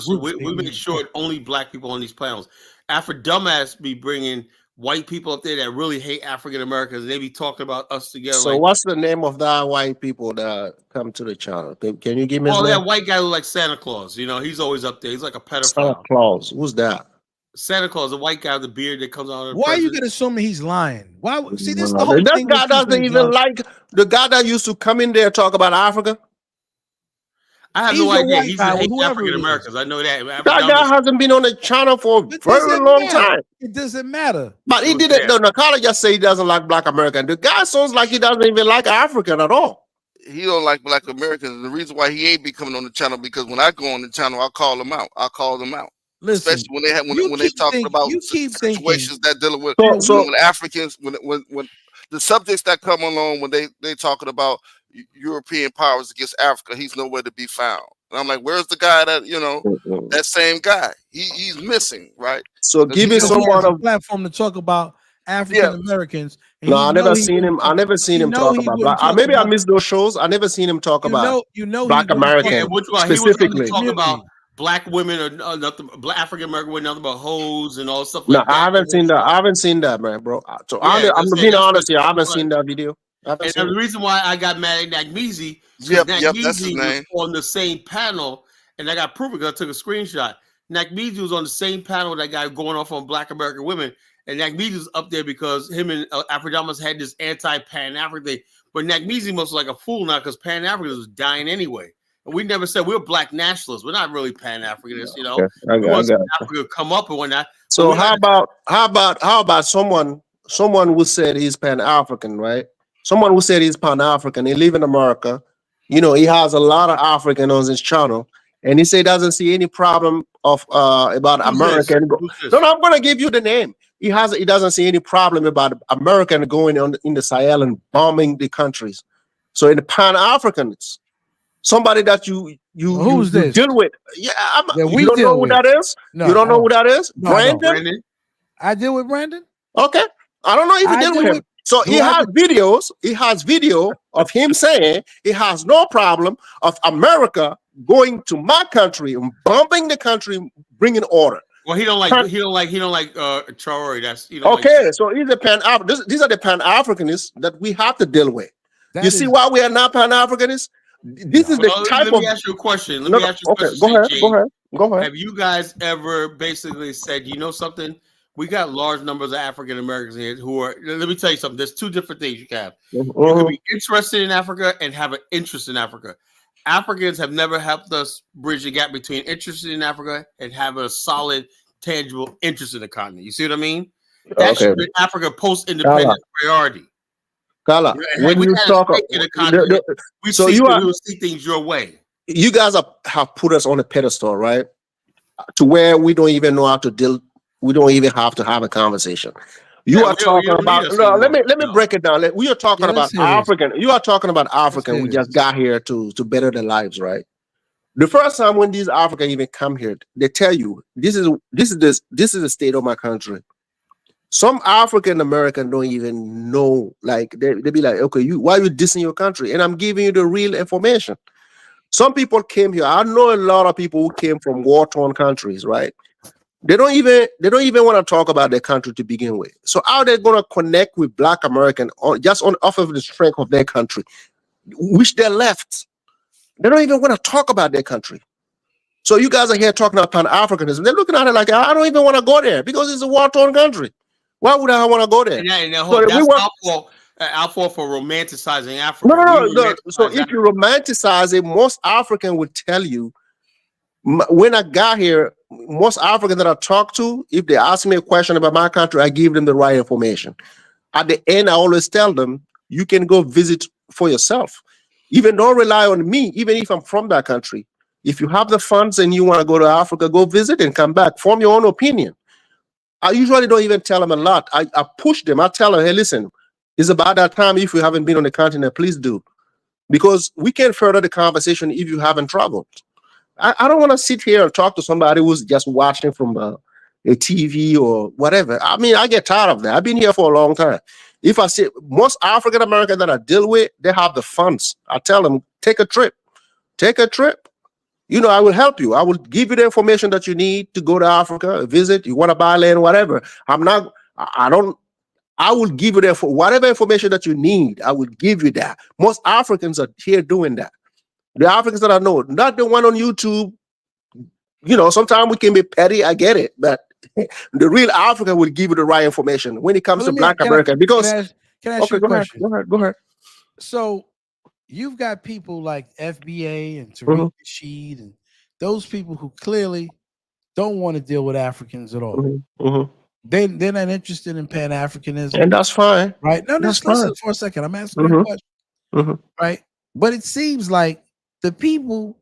groups, we make sure only black people on these panels. After dumbass be bringing white people up there that really hate African Americans, they be talking about us together. So what's the name of that white people that come to the channel? Can you give me his name? That white guy look like Santa Claus. He's always up there. He's like a pedophile. Santa Claus. Who's that? Santa Claus, a white guy with the beard that comes out. Why are you gonna assume he's lying? Why? See, this is the whole that thing. Guy doesn't even like the guy that used to come in there talk about Africa. I have no idea. He's African Americans. I know that. That guy hasn't been on the channel for a very long time. It doesn't matter. But he didn't. The Nakala just say he doesn't like black American. The guy sounds like he doesn't even like African at all. He don't like black Americans. And the reason why he ain't be coming on the channel because when I go on the channel, I call them out. Listen, especially when they talking about situations that dealing with Africans when the subjects that come along when they talking about European powers against Africa, he's nowhere to be found. And I'm like, where's the guy that that same guy? He's missing, right? So giving someone a platform to talk about African Americans. No, I never seen him. I never seen him talk about black. Maybe I missed those shows. I never seen him talk about black American specifically. He was talking about black women or nothing, black African American women, nothing but hoes and all stuff like that. I haven't seen that. I haven't seen that, man, bro. So I'm being honest here. I haven't seen that video. And the reason why I got mad at Nagmeezy, that's his name. was on the same panel, and I got proof because I took a screenshot. Nagmeezy was on the same panel with that guy going off on black American women, and Nagmeezy was up there because him and Afrodamus had this anti-Pan-African thing. But Nagmeezy must look like a fool now because Pan-Africans was dying anyway. And we never said we're black nationalists. We're not really Pan-Africanists, I got Africa come up and whatnot. So how about someone who said he's Pan-African, right? Someone who said he's Pan-African, he live in America, he has a lot of African on his channel, and he say doesn't see any problem of about American. No, I'm gonna give you the name. He doesn't see any problem about American going on in the Sahel and bombing the countries. So in the Pan-Africans, somebody that you deal with, you don't know who that is. No, you don't know who that is. No, Brandon. I deal with Brandon. Okay, I don't know if you deal with him. So he has videos. He has video of him saying he has no problem of America going to my country and bombing the country, bringing order. Well, he don't like Traore. That's okay. Like, so he's a these are the Pan-Africanists that we have to deal with. That you see why we are not Pan-Africanists? This is the type let of. me ask you a question. Let No, me ask you a okay, question. go ahead. Have you guys ever basically said, you know something? We got large numbers of African Americans here who are. Let me tell you something. There's two different things you can have. You can be interested in Africa and have an interest in Africa. Africans have never helped us bridge the gap between interested in Africa and having a solid, tangible interest in the continent. You see what I mean? That should be Africa post-independence priority. Kala, when you talk, we will see things your way. You guys have put us on a pedestal, right? To where we don't even know how to deal. We don't even have to have a conversation. You are talking about. No, let me break it down. We are talking about African. You are talking about African. We just got here to better their lives, right? The first time when these Africans even come here, they tell you this is the state of my country. Some African American don't even know. Like they be like, okay, why are you dissing your country? And I'm giving you the real information. Some people came here. I know a lot of people who came from war-torn countries, right? They don't even want to talk about their country to begin with. So how are they going to connect with Black American off of the strength of their country, which they left? They don't even want to talk about their country. So you guys are here talking about Pan-Africanism. They're looking at it like, I don't even want to go there because it's a war-torn country. Why would I want to go there? That's for romanticizing Africa. No. So if you romanticize it, most African would tell you, when I got here, most Africans that I talk to, if they ask me a question about my country, I give them the right information. At the end, I always tell them, you can go visit for yourself. Even don't rely on me, even if I'm from that country. If you have the funds and you want to go to Africa, go visit and come back. Form your own opinion. I usually don't even tell them a lot. I push them. I tell them, hey, listen, it's about that time. If you haven't been on the continent, please do. Because we can further the conversation if you haven't traveled. I don't want to sit here and talk to somebody who's just watching from a TV or whatever. I mean, I get tired of that. I've been here for a long time. If I see most African Americans that I deal with, they have the funds. I tell them, take a trip. Take a trip. I will help you. I will give you the information that you need to go to Africa, visit. You want to buy land, whatever. I will give you whatever information that you need. I will give you that. Most Africans are here doing that. The Africans that I know, not the one on YouTube. Sometimes we can be petty. I get it, but the real African will give you the right information when it comes to Black American. Because can I ask you a question? Go ahead. So you've got people like FBA and Tariq Nasheed and those people who clearly don't want to deal with Africans at all. They're not interested in Pan-Africanism. And that's fine. Right? No, just listen for a second. I'm asking you a question. Right? But it seems like the people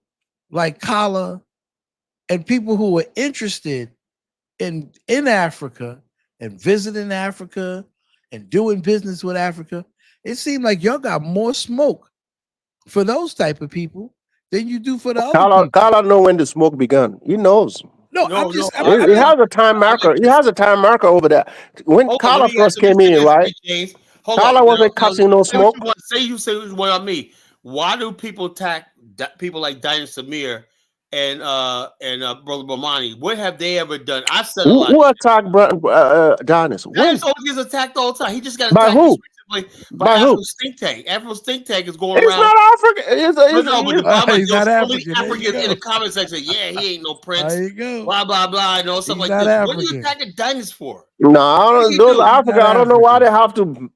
like Kala and people who are interested in Africa and visiting Africa and doing business with Africa, it seems like y'all got more smoke for those type of people than you do for the other people. Kala know when the smoke begun. He knows. No, he has a time marker. He has a time marker over there. When Kala first came in, right? Kala wasn't catching no smoke. You say what I mean. Why do people attack people like Diana Samir and Brother Bomani? What have they ever done? I've said a lot. Who attacked Dinas? Dinas always gets attacked all the time. He just got attacked. By who? By Afro's think tank. Afro's think tank is going around. It's not African. He's not African. Africans in the comment section. Yeah, he ain't no prince. There you go. Blah blah blah. And all stuff like this. African. What are you attacking Dinas for? No, those Africans. I don't know why they have to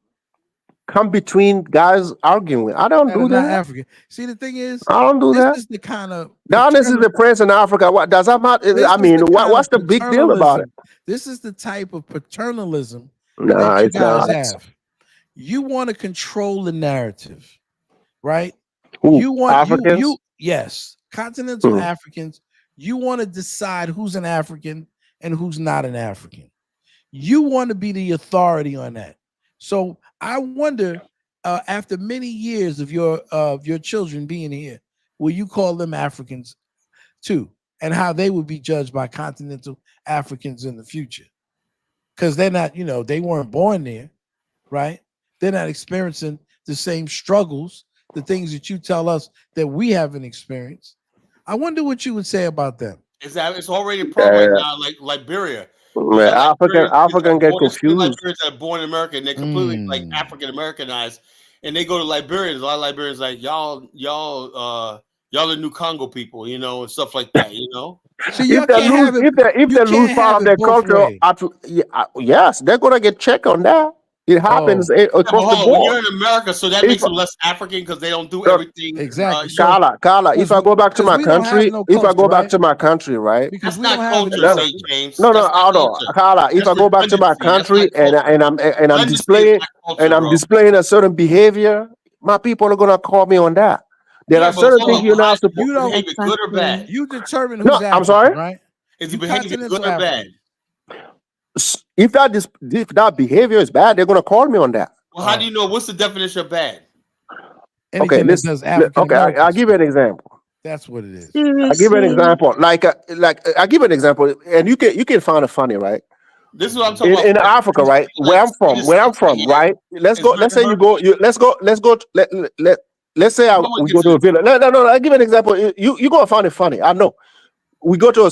come between guys arguing with. I don't do that. African. See, the thing is, I don't do that. This is the kind of Dinas is the prince in Africa. What does that matter? I mean, what's the big deal about it? This is the type of paternalism that you guys have. You want to control the narrative, right? Who? You want Africans? Yes, continental Africans. You want to decide who's an African and who's not an African. You want to be the authority on that. So I wonder, after many years of your children being here, will you call them Africans too, and how they would be judged by continental Africans in the future? Because they're not, they weren't born there, right? They're not experiencing the same struggles, the things that you tell us that we haven't experienced. I wonder what you would say about them. It's already a problem right now, like Liberia. You Man, got Liberians African get Liberians confused. that are born in America, and they're completely like African Americanized, and they go to Liberians. A lot of Liberians like y'all the new Congo people, you know, and stuff like that, you know. So y'all can't have it. If they lose part of their culture, yes, they're gonna get checked on that. It happens across the When you're board. in America, so that makes them less African because they don't do everything exactly. Carla, if I go back to my country, right? Because that's we don't not have culture, St. James. No, Carla. If I go back to my country and I'm displaying a certain behavior, my people are gonna call me on that. There are certain things you're not supposed. You don't behavior good or bad. You determine who's African, I'm sorry, right? Is the behavior good or bad? If that behavior is bad, they're gonna call me on that. Well, how do you know? What's the definition of bad? Anything that does African I'll give you an example. That's what it is. I'll give you an example. Like I'll give you an example, and you can find it funny, right? This is what I'm talking about. In Africa, right? Where I'm from, right? Let's go. Let's say you go. Let's go. Let's say we go to a village. No. I'll give you an example. You gonna find it funny. I know. We go to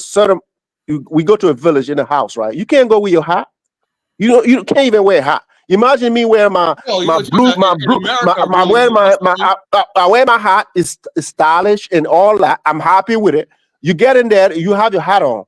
a village in a house, right? You can't go with your hat. You can't even wear a hat. Imagine me wearing I wear my hat. It's stylish and all that. I'm happy with it. You get in there, you have your hat on.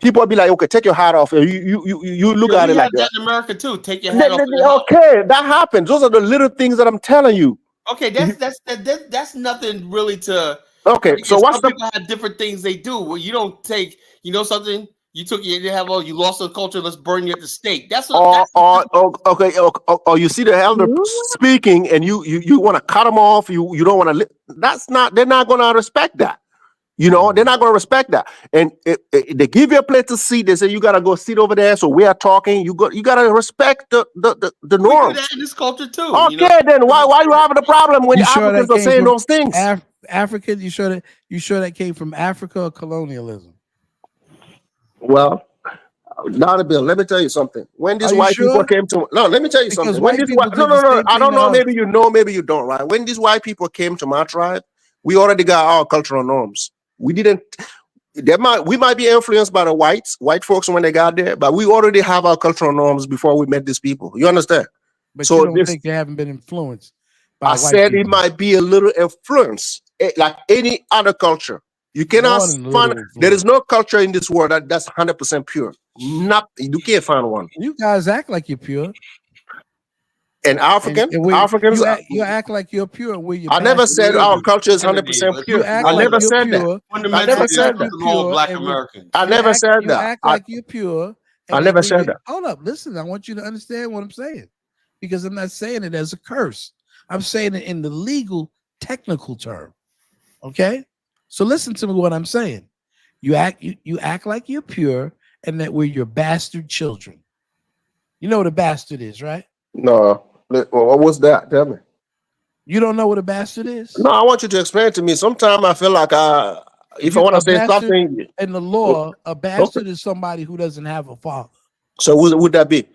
People will be like, okay, take your hat off. You look at it like that. In America too, take your hat off. Okay, that happens. Those are the little things that I'm telling you. Okay, that's nothing really to. Okay, so some people have different things they do. Well, you don't take, something. You lost the culture. Let's burn you at the stake. That's what. Or you see the elder speaking, and you want to cut them off. You don't want to. That's not. They're not going to respect that. They're not going to respect that. And they give you a place to sit. They say you got to go sit over there. So we are talking. You got to respect the norms. We do that in this culture too. Okay, then why you having a problem when Africans are saying those things? African, you sure that came from Africa or colonialism? Well, Donna Bill, let me tell you something. When these white people came to let me tell you something. When I don't know, maybe you know, maybe you don't, right? When these white people came to my tribe, we already got our cultural norms. We might be influenced by the white folks when they got there, but we already have our cultural norms before we met these people. You understand? But so you don't think they haven't been influenced by I said people. It might be a little influence, like any other culture. You cannot find. There is no culture in this world that's 100% pure. You can't find one. You guys act like you're pure. And Africans, you act like you're pure. I never said our culture is 100% pure. I never said that. I never said that. Black Americans. I never said that. You act like you're pure. I never said that. Hold up, listen. I want you to understand what I'm saying, because I'm not saying it as a curse. I'm saying it in the legal, technical term. Okay. So listen to me what I'm saying. You act like you're pure and that we're your bastard children. You know what a bastard is, right? No. What was that? Tell me. You don't know what a bastard is? No, I want you to explain to me. Sometimes I feel like if I want to say something in the law, a bastard is somebody who doesn't have a father. So would that be?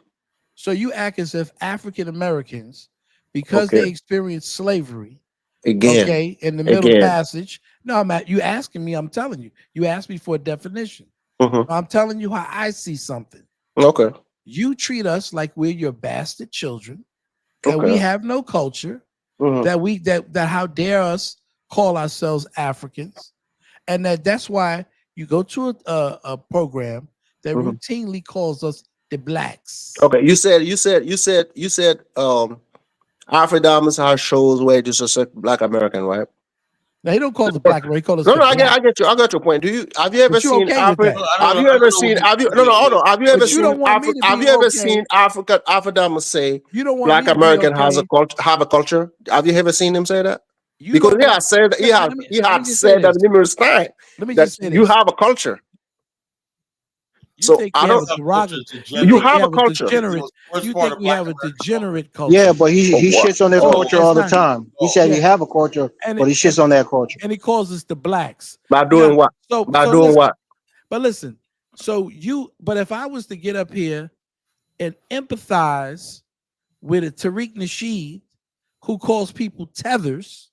So you act as if African Americans, because they experienced slavery, in the Middle Passage. No, you asking me, I'm telling you. You asked me for a definition. I'm telling you how I see something. Okay. You treat us like we're your bastard children, that we have no culture, that how dare us call ourselves Africans, and that's why you go to a program that routinely calls us the blacks. Okay, you said Afro-Diamonds has shows where it is a Black American, right? Now he don't call us Black American. He calls us I get you. I got your point. Have you ever seen Afro-Diamonds say Black American have a culture? Have you ever seen him say that? Because he has said that numerous times that you have a culture. So I don't. You have a culture. You think we have a degenerate culture? Yeah, but he shits on their culture all the time. He said we have a culture, but he shits on their culture. And he calls us the blacks. By doing what? By doing what? But listen, but if I was to get up here and empathize with a Tariq Nasheed who calls people tethers,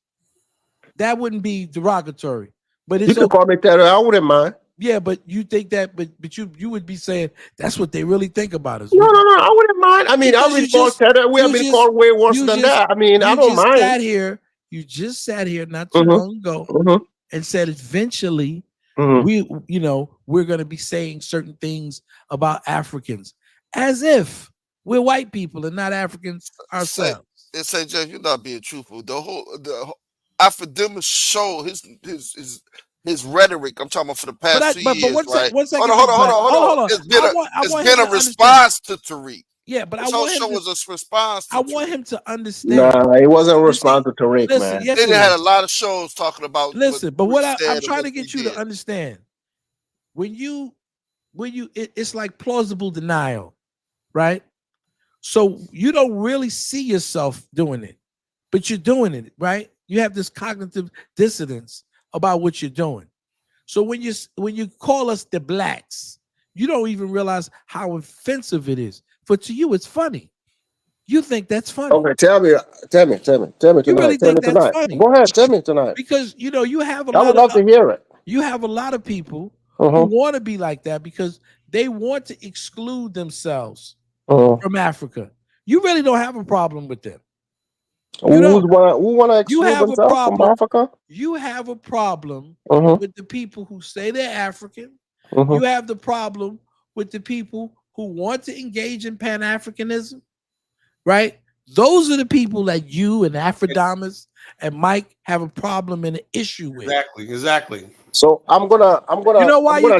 that wouldn't be derogatory. But You it's can okay. call me tether. I wouldn't mind. Yeah, but you think that, but you would be saying that's what they really think about us. No, I wouldn't mind. I mean, I've Because been called tether. We have been called way worse than that. I mean, I don't mind. You just sat here not too long ago and said eventually we're going to be saying certain things about Africans as if we're white people and not Africans ourselves. It say, Jeff, you're not being truthful. The whole Africanism show his rhetoric. I'm talking about for the past 2 years, right? One second, hold on. It's been a response to Tariq. Yeah, but this whole show was a response to I want him to understand. Nah, it wasn't a response to Tariq, man. Yes, they had a lot of shows talking about. But what I'm trying to get you to understand, when you it's like plausible denial, right? So you don't really see yourself doing it, but you're doing it, right? You have this cognitive dissonance about what you're doing. So when you call us the blacks, you don't even realize how offensive it is. For to you, it's funny. You think that's funny. Okay, tell me tonight. You really think that's funny? Go ahead, tell me tonight. Because you have I would love to hear it. You have a lot of people who want to be like that because they want to exclude themselves from Africa. You really don't have a problem with them. Who want to exclude themselves from Africa? You have a problem with the people who say they're African. You have the problem with the people who want to engage in Pan-Africanism, right? Those are the people that you and Afrodamus and Mike have a problem and an issue with. Exactly. So I'm gonna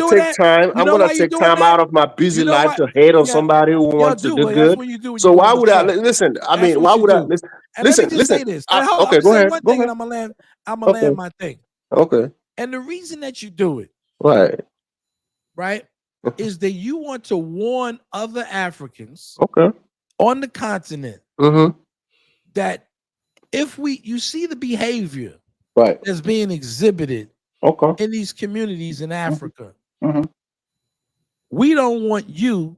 take time. I'm gonna take time out of my busy life to hate on somebody who wants to do good. So why would I listen? I mean, why would I listen? Listen. Okay, go ahead. Go ahead. I'm gonna land my thing. Okay. And the reason that you do it, right, is that you want to warn other Africans on the continent that if you see the behavior that's being exhibited in these communities in Africa, we don't want you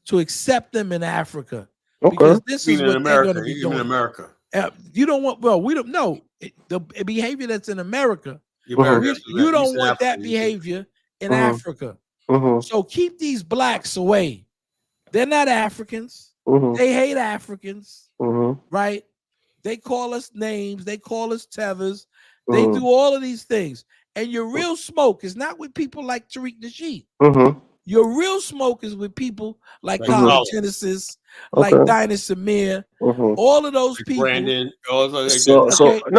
to accept them in Africa because this is what they're going to be doing. In America. You don't want, we don't know the behavior that's in America. You don't want that behavior in Africa. So keep these blacks away. They're not Africans. They hate Africans, right? They call us names. They call us tethers. They do all of these things. And your real smoke is not with people like Tariq Nasheed. Your real smoke is with people like Colin Genesis, like Dinah Samir, all of those people. Brandon. No,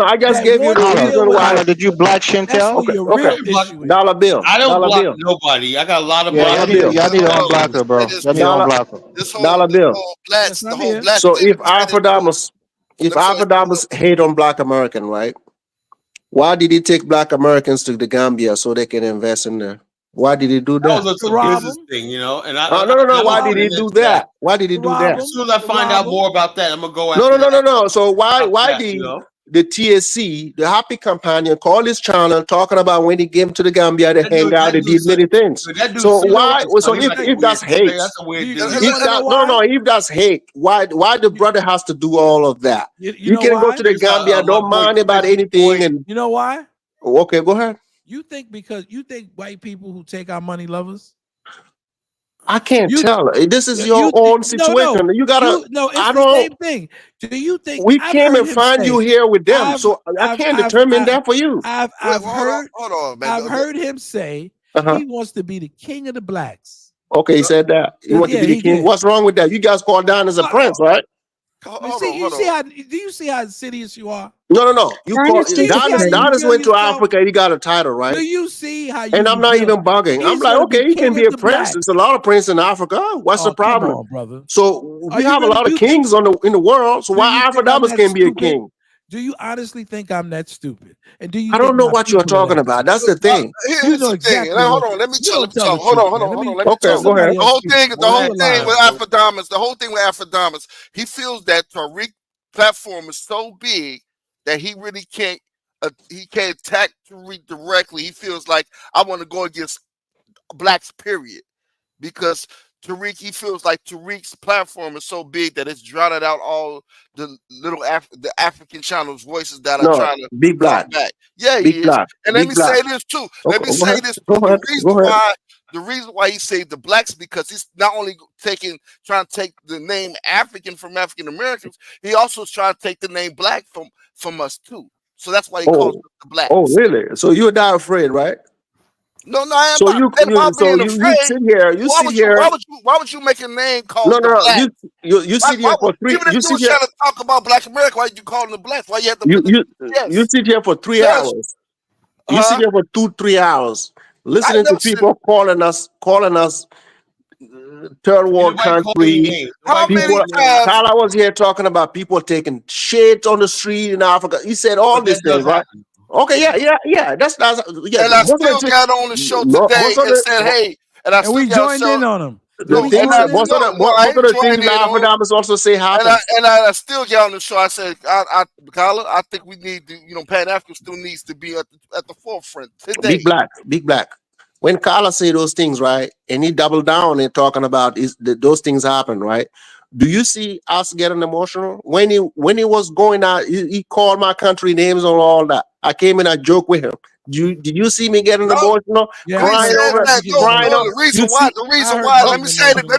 I just gave you the reason why. Did you block Chantel? Okay. Dollar bill. I don't block nobody. I got a lot of y'all need to unblock her, bro. Y'all need to unblock her. Dollar bill. The whole black so if Afrodamus hate on Black American, right? Why did he take Black Americans to the Gambia so they can invest in there? Why did he do that? That was a business thing, And no. Why did he do that? Why did he do that? As soon as I find out more about that, I'm gonna go after No. So why did the TSC, the Happy Companion, call his channel talking about when he came to the Gambia to hang out, they did many things. So why? So if that's hate, if that's hate, why the brother has to do all of that? You can go to the Gambia, don't mind about anything, and you know why? Okay, go ahead. You think white people who take our money love us? I can't tell. This is your own situation. You gotta. It's the same thing. Do you think we came and find you here with them? So I can't determine that for you. I've heard him say he wants to be the king of the blacks. Okay, he said that. He wants to be the king. Did. What's wrong with that? You guys called down as a prince, right? Do you see how insidious you are? No. You call Donis went to Africa and he got a title, right? Do you see how you? And I'm not even bugging. I'm like, okay, he can be a prince. There's a lot of princes in Africa. What's the problem, come on, brother? So we have a lot of kings in the world. So why Afrodamus can't be a king? Do you honestly think I'm that stupid? And do you? I don't know what you're talking about. That's the thing. Here's the thing. Hold on. Let me tell you something. Hold on. Okay, go ahead. The whole thing with Afrodamus, he feels that Tariq platform is so big that he really can't attack Tariq directly. He feels like I want to go against blacks, period, because Tariq, he feels like Tariq's platform is so big that it's drowning out all the little the African channels' voices that are No, trying to big black, talk back. Yeah, big he is. black, And let big me black. say this too. Let Okay, me go say ahead, this go too. ahead, go ahead. The reason why he saved the blacks, because he's not only trying to take the name African from African Americans, he also is trying to take the name black from us too. So that's why he calls us the blacks. Oh, really? So you're not afraid, right? No, I am So not. you, And about so being you afraid. sit here, you sit here. Why would you make a name No, called the no, black? you sit here for three. Even if You you sit were here. trying to talk about Black America, why did you call them the blacks? Why you have to You put the you sit here for 3 Yes. hours. You sit here for 2-3 hours listening to never said- people calling us third world Nobody calling you country. names. How Nobody many People, calling you names. times? Carla was here talking about people taking shades on the street in Africa. He said all But these that does things, right? happen. Okay, yeah. That's yeah. And I Most of still the got on the show no, today most of and said, the hey, and I And still we got joined in on them. the We things, joined in. most of I ain't the things joined in on. Nostradamus also say And happens. I still got on the show. I said, Carla, I think we need to, Pan African still needs to be at the forefront today. Big black. When Carla say those things, right, and he doubled down and talking about those things happen, right? Do you see us getting emotional when he was going out? He called my country names and all that. I came in, I joke with him. Did you see me getting emotional, Yeah, We I crying said heard over, you that. get crying No, over? emotional. the reason You why. see? The reason I heard why. you Let getting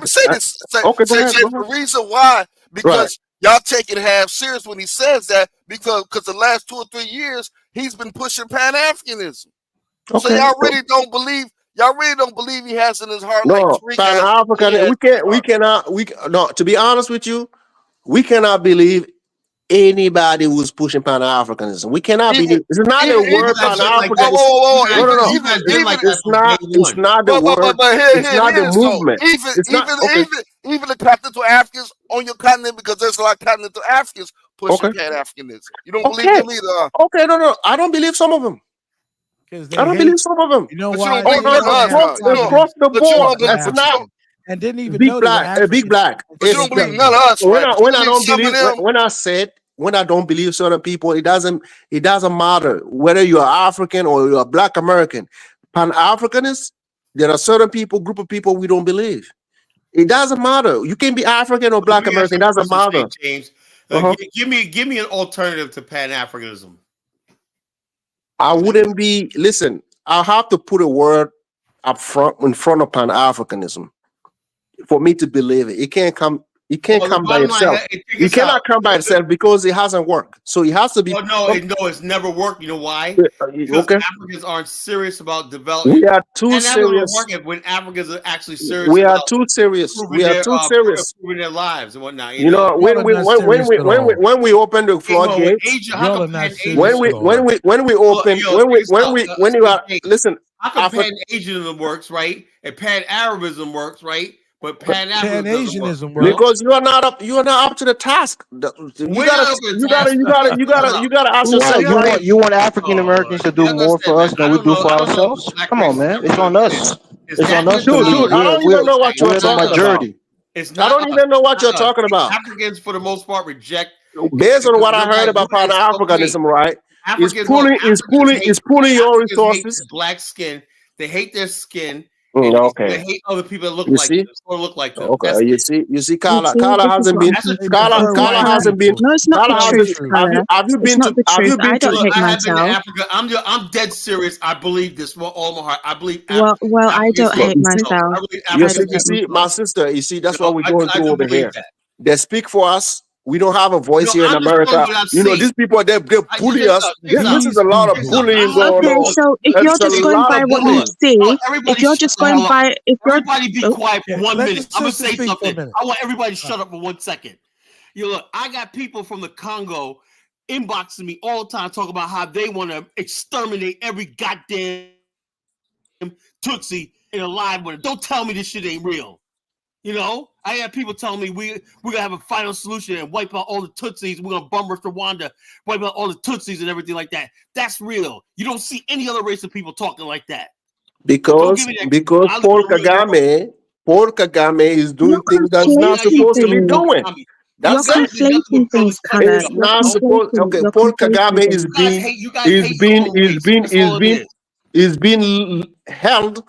me say emotional. this. Okay, go Say, ahead. the reason why, because y'all take it half serious when he says that, because the last 2 or 3 years he's been pushing Pan-Africanism. So Okay. y'all really don't believe. Y'all really don't believe he has in his heart like No, Tariq Pan has. African. No. To be honest with you, we cannot believe anybody who's pushing Pan Africanism. We cannot Even, believe. It's not the even, word You guys Pan been like African. that. whoa, No. You guys been like that It's from day It's one. not the word. but It's not the it is though. movement. It's not okay. Even the continental Africans on your continent, because there's a lot of continental Africans pushing Okay. Pan-Africanism. You don't believe Okay. them either. Okay. No. I don't believe some of them. Because I they don't hate. believe some of them. You know But you don't why? believe They none hate of us, Pan Across the But you board. don't. the It's not African, and didn't even big know they were black. Big African. black. But you It's don't Until believe you none of us, right? But you when I believe don't some believe of them. when I don't believe certain people, it doesn't matter whether you're African or you're a Black American. Pan Africanists, there are certain people, group of people we don't believe. It doesn't matter. You can be African or Let Black me ask American. It you a doesn't question, matter. James. Uh-huh. Give me an alternative to Pan-Africanism. I wouldn't be. Listen, I have to put a word up front in front of Pan Africanism for me to believe it. It can't come. It can't Well, the come by bottom line, itself. check It this out. cannot come by itself because it hasn't worked. So it has to be. Oh no, it's never worked. You know why? Because Okay. Africans aren't serious about development. We are too And that will serious. work when Africans are actually serious We are about too serious. We are too serious. improving their lives and whatnot. You know, y'all are not serious at all. when we open the Well, with floodgates, Asia, how Y'all come are not Pan serious Asian? at all. when we open when you are listen, How come Pan Asianism works, right? And Pan Arabism works, right? But Pan Africanism doesn't work. Pan-Asianism works. because you are not up to the task. You We're not up to the task. gotta ask What yourself, right? you want African Americans to do Like I more said, for man, us than we do for I don't know if the ourselves? black Come race on, has man. ever It's on understood. us. It's It's on that us to Dude, lead. I don't even know what you're We're the talking about. majority. It's I not don't us. even know what you're Not us. talking about. Africans, for the most part, reject Based on because what I heard about Pan it's so Africanism, right? Africans Is pulling your hate resources. their black skin. They hate their skin, and they Okay. hate other people that look You like see? them or look like them. Okay. That's it. You see, You Carla. see, Carla this is hasn't what been. I'm They talking Carla. prefer about. white Hasn't been. people. No, it's not the Carla Tell the truth, hasn't. truth. Carla. Have you It's been not to? the Have truth. you been I don't to? hate I have been to myself. Africa. I'm dead serious. I believe this with all my heart. I believe Well, I Africans don't need hate You see? themselves. myself. I believe I don't You hate Africans, see, myself. my sister. You see, that's you know, what we're going I through do over believe here. that. They speak for us. We don't have a voice here in I'm just telling America. you what I've You know, seen. these people they bully us. This is These a lot of people. bullying going Okay, on. so if you're It's a just going lot by of what you bullying. see, if Everybody you're shut just the hell going up. by, if you're, Everybody be oh, quiet for Yeah, 1 let minute. the I'm gonna sister say speak for a something. minute. I want everybody to shut up for 1 second. You look, I got people from the Congo inboxing me all the time talking about how they want to exterminate every goddamn Tootsie in a live one. Don't tell me this shit ain't real. You know, I have people telling me we're gonna have a final solution and wipe out all the Tootsies. We're gonna bomb Rwanda, wipe out all the Tootsies and everything like that. That's real. You don't see any other race of people talking like that. Don't give Because me that. I live in Paul the real world. Kagame is doing you're things that's not conflating supposed to be things. doing. You're That's it. conflating things, Color. It's You're not supposed. conflating. Okay, You're Paul conflating Kagame things. You guys hate your own race. That's all it is. is being held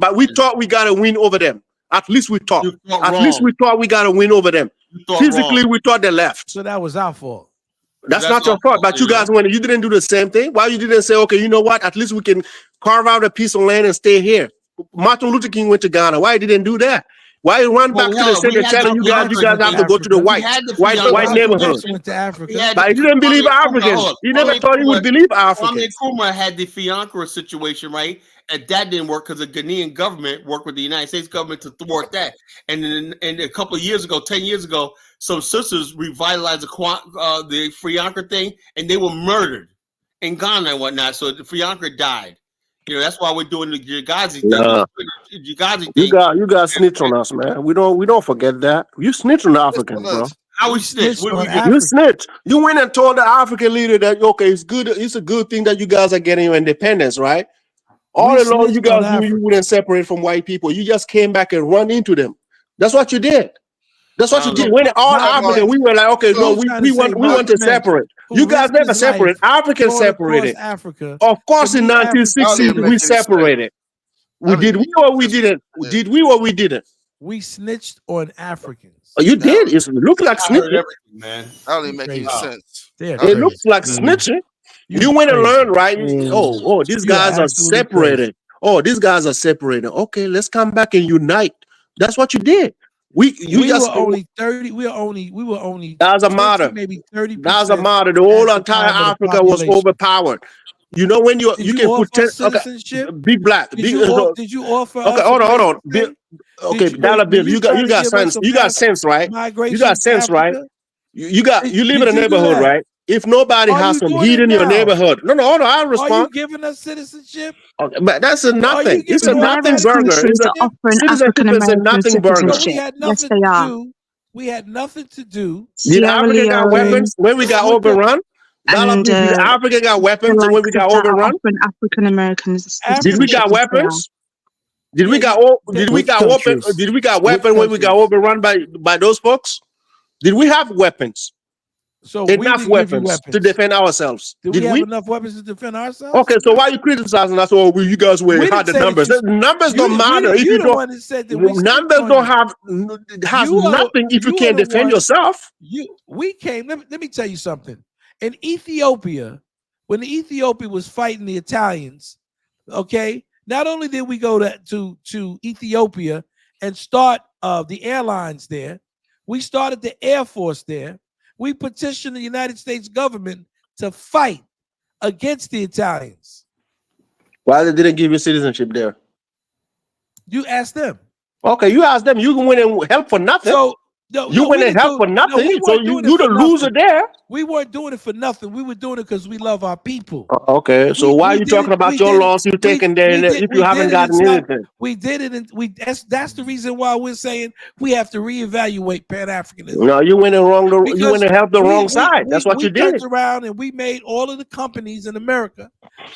but we thought we got a win over them. At least we thought. You thought At least wrong. we thought we got to win over them. You thought Physically, wrong. we thought they left. So that was our fault. That's not your our fault. But you guys, when you didn't do the same thing, why you didn't say, okay, you know what? At least we can carve out a piece of land and stay here. Martin Luther King went to Ghana. Why didn't do that? Why you run back to the city telling you guys have to go to the white neighborhood? Went to Africa. But he didn't believe Africans. He never thought he would believe Africans. Kwame Nkrumah had the Fiancra situation, right? And that didn't work because the Ghanaian government worked with the United States government to thwart that. And then a couple of years ago, 10 years ago, some sisters revitalized the Fiancra thing, and they were murdered in Ghana and whatnot. So the Fiancra died. You know, that's why we're doing the Gigazi thing. You got snitch on us, man. We don't forget that. You snitch on the Africans, bro. How we snitch? You snitch. You went and told the African leader that okay, it's good. It's a good thing that you guys are getting your independence, right? All along, you guys knew you wouldn't separate from white people. You just came back and run into them. That's what you did. That's what you did. When all African, we were like, okay, no, we want to separate. You guys never separate. Africans separated. Africa. Of course, in 1960 we separated. Did we or we didn't? Did we or we didn't? We snitched on Africans. Oh, you did. It looked like snitching, man. That don't even make any sense. It looks like snitching. You went and learned, right? Oh, these guys are separated. Oh, these guys are separated. Okay, let's come back and unite. That's what you did. We were only 30. We were only. That was a matter. Maybe 30%. That was a matter. The whole entire Africa was overpowered. You know when you can put citizenship. Big black. Did you offer? Okay, hold on. Okay, dollar bill. You got sense. You got sense, right? You got sense, right? You live in a neighborhood, right? If nobody has some heat in your neighborhood, no, hold on. I'll respond. Are you giving us citizenship? Okay, but that's a nothing. It's a nothing burger. Citizenship is a nothing burger. We had nothing to do. We had nothing to do. Did Africa got weapons when we got overrun? Did Africa got weapons when we got overrun? African Americans. Did we got weapons? Did we got weapons when we got overrun by those folks? Did we have weapons? So enough weapons to defend ourselves. Did we have enough weapons to defend ourselves? Okay, so why are you criticizing us? Oh, you guys had the numbers. The numbers don't matter if you don't. Numbers don't have nothing if you can't defend yourself. We came. Let me tell you something. In Ethiopia, when Ethiopia was fighting the Italians, okay, not only did we go to Ethiopia and start the airlines there, we started the Air Force there. We petitioned the United States government to fight against the Italians. Why they didn't give you citizenship there? You asked them. Okay, you asked them. You can win and help for nothing. You went and help for nothing. So you the loser there. We weren't doing it for nothing. We were doing it because we love our people. Okay, so why are you talking about your loss you taking there if you haven't gotten anything? We did it, and that's the reason why we're saying we have to reevaluate Pan-Africanism. No, you went and you went and helped the wrong side. That's what you did. We turned around and we made all of the companies in America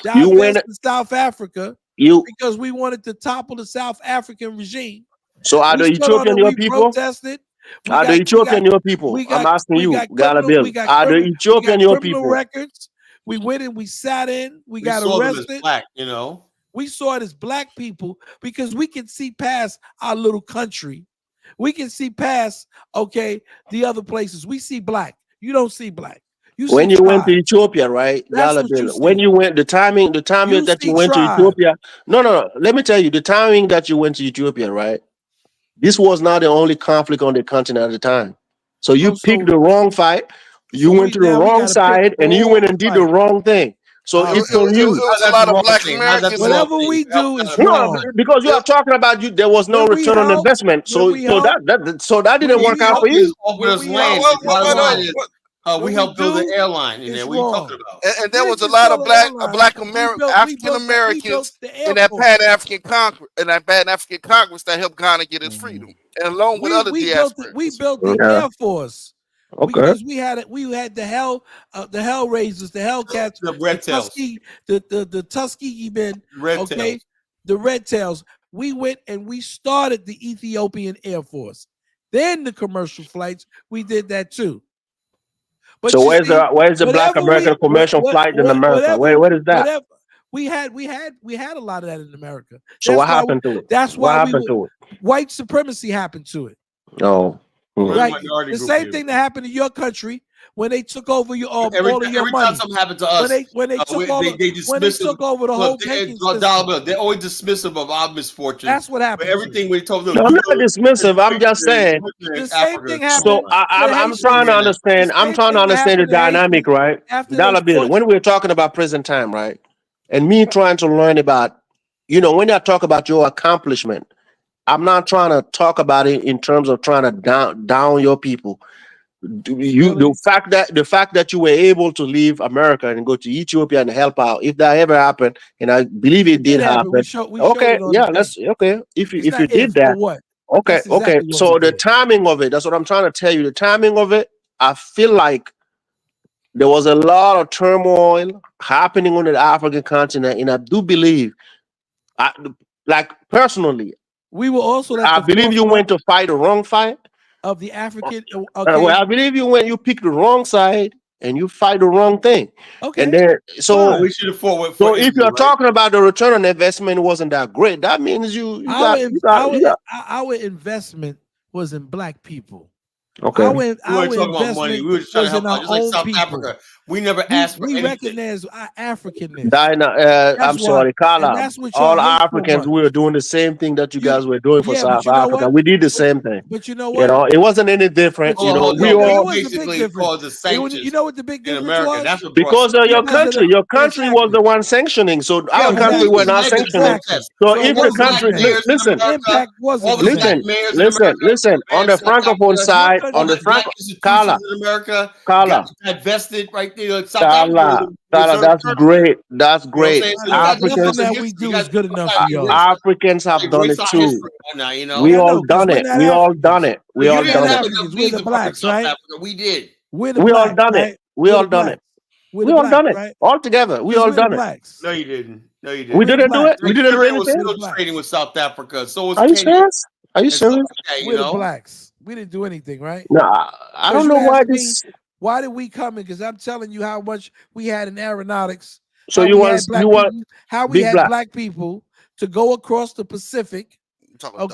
divest in South Africa because we wanted to topple the South African regime. So are the Ethiopian your people? Protested. Are the Ethiopian your people? I'm asking you, Gala Bill. Are the Ethiopian your people? Records. We went and we sat in. We got arrested. Black, you know. We saw it as black people because we can see past our little country. We can see past, the other places. We see black. You don't see black. When you went to Ethiopia, right? Gala Bill. When you went, the timing that you went to Ethiopia. No. Let me tell you, the timing that you went to Ethiopia, right? This was not the only conflict on the continent at the time. So you picked the wrong fight. You went to the wrong side and you went and did the wrong thing. So it's on you. A lot of black Americans. Whatever we do is wrong. Because you are talking about there was no return on investment. So that didn't work out for you. We helped build the airline in there. What are you talking about? And there was a lot of African Americans in that Pan-African Congress that helped Ghana get its freedom, and along with other diasporas. We built the Air Force. Because we had the Hellraisers, the Hellcats, the Red Tails, the Tuskegee men, the Red Tails. We went and we started the Ethiopian Air Force. Then the commercial flights, we did that too. But so where's the Black American commercial flight in America? Where is that? We had a lot of that in America. So what happened to it? That's What why happened to it? white supremacy happened to it. Oh. We're the Right. minority The group same here. thing that happened in your country when they took over your all of your Every time money. something happened to us, When they took over the whole banking system. they're always dismissive of our misfortune. That's what happened. But everything we told them. No, I'm not dismissive. I'm just saying. The same thing happened. So I'm trying to understand. I'm trying to understand the dynamic, right? Dollar Bill. When we're talking about present time, right? And me trying to learn about, when I talk about your accomplishment, I'm not trying to talk about it in terms of trying to down your people. The fact that you were able to leave America and go to Ethiopia and help out, if that ever happened, and I believe it did happen. Okay, yeah, let's okay. If you did that, okay. So the timing of it, that's what I'm trying to tell you. The timing of it, I feel like there was a lot of turmoil happening on the African continent, and I do believe, like personally, we were also. I believe you went to fight the wrong fight. Of the African, well, I believe you picked the wrong side and you fight the wrong thing. Okay, and then we should have fought with. So if you're talking about the return on investment wasn't that great, that means our investment was in black people. Okay, we weren't talking about money. We were just trying to help out, just like South Africa. We never asked for anything. We recognize our Africanness. I'm sorry, Carla. All Africans, we were doing the same thing that you guys were doing for South Africa. We did the same thing. But you know what? It wasn't any different. We all basically caused the sanctions. You know what the big difference in America? was? That's what because of your country. Your country was the one sanctioning. So our country were not sanctioning. So if the country, listen, on the francophone side, on the francophone, Carla, divested right there. Carla, that's great. That's great. Africans that we do is good enough for y'all. Africans have done it too. We all done it. We all done it. We all done it. We're the blacks, right? We did. We all done it. We all done it. We all done it all together. We all done it. No, you didn't. No, you didn't. We didn't do it. We didn't do anything. Still trading with South Africa. So was Are you serious? Are you serious? We're the blacks. We didn't do anything, right? No, I don't know why this. Why did we come in? Because I'm telling you how much we had in aeronautics. So you want how we had black people to go across the Pacific,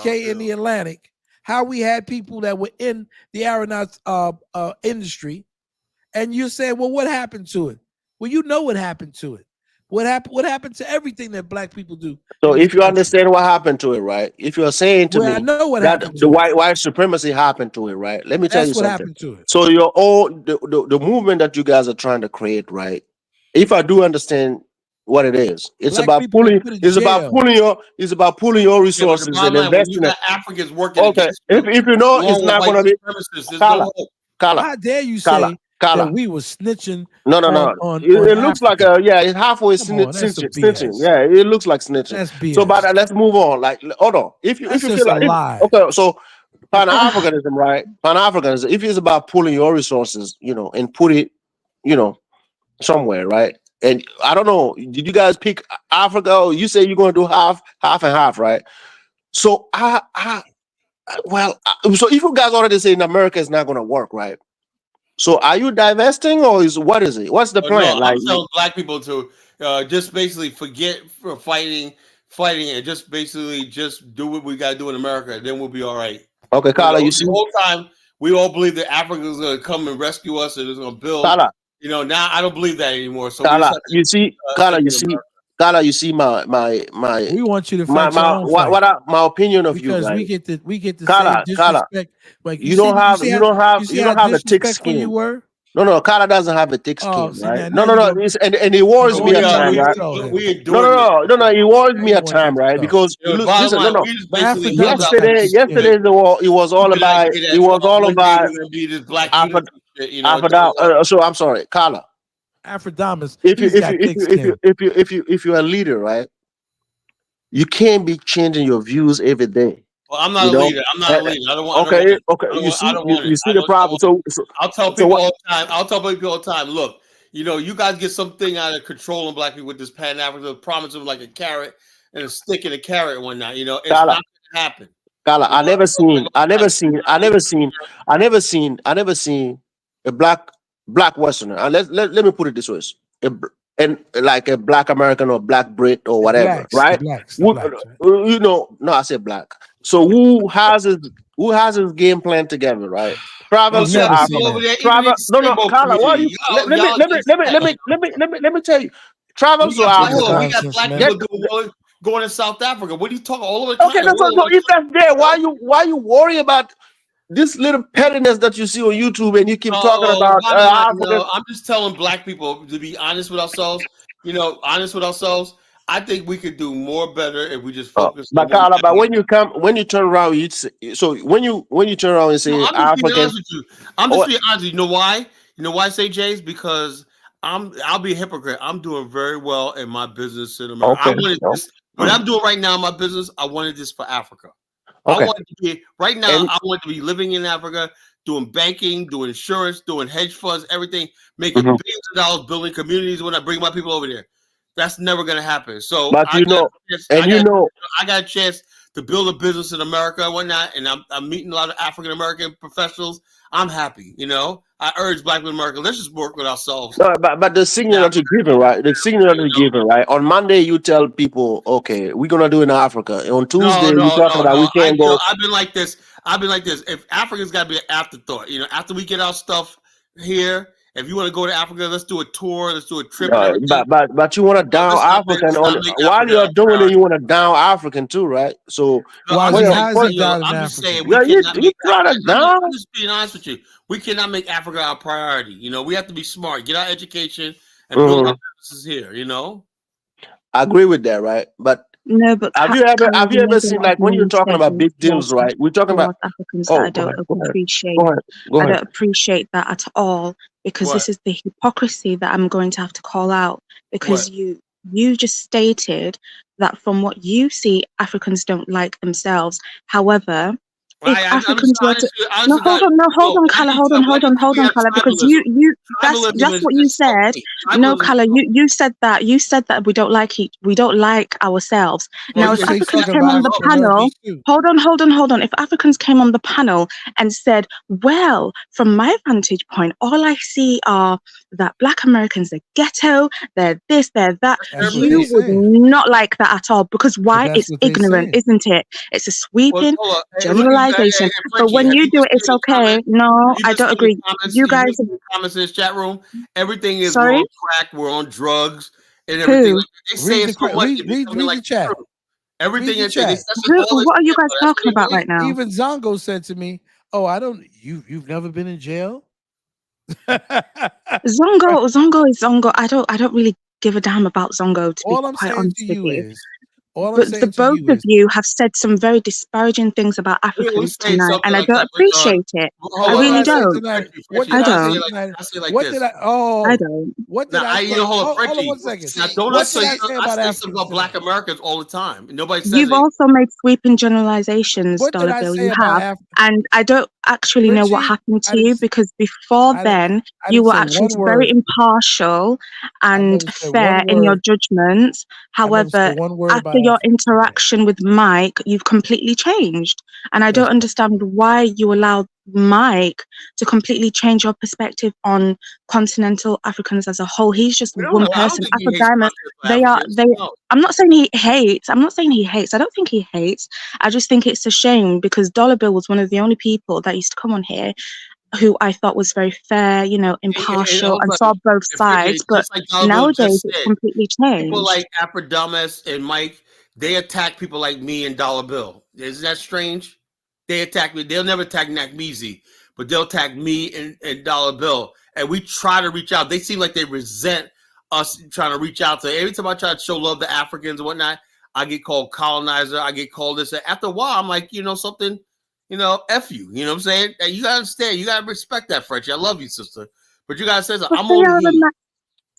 in the Atlantic. How we had people that were in the aeronautics industry, and you say, well, what happened to it? Well, you know what happened to it. What happened to everything that black people do? So if you understand what happened to it, right? If you're saying to me I know what that happened the white supremacy happened to it, right? Let me tell you something. Happened to it. So you're all the movement that you guys are trying to create, right? If I do understand what it is, it's about pulling. It's about pulling your resources and investing. Africans working. Okay, if you know it's not going to be. Carla, how dare you say that we were snitching? No. It looks like it's halfway snitching. Yeah, it looks like snitching. So, but let's move on. Like, hold on. If you feel like okay, so Pan-Africanism, right? Pan-Africanism. If it's about pulling your resources, and put it, somewhere, right? And I don't know. Did you guys pick Africa? Or you say you're going to do half and half, right? So so if you guys already say in America it's not going to work, right? So are you divesting or what is it? What's the plan? No, I'm telling black people to just basically forget for fighting and just basically just do what we got to do in America. Then we'll be all right. Okay, Carla, you see, the whole time we all believe that Africa is going to come and rescue us and it's going to build. Carla, now I don't believe that anymore. So Carla, you see, my we want you to fight my opinion of because you, right? we get to Carla, say disrespect. Like you don't have a thick skin. You were? No, Carla doesn't have a thick skin, right? No. And it worries me at times, right? No, it worries me at times, right? Because listen, yesterday it was all about so I'm sorry, Carla. Afrodamus. If you're a leader, right? You can't be changing your views every day. Well, I'm not a leader. I'm not a leader. I don't want. Okay. You see the problem. So I'll tell people all the time. I'll tell people all the time. Look, you guys get something out of controlling black people with this Pan-Africanism, promise them like a carrot and a stick and a carrot and whatnot. It's not going to happen. Carla, I never seen a black Westerner. And let me put it this way: and like a black American or black Brit or The whatever, the right? blacks, Right? No, I said black. So who has his game plan together, right? Well, Travel I've to shit, never people seen Africa. over that. there, even in Travel. the No, rainbow Carla, why community, you y'all against that. let me tell you. Travel to Hold on, Africa. we got Nonsense, black man. people going to South Africa. What are you talking all over the Okay, continent? so if that's there, why you worry about this little pettiness that you see on YouTube and you keep talking about Bottom line, Africa? I'm just telling black people to be honest with ourselves. Honest with ourselves. I think we could do more better if we just focus on But what we Carla, got. but when you turn around, when you turn around and No, say I'm just being African, honest with you. I'm just being honest with you. You know why? You know why I say Jays? Because I'll be a hypocrite. I'm doing very well in my business in America. I okay, wanted no, this. What I'm doing right now in my business, I wanted this for Africa. I okay, wanted to be right now. and I want to be living in Africa, doing banking, doing insurance, doing hedge funds, everything, making mhm. billions of dollars, building communities. When I bring my people over there, that's never going to happen. So But and I got a chance to build a business in America and whatnot, and I'm meeting a lot of African American professionals. I'm happy. I urge Black people in America, let's just work with ourselves. no, but the signal that you're giving, right? The signal that you're giving, right? On Monday, you tell people, okay, we're gonna do it in Africa. On Tuesday, you're talking about we can't go. I've been like this. If Africa's got to be an afterthought, after we get our stuff here, if you want to go to Africa, let's do a tour, let's do a trip and everything. But you want to down African on Let's not make while Africa you're a doing it, priority. you want to down African too, right? So No, I'm Why just he saying, hasn't got an I'm just African? saying we yeah, cannot you make try Africa. to down. I'm just being honest with you. We cannot make Africa our priority. We have to be smart, get our education, and build our businesses here. I agree with that, right? But No, but have Carol, you you ever made a seen lot of like when you're talking about mistakes big deals, right? We're talking about. towards Africans that Oh, I don't go ahead, appreciate. go ahead, go I ahead. don't appreciate that at all because What? this is the hypocrisy that I'm going to have to call out because What? you just stated that from what you see, Africans don't like themselves. However, if I'm just Africans were to honest to God. no, hold No, on, black Color, people, hold on, we have because tribalism. that's Tribalism what you is said. healthy. No, Tribalism is Color, healthy. you said that we don't like ourselves. Well, Now, You if yeah, say Africans talking that's came about on what the we African love. panel, Americans too. hold on. If Africans came on the panel and said, well, from my vantage point, all I see are that Black Americans are ghetto, they're this, they're that. That's Their what they You opinion. would saying. not like that at all because But why? that's It's what they ignorant, saying. isn't it? It's a Well, sweeping hold on. Hey, look, generalization. But Frenchie, when have you you do been it, it's seeing the okay. comments? No, Have you I been don't seeing the agree. comments? You You been guys, seeing the comments in this chat room? Everything is we're sorry, on crack, we're on drugs, and everything. who? Like they say it so much, it becoming Read like the chat. true. Read Everything the is, and chat. that's just Who? all this What are you shit, guys but that's talking what about they right believe. now? Even Zongo said to me, "Oh, I don't. You've never been in jail." Zongo is Zongo. I don't really give a damn about Zongo, to be All I'm quite saying to honest with you you. is, all I'm But the saying to both you of is, you have said some very disparaging things about We Africans say tonight, something and I like don't that, but appreciate it. I hold what on, did really I say don't. tonight? What Frenchie, did I I I say say don't. like tonight? I say like What this. did I? I Oh, don't. what did Now, I say? hold on, Hold on Frenchie. 1 second. Now, don't I What did say I say I about say something Africans about Black tonight? Americans all the time. Nobody says You've it. also made sweeping generalizations, What did Dollar I Bill. say You about have. Africa? And I don't actually know what Frenchie, happened I to you didn't. because before I didn't. then, I you didn't were say actually one very word. impartial I and never said fair one in your word. judgments. I never However, said one word after about your Africans tonight. interaction with Mike, you've completely changed. And I don't That's understand why you allowed Mike to completely change your perspective on continental Africans as a whole. He's just We don't one know. I don't person. think he Afro hates Diamond, continental Africans. No. I'm not saying he hates. I'm not saying he hates. I don't think he hates. I just think it's a shame because Dollar Bill was one of the only people that used to come on here who I thought was very fair, And impartial, hold and on. saw both And Frenchie, sides. But just like Dollar nowadays, just it's said, completely people changed. like Afrodamus and Mike, they attack people like me and Dollar Bill. Isn't that strange? They attack me. They'll never attack Nakmeezy, but they'll attack me and Dollar Bill. And we try to reach out. They seem like they resent us trying to reach out to. Every time I try to show love to Africans and whatnot, I get called colonizer. I get called this. After a while, I'm like, something, F you. You know what I'm saying? And you gotta understand. You gotta respect that, Frenchie. I love you, sister. But you gotta say something. But I'm they only are here.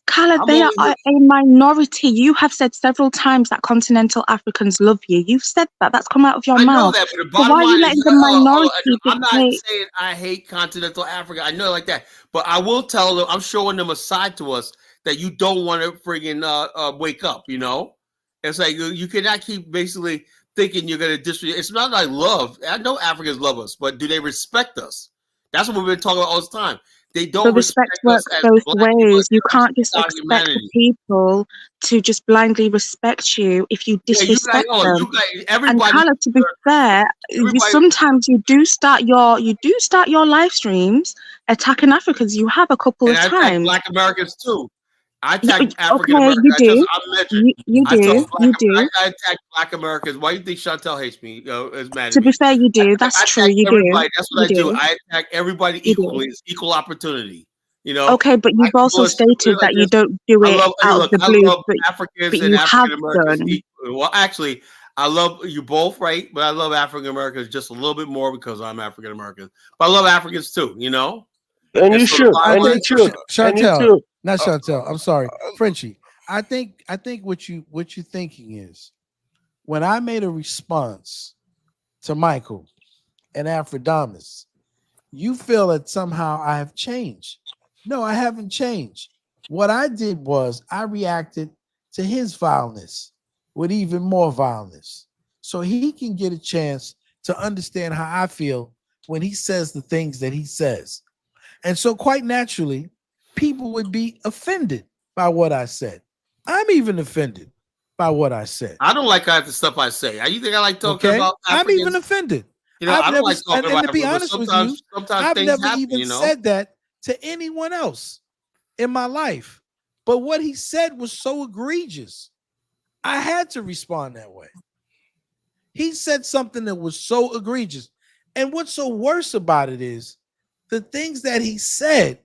Carla, I'm they are only here. a minority. You have said several times that continental Africans love you. You've said that. That's come out of your I know mouth. that, but the So bottom why are you line is, letting the hold on, minority I'm not dictate? saying I hate continental Africa. I know like that, but I will tell them, I'm showing them a side to us that you don't want to friggin' wake up. It's like you cannot keep basically thinking you're gonna disrespect. It's not like love. I know Africans love us, but do they respect us? That's what we've been talking about all this time. They The don't respect respect us works as both black people. ways. They You can't respect just our expect the humanity. people to just blindly respect you if you Yeah, you like, disrespect oh, them. you like And everybody. Carla, to be fair, Everybody. sometimes you do start your live streams attacking Africans. You have a couple And of I attack times. Black Americans too. I You, attack African okay, Americans. you do. I'm mentioned. You I tell do. Black. You do. I attack Black Americans. Why do you think Chantel hates me? Is mad at To be me. fair, you do. That's I true. attack You do. everybody. That's what You I do. do. I attack everybody You do. equally. It's equal opportunity. You know, Okay, but black you've people also are stupid stated like that you this. don't do I it love. Hey, out of look, the I blue, love Africans but and you have African Americans done. equally. Well, actually, I love you both, right? But I love African Americans just a little bit more because I'm African American. But I love Africans too. You know, And and you so the should, I bottom and line. you think should, and you Chantel, should. not Uh, Chantel. I'm sorry, uh, Frenchie. I think what you're thinking is when I made a response to Michael and Afrodamus, you feel that somehow I have changed. No, I haven't changed. What I did was I reacted to his vileness with even more violence. So he can get a chance to understand how I feel when he says the things that he says. And so, quite naturally, people would be offended by what I said. I'm even offended by what I said. I don't like half the stuff I say. You think I like talking Okay. about I'm even Africans? offended. You know, I've I don't never, like talking and about to be Africans, but honest with you, sometimes I've things never happen. even You know, said that to anyone else in my life. But what he said was so egregious. I had to respond that way. He said something that was so egregious. And what's so worse about it is the things that he said,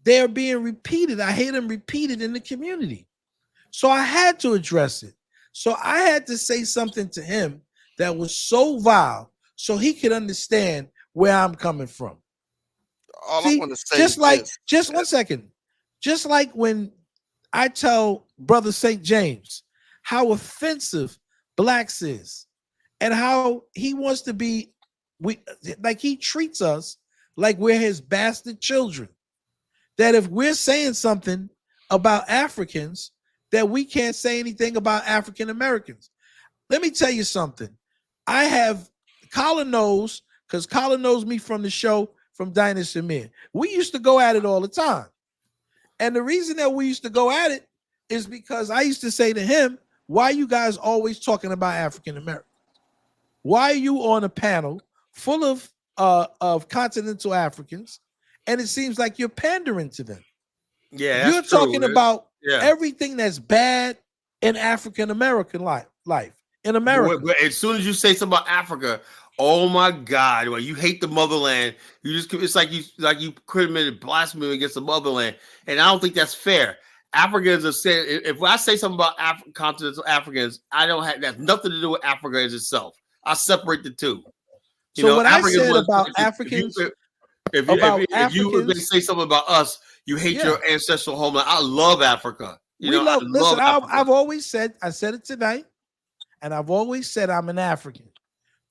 they're being repeated. I hear them repeated in the community. So I had to address it. So I had to say something to him that was so vile so he could understand where I'm coming from. all I See, want to say is this. just 1 second, just like when I tell Brother St. James how offensive blacks is and how he wants to be, like he treats us like we're his bastard children. That if we're saying something about Africans, that we can't say anything about African Americans. Let me tell you something. I have Colin knows, because Colin knows me from the show from Dynasty Men. We used to go at it all the time. And the reason that we used to go at it is because I used to say to him, why are you guys always talking about African Americans? Why are you on a panel full of continental Africans? And it seems like you're pandering to them. yeah, You're that's true. talking about Yeah. everything that's bad in African American life in America. But as soon as you say something about Africa, oh my God! Well, you hate the motherland. It's like you committed blasphemy against the motherland, and I don't think that's fair. Africans are saying if I say something about continental Africans, I don't have that's nothing to do with Africa as itself. I separate the two. So what Africans I said was about like, Africans, if you say something about us, you hate your ancestral homeland. I love Africa. We love. Listen, I've always said. I said it tonight, and I've always said I'm an African.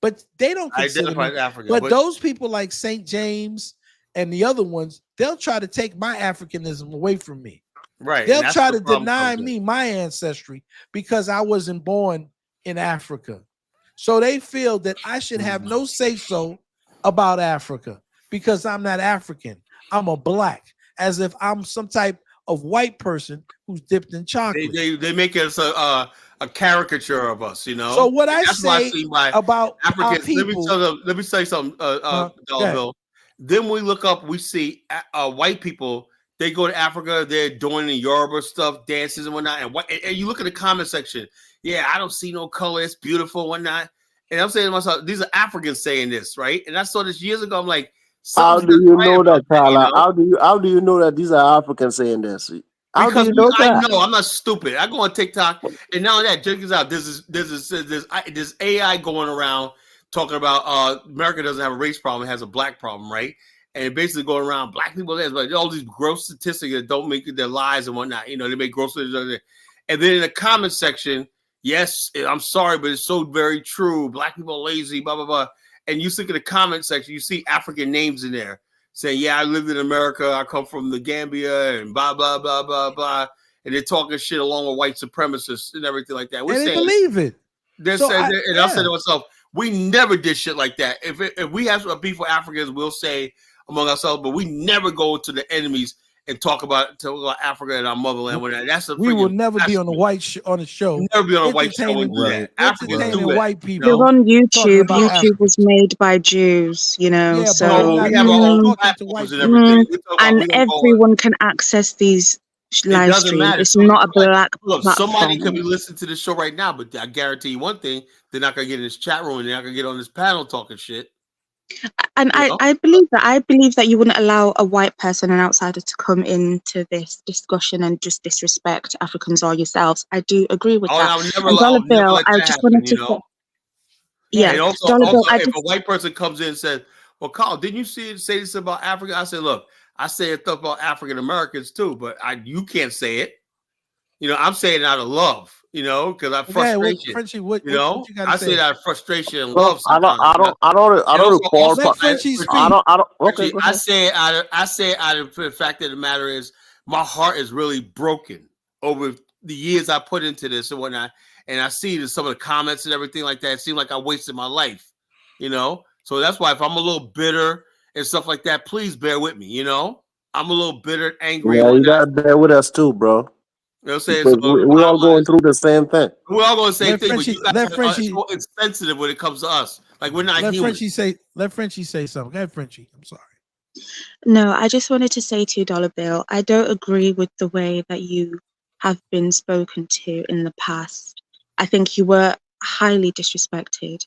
But they don't consider me. African. But those people like St. James and the other ones, they'll try to take my Africanism away from me. Right. They'll try to deny me my ancestry because I wasn't born in Africa. So they feel that I should have no say-so about Africa because I'm not African. I'm a black, as if I'm some type of white person who's dipped in chocolate. They make us a caricature of us, you know. So what I say about Africans, people, let me say something, Bill. Then we look up, we see white people. They go to Africa, they're doing the Yoruba stuff, dances and whatnot. And you look at the comment section. Yeah, I don't see no color. It's beautiful, whatnot. And I'm saying to myself, these are Africans saying this, right? And I saw this years ago. I'm like, how do you know that, Carla? How do you know that these are Africans saying this? Because I know I'm not stupid. I go on TikTok, and now that check this out. There's AI going around talking about America doesn't have a race problem; it has a black problem, right? And basically going around black people. There's like all these gross statistics that don't make their lives and whatnot. You know, they make gross statistics. And then in the comment section, yes, I'm sorry, but it's so very true. Black people are lazy, blah blah blah. And you look at the comment section, you see African names in there. Saying, yeah, I lived in America. I come from the Gambia and blah, blah, blah, blah, blah. And they're talking shit along with white supremacists and everything like that. We're saying, they believe it. I said to myself, we never did shit like that. If we have a beef with Africans, we'll say, among ourselves, but we never go to the enemies and talk about Africa and our motherland. That's a We will freaking never be on blasphemy. on the show. Never be on a white show and do that. Africans do Entertaining that. white You people. know? You're on talking YouTube. about YouTube was made by Jews, you know. Yeah, so but we're not, we have our we're own not talking to white platforms and people. everything. We talk about, and we don't go everyone can access these live doesn't streams. matter. It's So not a like, black look, somebody could platform. be listening to the show right now, but I guarantee you one thing: they're not gonna get in this chat room and they're not gonna get on this panel talking shit. And I believe that. I believe that you wouldn't allow a white person, an outsider, to come into this discussion and just disrespect Africans or yourselves. I do agree with that. I would never, And Dollar I'll never Bill, let I that just happen, wanted you to know. Yeah, And also, Dollar Bill, I if just a white person comes in and says, "Well, Carl, didn't you say this about Africa?" I said, "Look, I say stuff about African Americans too, but you can't say it. You know, I'm saying it out of love, you know, because I'm frustration. Frenchie, What you gotta say? I say it out of frustration and Well, love sometimes. I don't recall. Let Frenchie speak. I don't. Okay, Frenchie, go I ahead. say it out of the fact that the matter is my heart is really broken over the years I put into this and whatnot. And I see some of the comments and everything like that. It seemed like I wasted my life, you know? So that's why if I'm a little bitter and stuff like that, please bear with me, you know? I'm a little bitter, angry. Yeah, And you gotta bear with us too, bro. you know what I'm saying? Because So we're all going through the same thing. we're all going to say Let things, but Frenchie- you guys let are Frenchie- so insensitive when it comes to us. Like we're not Let human. Frenchie say something. Go ahead, Frenchie. I'm sorry. No, I just wanted to say to you, Dollar Bill, I don't agree with the way that you have been spoken to in the past. I think you were highly disrespected,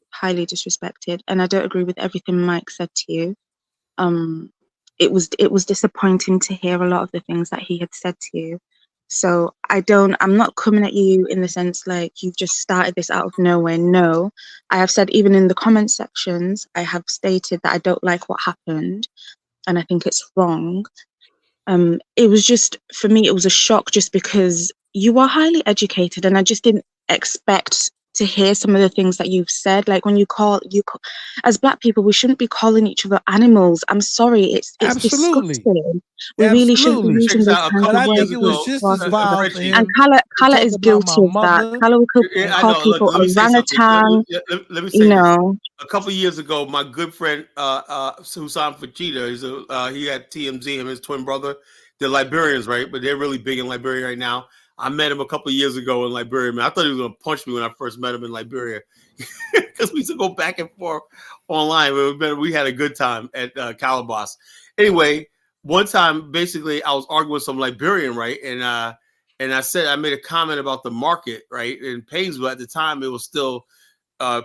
and I don't agree with everything Mike said to you. It was disappointing to hear a lot of the things that he had said to you. So I'm not coming at you in the sense like you've just started this out of nowhere. No, I have said even in the comment sections, I have stated that I don't like what happened and I think it's wrong. It was just, for me, it was a shock just because you are highly educated and I just didn't expect to hear some of the things that you've said. Like when you call, as Black people, we shouldn't be calling each other animals. I'm sorry, it's Absolutely. disgusting. We really shouldn't be using those kinds But of I think words. it was just as vile for him. And Kala to is talk about guilty my of that. mother. Kala will I call know. people Look, let me say something. orangutan. Let me say You this. know, A couple of years ago, my good friend Hussam Fajita, he had TMZ, him and his twin brother. They're Liberians, right? But they're really big in Liberia right now. I met him a couple of years ago in Liberia. Man, I thought he was gonna punch me when I first met him in Liberia because we used to go back and forth online. We had a good time at Calabas. Anyway, one time, basically, I was arguing with some Liberian, right? And I said I made a comment about the market, right? In Painesville at the time, it was still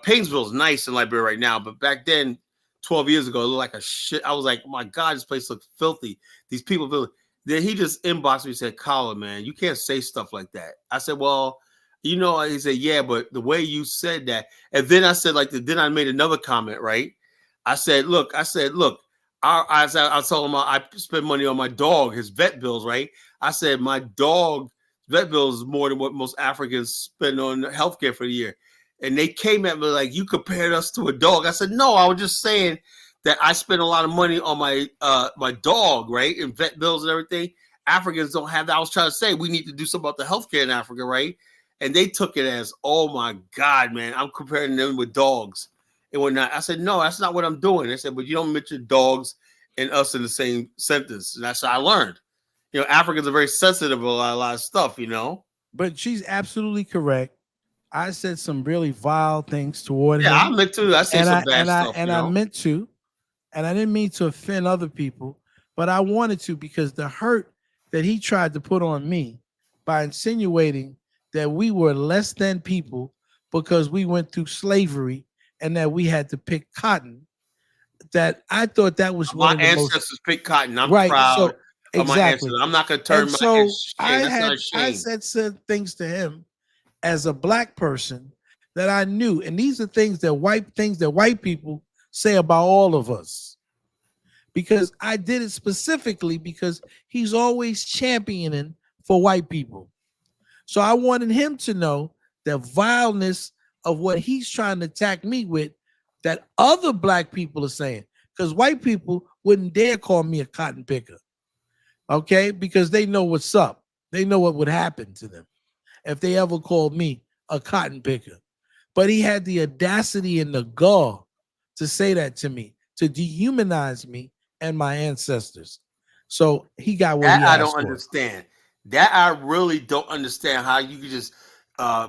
Painesville's nice in Liberia right now, but back then, 12 years ago, it looked like a shit. I was like, oh my God, this place looks filthy. These people. Then he just inboxed me and said, Colin, man, you can't say stuff like that. I said, well, you know, he said, yeah, but the way you said that. And then I said, then I made another comment, right? I said, look, I told him I spend money on my dog, his vet bills, right? I said, my dog vet bills is more than what most Africans spend on healthcare for the year. And they came at me like, you compared us to a dog. I said, no, I was just saying that I spend a lot of money on my my dog, right? And vet bills and everything. Africans don't have that. I was trying to say we need to do something about the healthcare in Africa, right? And they took it as, oh my God, man, I'm comparing them with dogs and whatnot. I said, no, that's not what I'm doing. They said, but you don't mention dogs and us in the same sentence. And that's what I learned. You know, Africans are very sensitive about a lot of stuff, you know. But she's absolutely correct. I said some really vile things toward him. Yeah, I meant to. I said some bad stuff. I meant to. And I didn't mean to offend other people, but I wanted to because the hurt that he tried to put on me by insinuating that we were less than people because we went through slavery and that we had to pick cotton, that I thought that was my ancestors picked cotton. I'm right, proud so, of my ancestors. I'm not going to turn my ancestors shame. That's not a shame. I said some things to him as a Black person that I knew, and these are things that white people say about all of us, because I did it specifically because he's always championing for white people. So I wanted him to know the vileness of what he's trying to attack me with, that other Black people are saying, because white people wouldn't dare call me a cotton picker, okay? Because they know what's up. They know what would happen to them if they ever called me a cotton picker. But he had the audacity and the gall to say that to me, to dehumanize me and my ancestors. So he got what That he I asked don't for. understand. That I really don't understand how you could just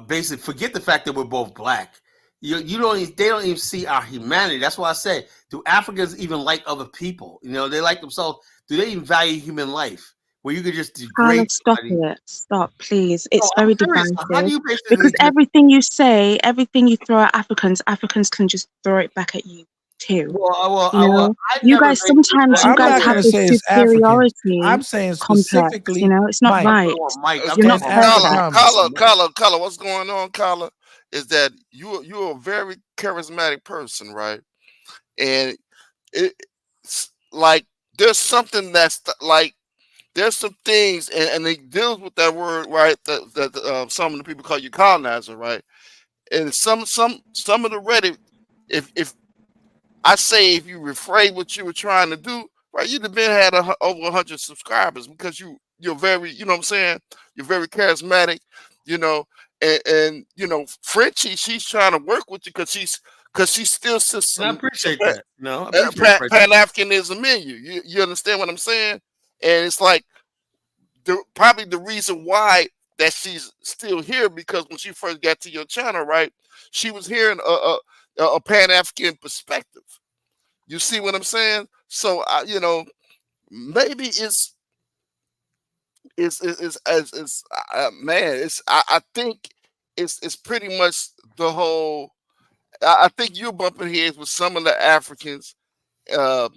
basically forget the fact that we're both black. You don't even, they don't even see our humanity. That's why I said, do Africans even like other people? You know, they like themselves. Do they even value human life? Where you could just Carla, degrade stop somebody? it. Stop, please. No, It's I'm very serious. How do divisive you basically because just everything you say, everything you throw at Africans can just throw it back at you too. You know, I you never guys basically Well, sometimes you I'm guys not advocated. have gonna this say it's Africans. I'm superiority saying complex. You specifically know, it's not Mike. I'm right. talking about Mike. I'm You're talking not Pan about Mike. perfect. Afrikaans. Carla, what's going on, Carla? Is that you're a very charismatic person, right? And it's like there's something that's like there's some things, and it deals with that word, right? That some of the people call you colonizer, right? And some of the Reddit, if I say if you rephrase what you were trying to do, right, you'd have been had over 100 subscribers because you're very, you know what I'm saying? You're very charismatic, you know, and you know, Frenchie, she's trying to work with you because she still sees And I some appreciate that. No, I appreciate it, Fred. Pan Africanism in you. You understand what I'm saying? And it's like probably the reason why that she's still here because when she first got to your channel, right, she was hearing a Pan African perspective. You see what I'm saying? So you know, maybe man, I think it's pretty much the whole. I think you're bumping heads with some of the Africans uh,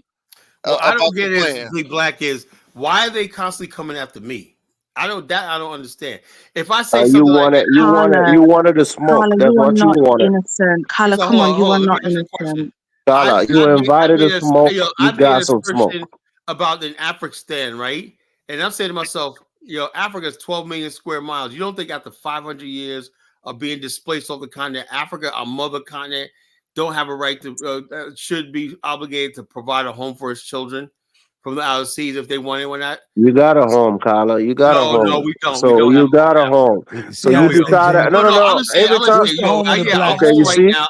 Well, I about don't the get it. plan. Big Black is why are they constantly coming after me? I don't understand. If I say something like that, Carla, you wanted the smoke. Carla, That's you are what you not wanted. innocent. Carla, so come on, you hold are on. Let me not ask you a question. innocent. Carla, you I invited made the smoke. You I made got an some smoke. assertion about an African, right? And I'm saying to myself, Africa is 12 million square miles. You don't think after 500 years of being displaced off the continent, Africa, our mother continent, don't have a right to should be obligated to provide a home for its children from the outer seas if they want it or not? You got a home, Carla. You got a No, home. we don't. We So don't have you a home got a in home. You So see No, how you we this don't. decided. AJ? No, no, No, I'm no. just saying. Every time. What's the home of the Yeah, our blacks Okay, home you right then, see. now,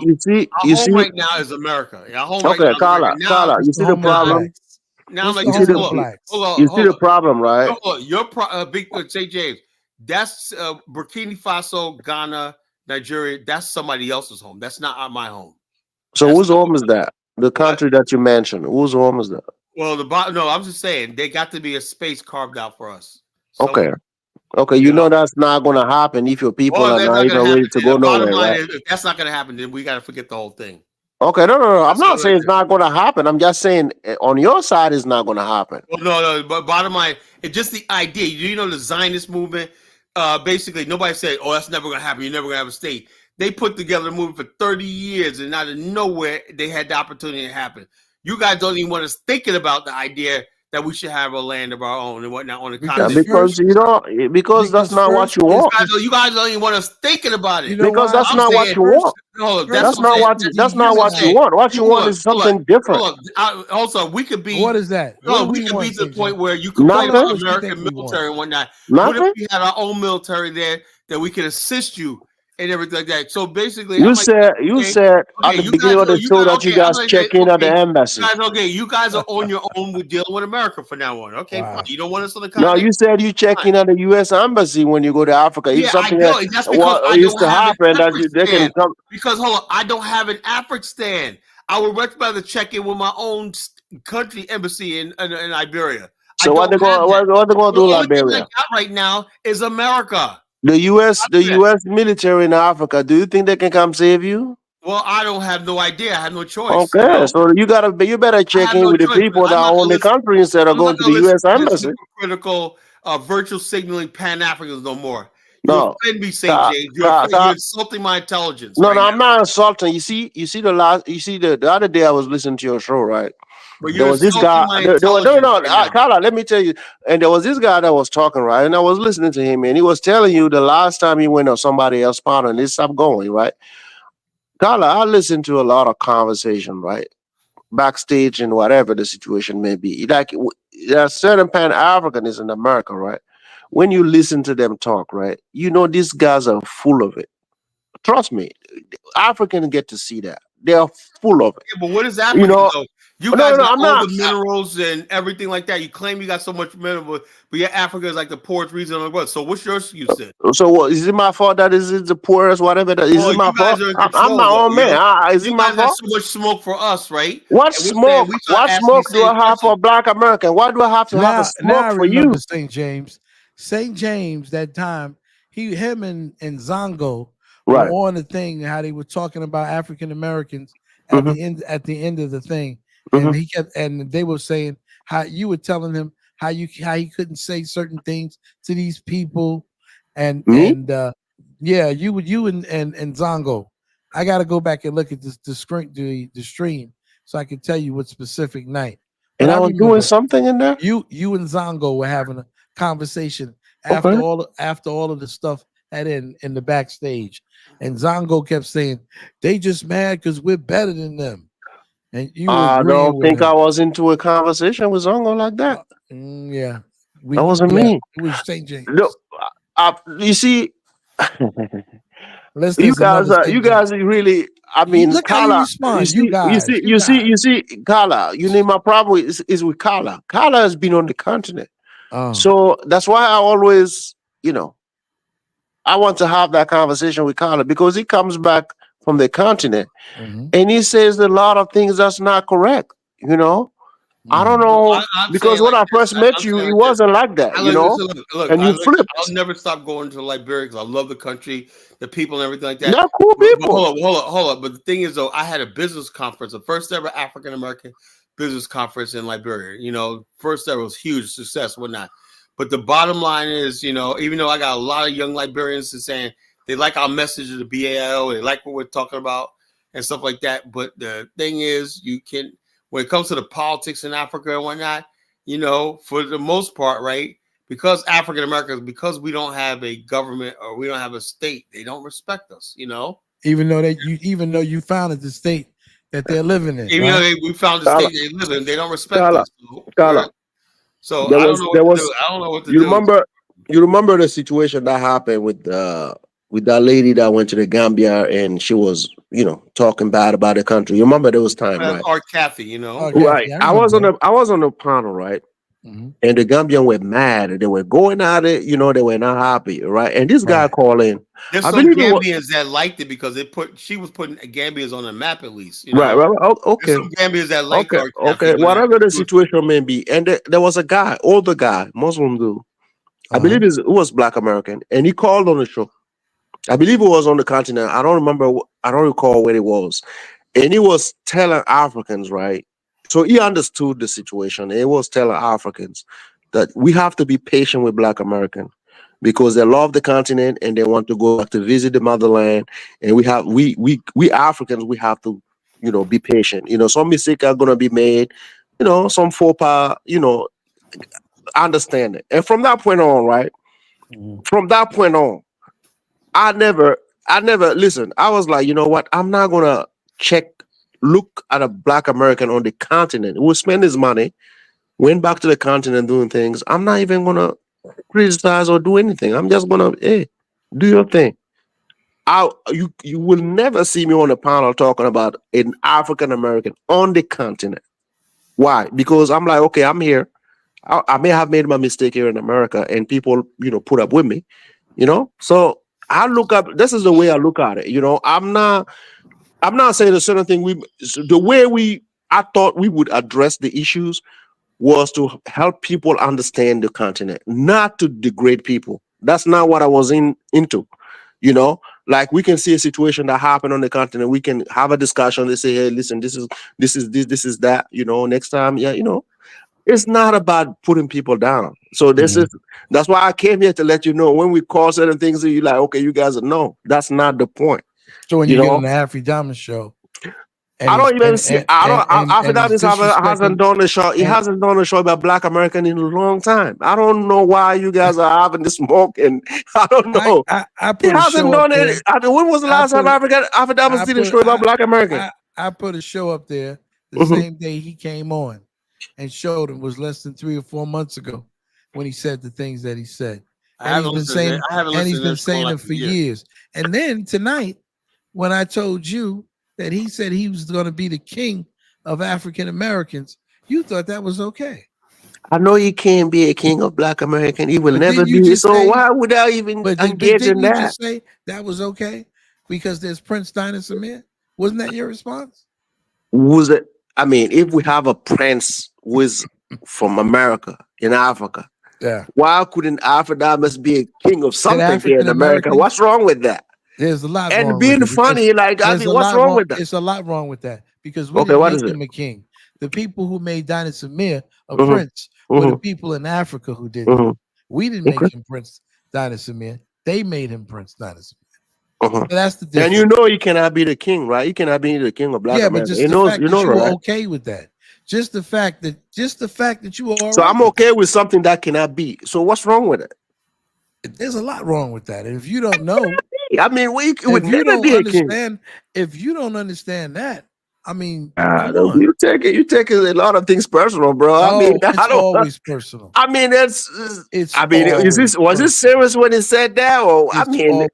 AJ? our You home see. right now is America. Our home right Okay, now is America. Carla, Carla. What's You the see the home of the Now, problem. blacks? now I'm What's like the You see this. home of the. the Hold on, hold blacks? on, You see hold the on. problem, right? Your big St. James. That's Burkina Faso, Ghana, Nigeria. That's somebody else's home. That's not my home. So That's whose not home is that? The what. country that you mentioned. Whose home is that? Well, no, I'm just saying they got to be a space carved out for us Okay. somewhere. Okay, You you know. know that's not going to happen if your people Well, if are that's not not even going to happen, ready to then go the bottom nowhere, line right? is if that's not going to happen, then we got to forget the whole thing. Okay, no. I'm That's not all right saying it's there. not going to happen. I'm just saying on your side it's not going to happen. Well, no, but bottom line, it's just the idea. You know, the Zionist movement, basically, nobody said, oh, that's never going to happen. You're never going to have a state. They put together a movement for 30 years, and out of nowhere, they had the opportunity to happen. You guys don't even want us thinking about the idea that we should have a land of our own and whatnot on the Because continent. Because first, you know, because that's because not what first you is want. You guys don't even want us thinking about you it. know Because why? that's I'm not what saying, you want. no, that's First That's what I'm is not saying. what that's not what you dehumanized. want. What you want is Hold on, something different. Also, we could What be is that? What no, do we we could be want, to the St. point James? where you complain Tell us about Nothing. what you think American we want. military and whatnot. What if Nothing. we had our own military there that we could assist you and everything like that? So basically, I'm You like, said okay, at the you beginning guys, of the you show guys, that you okay, I'm guys like, check in at the okay, embassy. you guys are on your own with dealing with America for now on. Okay, fine. Wow. You don't want us on the No, continent. you said you check Fine. in at the U.S. embassy when you go to Africa. If Yeah, I something do. And that's because what I used don't to have an happen, that they can African. come. Because hold on, I don't have an African. I would much rather check in with my own country embassy in Liberia. I So don't have that. what they going to The do, only thing I Liberia? got right now is America. The Yeah. U.S. military in Africa. Do you think they can come save you? Well, I don't have no idea. I have no choice. Okay, so you better I check have in no with the choice. But people that own the country instead of I'm not going to gonna the listen U.S. to this embassy. hypocritical virtual signaling Pan-Africans no more. You No, offend me, St. Ka- James. Ka- You're Ka- insulting my intelligence no, right no, now. I'm not insulting. The other day I was listening to your show, right? But There you're was this insulting guy. my No, intelligence right now. Carla, let me tell you. And there was this guy that was talking, right? And I was listening to him, and he was telling you the last time he went on somebody else's part, and they stopped going, right? Carla, I listened to a lot of conversation, right? Backstage and whatever the situation may be. There are certain Pan-Africanists in America, right? When you listen to them talk, right, you know these guys are full of it. Trust me, Africans get to see that. They are full of it. Yeah, but what is You African know, though? You No, guys no, got I'm all not. the minerals and everything like that. You claim you got so much mineral, but yet Africa is like the poorest region on the world. So what's your excuse then? So what? Is it my fault that is it the poorest, whatever? Is Well, it my you fault? guys are in I'm my control though, own man. Is it You my guys got fault? so much smoke for us, right? What And we're saying smoke? we start What asking smoke these do same I have for questions. a black American? Why do I have to have a Now smoke I for remember you? St. James. St. James that time, him and Zongo were Right. on the thing, how they were talking about African Americans Mm-hmm. at the end of the thing. Mm-hmm. And and they were saying how you were telling him how he couldn't say certain things to these people. Me? Yeah, you and Zongo. I gotta go back and look at the stream so I can tell you what specific night. But And I I was doing remember something in there. you and Zongo were having a conversation Okay. after all of the stuff had in the backstage, and Zongo kept saying they just mad because we're better than them, and you were I agreeing don't with think I him. was into a conversation with Zongo like that. Yeah, That wasn't yeah, me. it was St. No, James. you see, Unless there's another you St. James. guys really. I mean, Look how you Kala. respond. You guys, You see, Kala. You know, my problem is with Kala. Kala has been on the continent, Oh, so that's why I always, I want to have that conversation with Kala because he comes back from the continent mhm, and he says a lot of things that's not correct. I don't mhm. Well, know I'm because saying when like I this. first met I'm you, saying it like this. wasn't like that, I listen, look, and you I'll flipped. never stop going to Liberia because I love the country, the people, and everything like that. They're cool But people. hold up. But the thing is, though, I had a business conference, the first ever African American business conference in Liberia. First ever was huge success, whatnot. But the bottom line is, even though I got a lot of young Liberians saying they like our message of the BAL, they like what we're talking about and stuff like that. But the thing is, when it comes to the politics in Africa and whatnot, for the most part, right? Because African Americans, because we don't have a government or we don't have a state, they don't respect us, Even though you founded the state that they're living in, Even though right? we found the Kala, state they live in, they don't respect Kala, us. Kala. So There I don't was know what there to do. was I don't know what to you do. remember the situation that happened with that lady that went to the Gambia and she was talking bad about the country. You remember those time, That's right? Art Kathy, Oh, Right. Kathy, I remember that. I was on the panel, right? Mhm. And the Gambian were mad. They were going at it. They were not happy, right? And this guy Right. called in. There's I some believe it was Gambians that liked it because she was putting Gambians on the map at least, right, right. Right. There's Okay, some Gambians that like okay, Art Kathy okay. when Whatever the she was situation may be, and there was a guy, older guy, Muslim dude. I Uh-huh. believe it was Black American, and he called on the show. I believe it was on the continent. I don't remember. I don't recall where it was. And he was telling Africans, right? So he understood the situation. He was telling Africans that we have to be patient with Black American because they love the continent and they want to go back to visit the motherland. And we Africans we have to be patient. Some mistakes are gonna be made. Some faux pas. Understand it. And from that point on, right? Mhm. From that point on. I never listen. I was like, you know what? I'm not gonna look at a Black American on the continent who spend his money, went back to the continent doing things. I'm not even gonna criticize or do anything. I'm just gonna, hey, do your thing. You will never see me on a panel talking about an African American on the continent. Why? Because I'm like, okay, I'm here. I may have made my mistake here in America, and people, put up with me. So I look up. This is the way I look at it. I'm not saying a certain thing. The way I thought we would address the issues was to help people understand the continent, not to degrade people. That's not what I was into. Like we can see a situation that happened on the continent. We can have a discussion. They say, hey, listen, this is that. Next time, yeah, it's not about putting people down. So Mhm. that's why I came here to let you know when we call certain things, you're like, okay, you guys know that's not the point. So when You you get know, on the Afri Diamond show and I he's don't even see. I don't. After that, he's hasn't disrespecting done a show. He and hasn't done a show about Black American in a long time. I don't know why you guys are having this smoke, and I don't know. I He put a hasn't show up done it. there. When was the I last time put African Diamonds I did a put show about Black American? I put a show up there the Mhm. same day he came on and showed him was less than 3 or 4 months ago when he said the things that he said. I And he's haven't been listened to saying I haven't listened to this show in like it a for year. years. And then tonight, when I told you that he said he was going to be the king of African Americans, you thought that was okay. I know he can't be a king of Black American. He will But never didn't you be. just So say? why would I even But engage in didn't you that? just say that was okay because there's Prince Dinah Samir? Wasn't that your response? Was it? I mean, if we have a prince who is from America in Africa, Yeah. why couldn't Afrodamus be a king of That something here in African America? Americans, What's wrong with that? there's a lot And wrong with being it because funny, like I there's mean, a what's lot wrong wrong. with that? It's a lot wrong with that because we Okay, didn't what make is it? him a king. The people who made Dinah Samir a Mm-hmm, prince were the mm-hmm, people in Africa who did that. mm-hmm. We didn't Okay. make him Prince Dinah Samir. They made him Prince Dinah Samir. Mm-hmm. So that's the And you difference. know he cannot be the king, right? He cannot be the king of Black Yeah, but America. just He the knows, fact you that know, you were right? okay with that, just the fact that you were all So right I'm with okay with something that cannot be. So what's wrong with it? it. There's a lot wrong with that. And if you don't know, I mean, we would if you never don't be a king. understand that, I mean, come on. You take a lot of things personal, bro. I mean, Oh, it's I don't. always personal. I mean, that's. It's I mean, always was this personal. serious when he said that? Or I It's mean, all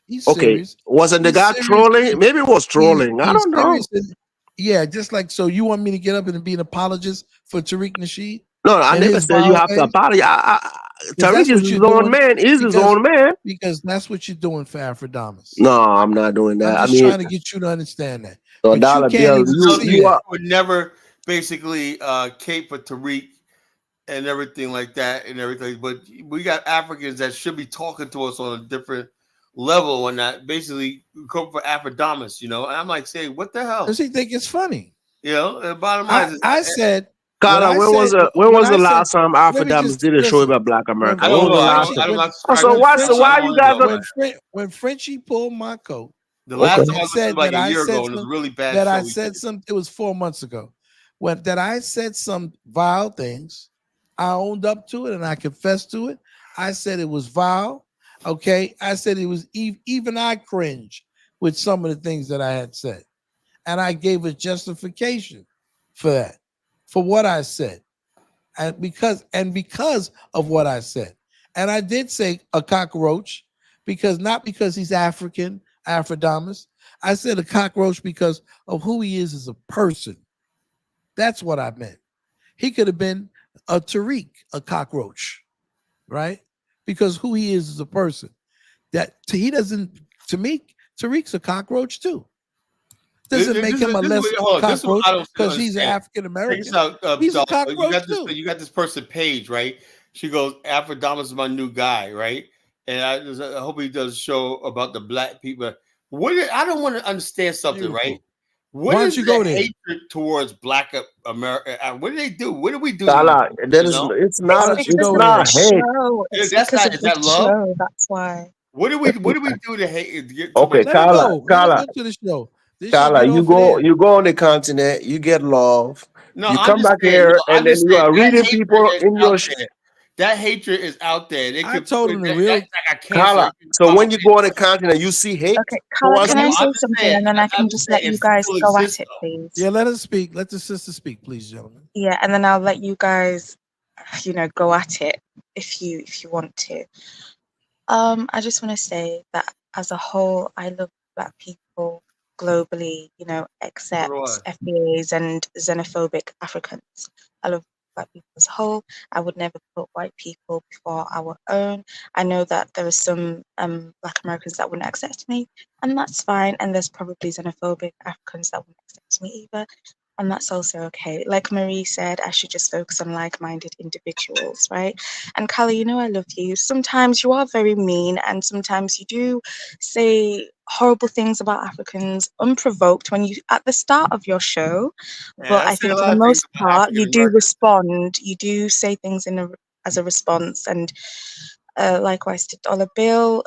he's okay, serious. wasn't the He's guy serious. trolling? Maybe it was trolling. I He's don't know. serious. Yeah, just like so. You want me to get up and be an apologist for Tariq Nasheed No, I and never his said you have to violations? apologize. Because Tariq that's is what his you're own doing. man. He's his own man. Because that's what you're doing for Afrodamus. No, I'm not doing I'm that. I just mean, trying to get you to understand that. so But you dollar can't bill, even see you that. are. Would never basically cape for Tariq and everything like that and everything. But we got Africans that should be talking to us on a different level and that basically come for Afrodamus, you know. And I'm like saying, what the hell? Does he think it's funny? You know, the bottom line is I said what Carla, I said. when What was I the said. last time Let me Alpha just did a show listen. about Black When America? I When don't was know. the I last don't. Frenchie, time? I'm when not Oh, so subscribed to why? it. So Not why that you long guys? ago, Are, man. when Frenchie pulled my coat, The okay. last time and I said listened like that a I year said ago, and it was a some really bad that show. I We said did. some. It was 4 months ago. When that I said some vile things, I owned up to it and I confessed to it. I said it was vile. Okay, I said it was even I cringe with some of the things that I had said, and I gave a justification for that, for what I said, and because of what I said, and I did say a cockroach because not because he's African, Afrodamus. I said a cockroach because of who he is as a person. That's what I meant. He could have been a Tariq, a cockroach, right? Because who he is as a person. That he doesn't. To me, Tariq's a cockroach too. Doesn't make him a less This is what cockroach I don't because he's understand. African Check this American. out, He's a dog. cockroach too. You got this person Paige, right? She goes, Afrodamus is my new guy, right? And I hope he does a show about the black people. I don't want to understand something, right? Beautiful. What Why don't is you the go there? hatred towards Black America? What do they do? What do we do? Carla, that You is. know? It's Why not. It's don't you because It's go of there? the not hate. show. Yeah, It's that's because not. of Is the that love? show. That's why. What do we do to hate? To get Okay, somebody? Let her Carla, go. Let her Carla, go to the show. Then she'll Carla. get off of there. You go on the continent. You get love. No, You I'm come just back saying. No, here, I'm and then just you saying are that reading hatred people is in out your. there. That hatred is out there. They I could. told him the real. That's like a cancer. Carla. It can So pop when up you go on the continent, you see hate Okay, Carla, towards No, can I you. say I'm just something saying. and then I I'm can just just saying let it you guys still go at exists it, though. please? Yeah, let her speak. Let the sister speak, please, gentlemen. Yeah, and then I'll let you guys, go at it if you want to. I just want to say that as a whole, I love Black people globally, So do except I. FBAs and xenophobic Africans. I love Black people as a whole. I would never put white people before our own. I know that there are some Black Americans that wouldn't accept me, and that's fine. And there's probably xenophobic Africans that wouldn't accept me either. And that's also okay. Like Marie said, I should just focus on like-minded individuals, right? And Callie, I love you. Sometimes you are very mean, and sometimes you do say horrible things about Africans unprovoked when you at the start of your show. Yeah, But I I say a think for lot the of things most about part, African you do Americans. respond. You do say things as a response. And likewise to Dollar Bill,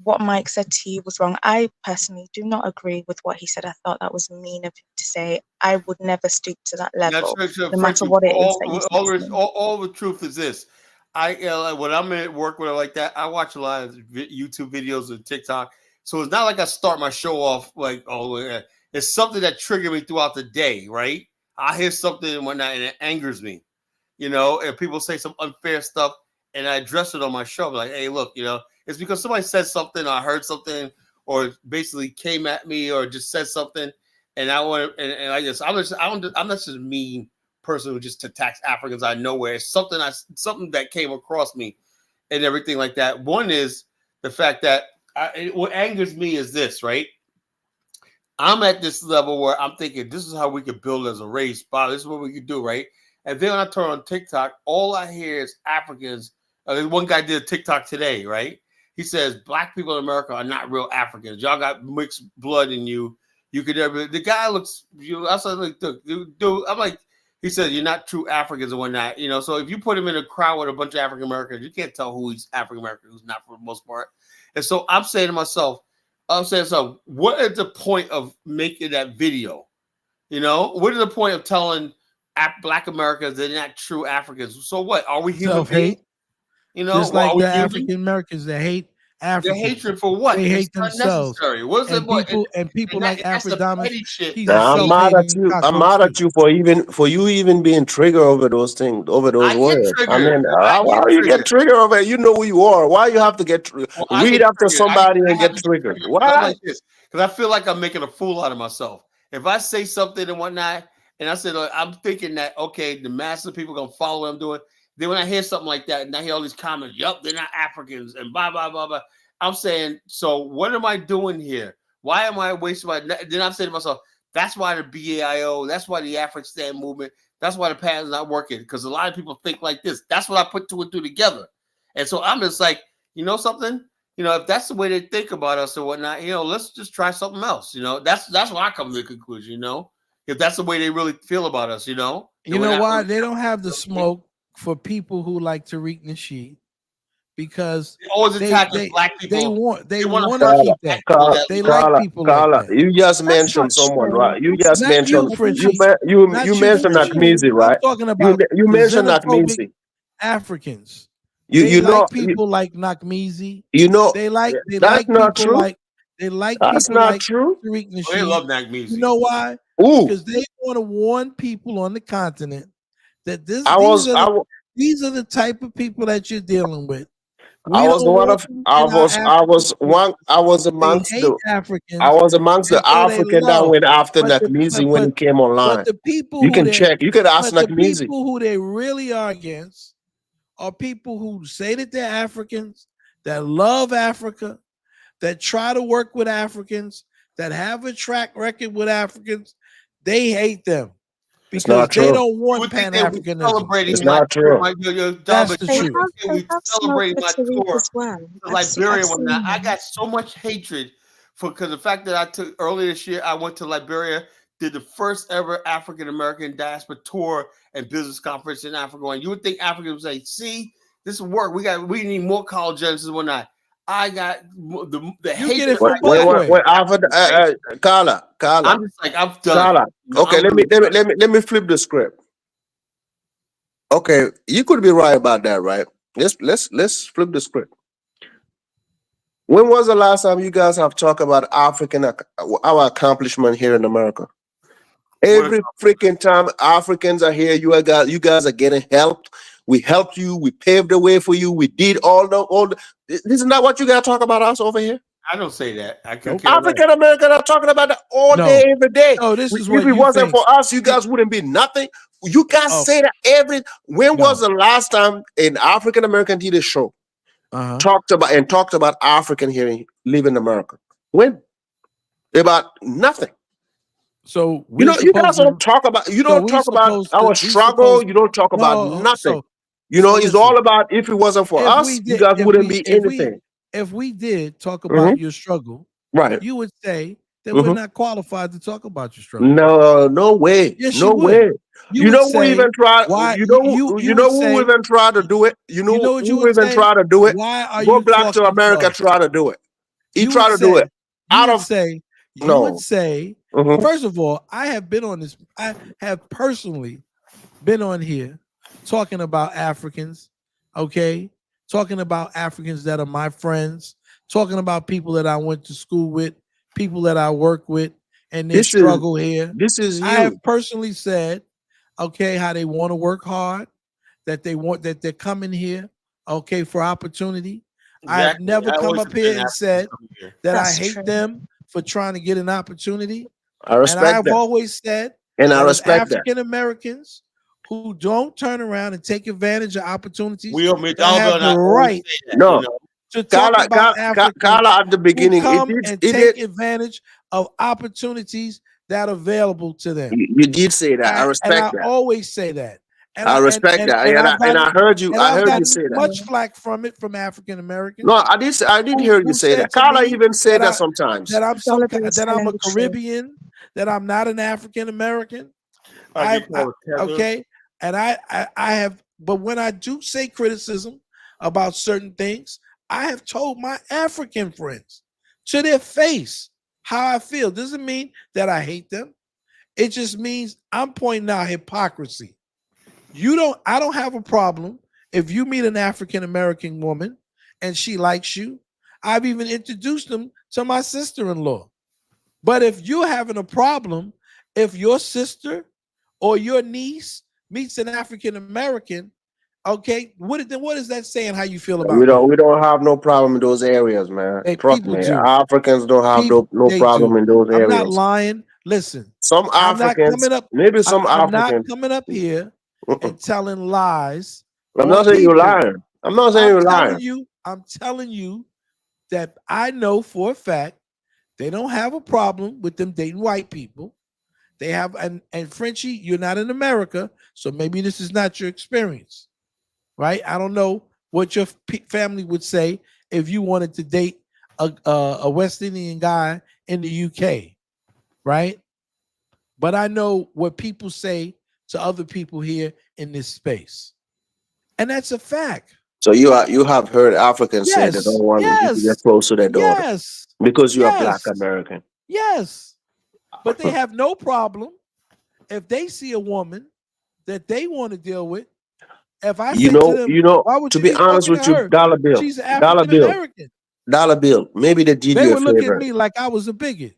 what Mike said to you was wrong. I personally do not agree with what he said. I thought that was mean of him to say. I would never stoop to that Now, level, no matter Frenchie, what it is that you said to me. all the truth is this. When I'm at work with her like that, I watch a lot of YouTube videos and TikTok. So it's not like I start my show off like, it's something that triggered me throughout the day, right? I hear something and whatnot, and it angers me, and people say some unfair stuff, and I address it on my show. I'm like, hey, look, it's because somebody said something, or I heard something, or basically came at me, or just said something, and I want to, and I just, I'm not just a mean person who just attacks Africans out of nowhere. It's something that came across me, and everything like that. One is the fact that what angers me is this, right? I'm at this level where I'm thinking this is how we could build as a race. Wow, this is what we could do, right? And then when I turn on TikTok, all I hear is Africans. One guy did a TikTok today, right? He says black people in America are not real Africans. Y'all got mixed blood in you. You could never. The guy looks. I said, like, dude. I'm like. He said you're not true Africans and whatnot. So if you put him in a crowd with a bunch of African Americans, you can't tell who he's African American, who's not for the most part. And so I'm saying to myself, so what is the point of making that video? What is the point of telling black Americans they're not true Africans? So what? Are we human beings? Just like the African Americans that hate Africans. Their hatred for what? They hate themselves. What's the point? People like Afro-Dominant. I'm mad at you. I'm mad at you for you even being triggered over those things, over those words. I mean, why you get triggered over it? You know who you are. Why you have to get read after somebody and get triggered? Why? Because I feel like I'm making a fool out of myself. If I say something and whatnot, and I said I'm thinking that okay, the mass of people gonna follow what I'm doing. Then when I hear something like that, and I hear all these comments, yup, they're not Africans, and blah, blah, blah, blah. I'm saying, so what am I doing here? Why am I wasting my... Then I'm saying to myself, that's why the BAIO, that's why the African movement, that's why the path is not working, because a lot of people think like this. That's what I put two and two together. And so I'm just like, you know something? If that's the way they think about us or whatnot, let's just try something else. That's why I come to the conclusion, if that's the way they really feel about us, You know why? They don't have the smoke for people who like Tariq Nasheed, because they always attack black people. They want to keep that. They like people like that. You just mentioned someone, right? You just mentioned you mentioned Nakmizi, right? I'm talking about you mentioned Nakmizi. Africans. You like people like Nakmizi. They like that's not people true. like That's not true. Tariq Nasheed. They love Nakmizi. You know why? Because they want to warn people on the continent that these are the type of people that you're dealing with. I was amongst the African that went after Nakmizi when he came online. But the people you can check. You could ask Nakmizi. The people who they really are against are people who say that they're Africans, that love Africa, that try to work with Africans, that have a track record with Africans. They hate them. Because they don't want Pan-Africanism. It's not true. That's the truth. We celebrating my tour to Liberia and whatnot. I got so much hatred because the fact that I took earlier this year, I went to Liberia, did the first ever African American diaspora tour and business conference in Africa. And you would think Africans would say, "See, this will work. We need more college students and whatnot." I got the hatred. Carla. I'm just like, I'm done. Okay, let me flip the script. Okay, you could be right about that, right? Let's flip the script. When was the last time you guys have talked about our accomplishment here in America? Every freaking time Africans are here, you guys are getting helped. We helped you. We paved the way for you. We did all the. This is not what you got to talk about us over here. I don't say that. African Americans are talking about that all day, every day. No, this is if what it wasn't for us, you guys wouldn't be nothing. You guys say that When was the last time an African American did a show talked about African here living in America? When? About nothing. So you guys don't talk about our struggle. You don't talk about nothing. It's all about if it wasn't for us, you guys wouldn't be anything. If we did talk about your struggle, right, you would say that we're not qualified to talk about your struggle. No way. Yes, no way. You know who even tried? You know who even tried to do it? You know who even tried to do it? Why are Go you Black to America try to do it. He tried to do it. You would say, first of all, I have been on this. I have personally been on here talking about Africans, okay? Talking about Africans that are my friends, talking about people that I went to school with, people that I work with, and their struggle here. This is you. I have personally said, okay, how they want to work hard, that they're coming here, okay, for opportunity. Exactly. I've never come up here and said that I hate them for trying to get an opportunity. I And respect I've that. always said And I that if respect that. African Americans who don't turn around and take advantage of opportunities, We that have the always right say that, No. to talk about Africans Carla at the who beginning, come and it did. take advantage of opportunities that are available to them. You did say that. I And I respect that. always say that. And I respect that. and I've And gotten I heard you. I I've heard you gotten say that. much flack from it from African No, Americans I did hear you who say said that. to Carla me even said that that sometimes. that I'm that I'm telling a the truth. Caribbean, that I'm not an African American. Okay, and I have, but when I do say criticism about certain things, I have told my African friends to their face how I feel. Doesn't mean that I hate them. It just means I'm pointing out hypocrisy. I don't have a problem if you meet an African American woman and she likes you. I've even introduced them to my sister-in-law. But if you're having a problem, if your sister or your niece meets an African American, okay, what is that saying how you feel about me? We don't have no problem in those areas, man. Hey, Trust people me. do. Africans don't have no They problem do. in those I'm not areas. lying. Listen, Some I'm not Africans, coming up. maybe some I'm not Africans. coming up here and telling lies I'm on not saying you're people. lying. I'm not saying you're lying. I'm telling you that I know for a fact they don't have a problem with them dating white people. They have, and Frenchie, you're not in America, so maybe this is not your experience, right? I don't know what your family would say if you wanted to date a West Indian guy in the UK, right? But I know what people say to other people here in this space, and that's a fact. So you have heard Africans say they don't Yes, want you to get yes, close to their daughter yes, because you're a Black yes, American. yes. But they have no problem if they see a woman that they want to deal with. If I say to them, why would To you be be honest talking to with you, her? She's Dollar African Bill, American. Dollar Bill, maybe they did They you a would look at favor. me like I was a bigot.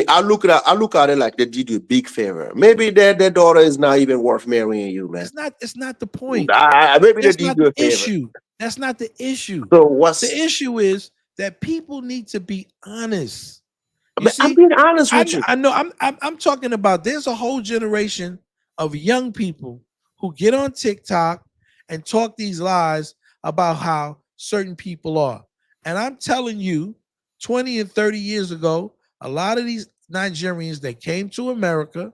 I look at it like they did you a big favor. Maybe their daughter is not even worth marrying you, man. It's not the point. Maybe they That's did not you the a favor. issue. That's not the issue. So The issue is that people need to be honest. You But I'm see, being honest with you. I know I'm talking about there's a whole generation of young people who get on TikTok and talk these lies about how certain people are. And I'm telling you, 20 and 30 years ago, a lot of these Nigerians that came to America,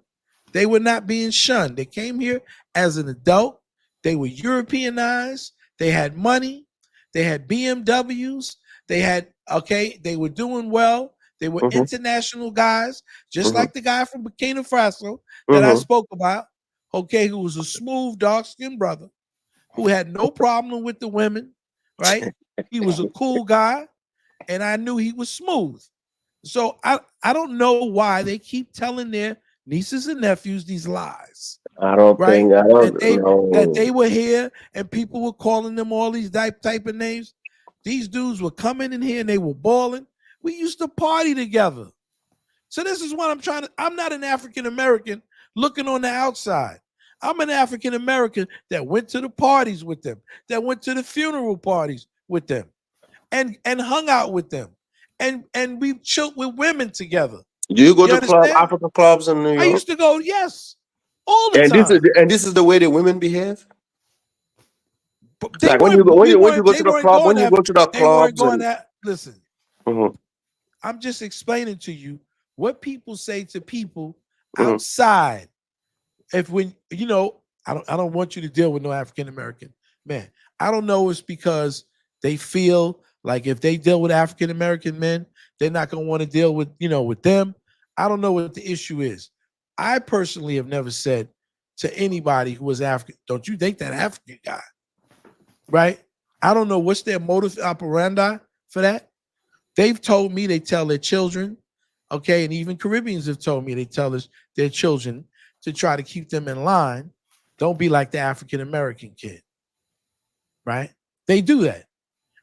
they were not being shunned. They came here as an adult. They were Europeanized. They had money. They had BMWs. They were doing well. They were Mm-hmm. international guys, just Mm-hmm. like the guy from Burkina Faso that I Mm-hmm. spoke about, okay, who was a smooth, dark-skinned brother who had no problem with the women, right? He was a cool guy, and I knew he was smooth. So I don't know why they keep telling their nieces and nephews these lies, I don't right? That know. they were here and people were calling them all these type of names. These dudes were coming in here and they were balling. We used to party together. So this is what I'm not an African American looking on the outside. I'm an African American that went to the parties with them, that went to the funeral parties with them, and hung out with them, and we chilled with women together. Do you go You to understand? African clubs in New I York? used to go, yes, all the And time. this is the way the women behave. But they Like when weren't. you go to the club, when you go to the They weren't clubs going and that. Listen, Mhm, I'm just explaining to you what people say to people mhm. outside. If when I don't want you to deal with no African American man. I don't know it's because they feel like if they deal with African American men, they're not going to want to deal with with them. I don't know what the issue is. I personally have never said to anybody who was African, don't you date that African guy, right? I don't know what's their modus operandi for that. They've told me they tell their children, okay, and even Caribbeans have told me they tell their children to try to keep them in line. Don't be like the African American kid, right? They do that.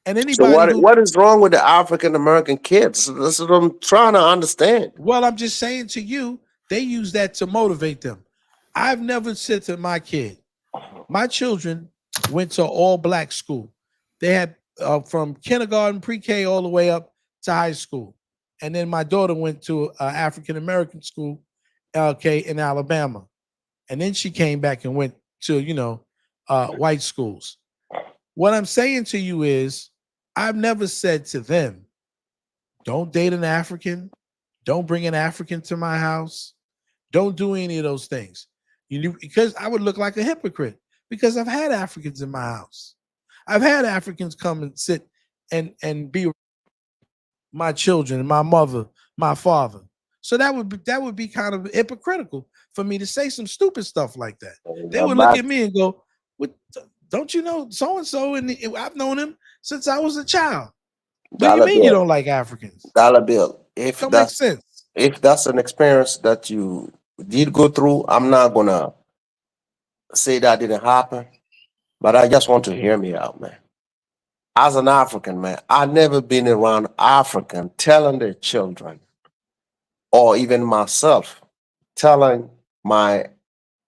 And So anybody what is wrong with the African American kids? That's what I'm trying to understand. well, I'm just saying to you, they use that to motivate them. I've never said to my children went to all black school. They had from kindergarten, pre-K, all the way up to high school. and then my daughter went to African American school, okay, in Alabama, and then she came back and went to white schools. What I'm saying to you is, I've never said to them, don't date an African, don't bring an African to my house, don't do any of those things. Because I would look like a hypocrite, because I've had Africans in my house. I've had Africans come and sit and be my children, my mother, my father. So that would be kind of hypocritical for me to say some stupid stuff like that. They would look at me and go, "What? Don't you know so and so?" And I've known him since I was a child. What do you Dollar mean you bill, don't like Africans? dollar bill. Don't make sense. If that's an experience that you did go through, I'm not gonna say that didn't happen, but I just want to hear me out, man. As an African man, I've never been around African telling their children, or even myself, telling my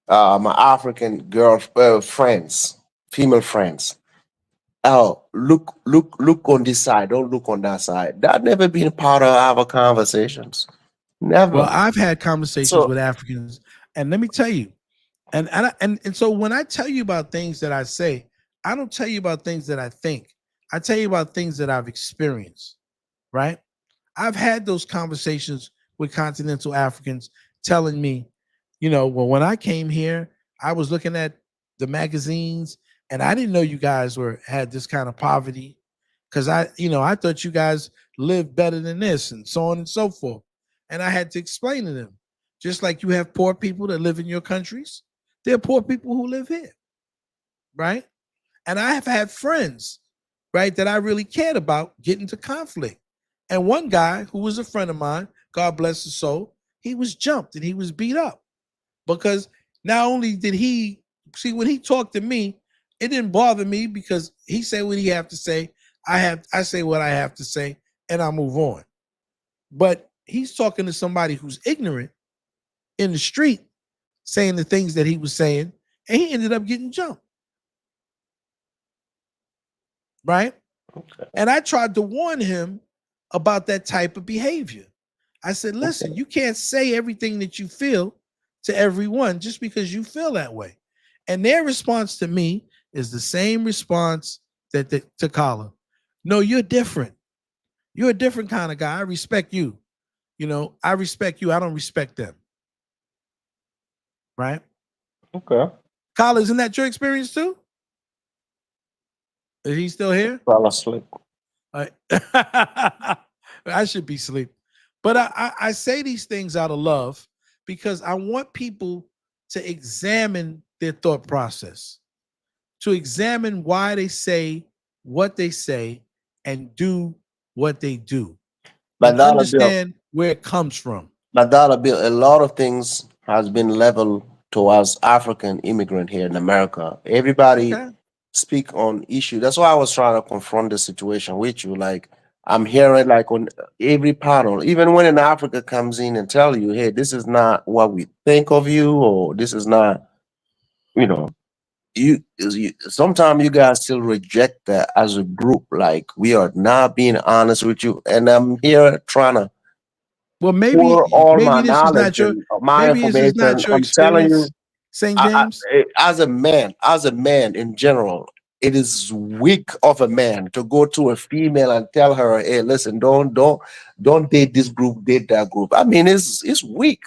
African girl friends, female friends, oh, look on this side, don't look on that side. That never been part of our conversations. Well, Never. I've had conversations So with Africans, and let me tell you, and so when I tell you about things that I say, I don't tell you about things that I think. I tell you about things that I've experienced, right? I've had those conversations with continental Africans telling me, well, when I came here, I was looking at the magazines and I didn't know you guys had this kind of poverty, because I thought you guys lived better than this, and so on and so forth. And I had to explain to them, just like you have poor people that live in your countries, there are poor people who live here, right? And I have had friends, right, that I really cared about get into conflict. And one guy who was a friend of mine, God bless his soul, he was jumped and he was beat up, because not only did he see, when he talked to me, it didn't bother me, because he said what he have to say. I say what I have to say, and I move on. But he's talking to somebody who's ignorant in the street, saying the things that he was saying, and he ended up getting jumped. Right? And I tried to warn him about that type of behavior. I said, listen, you can't say everything that you feel to everyone just because you feel that way. And their response to me is the same response that to Kala. No, you're different. You're a different kind of guy. I respect you. I respect you. I don't respect them. Right? okay. Kala, isn't that your experience too? Is he still here? Fall asleep. I should be asleep. But I say these things out of love, because I want people to examine their thought process, to examine why they say what they say and do what they do, But and dollar bill, understand where it comes from. a lot of things has been leveled towards African immigrant here in America. Everybody Okay. speak on issue. That's why I was trying to confront the situation with you. Like, I'm hearing like on every panel, even when an Africa comes in and tell you, hey, this is not what we think of you, or this is not, you know, you sometimes you guys still reject that as a group. Like, we are not being honest with you. And I'm here trying to Well, pour maybe all my maybe this is knowledge not your and my maybe this is not information. your I'm telling experience, you, St. James. as a man in general, it is weak of a man to go to a female and tell her, "Hey, listen, don't date this group, date that group." I mean, it's weak.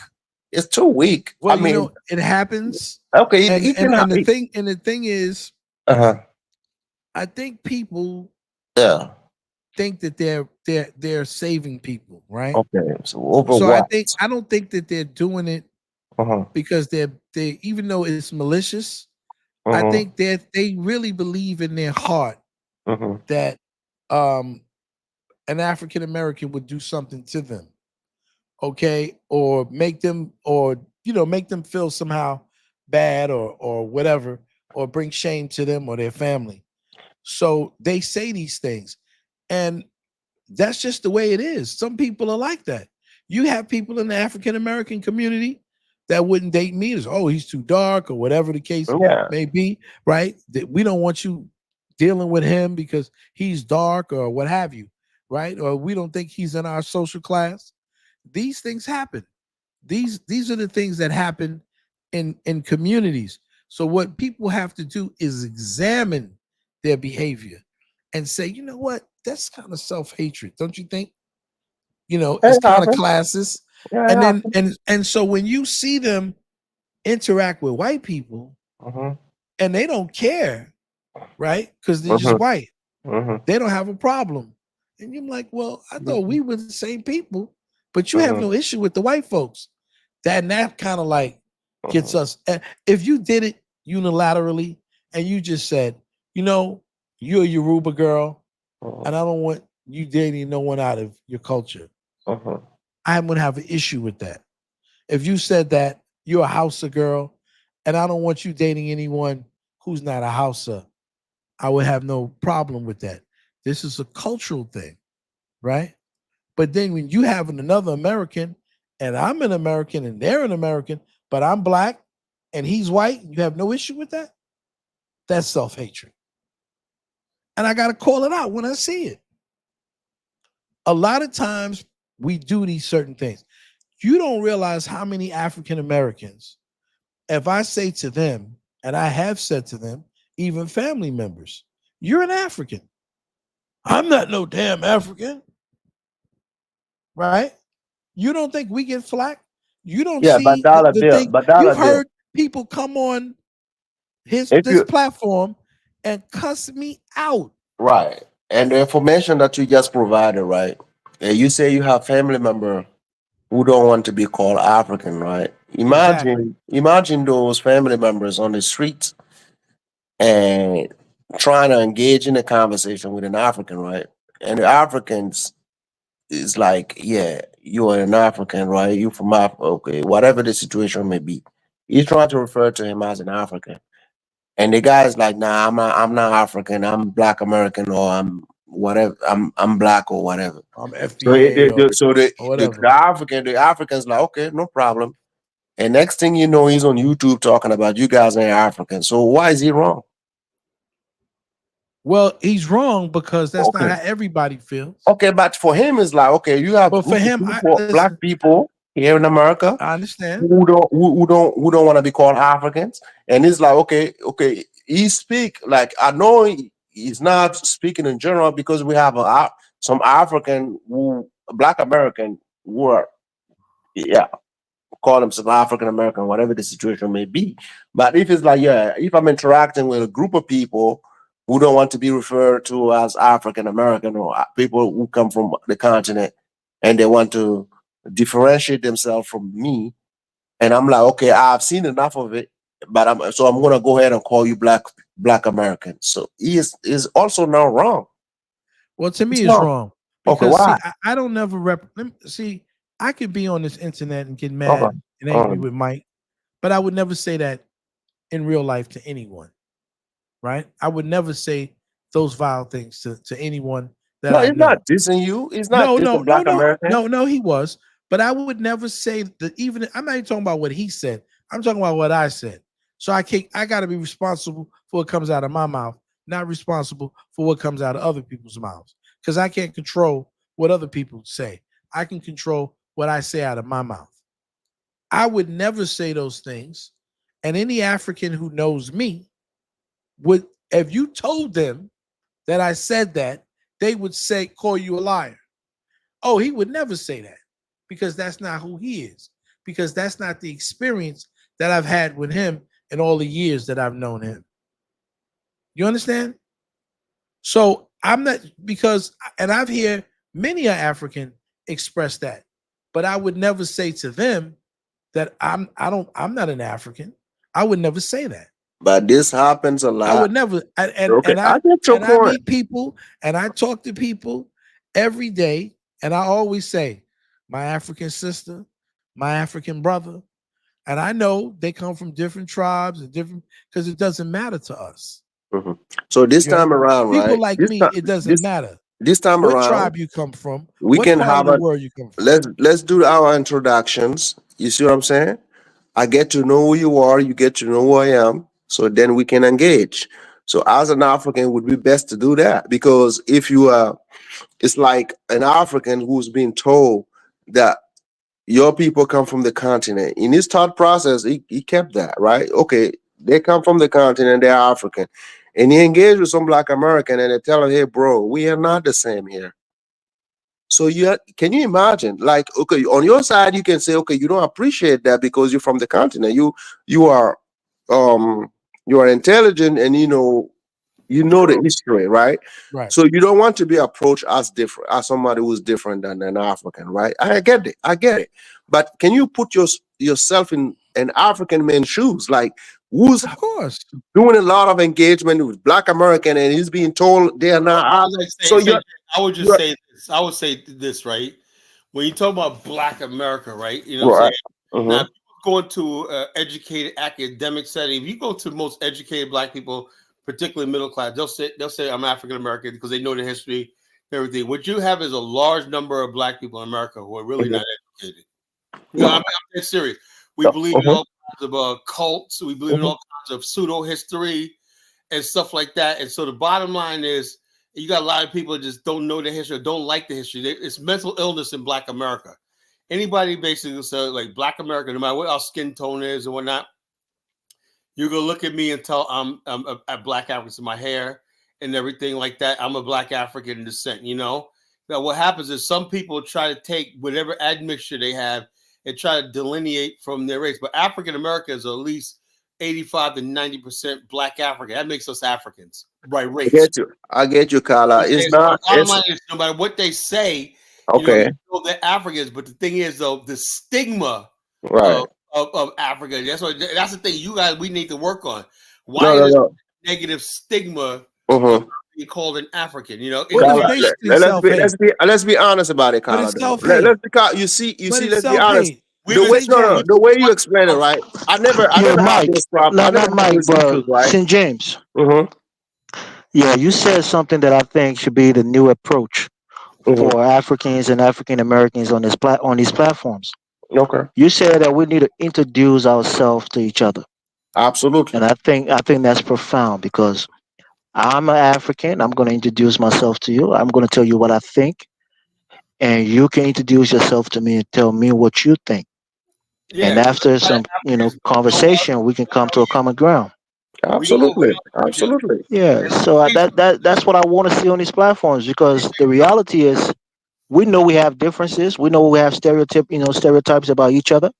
It's too weak. I Well, mean, it happens, okay, and it and can and the happen. thing is, Uh-huh. I think people Yeah. think that they're saving people, right? Okay. So over So what? I don't think that they're doing it Uh-huh. because they even though it's malicious, I Uh-huh. think that they really believe in their heart Uh-huh. that um an African American would do something to them, okay, or make them feel somehow bad or whatever, or bring shame to them or their family. So they say these things, and that's just the way it is. Some people are like that. You have people in the African American community that wouldn't date me. It's, oh, he's too dark, or whatever the case Yeah. may be, right? That we don't want you dealing with him because he's dark or what have you. right? Or we don't think he's in our social class. These things happen. These are the things that happen in communities. So what people have to do is examine their behavior and say, you know what, that's kind of self-hatred, don't you think? It's It kind of happens. classist. Yeah, it And then happens. and so when you see them interact with white people Mm-hmm. and they don't care, right? Because they're just Mm-hmm. white. Mm-hmm. They don't have a problem. And you're like, well, I thought we were the same people, but you have Mm-hmm. no issue with the white folks. That kind of like gets Mm-hmm. us. If you did it unilaterally and you just said, you're a Yoruba girl, and I don't want you dating no one out of your culture, Mm-hmm. I wouldn't have an issue with that. If you said that you're a Hausa girl, and I don't want you dating anyone who's not a Hausa, I would have no problem with that. This is a cultural thing, right? But then when you have another American, and I'm an American and they're an American, but I'm black and he's white, and you have no issue with that, that's self-hatred. And I got to call it out when I see it. A lot of times we do these certain things. You don't realize how many African Americans, if I say to them, and I have said to them, even family members, you're an African. I'm not no damn African, right? You don't think we get flack? You don't Yeah, but see dollar the bill, thing. but dollar You've bill. heard people come on If this you platform and cuss me out. right, and the information that you just provided, right? You say you have family member who don't want to be called African, right? Exactly. Imagine those family members on the streets and trying to engage in a conversation with an African, right? And the Africans is like, yeah, you are an African, right? You from Africa, okay, whatever the situation may be. He's trying to refer to him as an African. And the guy's like, nah, I'm not African, I'm black American, or I'm whatever, I'm black or whatever. I'm So FBA or the whatever. The African's like, okay, no problem. And next thing you know, he's on YouTube talking about you guys ain't African. So why is he wrong? Well, he's wrong because that's not Okay. how everybody feels. Okay, but for him, it's like, okay, you have But for group of him, I people, black listen. people here in America I understand. who don't want to be called Africans, and it's like, okay, he speak like I know he's not speaking in general because we have some African black American who are, yeah, call themselves African American, whatever the situation may be. But if it's like, yeah, if I'm interacting with a group of people who don't want to be referred to as African American, or people who come from the continent and they want to differentiate themselves from me, and I'm like, okay, I've seen enough of it, but I'm gonna go ahead and call you black American. So he is also not wrong. Well, to me, It's it's not. wrong Okay, because why? see, I don't never see. I could be on this internet and get Okay. mad and angry with Mike, but I would never say that in real life to anyone, right? I would never say those vile things to anyone that No, I it's not know. dissing you. It's not No, no, dissing no, black no, American. no, no. He was, but I would never say that. Even I'm not even talking about what he said. I'm talking about what I said. So I can't. I got to be responsible for what comes out of my mouth, not responsible for what comes out of other people's mouths, because I can't control what other people say. I can control what I say out of my mouth. I would never say those things, and any African who knows me would. If you told them that I said that, they would say, call you a liar. Oh, he would never say that because that's not who he is, because that's not the experience that I've had with him in all the years that I've known him. You understand? So I'm not and I've heard many African express that, but I would never say to them that I'm not an African. I would never say that. But this happens a I lot. would never. Okay, I get your And I point. meet people and I talk to people every day, and I always say, my African sister, my African brother, and I know they come from different tribes and different because it doesn't matter to us. Mhm. So this You know, time around, people right? like me, it doesn't matter This time what around, tribe you come from, we what can part of have the a world you come from. let's do our introductions. You see what I'm saying? I get to know who you are, you get to know who I am, so then we can engage. So as an African, it would be best to do that, because if you are, it's like an African who's been told that your people come from the continent. In his thought process, he kept that, right? Okay, they come from the continent, they're African. And he engaged with some Black American and they tell him, hey, bro, we are not the same here. So can you imagine? Like, okay, on your side, you can say, okay, you don't appreciate that because you're from the continent. You are um you are intelligent, and the history, right? Right. So you don't want to be approached as different, as somebody who's different than an African, right? I get it. I get it. But can you put yourself in an African man's shoes? Like, who's Of course. doing a lot of engagement with Black American and he's being told they are not. So I would just say this. I would say this, right? When you talk about Black America, right? You know what I'm right. saying? Now, if you go into educated academic setting, if you go to most educated Black people, particularly middle class, they'll say I'm African American because they know the history and everything. What you have is a large number of Black people in America who are really not educated. No, I'm dead serious. We believe in all kinds of cults. We believe in all kinds of pseudo history and stuff like that. And so the bottom line is, you got a lot of people that just don't know the history or don't like the history. It's mental illness in Black America. Anybody basically say, like, Black America, no matter what our skin tone is and whatnot, you're gonna look at me and tell I'm a Black African, my hair and everything like that. I'm a Black African descent. Now what happens is some people try to take whatever admixture they have and try to delineate from their race. But African Americans are at least 85 to 90% Black African. That makes us Africans by race. I get you, Carla. Okay, It's so the not. bottom It's line is, no matter what they say, okay. they're Africans. But the thing is, though, the stigma Right. of Africa. That's the thing. We need to work on. Why No, is no. negative stigma Uh-huh. being called an African? Well, it's Carla, basically self-hate. let's be honest about it, But Carla. it's Though. self-hate. You see, It's let's be honest. self-hate. We've been St. James. The way you explain it, right? I never have Mike. those problems. I No, never not have Mike, those issues, but right? St. James. Uh-huh. Yeah, you said something that I think should be the new approach Uh-huh. for Africans and African Americans on on these platforms. Okay. You said that we need to introduce ourselves to each other, Absolutely. and I think that's profound because I'm an African. I'm going to introduce myself to you. I'm going to tell you what I think, and you can introduce yourself to me and tell me what you think. And Yeah, after some, conversation, we can come to a common ground. Absolutely. yeah. Absolutely. Yeah. So that's what I want to see on these platforms because the reality is we know we have differences. We know we have stereotypes about each other.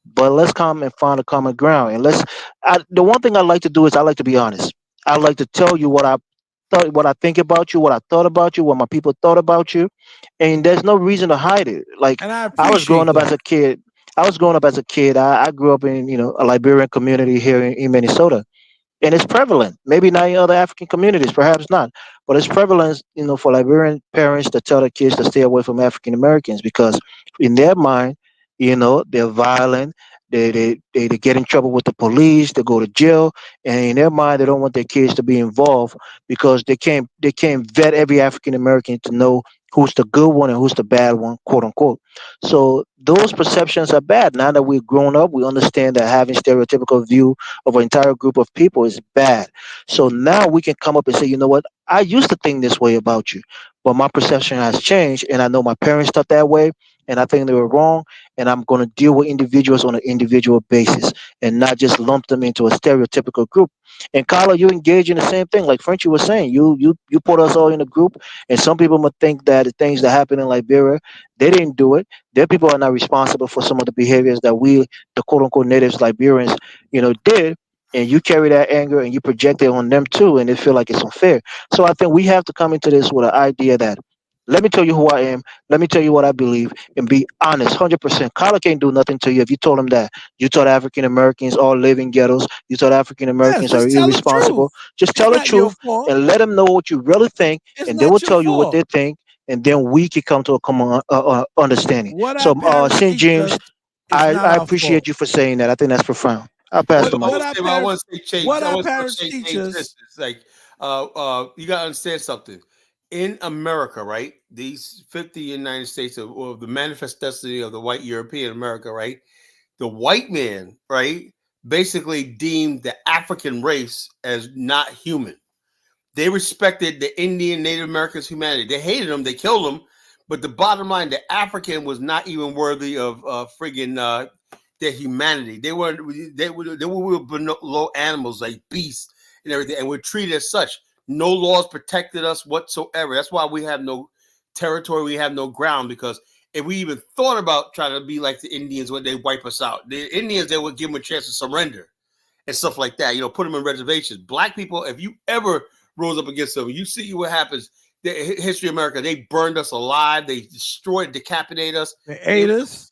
But let's come and find a common ground. And the one thing I like to do is I like to be honest. I like to tell you what I think about you, what I thought about you, what my people thought about you, and there's no reason to hide it. Like And I I was growing appreciate up as that. a kid. I grew up in a Liberian community here in Minnesota, and it's prevalent. Maybe not in other African communities, perhaps not, but it's prevalent, for Liberian parents to tell their kids to stay away from African Americans because, in their mind, they're violent. They get in trouble with the police. They go to jail, and in their mind, they don't want their kids to be involved because they can't vet every African American to know who's the good one and who's the bad one, quote unquote. So those perceptions are bad. Now that we've grown up, we understand that having stereotypical view of an entire group of people is bad. So now we can come up and say, you know what? I used to think this way about you, but my perception has changed, and I know my parents thought that way, and I think they were wrong, and I'm going to deal with individuals on an individual basis and not just lump them into a stereotypical group. And Carla, you engage in the same thing, like Frenchie was saying. You put us all in a group, and some people might think that the things that happen in Liberia, they didn't do it. Their people are not responsible for some of the behaviors that we, the quote unquote natives Liberians, did, and you carry that anger and you project it on them too, and they feel like it's unfair. So I think we have to come into this with an idea that let me tell you who I am, let me tell you what I believe, and be honest, 100%. Carla can't do nothing to you if you told him that you thought African Americans all live in ghettos, you thought African Yes, Americans are just tell the truth. irresponsible. Just It's tell the not your truth fault. and let them know what you really think, It's and they will not your tell you what fault. they think, and then we can come to a common understanding. What our So, parents St. teach James, us is not I our fault. appreciate you for saying that. I think that's profound. I'll pass the mic. I want to say change. What I our want to parents say teach change us. this. It's like, you gotta understand something. In America, right? These 50 United States of the manifest destiny of the white European America, right? The white man, right, basically deemed the African race as not human. They respected the Indian Native Americans' humanity. They hated them. They killed them. But the bottom line, the African was not even worthy of friggin' their humanity. They were below animals, like beasts and everything, and we're treated as such. No laws protected us whatsoever. That's why we have no territory. We have no ground, because if we even thought about trying to be like the Indians when they wipe us out, the Indians, they would give them a chance to surrender and stuff like that. Put them in reservations. Black people, if you ever rose up against them, you see what happens. The history of America, they burned us alive. They destroyed, decapitated us. They ate us.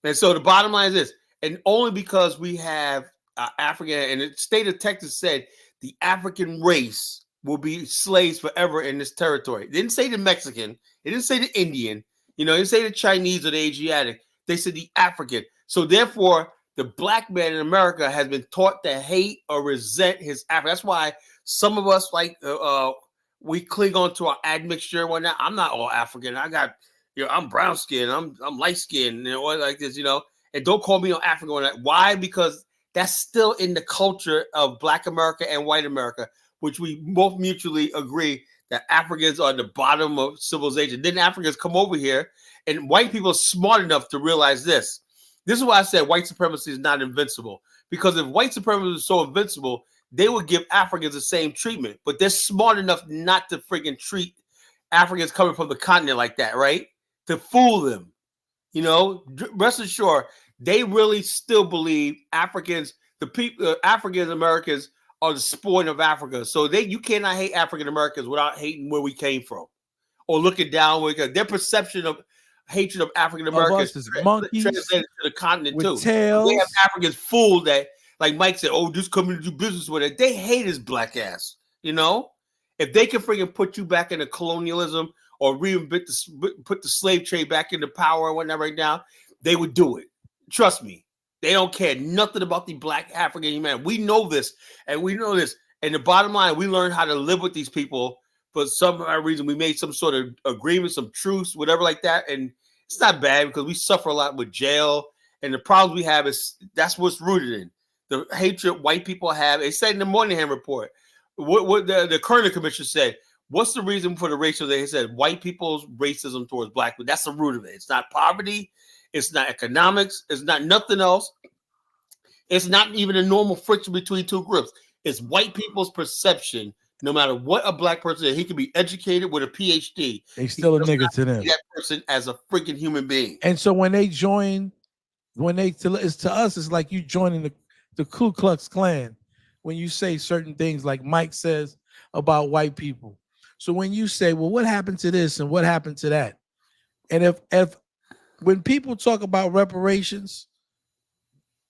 And so the bottom line is this, and only because we have African, and the state of Texas said the African race will be slaves forever in this territory. They didn't say the Mexican. They didn't say the Indian. They didn't say the Chinese or the Asiatic. They said the African. So therefore, the black man in America has been taught to hate or resent his African. That's why some of us, like, we cling on to our admixture and whatnot. I'm not all African. I got, I'm brown skinned. I'm light skinned, or like this, and don't call me no African or that. Why? Because that's still in the culture of Black America and white America, which we both mutually agree that Africans are the bottom of civilization. Then Africans come over here, and white people are smart enough to realize this. This is why I said white supremacy is not invincible. Because if white supremacy is so invincible, they would give Africans the same treatment. But they're smart enough not to freaking treat Africans coming from the continent like that, right? To fool them. Rest assured, they really still believe Africans, the people, African Americans are the spoil of Africa. So you cannot hate African Americans without hating where we came from, or looking down where their perception of hatred of African Americans is monkeys translated to the continent with too. tails. They have Africans fooled that, like Mike said, oh, just come to do business with it. They hate his black ass. If they can freaking put you back into colonialism or put the slave trade back into power and whatnot right now, they would do it. Trust me. They don't care nothing about the black African humanity. We know this, and we know this. And the bottom line, we learned how to live with these people. For some reason, we made some sort of agreement, some truce, whatever like that. And it's not bad because we suffer a lot with jail. And the problems we have that's what's rooted in. The hatred white people have. They said in the Moynihan report, what the Kerner Commission said, what's the reason for the racial? They said white people's racism towards black people. That's the root of it. It's not poverty. It's not economics. It's not nothing else. It's not even a normal friction between two groups. It's white people's perception. No matter what a black person is, he can be educated with a PhD. They still a nigga to them. That person as a freaking human being. And so when they join, it's to us, it's like you joining the Ku Klux Klan. When you say certain things like Mike says about white people. So when you say, well, what happened to this and what happened to that? And when people talk about reparations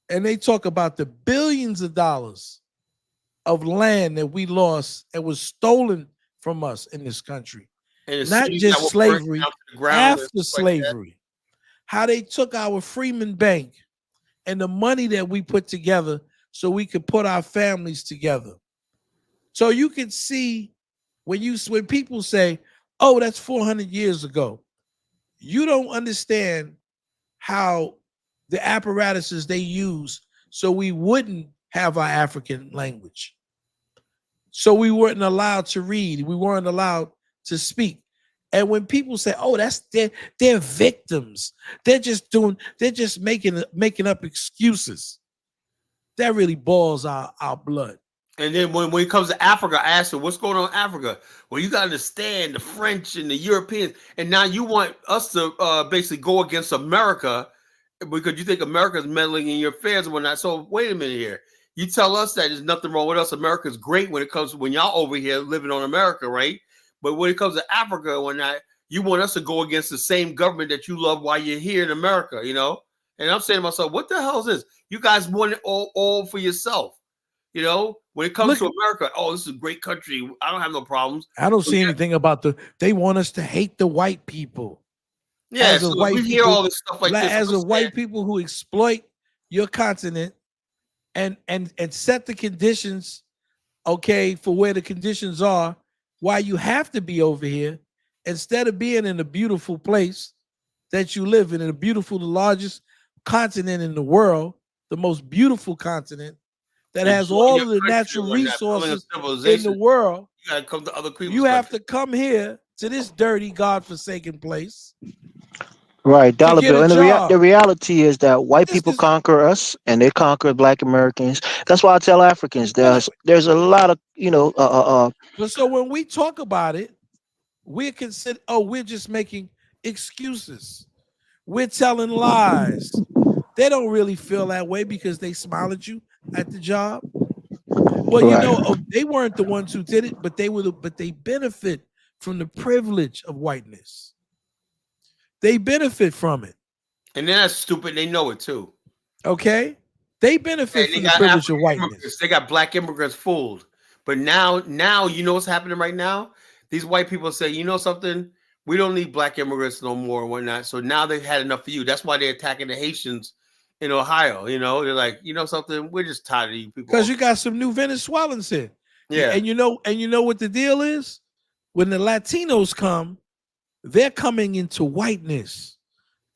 and they talk about the billions of dollars of land that we lost and was stolen from us in this country, not just slavery, after slavery, how they took our Freeman Bank and the money that we put together so we could put our families together. So you can see when people say, oh, that's 400 years ago, you don't understand how the apparatuses they use so we wouldn't have our African language. So we weren't allowed to read. We weren't allowed to speak. And when people say, oh, they're victims. They're just making up excuses. That really boils our blood. And then when it comes to Africa, I asked her, what's going on in Africa? Well, you got to understand the French and the Europeans. And now you want us to basically go against America because you think America is meddling in your affairs and whatnot. So wait a minute here. You tell us that there's nothing wrong with us. America's great when y'all over here living on America, right? But when it comes to Africa and whatnot, you want us to go against the same government that you love while you're here in America, And I'm saying to myself, what the hell is this? You guys want it all for yourself. When it comes to America, oh, this is a great country. I don't have no problems. I don't see anything about they want us to hate the white people. Yeah, so we hear all this stuff like this. As a white people who exploit your continent and set the conditions, okay, for where the conditions are, why you have to be over here, instead of being in a beautiful place that you live in the largest continent in the world, the most beautiful continent that has Enjoying all your of the country natural or not building a resources in the civilization, world. you gotta come to other You people's have country. to come here to this dirty, godforsaken place Right, to dollar get bill. a And the job. reality is that white This people is, conquer us, and they conquer Black Americans. That's why I tell Africans but, there's a lot of but so when we talk about it, we're consider. Oh, we're just making excuses. We're telling lies. They don't really feel that way because they smile at you at the job. Well, right. they weren't the ones who did it, but they benefit from the privilege of whiteness. They benefit from it. And they're not stupid, they know it too. Okay? They benefit And they from the got privilege of African immigrants, whiteness. they got black immigrants fooled. But now you know what's happening right now? These white people say, you know something? We don't need black immigrants no more and whatnot. So now they've had enough of you. That's why they're attacking the Haitians in Ohio. They're like, you know something? We're just tired of you Because people. you got some new Venezuelans here. Yeah. And you know what the deal is? When the Latinos come, they're coming into whiteness.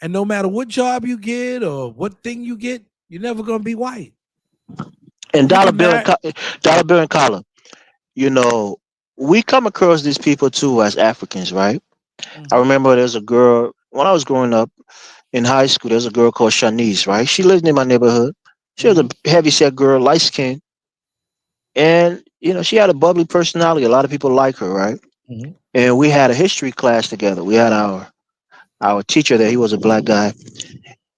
And no matter what job you get or what thing you get, you're never gonna be white. And You can marry. dollar bill and collar. You know, we come across these people too as Africans, right? I Mhm, remember there's a girl when I was growing up in high school. There's a girl called Shanice, right? She lived in my neighborhood. She was a mhm, heavy set girl, light skin, and she had a bubbly personality. A lot of people like her, right? mhm. And we had a history class together. We had our teacher there. He was a black guy,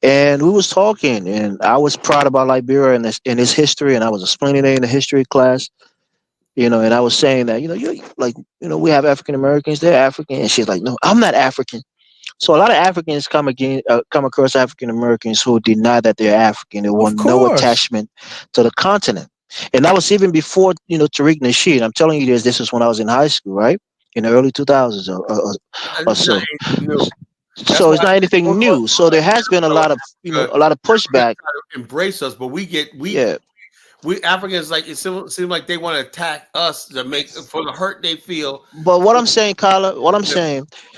and we was talking. And I was proud about Liberia and its history, and I was explaining it in the history class. And I was saying that you like we have African Americans. They're African, and she's like, no, I'm not African. So a lot of Africans come across African Americans who deny that they're African. They Of want no course. attachment to the continent, and that was even before Tariq Nasheed. I'm telling you this was when I was in high school, right, in the early 2000s or It's not so. anything new. That's So why it's not anything new. So there has been a so lot of Africa, a lot of Africa pushback. try to embrace us, but Yeah, we Africans, like it seems like they want to attack us to make for the hurt they feel. but what I'm saying, Kyla,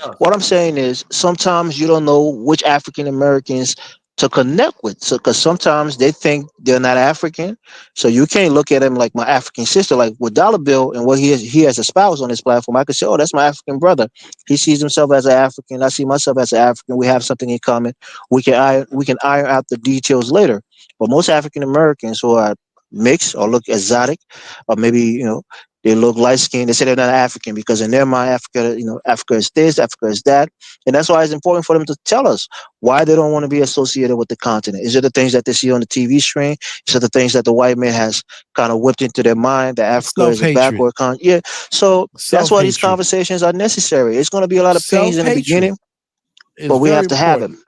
Us. what I'm saying is sometimes you don't know which African Americans to connect with. So, because sometimes they think they're not African, so you can't look at him like my African sister, like with Dollar Bill and what he has espoused on his platform. I could say, oh, that's my African brother. He sees himself as an African. I see myself as an African. We have something in common. We can iron out the details later. But most African Americans who are mixed or look exotic, or maybe they look light skinned. They say they're not African because in their mind, Africa, Africa is this, Africa is that. And that's why it's important for them to tell us why they don't want to be associated with the continent. Is it the things that they see on the TV screen? Is it the things that the white man has kind of whipped into their mind that Africa is a Self-hatred. backward continent? Yeah. So that's why these Self-hatred. conversations are necessary. It's going to be a lot of pains in the Self-hatred beginning, is but we very have to have important. them.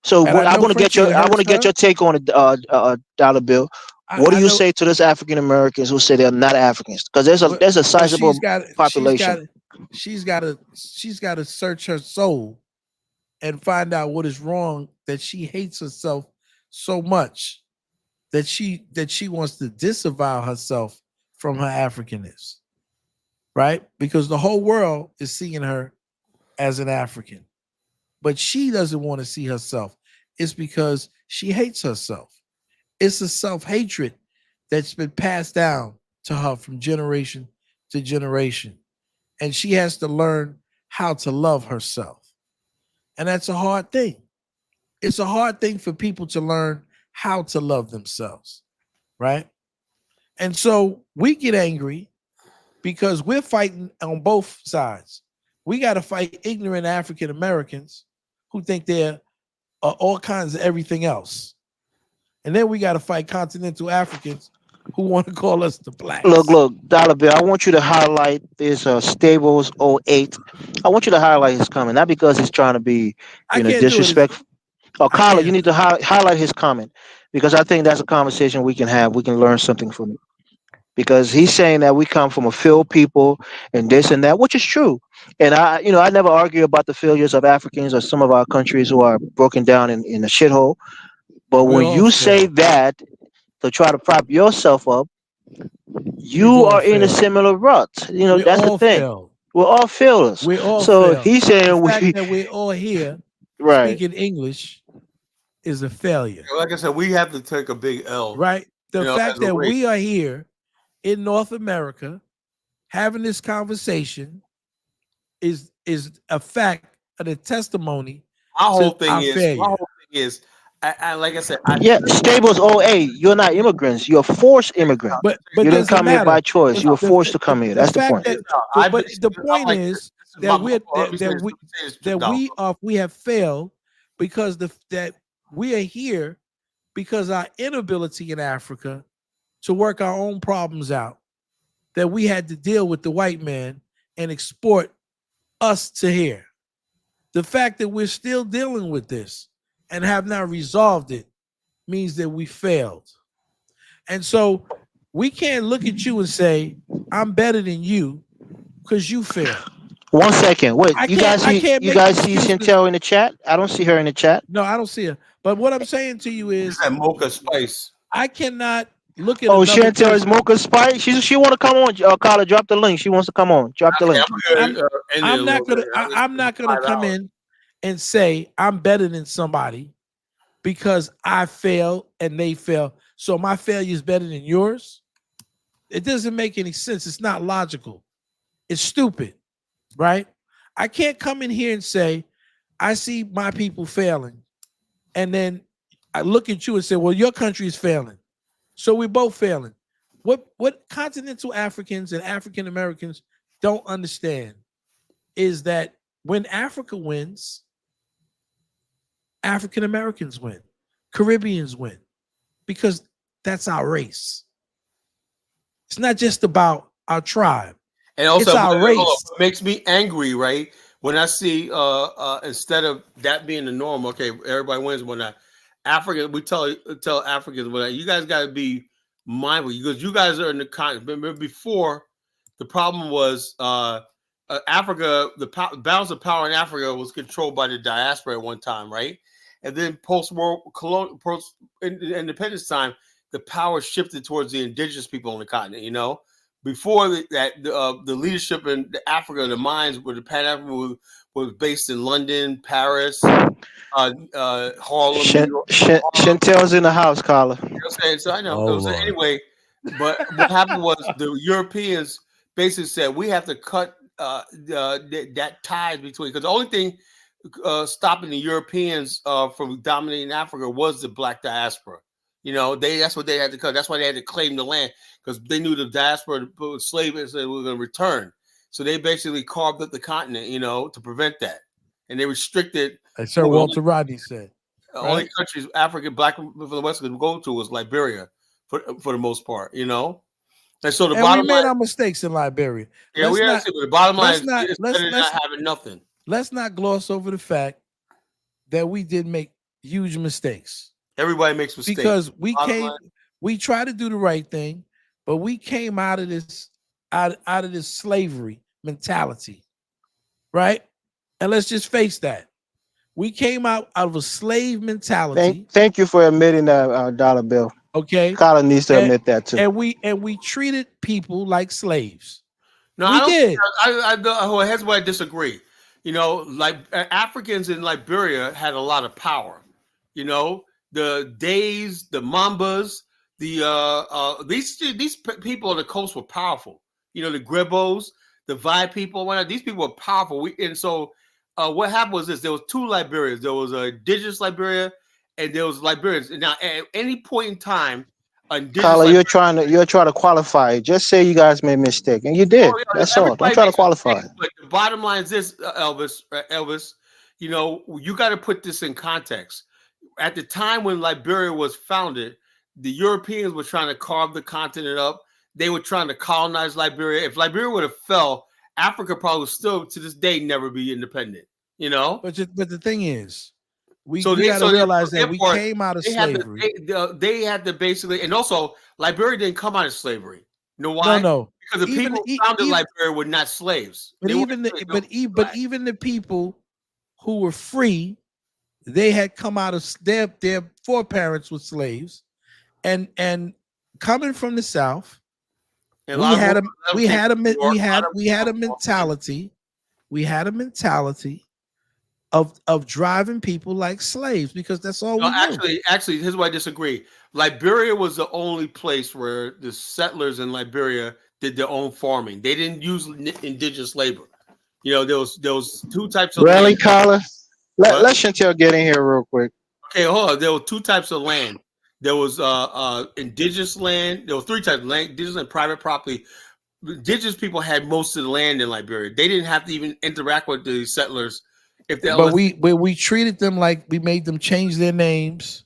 So And I I know want to get Frenchie, your it I want hurts to get her. your take on it, Dollar Bill. What do I you know. say to those African Americans who say they're not Africans? Because there's a Well, there's a well, sizable population. she's got to search her soul and find out what is wrong that she hates herself so much that she wants to disavow herself from her Africanness, right? Because the whole world is seeing her as an African, but she doesn't want to see herself. It's because she hates herself. It's a self-hatred that's been passed down to her from generation to generation. And she has to learn how to love herself. And that's a hard thing. It's a hard thing for people to learn how to love themselves, right? And so we get angry because we're fighting on both sides. We got to fight ignorant African Americans who think they're all kinds of everything else. And then we got to fight continental Africans who want to call us the blacks. Look, Dollar Bill. I want you to highlight this Stables '08. I want you to highlight his comment, not because he's trying to be, I can't do it. disrespectful. Or I Kyla, you can't. need to highlight his comment because I think that's a conversation we can have. We can learn something from it because he's saying that we come from a field people and this and that, which is true. And I never argue about the failures of Africans or some of our countries who are broken down in a shithole. But We when all you say failed. that to try to prop yourself up, We've you all are in a failed. similar rut. We That's the all thing. failed. We're all failures. We all So failed. he's The saying fact we that we're all here right. speaking English is a failure. Like I said, we have to take a big L. Right? The fact as a that race. we are here in North America having this conversation is a fact and a testimony. My whole to thing our is, failure. like I said, Stables. Oh, hey, you're not immigrants. You're forced immigrant. But You didn't doesn't come here matter. by choice. You were forced to come here. The That's the fact point. that, but the point is that we have failed because that we are here because our inability in Africa to work our own problems out, that we had to deal with the white man and export us to here. The fact that we're still dealing with this and have not resolved it means that we failed. And so we can't look at you and say, I'm better than you because you failed. 1 second. Wait, you guys see Chantel in the chat? I don't see her in the chat. No, I don't see her. But what I'm saying to you is that Mocha Spice. I cannot look at Chantel is Mocha Spice. She want to come on. Carla, drop the link. She wants to come on. Drop the link. I'm not gonna come in and say I'm better than somebody because I fail and they fail. So my failure is better than yours. It doesn't make any sense. It's not logical. It's stupid, right? I can't come in here and say, I see my people failing. And then I look at you and say, well, your country is failing. So we're both failing. What continental Africans and African Americans don't understand is that when Africa wins, African Americans win, Caribbeans win, because that's our race. It's not just about our tribe. And also, it's our race. It makes me angry, right? When I see instead of that being the norm, okay, everybody wins. When we tell Africans, well, you guys got to be mindful because you guys are in the continent. Remember before, the problem was Africa, the balance of power in Africa was controlled by the diaspora at one time, right? And then post-independence time, the power shifted towards the indigenous people on the continent. You know, before the leadership in Africa, the minds where the Pan-African was based in London, Paris, Harlem. Chantel's in the house, Carla. You know what I'm saying? So I know. Anyway, but what happened was the Europeans basically said we have to cut that ties between, because the only thing stopping the Europeans from dominating Africa was the black diaspora. You know, that's what they had to cut. That's why they had to claim the land, because they knew the diaspora slaves were going to return. So they basically carved up the continent, you know, to prevent that, and they restricted. As Sir Walter Rodney said, only countries African black from the West could go to was Liberia, for the most part, you know. And so the bottom we made line, our mistakes in Liberia. Yeah, we had to. But the bottom line is better not having nothing. Let's not gloss over the fact that we did make huge mistakes. Everybody makes mistakes because we tried to do the right thing, but we came out of this slavery mentality, right? And let's just face that. We came out of a slave mentality. Thank you for admitting that, Dollar Bill. Okay. Carla needs to admit that too. And we treated people like slaves. No, I did. Here's where I disagree. You know, like Africans in Liberia had a lot of power. You know, the Days, the Mambas, these people on the coast were powerful. You know, the Grebos, the Vai people, these people were powerful. What happened was this: there was two Liberias. There was indigenous Liberia, and there was Liberians. Now, at any point in time, Carla, you're trying to qualify it. Just say you guys made a mistake, and you did. That's all. Don't try to qualify it. But the bottom line is this, Elvis. You know, you got to put this in context. At the time when Liberia was founded, the Europeans were trying to carve the continent up. They were trying to colonize Liberia. If Liberia would have fell, Africa probably would still, to this day, never be independent. You know. But the thing is, we got to realize that we came out of slavery. They had to basically, and also Liberia didn't come out of slavery. You know why? No. Because the people who founded Liberia were not slaves. But even the people who were free, they had come out of their foreparents were slaves, and coming from the South, we had a mentality of driving people like slaves because that's all we knew. Actually, here's why I disagree. Liberia was the only place where the settlers in Liberia did their own farming. They didn't use indigenous labor. You know, there was two types of Really, land. Carla? Let What? Chantel get in here real quick. Okay, hold on. There were two types of land. There was indigenous land. There were three types of land: indigenous and private property. Indigenous people had most of the land in Liberia. They didn't have to even interact with the settlers. If they But we treated them like we made them change their names.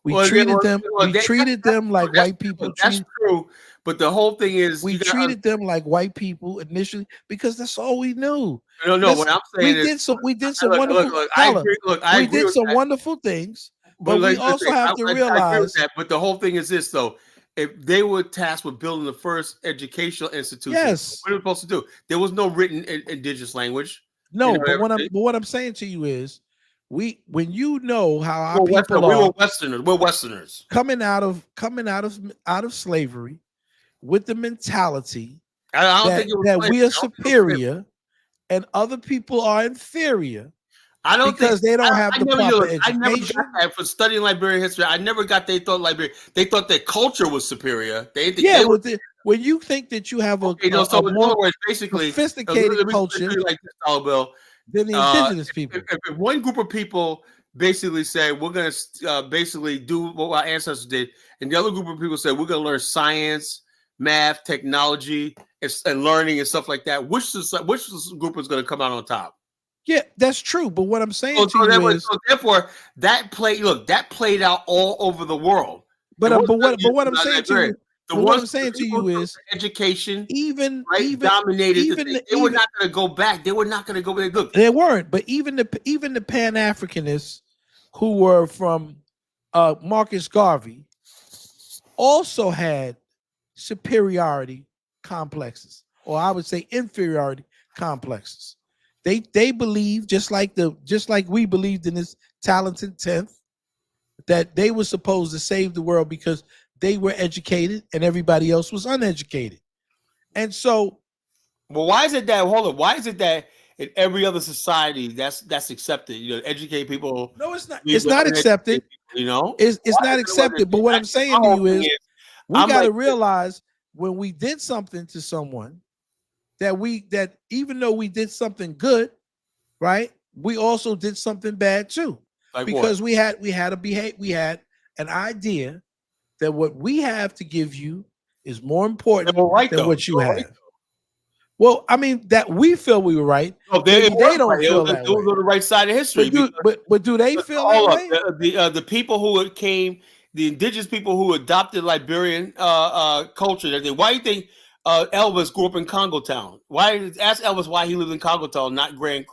We treated them like white people. That's true. But the whole thing is we treated them like white people initially because that's all we knew. No. What I'm saying we did some wonderful. We did some wonderful things, but we also have to realize that. But the whole thing is this, though. If they were tasked with building the first educational institution, yes, what are we supposed to do? There was no written indigenous language. No, but what I'm saying to you is, when you know how our people we are, We're Westerners coming out of slavery with the mentality that we are superior and other people are inferior. I don't because they don't have the proper education. I never got that for studying Liberian history. I never got they thought their culture was superior. When you think that you have a more sophisticated culture like this, than the indigenous people. If one group of people basically say we're going to basically do what our ancestors did, and the other group of people say we're going to learn science, math, technology, and learning and stuff like that, which group is going to come out on top? Yeah, that's true. But what I'm saying is, therefore, that played out all over the world. But what I'm saying to you is education, even dominated. They were not going to go back. They were not going to go back. Look, they weren't. But even the Pan-Africanists who were from Marcus Garvey also had superiority complexes, or I would say inferiority complexes. They believe just like we believed in this talented 10th that they were supposed to save the world because they were educated and everybody else was uneducated. And so, well, why is it that in every other society that's accepted? You know, educate people. No, it's not. It's not accepted. You know, it's not accepted. But what I'm saying to you is, we got to realize when we did something to someone that even though we did something good, right, we also did something bad too. Like because what? we had an idea that what we have to give you is more important than what you have. Well, I mean that we feel we were right. No, they don't feel that way. Those are the right side of history. But do they feel that way? The people who came, the indigenous people who adopted Liberian culture. Why do you think Elvis grew up in Congo Town? Ask Elvis why he lived in Congo Town, not in Grangita.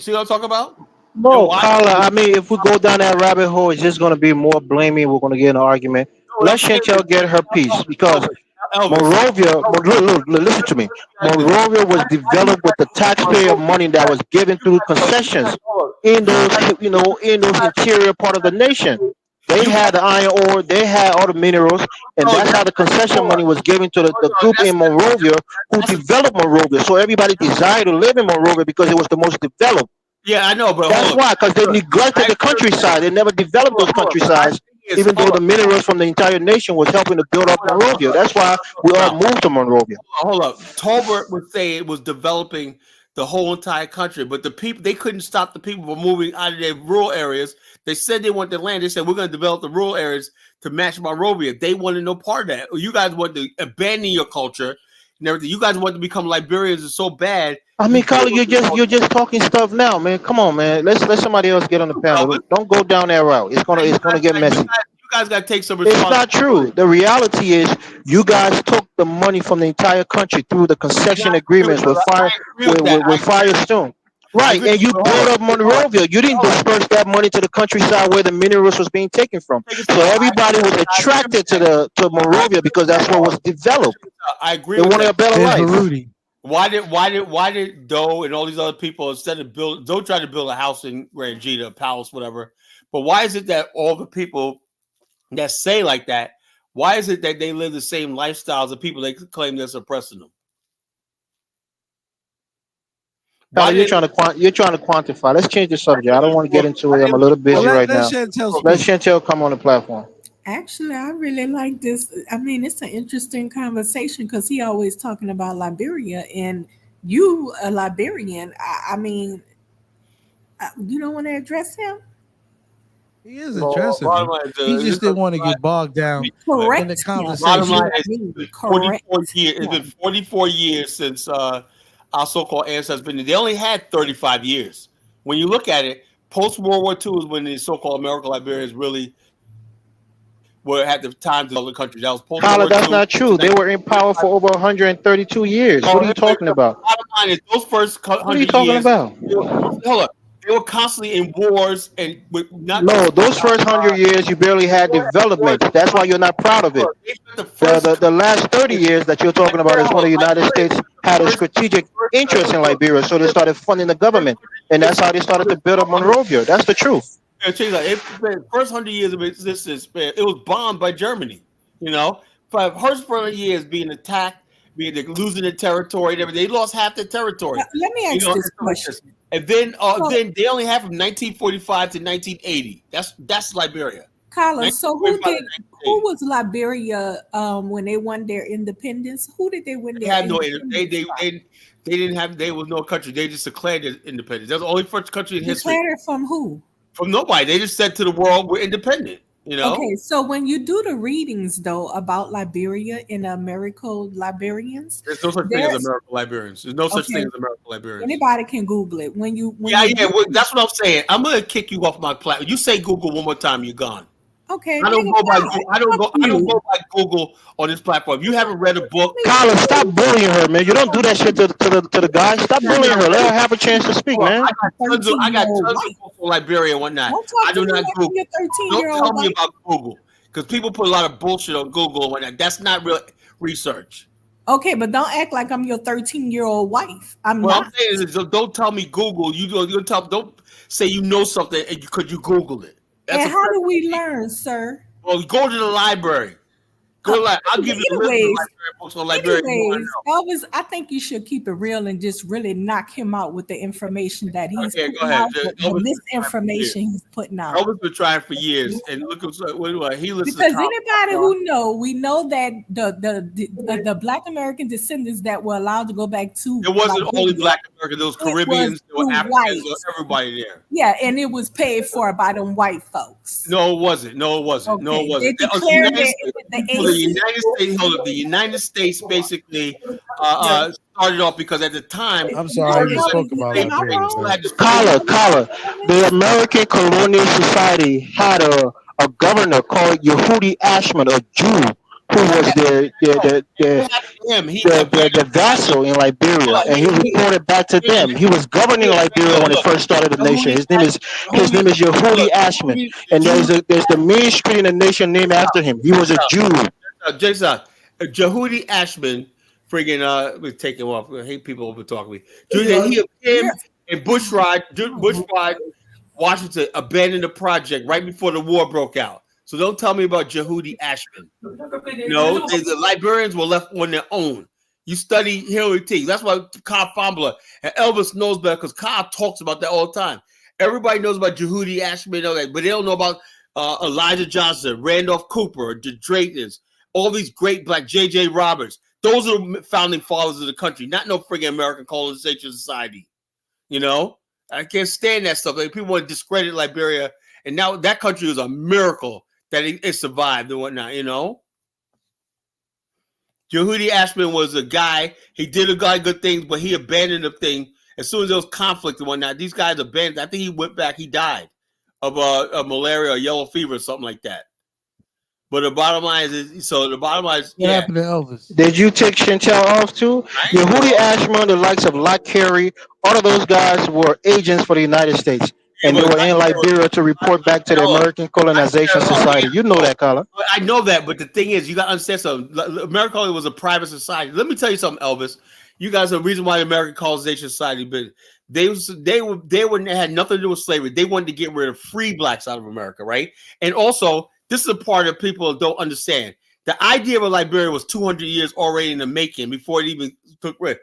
See what I'm talking about? No, Carla, I mean, if we go down that rabbit hole, it's just going to be more blaming. We're going to get in an argument. Let Chantel get her piece because Monrovia, look, listen to me. Monrovia was developed with the taxpayer money that was given through concessions in those, in those interior part of the nation. They had the iron ore, they had all the minerals, and that's how the concession money was given to the group in Monrovia who developed Monrovia. So everybody desired to live in Monrovia because it was the most developed. Yeah, I know, but that's why, because they neglected the countryside. They never developed those countrysides, even though the minerals from the entire nation was helping to build up Monrovia. That's why we all moved to Monrovia. Hold up. Tolbert would say it was developing the whole entire country, but the people, they couldn't stop the people from moving out of their rural areas. They said they want the land. They said, we're going to develop the rural areas to match Monrovia. They wanted no part of that. You guys want to abandon your culture and everything. You guys want to become Liberians. It's so bad. I mean, Carla, you're just talking stuff now, man. Come on, man. Let somebody else get on the panel. Don't go down that route. It's gonna get messy. You guys got to take some responsibility. It's not true. The reality is, you guys took the money from the entire country through the concession agreements with Firestone. Right, and you built up Monrovia. You didn't disperse that money to the countryside where the minerals was being taken from. So everybody was attracted to Monrovia because that's what was developed. I agree. They wanted a better life. Why did Doe and all these other people, instead of Doe tried to build a house in Grangita, a palace, whatever. But why is it that all the people that say like that, why is it that they live the same lifestyles of people they claim they're suppressing them? Tyler, you're trying to quantify. Let's change the subject. I don't want to get into it. I'm a little busy right let now. Chantel Let speak. Chantel come on the platform. Actually, I really like this. I mean, it's an interesting conversation because he always talking about Liberia, and you a Liberian. I mean, you don't want to address him. He is addressing me. He just didn't want to get bogged down in the Correct him. conversation. Bottom line I is, mean, it's correct 44 years. It's him. been 44 years since our so-called ancestors been. They only had 35 years. When you look at it, post World War II is when the so-called American Liberians really were at the time to the country. That was post World Tyler, War that's II. not true. They were in power for over 132 years. What are you talking about? Bottom line is, those first What are you 100 talking years, about? hold up, they were constantly in wars and with not No, just those first 100 years you barely had development. That's why you're not proud of it. they spent the first The last 30 years that you're talking about is when the United States had a strategic interest in Liberia, so they started funding the government, and that's how they started to build up Monrovia. That's the truth. The first 100 years of existence, man, it was bombed by Germany. You know, for first 100 years being attacked, losing the territory and everything. They lost half the territory. Let me ask this question. And then they only have from 1945 to 1980. That's Liberia. Carlos, so who was Liberia when they won their independence? Who did they win They their had no independence? they didn't have, there was no country. They just declared independence. That's the only first country in history. Declared it from who? From nobody. They just said to the world, we're independent. You know? Okay, so when you do the readings though about Liberia in American Liberians, there's no such thing as American Liberians. There's no such thing as American Liberians. Anybody can Google it. When you that's what I'm saying. I'm gonna kick you off my platform. You say Google one more time, you're gone. Okay. I don't go by Google on this platform. You haven't read a book. Kyla, stop bullying her, man. You don't do that shit to the guy. Stop bullying her. Let her have a chance to speak, man. I got tons of books on Liberia and whatnot. I do not Google. Don't tell me about Google, because people put a lot of bullshit on Google and whatnot. That's not real research. Okay, but don't act like I'm your 13-year-old wife. I'm not. I'm saying is, don't tell me Google. Don't say you know something and could you Google it. That's and how do we learn, sir? Well, go to the library. I'll give you the list of books on Liberia. Elvis, I think you should keep it real and just really knock him out with the information that he's putting out, the misinformation he's putting out. Elvis been trying for years, and look what he listens. Because anybody we know that the Black American descendants that were allowed to go back to, it wasn't only Black Americans; there was Caribbeans, there were Africans, there was everybody there. Yeah, and it was paid for by them white folks. No, it wasn't. Okay. They declared the United States basically started off because at the time, I'm sorry, you spoke about it. Kala, the American Colonial Society had a governor called Yehudi Ashman, a Jew, who was the vassal in Liberia, and he reported back to them. He was governing Liberia when it first started the nation. His name is Yehudi Ashman, and there's the main street in the nation named after him. He was a Jew. Jason, Yehudi Ashman, friggin' we take him off. I hate people over talking to me. Him and Bushrod Washington abandoned the project right before the war broke out. So don't tell me about Yehudi Ashman. No, the Liberians were left on their own. You study Hillary T. That's why Kyle Fombler and Elvis knows better, because Kyle talks about that all the time. Everybody knows about Yehudi Ashman, but they don't know about Elijah Johnson, Randolph Cooper, the Draytons, all these great Black J.J. Roberts. Those are the founding fathers of the country, not no friggin' American Colonization Society. You know? I can't stand that stuff. Like, people want to discredit Liberia, and now that country is a miracle that it survived and whatnot, you know? Yehudi Ashman was a guy, he did a guy good things, but he abandoned the thing. As soon as there was conflict and whatnot, these guys abandoned. I think he went back, he died of malaria or yellow fever or something like that. But the bottom line is, what happened to Elvis? Did you take Chantel off too? Yehudi Ashman, the likes of Locke Carey, all of those guys were agents for the United States. And they were in Liberia to report back to the American Colonization Society. You know that, Colin. I know that, but the thing is, you got to understand something. America was a private society. Let me tell you something, Elvis. You guys are the reason why the American Colonization Society, but they had nothing to do with slavery. They wanted to get rid of free blacks out of America, right? And also, this is a part that people don't understand. The idea of a Liberia was 200 years already in the making before it even took root.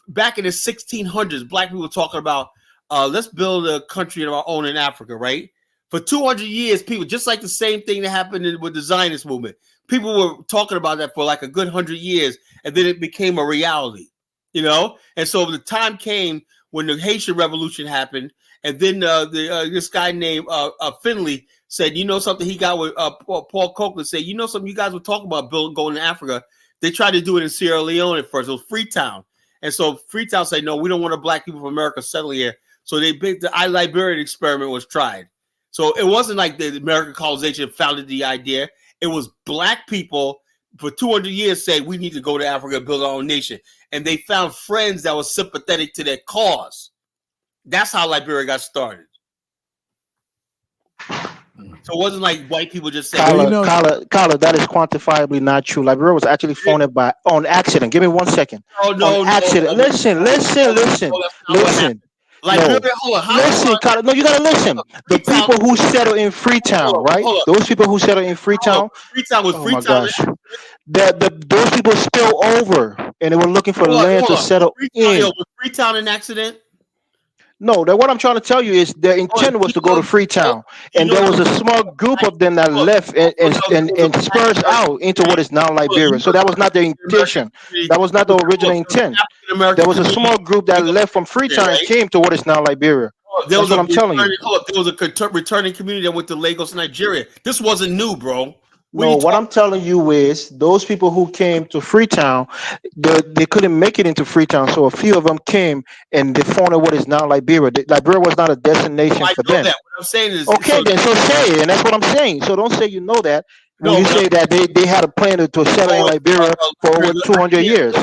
back in the 1600s, black people were talking about let's build a country of our own in Africa, right? For 200 years, people, just like the same thing that happened with the Zionist movement, people were talking about that for like a good 100 years, and then it became a reality, you know? And so the time came when the Haitian Revolution happened, and then this guy named Finley said, you know something, he got with Paul Copeland, said, you know something, you guys were talking about going to Africa. They tried to do it in Sierra Leone at first. It was Freetown. And so Freetown said, no, we don't want black people from America settling here. So the Liberian experiment was tried. So it wasn't like the American colonization founded the idea. It was black people for 200 years saying we need to go to Africa and build our own nation. And they found friends that were sympathetic to their cause. That's how Liberia got started. So it wasn't like white people just saying, Kala, that is quantifiably not true. Liberia was actually founded on accident. Give me 1 second. Oh, no, on accident. Listen. Liberia, hold on. Listen, Kala, no, you gotta listen. The people who settled in Freetown, right? Those people who settled in Freetown. Freetown was Freetown. My gosh. Those people spilled over and they were looking for land to settle in. Was Freetown an accident? No, what I'm trying to tell you is their intent was to go to Freetown, and there was a small group of them that left and dispersed out into what is now Liberia. So that was not their intention. That was not the original intent. There was a small group that left from Freetown and came to what is now Liberia. That's what I'm telling you. There was a returning community that went to Lagos, Nigeria. This wasn't new, bro. No, what I'm telling you is those people who came to Freetown, they couldn't make it into Freetown, so a few of them came and they founded what is now Liberia. Liberia was not a destination for them. That. What I'm saying is, okay, then so say it, and that's what I'm saying. So don't say you know that when you say that they had a plan to settle in Liberia for over 200 years.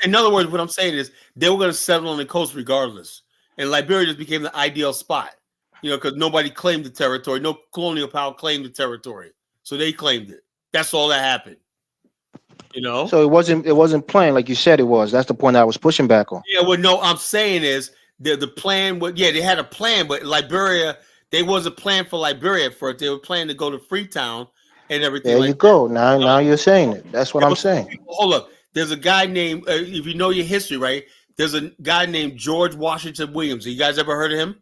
In other words, what I'm saying is they were going to settle on the coast regardless, and Liberia just became the ideal spot, you know, because nobody claimed the territory, no colonial power claimed the territory. So they claimed it. That's all that happened. You know? So it wasn't planned like you said it was. That's the point I was pushing back on. Yeah, well, no, I'm saying is the plan was, they had a plan, but Liberia, they wasn't planned for Liberia at first. They were planning to go to Freetown and everything. There you go. Now you're saying it. That's what I'm saying. Hold up. There's a guy named, if you know your history, right? There's a guy named George Washington Williams. You guys ever heard of him?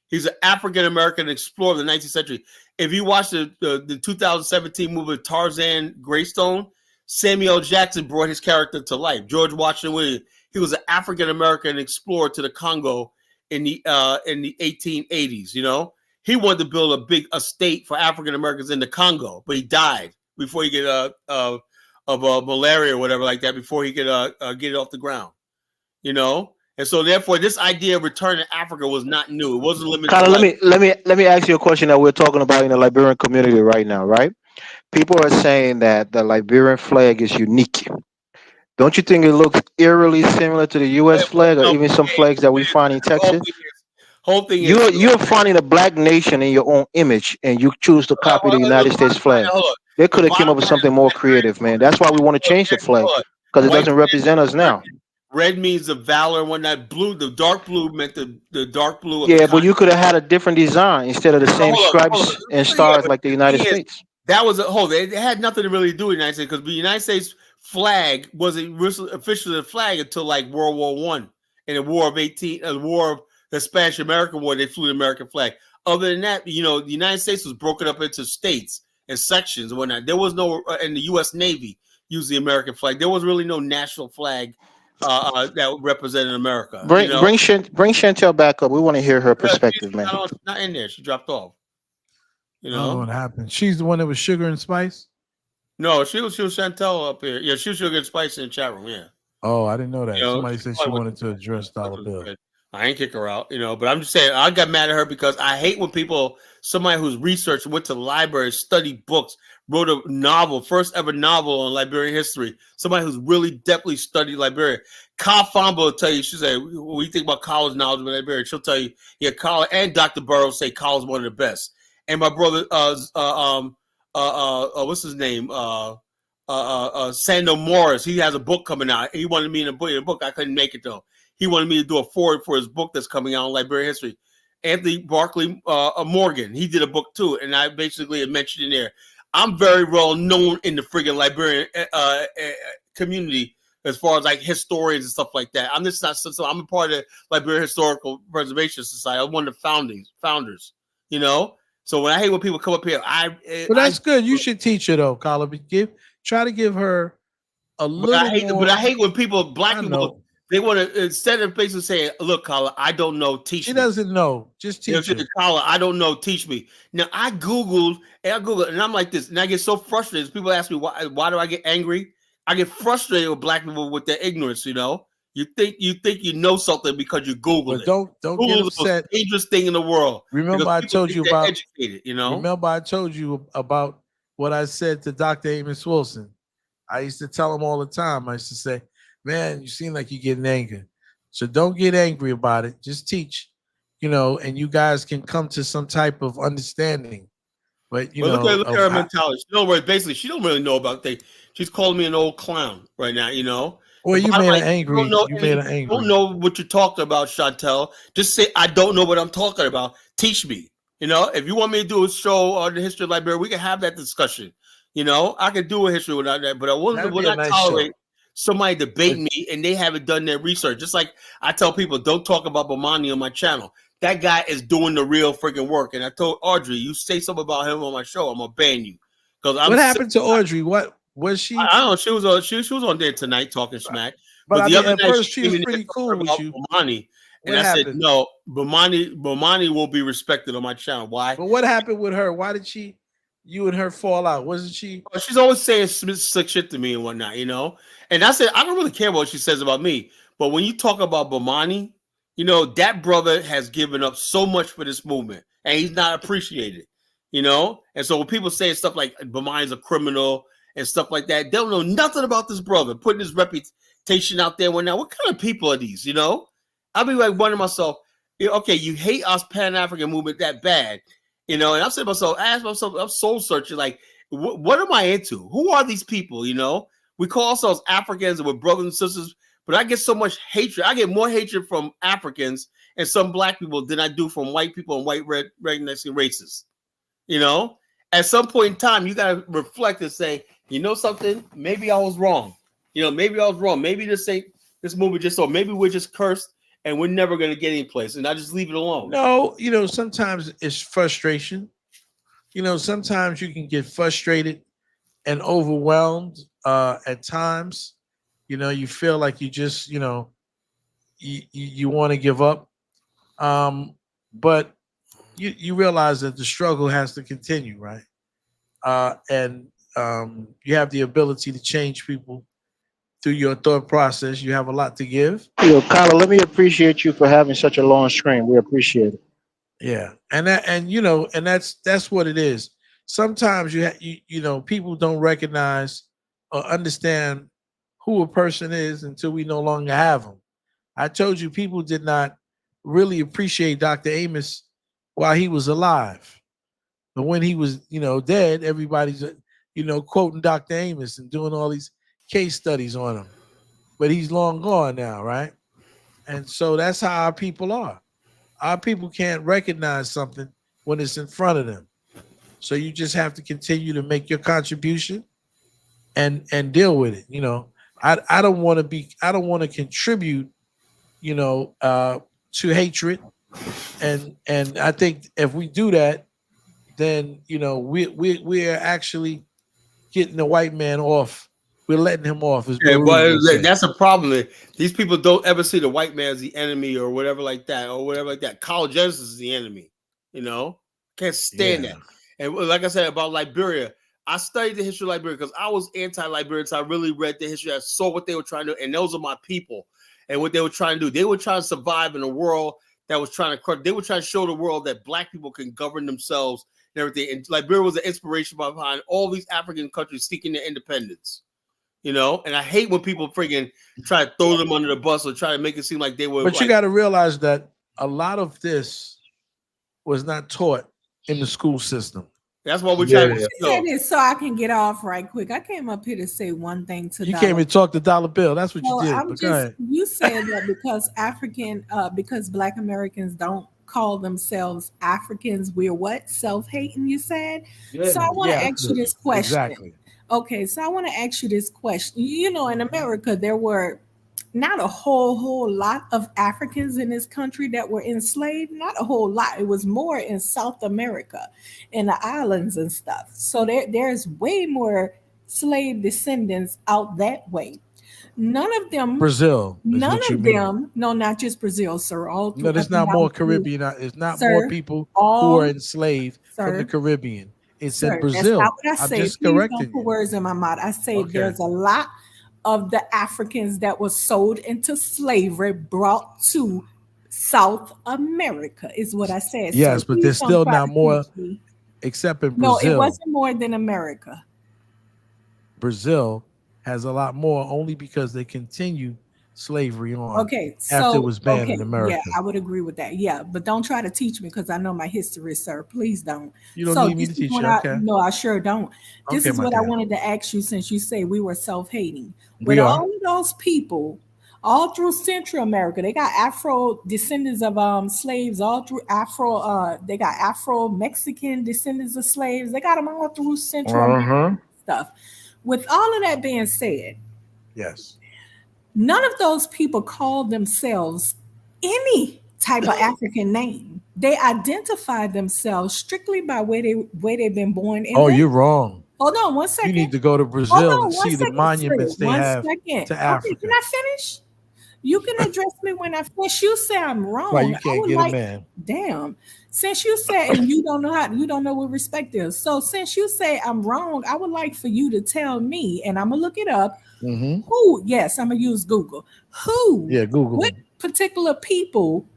He's an African-American explorer of the 19th century. If you watch the 2017 movie Tarzan Greystone, Samuel Jackson brought his character to life. George Washington Williams. He was an African-American explorer to the Congo in the 1880s. You know, he wanted to build a state for African-Americans in the Congo, but he died before he get of malaria or whatever like that. Before he could get it off the ground. You know. And so, therefore, this idea of returning to Africa was not new. It wasn't limited. Let me ask you a question that we're talking about in the Liberian community right now, right? People are saying that the Liberian flag is unique. Don't you think it looks eerily similar to the U.S. flag, or even some flags that we find in Texas? Whole thing you're finding a black nation in your own image, and you choose to copy the United States flag. They could have came up with something more creative, man. That's why we want to change the flag, because it doesn't represent us now. Red means the valor, and when that blue, the dark blue meant the dark blue. Yeah, but you could have had a different design instead of the same stripes and stars like the United States. That was it had nothing to really do with the United States, because the United States flag wasn't officially a flag until like World War I and the War of the Spanish American War. They flew the American flag. Other than that, you know, the United States was broken up into states and sections and whatnot. There was no, and the U.S. Navy used the American flag. There was really no national flag that represented America. Bring Chantel back up. We want to hear her perspective, man. Not in there. She dropped off. You know, I don't know what happened. She's the one that was Sugar and Spice. No, she was Chantel up here. Yeah, she was Sugar and Spice in the chat room. Yeah. Oh, I didn't know that. Somebody said she wanted to address Dollar Bill. I ain't kick her out, you know, but I'm just saying I got mad at her because I hate when somebody who's researched, went to the library, studied books, wrote a novel, first ever novel on Liberian history. Somebody who's really deeply studied Liberia. Kyle Fombo will tell you, she said, when you think about college knowledge of Liberia, she'll tell you, yeah, Kyle and Dr. Burroughs say Kyle's one of the best. And my brother, what's his name? Sando Morris, he has a book coming out. He wanted me in a book. I couldn't make it though. He wanted me to do a forward for his book that's coming out on Liberian history. Anthony Barkley Morgan, he did a book too, and I basically had mentioned in there. I'm very well known in the friggin' Liberian community as far as like historians and stuff like that. I'm just not. So I'm a part of the Liberian Historical Preservation Society. I'm one of the founders. You know. So when I hate when people come up here, But that's good. You should teach her though, Carla. Try to give her a little more. But I hate when black people, they want to, instead of basically saying, "Look, Carla, I don't know, teach me." She doesn't know. Just teach her. Carla, I don't know, teach me. Now I Googled, and I'm like this, and I get so frustrated. People ask me why do I get angry? I get frustrated with black people with their ignorance. You know, you think you know something because you Google it. Don't Google get is upset. the most dangerous thing in the world. Remember, I told you about educated. You know, remember I told you about what I said to Dr. Amos Wilson. I used to tell him all the time. I used to say, "Man, you seem like you're getting angry. So don't get angry about it. Just teach, you know, and you guys can come to some type of understanding." But you know, look at her mentality. Basically, she don't really know about things. She's calling me an old clown right now. You know. Well, you made her angry. You made her angry. Don't know what you're talking about, Chantel. Just say I don't know what I'm talking about. Teach me. You know, if you want me to do a show on the history of Liberia, we can have that discussion. You know, I could do a history without that, but I will not tolerate somebody debate me and they haven't done their research. Just like I tell people, don't talk about Bomani on my channel. That guy is doing the real freaking work. And I told Audrey, you say something about him on my show, I'm gonna ban you. Because what happened to Audrey? What was she? I don't know. She was on there tonight talking smack. But the other night, first she was pretty cool with you. Bomani. And I said, no, Bomani will be respected on my channel. Why? But what happened with her? Why did you and her fall out? Wasn't she? She's always saying slick shit to me and whatnot, you know? And I said, I don't really care about what she says about me. But when you talk about Bomani, you know, that brother has given up so much for this movement and he's not appreciated, you know? And so when people say stuff like Bomani's a criminal and stuff like that, they don't know nothing about this brother, putting his reputation out there. Well, now, what kind of people are these, you know? I'll be like wondering myself, okay, you hate us Pan-African movement that bad, you know? And I'm saying to myself, I ask myself, I'm soul searching, like, what am I into? Who are these people, you know? We call ourselves Africans and we're brothers and sisters, but I get so much hatred. I get more hatred from Africans and some black people than I do from white people and white rednecks and racists, you know? At some point in time, you got to reflect and say, you know something? Maybe I was wrong. You know, maybe I was wrong. Maybe this movie just so. Maybe we're just cursed and we're never going to get any place. And I just leave it alone. No, you know, sometimes it's frustration. You know, sometimes you can get frustrated and overwhelmed at times. You know, you feel like you just, you know, you want to give up. But you realize that the struggle has to continue, right? And you have the ability to change people through your thought process. You have a lot to give. Yo, Kyla, let me appreciate you for having such a long screen. We appreciate it. Yeah, and that's what it is. Sometimes you know, people don't recognize or understand who a person is until we no longer have them. I told you, people did not really appreciate Dr. Amos while he was alive, but when he was, you know, dead, everybody's, you know, quoting Dr. Amos and doing all these case studies on him. But he's long gone now, right? And so that's how our people are. Our people can't recognize something when it's in front of them. So you just have to continue to make your contribution and deal with it. You know, I don't want to contribute, you know, to hatred. And I think if we do that, then, you know, we're actually getting the white man off. We're letting him off. Yeah, but that's a problem. These people don't ever see the white man as the enemy or whatever like that, College Genesis is the enemy, you know? Can't stand that. And like I said about Liberia, I studied the history of Liberia because I was anti-Liberian, so I really read the history. I saw what they were trying to do, and those are my people. And what they were trying to do, they were trying to survive in a world that was trying to crush. They were trying to show the world that black people can govern themselves and everything. And Liberia was an inspiration behind all these African countries seeking their independence. You know, and I hate when people freaking try to throw them under the bus or try to make it seem like they were. But you got to realize that a lot of this was not taught in the school system. That's what we're trying to say this so I can get off right quick. I came up here to say one thing to you. Came and talk to Dollar Bill. That's what you did. You said that because Black Americans don't call themselves Africans, we're what? Self-hating, you said? Yeah, so I want to ask you this question. Exactly. Okay, so I want to ask you this question. You know, in America, there were not a whole lot of Africans in this country that were enslaved. Not a whole lot. It was more in South America, in the islands and stuff. So there's way more slave descendants out that way. None of them, Brazil is none what you of mean. them, no, not just Brazil, sir. All No, through, there's up and not more down through, Caribbean. It's not more sir. people who are All, enslaved from the sir. Caribbean. It said Sir, that's not Brazil. what I I'm say. just Please don't correcting put you. words in my mouth. I say Okay. there's a lot of the Africans that was sold into slavery brought to South America, is what I said, sir. Yes, but Please there's don't still try not to teach more, me. except in No, it Brazil. wasn't more than America. Brazil has a lot more only because they continue slavery on Okay, after it so was banned okay, in yeah, America. I would agree with that. Yeah, but don't try to teach me because I know my history, sir. Please don't. You don't So need me this to is teach what you. I Okay. no, I sure don't. This Okay, is my what I dear. wanted to ask you since you say we were self-hating. With We are. all of those people, all through Central America, they got Afro descendants of slaves, all through Afro, they got Afro Mexican descendants of slaves, they got them all through Central America Uh-huh. stuff. With all of that being said, Yes. none of those people call themselves any type of African name. They identify themselves strictly by where they've been born. And Oh, then you're wrong. hold on one You need second. to go to Hold Brazil and on one see the second, sir. monuments they One have second. to Okay, can Africa. I finish? You can address me when I finish. You say I'm Why wrong. you I can't would get a like, man? damn. Since you said and you don't know how, you don't know what respect is. So since you say I'm wrong, I would like for you to tell me, and I'm gonna look it up. Mm-hmm. Who? Yes, I'm gonna use Google. Who? Yeah, Google What them. particular people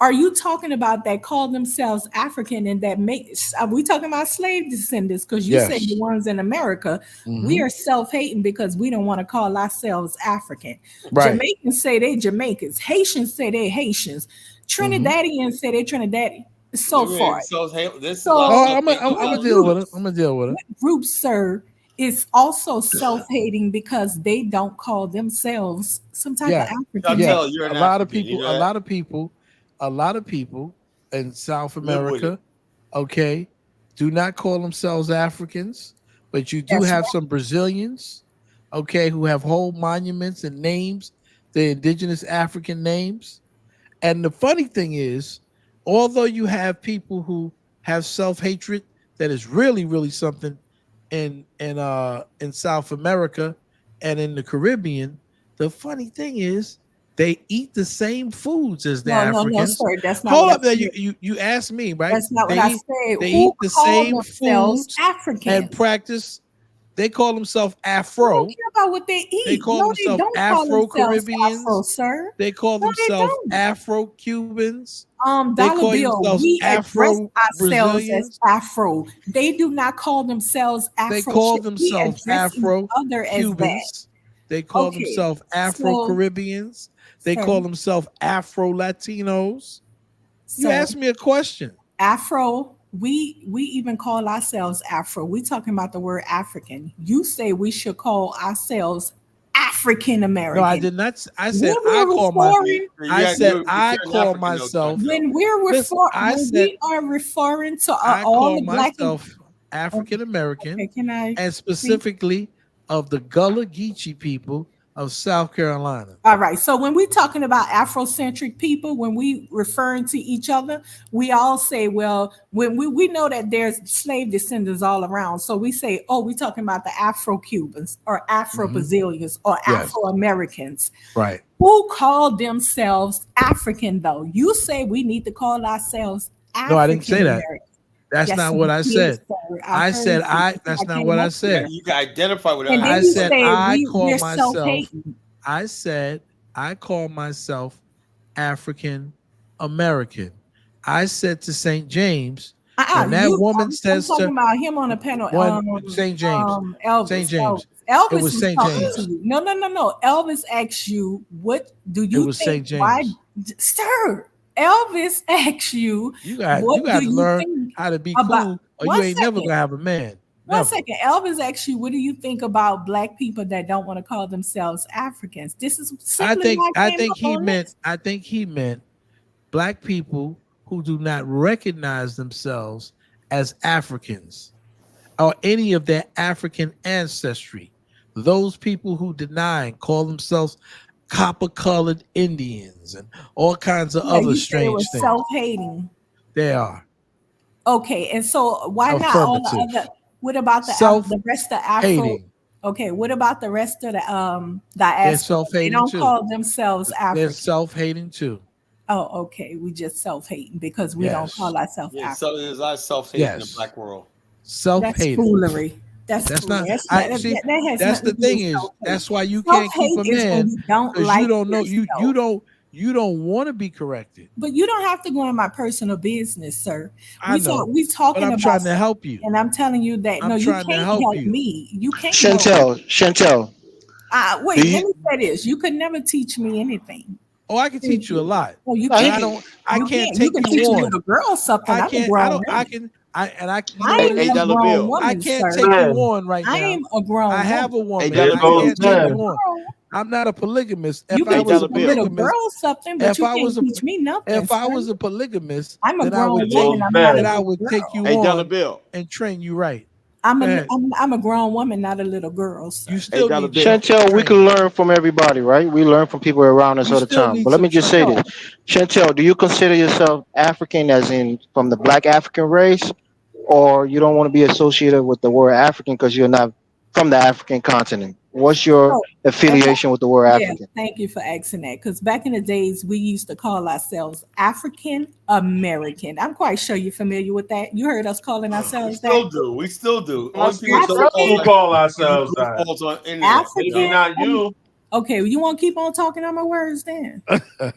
are you talking about that call themselves African and that make? Are we talking about slave descendants? Because you say the Yes. ones in America, we Mm-hmm. are self-hating because we don't want to call ourselves African. Right. Jamaicans say they Jamaicans. Haitians say they Haitians. Mm-hmm. Trinidadians say they Trinidadian. So far. So hey, there's a lot of So Oh, stuff I'm they gonna do I'm out gonna here. deal with it. groups, I'm gonna deal with it. what group, sir, is also self-hating because they don't call themselves some type of Yeah. African name. Chantel, Yes. you're A an lot of African. You people. know A that? lot of people. A lot of people in South Live with it. America. Okay, do not call themselves Africans, but you do That's have right. some Brazilians. Okay, who have whole monuments and names, the indigenous African names. And the funny thing is, although you have people who have self-hatred that is really, really something in South America and in the Caribbean, the funny thing is they eat the same foods as the No, no, no, Africans. sir. That's not what Hold I up there. You said. you you asked me, right? That's not what I said. They Who eat the call same themselves foods and African? practice. They call themselves I don't Afro. care about what they They eat. call No, they themselves don't call Afro themselves Afro, Caribbeans. sir. They call No, they themselves don't. Afro Cubans. They Dollar call Bill, themselves we address Afro ourselves as Brazilians. Afro. They do not call themselves They Afro. call We themselves address each Afro other as that. Cubans. They call Okay. themselves Afro So, Caribbeans. They sir, call themselves Afro Latinos. You sir, asked me a question. Afro, we even call ourselves Afro. We talking about the word African. You say we should call ourselves African No, I American. did not. I When said we're referring, I said I You're an call African, though, myself. Chantel. Listen, I when said we are referring to I all call the black and myself African American, okay, can I and speak? specifically of the Gullah Geechee people of South Carolina. All right. So when we're talking about Afrocentric people, when we referring to each other, we all say, well, when we know that there's slave descendants all around. So we say, oh, we're talking about the Afro-Cubans or Mhm. Afro-Brazilians or Yes, Afro-Americans. right. Who call themselves African, though? You say we need to call ourselves No, I didn't African say that. American. That's Yes, not you what I did, said. sir. I I heard said you. I. That's why That's I not came what I up said. here. You can identify with an And then I you African. said say I call we're myself. self-hating. I said I call myself African American. I said to St. James when that You. woman I'm says talking to about him on the panel. one St. James, St. Elvis. James, it Elvis was was St. talking to James. you. No, no, no, no. Elvis asked you, "What do It you was think? St. Why, James. sir?" Elvis asked you, You "What do got to you learn think how to be about?" cool, or you One ain't never second. gonna have a man. One Never. second. Elvis asked you, "What do you think about black people that don't want to call themselves Africans?" This is simply why I came up on this. I think he meant black people who do not recognize themselves as Africans. or any of their African ancestry. Those people who deny and call themselves copper-colored Indians and all kinds of Yeah, other you said it strange was things. self-hating. They are Okay, and so why not all the affirmative, other? What about the rest of Afro? self-hating. Okay, what about the rest of the They're diaspora? They self-hating don't too. call themselves They're African. self-hating too. Oh, okay. We just self-hating because we don't Yes. call ourselves Yeah, African. so there's a lot of self-hate in the Yes. black world. That's Self-hating. foolery. That's That's foolery. not. That's I not, see. that has That's nothing the to do thing with is. self-hate. That's why you can't keep Self-hate a is when man you don't because like you don't know. You yourself. don't want to be corrected. But you don't have to go in my personal business, sir. I know, We but talking I'm about trying to something, help you. and I'm telling you that no, I'm you trying to can't help help you. me. You can't help me. Chantel, Wait, do let you? me say this. You could never teach me anything. Oh, I can teach you a lot. Oh, you No, he But can't. I can. don't. I You can't can't. You take can you teach a on. little girl something. I I'm a can't. I grown don't. I woman. can. You know I what am it a is? grown I woman, can't sir. take you on right I now. am a grown I woman. have a woman. There I goes can't take Pam. you on. I'm not a polygamist. You If I can was teach a a little polygamist, girl something, but if you I was can't a teach me nothing, if I sir. was a polygamist, I'm a then I grown would woman. take I'm not a then I little would take you girl. Hey, Dollar on Bill. and train you right. Go ahead. I'm a grown woman, not a little girl, You sir. still Dollar need Bill. Chantel, we can training. learn from everybody, right? We learn from people around us You all the still time. need But let some me just say training. this. Chantel, do you consider yourself African as in from the black African race? Or you don't want to be associated with the word African because you're not from the African continent? What's your So, and affiliation with the word yeah, African? thank you for asking that. Because back in the days, we used to call ourselves African American. I'm quite sure you're familiar with that. You heard us calling We ourselves that. still do. We still do. Only Us people that don't call African, us call you ourselves that. goofballs on internet. Maybe African. not you. Okay, you want to keep on talking on my words then?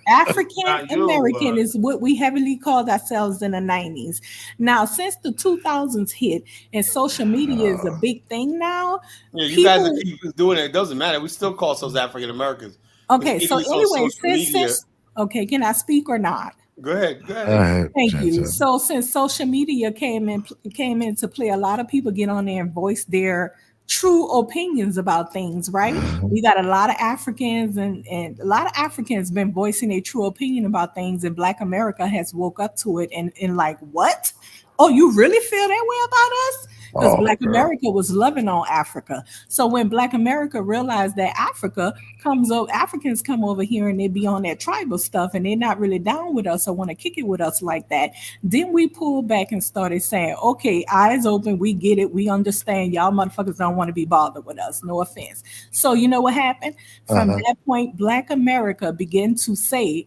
African Not you, American but is what we heavily called ourselves in the 90s. Now, since the 2000s hit and social media is a big thing now, Yeah, you guys are people. keep doing it. It doesn't matter. We still call ourselves African Americans. This Okay, so idiots on anyway, social media. okay, can I speak or not? Go ahead. Go Go ahead. ahead, Thank you. Chantel. So since social media came into play, a lot of people get on there and voice their true opinions about things, right? We got a lot of Africans and a lot of Africans been voicing their true opinion about things, and Black America has woke up to it and like, what? Oh, you really feel that way about us? Because Oh, Black girl. America was loving on Africa. So when Black America realized that Africans come over here and they be on that tribal stuff and they're not really down with us or want to kick it with us like that, then we pulled back and started saying, okay, eyes open, we get it, we understand. Y'all motherfuckers don't want to be bothered with us. No offense. So you know what happened? From Uh-huh. that point, Black America began to say,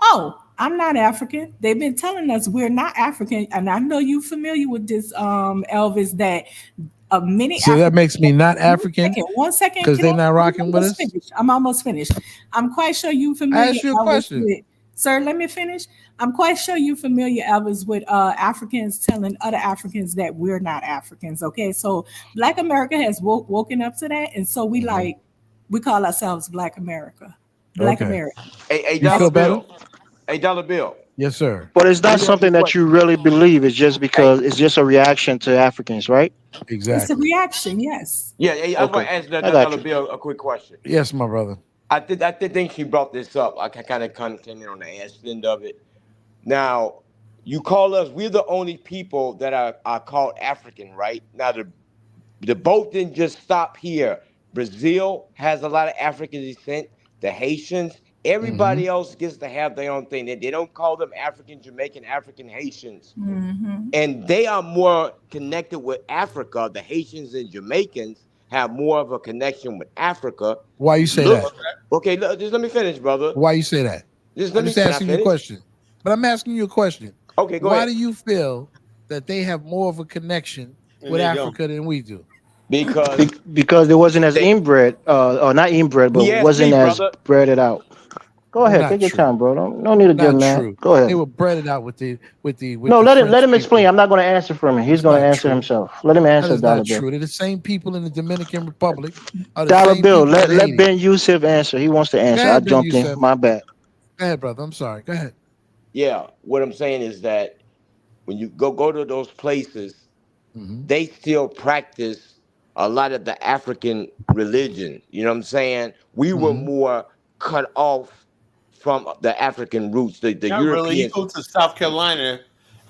oh, I'm not African. They've been telling us we're not African. And I know you're familiar with this, Elvis, that many So that African. makes me not African One second. because they're not rocking with us. I'm almost finished. I'm quite sure you're I familiar, asked you a Elvis, question. with. Sir, let me finish. I'm quite sure you're familiar, Elvis, with Africans telling other Africans that we're not Africans. Okay, so Black America has woken up to that, and so we call ourselves Black America. Black Okay. America. Hey, You Dollar feel better? Bill. Hey, Dollar Bill. Yes, sir. But it's Let not me ask you something a that you question. really believe. It's just Hey, because it's just a reaction to Africans, right? It's a Exactly. reaction, yes. yeah, hey, I want Okay, to ask I got Dollar you. Bill a quick question. Yes, my brother. I did think she brought this up. I kind of came in on the end of it. Now, you call us, we're the only people that are called African, right? Now, the boat didn't just stop here. Brazil has a lot of African descent, the Haitians, Mm-hmm. everybody else gets to have their own thing. They don't call them African Jamaican, African Haitians. Mm-hmm. And they are more connected with Africa. The Haitians and Jamaicans have more of a connection with Africa. Why you say Look, that? okay, look, just let me finish, brother. Why you say that? Just I'm let me, just can I asking you a finish? question. But I'm asking you a question. Okay, go Why ahead. do you feel that they have more of a connection And with they don't. Africa than we do? Because Because it wasn't as they, inbred, or not inbred, but he asked wasn't me, as brother. bred out. Go ahead, Not take your true. time, bro. No need to get Not mad. true. Go They ahead. were bred out with No, the let French him explain. people. I'm not going to answer for him. He's That's going to not answer true. himself. Let him That answer, is Dollar not Bill. true. They're the same people in the Dominican Republic are the Dollar same Bill, people in let Haiti. Ben Yusuf answer. He wants to Go answer. I ahead, Ben jumped in. Youssef. My bad. Go ahead, brother. I'm sorry. Go ahead. Yeah, what I'm saying is that when you go to those places, Mm-hmm. they still practice a lot of the African religion. You know what I'm saying? We were Mm-hmm. more cut off from the African roots. The Not really. You Europeans. go to South Carolina,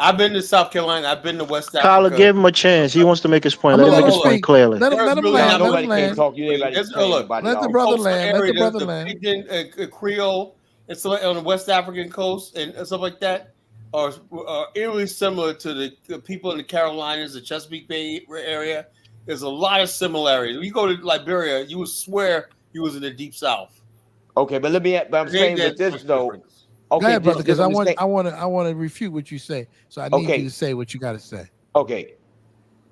I've been to South Carolina. I've been to West Kyler, Africa. give him a chance. He wants to make his point. I'm Let gonna him let make him his point speak. clearly. Let There's him really land. not Let him Nobody can't land. talk. Everybody There's, cutting look, everybody Let the off. brother coastal land. Let the area. There's brother the land. Pidgin, Creole, and stuff on the West African coast and stuff like that are eerily similar to the people in the Carolinas, the Chesapeake Bay area. There's a lot of similarities. When you go to Liberia, you would swear you was in the Deep South. Okay, but I'm saying with There's this much though. difference. Okay, Go ahead, brother, because just understand. I want to refute what you say. So I need you Okay, to say what you got to say. okay.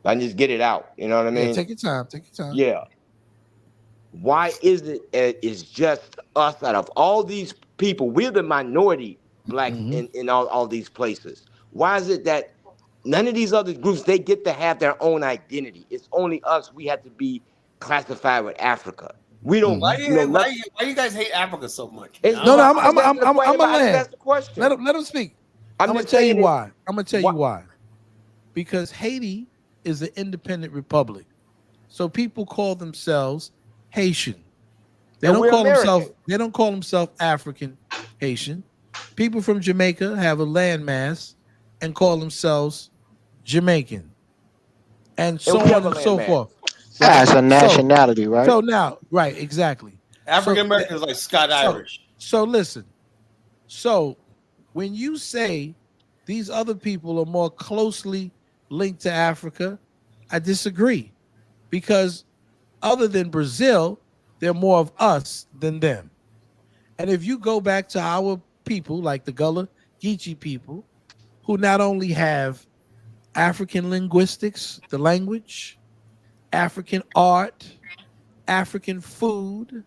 I just get it out. You know what I Yeah, mean? take your time. Take your time. Yeah. Why is it's just us out of all these people? We're the minority blacks Mm-hmm. in all these places. Why is it that none of these other groups, they get to have their own identity? It's only us. We have to be classified with Africa. We don't Why do know you nothing. why you guys hate Africa so much? It's, Man? No, I I'm just asked the question. a I just land. asked the question. Let him speak. I'm I'm gonna just tell you saying it. why. I'm gonna tell you What? why. Because Haiti is an independent republic, so people call themselves Haitian. They And don't we're call themselves. American. They don't call themselves African Haitian. People from Jamaica have a landmass and call themselves Jamaican, and And so we on have a and so landmass. forth. Right. That's a nationality, right? So now, right, exactly. African American is like Scott Irish. So listen. So when you say these other people are more closely linked to Africa, I disagree. Because other than Brazil, they're more of us than them. And if you go back to our people, like the Gullah Geechee people, who not only have African linguistics, the language, African art, African food,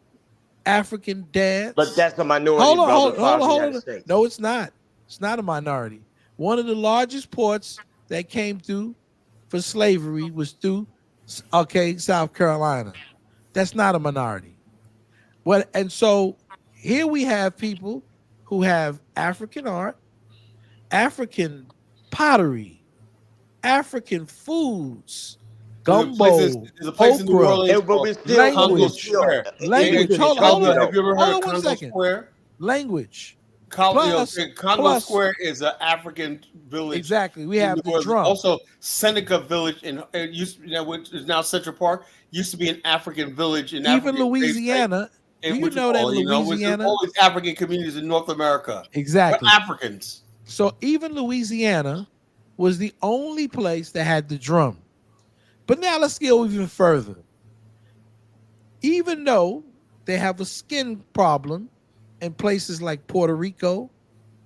African dance. But that's a minority, brother, as far as the Hold United on. States. No, it's not. It's not a minority. One of the largest ports that came through for slavery was through, South Carolina. That's not a minority. And so here we have people who have African art, African pottery, African foods, gumbo, There's a place in New okra, Orleans But called we're still, Congo we're language, still Square. language. Hold culture, on. Have you ever heard Hold of on one Congo second. Square? Language. Congo Plus, Square is an African village. exactly. We in have New the Orleans. drum. Also, Seneca Village, which is now Central Park, used to be an African village in Even African Louisiana. Do you know that Louisiana? all these African communities in North America. Exactly. We're Africans. So even Louisiana was the only place that had the drum. But now let's go even further. Even though they have a skin problem in places like Puerto Rico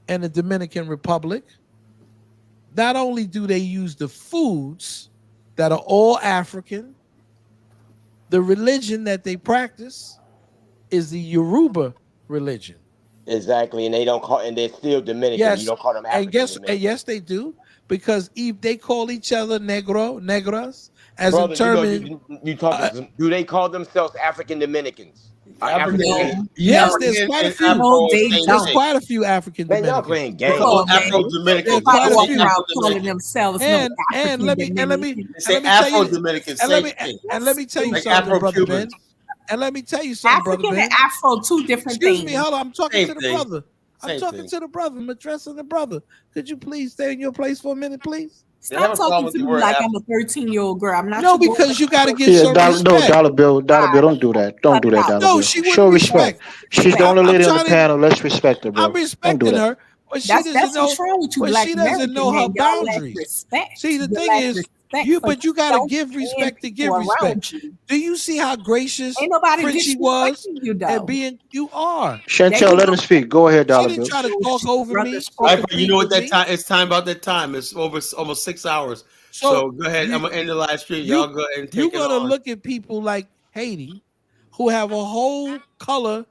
and the Dominican Republic, not only do they use the foods that are all African, the religion that they practice is the Yoruba religion. exactly, and they're still Dominican. Yes, You don't call them and African Dominican. yes, they do, because if they call each other negras, as Brother, in term, you talking? Do they call themselves African Dominicans? African yes, African there's quite a and few. Afro they same There's thing. quite a few African Man, y'all Dominicans. playing They games. call Come on, Afro man. Dominicans. There's quite a Walking few. around calling themselves no And African let me Dominican. They say tell you, Afro Dominicans. Same thing. and let me tell you Like something, Afro brother Ben. Cubans. And let me tell you something, brother African Ben. and Afro, two different Excuse things. me, hold on. I'm talking Same to the thing. brother. I'm Same talking thing. to the brother. I'm addressing the brother. Could you please stay in your place for a minute, please? They have Stop a problem talking with to the me word like Afro. I'm a 13-year-old girl. I'm not No, your boy. because you got to give Yeah, some respect. Dollar Bill, don't do that. Don't do that, Dollar No, Bill. she Show wouldn't respect. respect. She's the only I'm lady on the trying to. panel. Let's respect her, I'm bro. Don't do respecting that. her, but she That's doesn't know. what's wrong with you, But Black she doesn't know her American men. Y'all lack boundaries. respect. See, the You thing lack is, respect but you got to yourself give and respect to give people respect. around you. Do you see how gracious Ain't nobody Frenchie was disrespecting you though. and being? You are. There Chantel, you let go. him speak. Go ahead, She Dollar didn't Bill. try to talk over Brother me or spoke. All right, but you compete know with what that me. time? It's time about that time. It's over almost 6 hours. So go ahead. I'm gonna end the live stream. Y'all go ahead and You're take it gonna on. look at people like Haiti, who have a whole color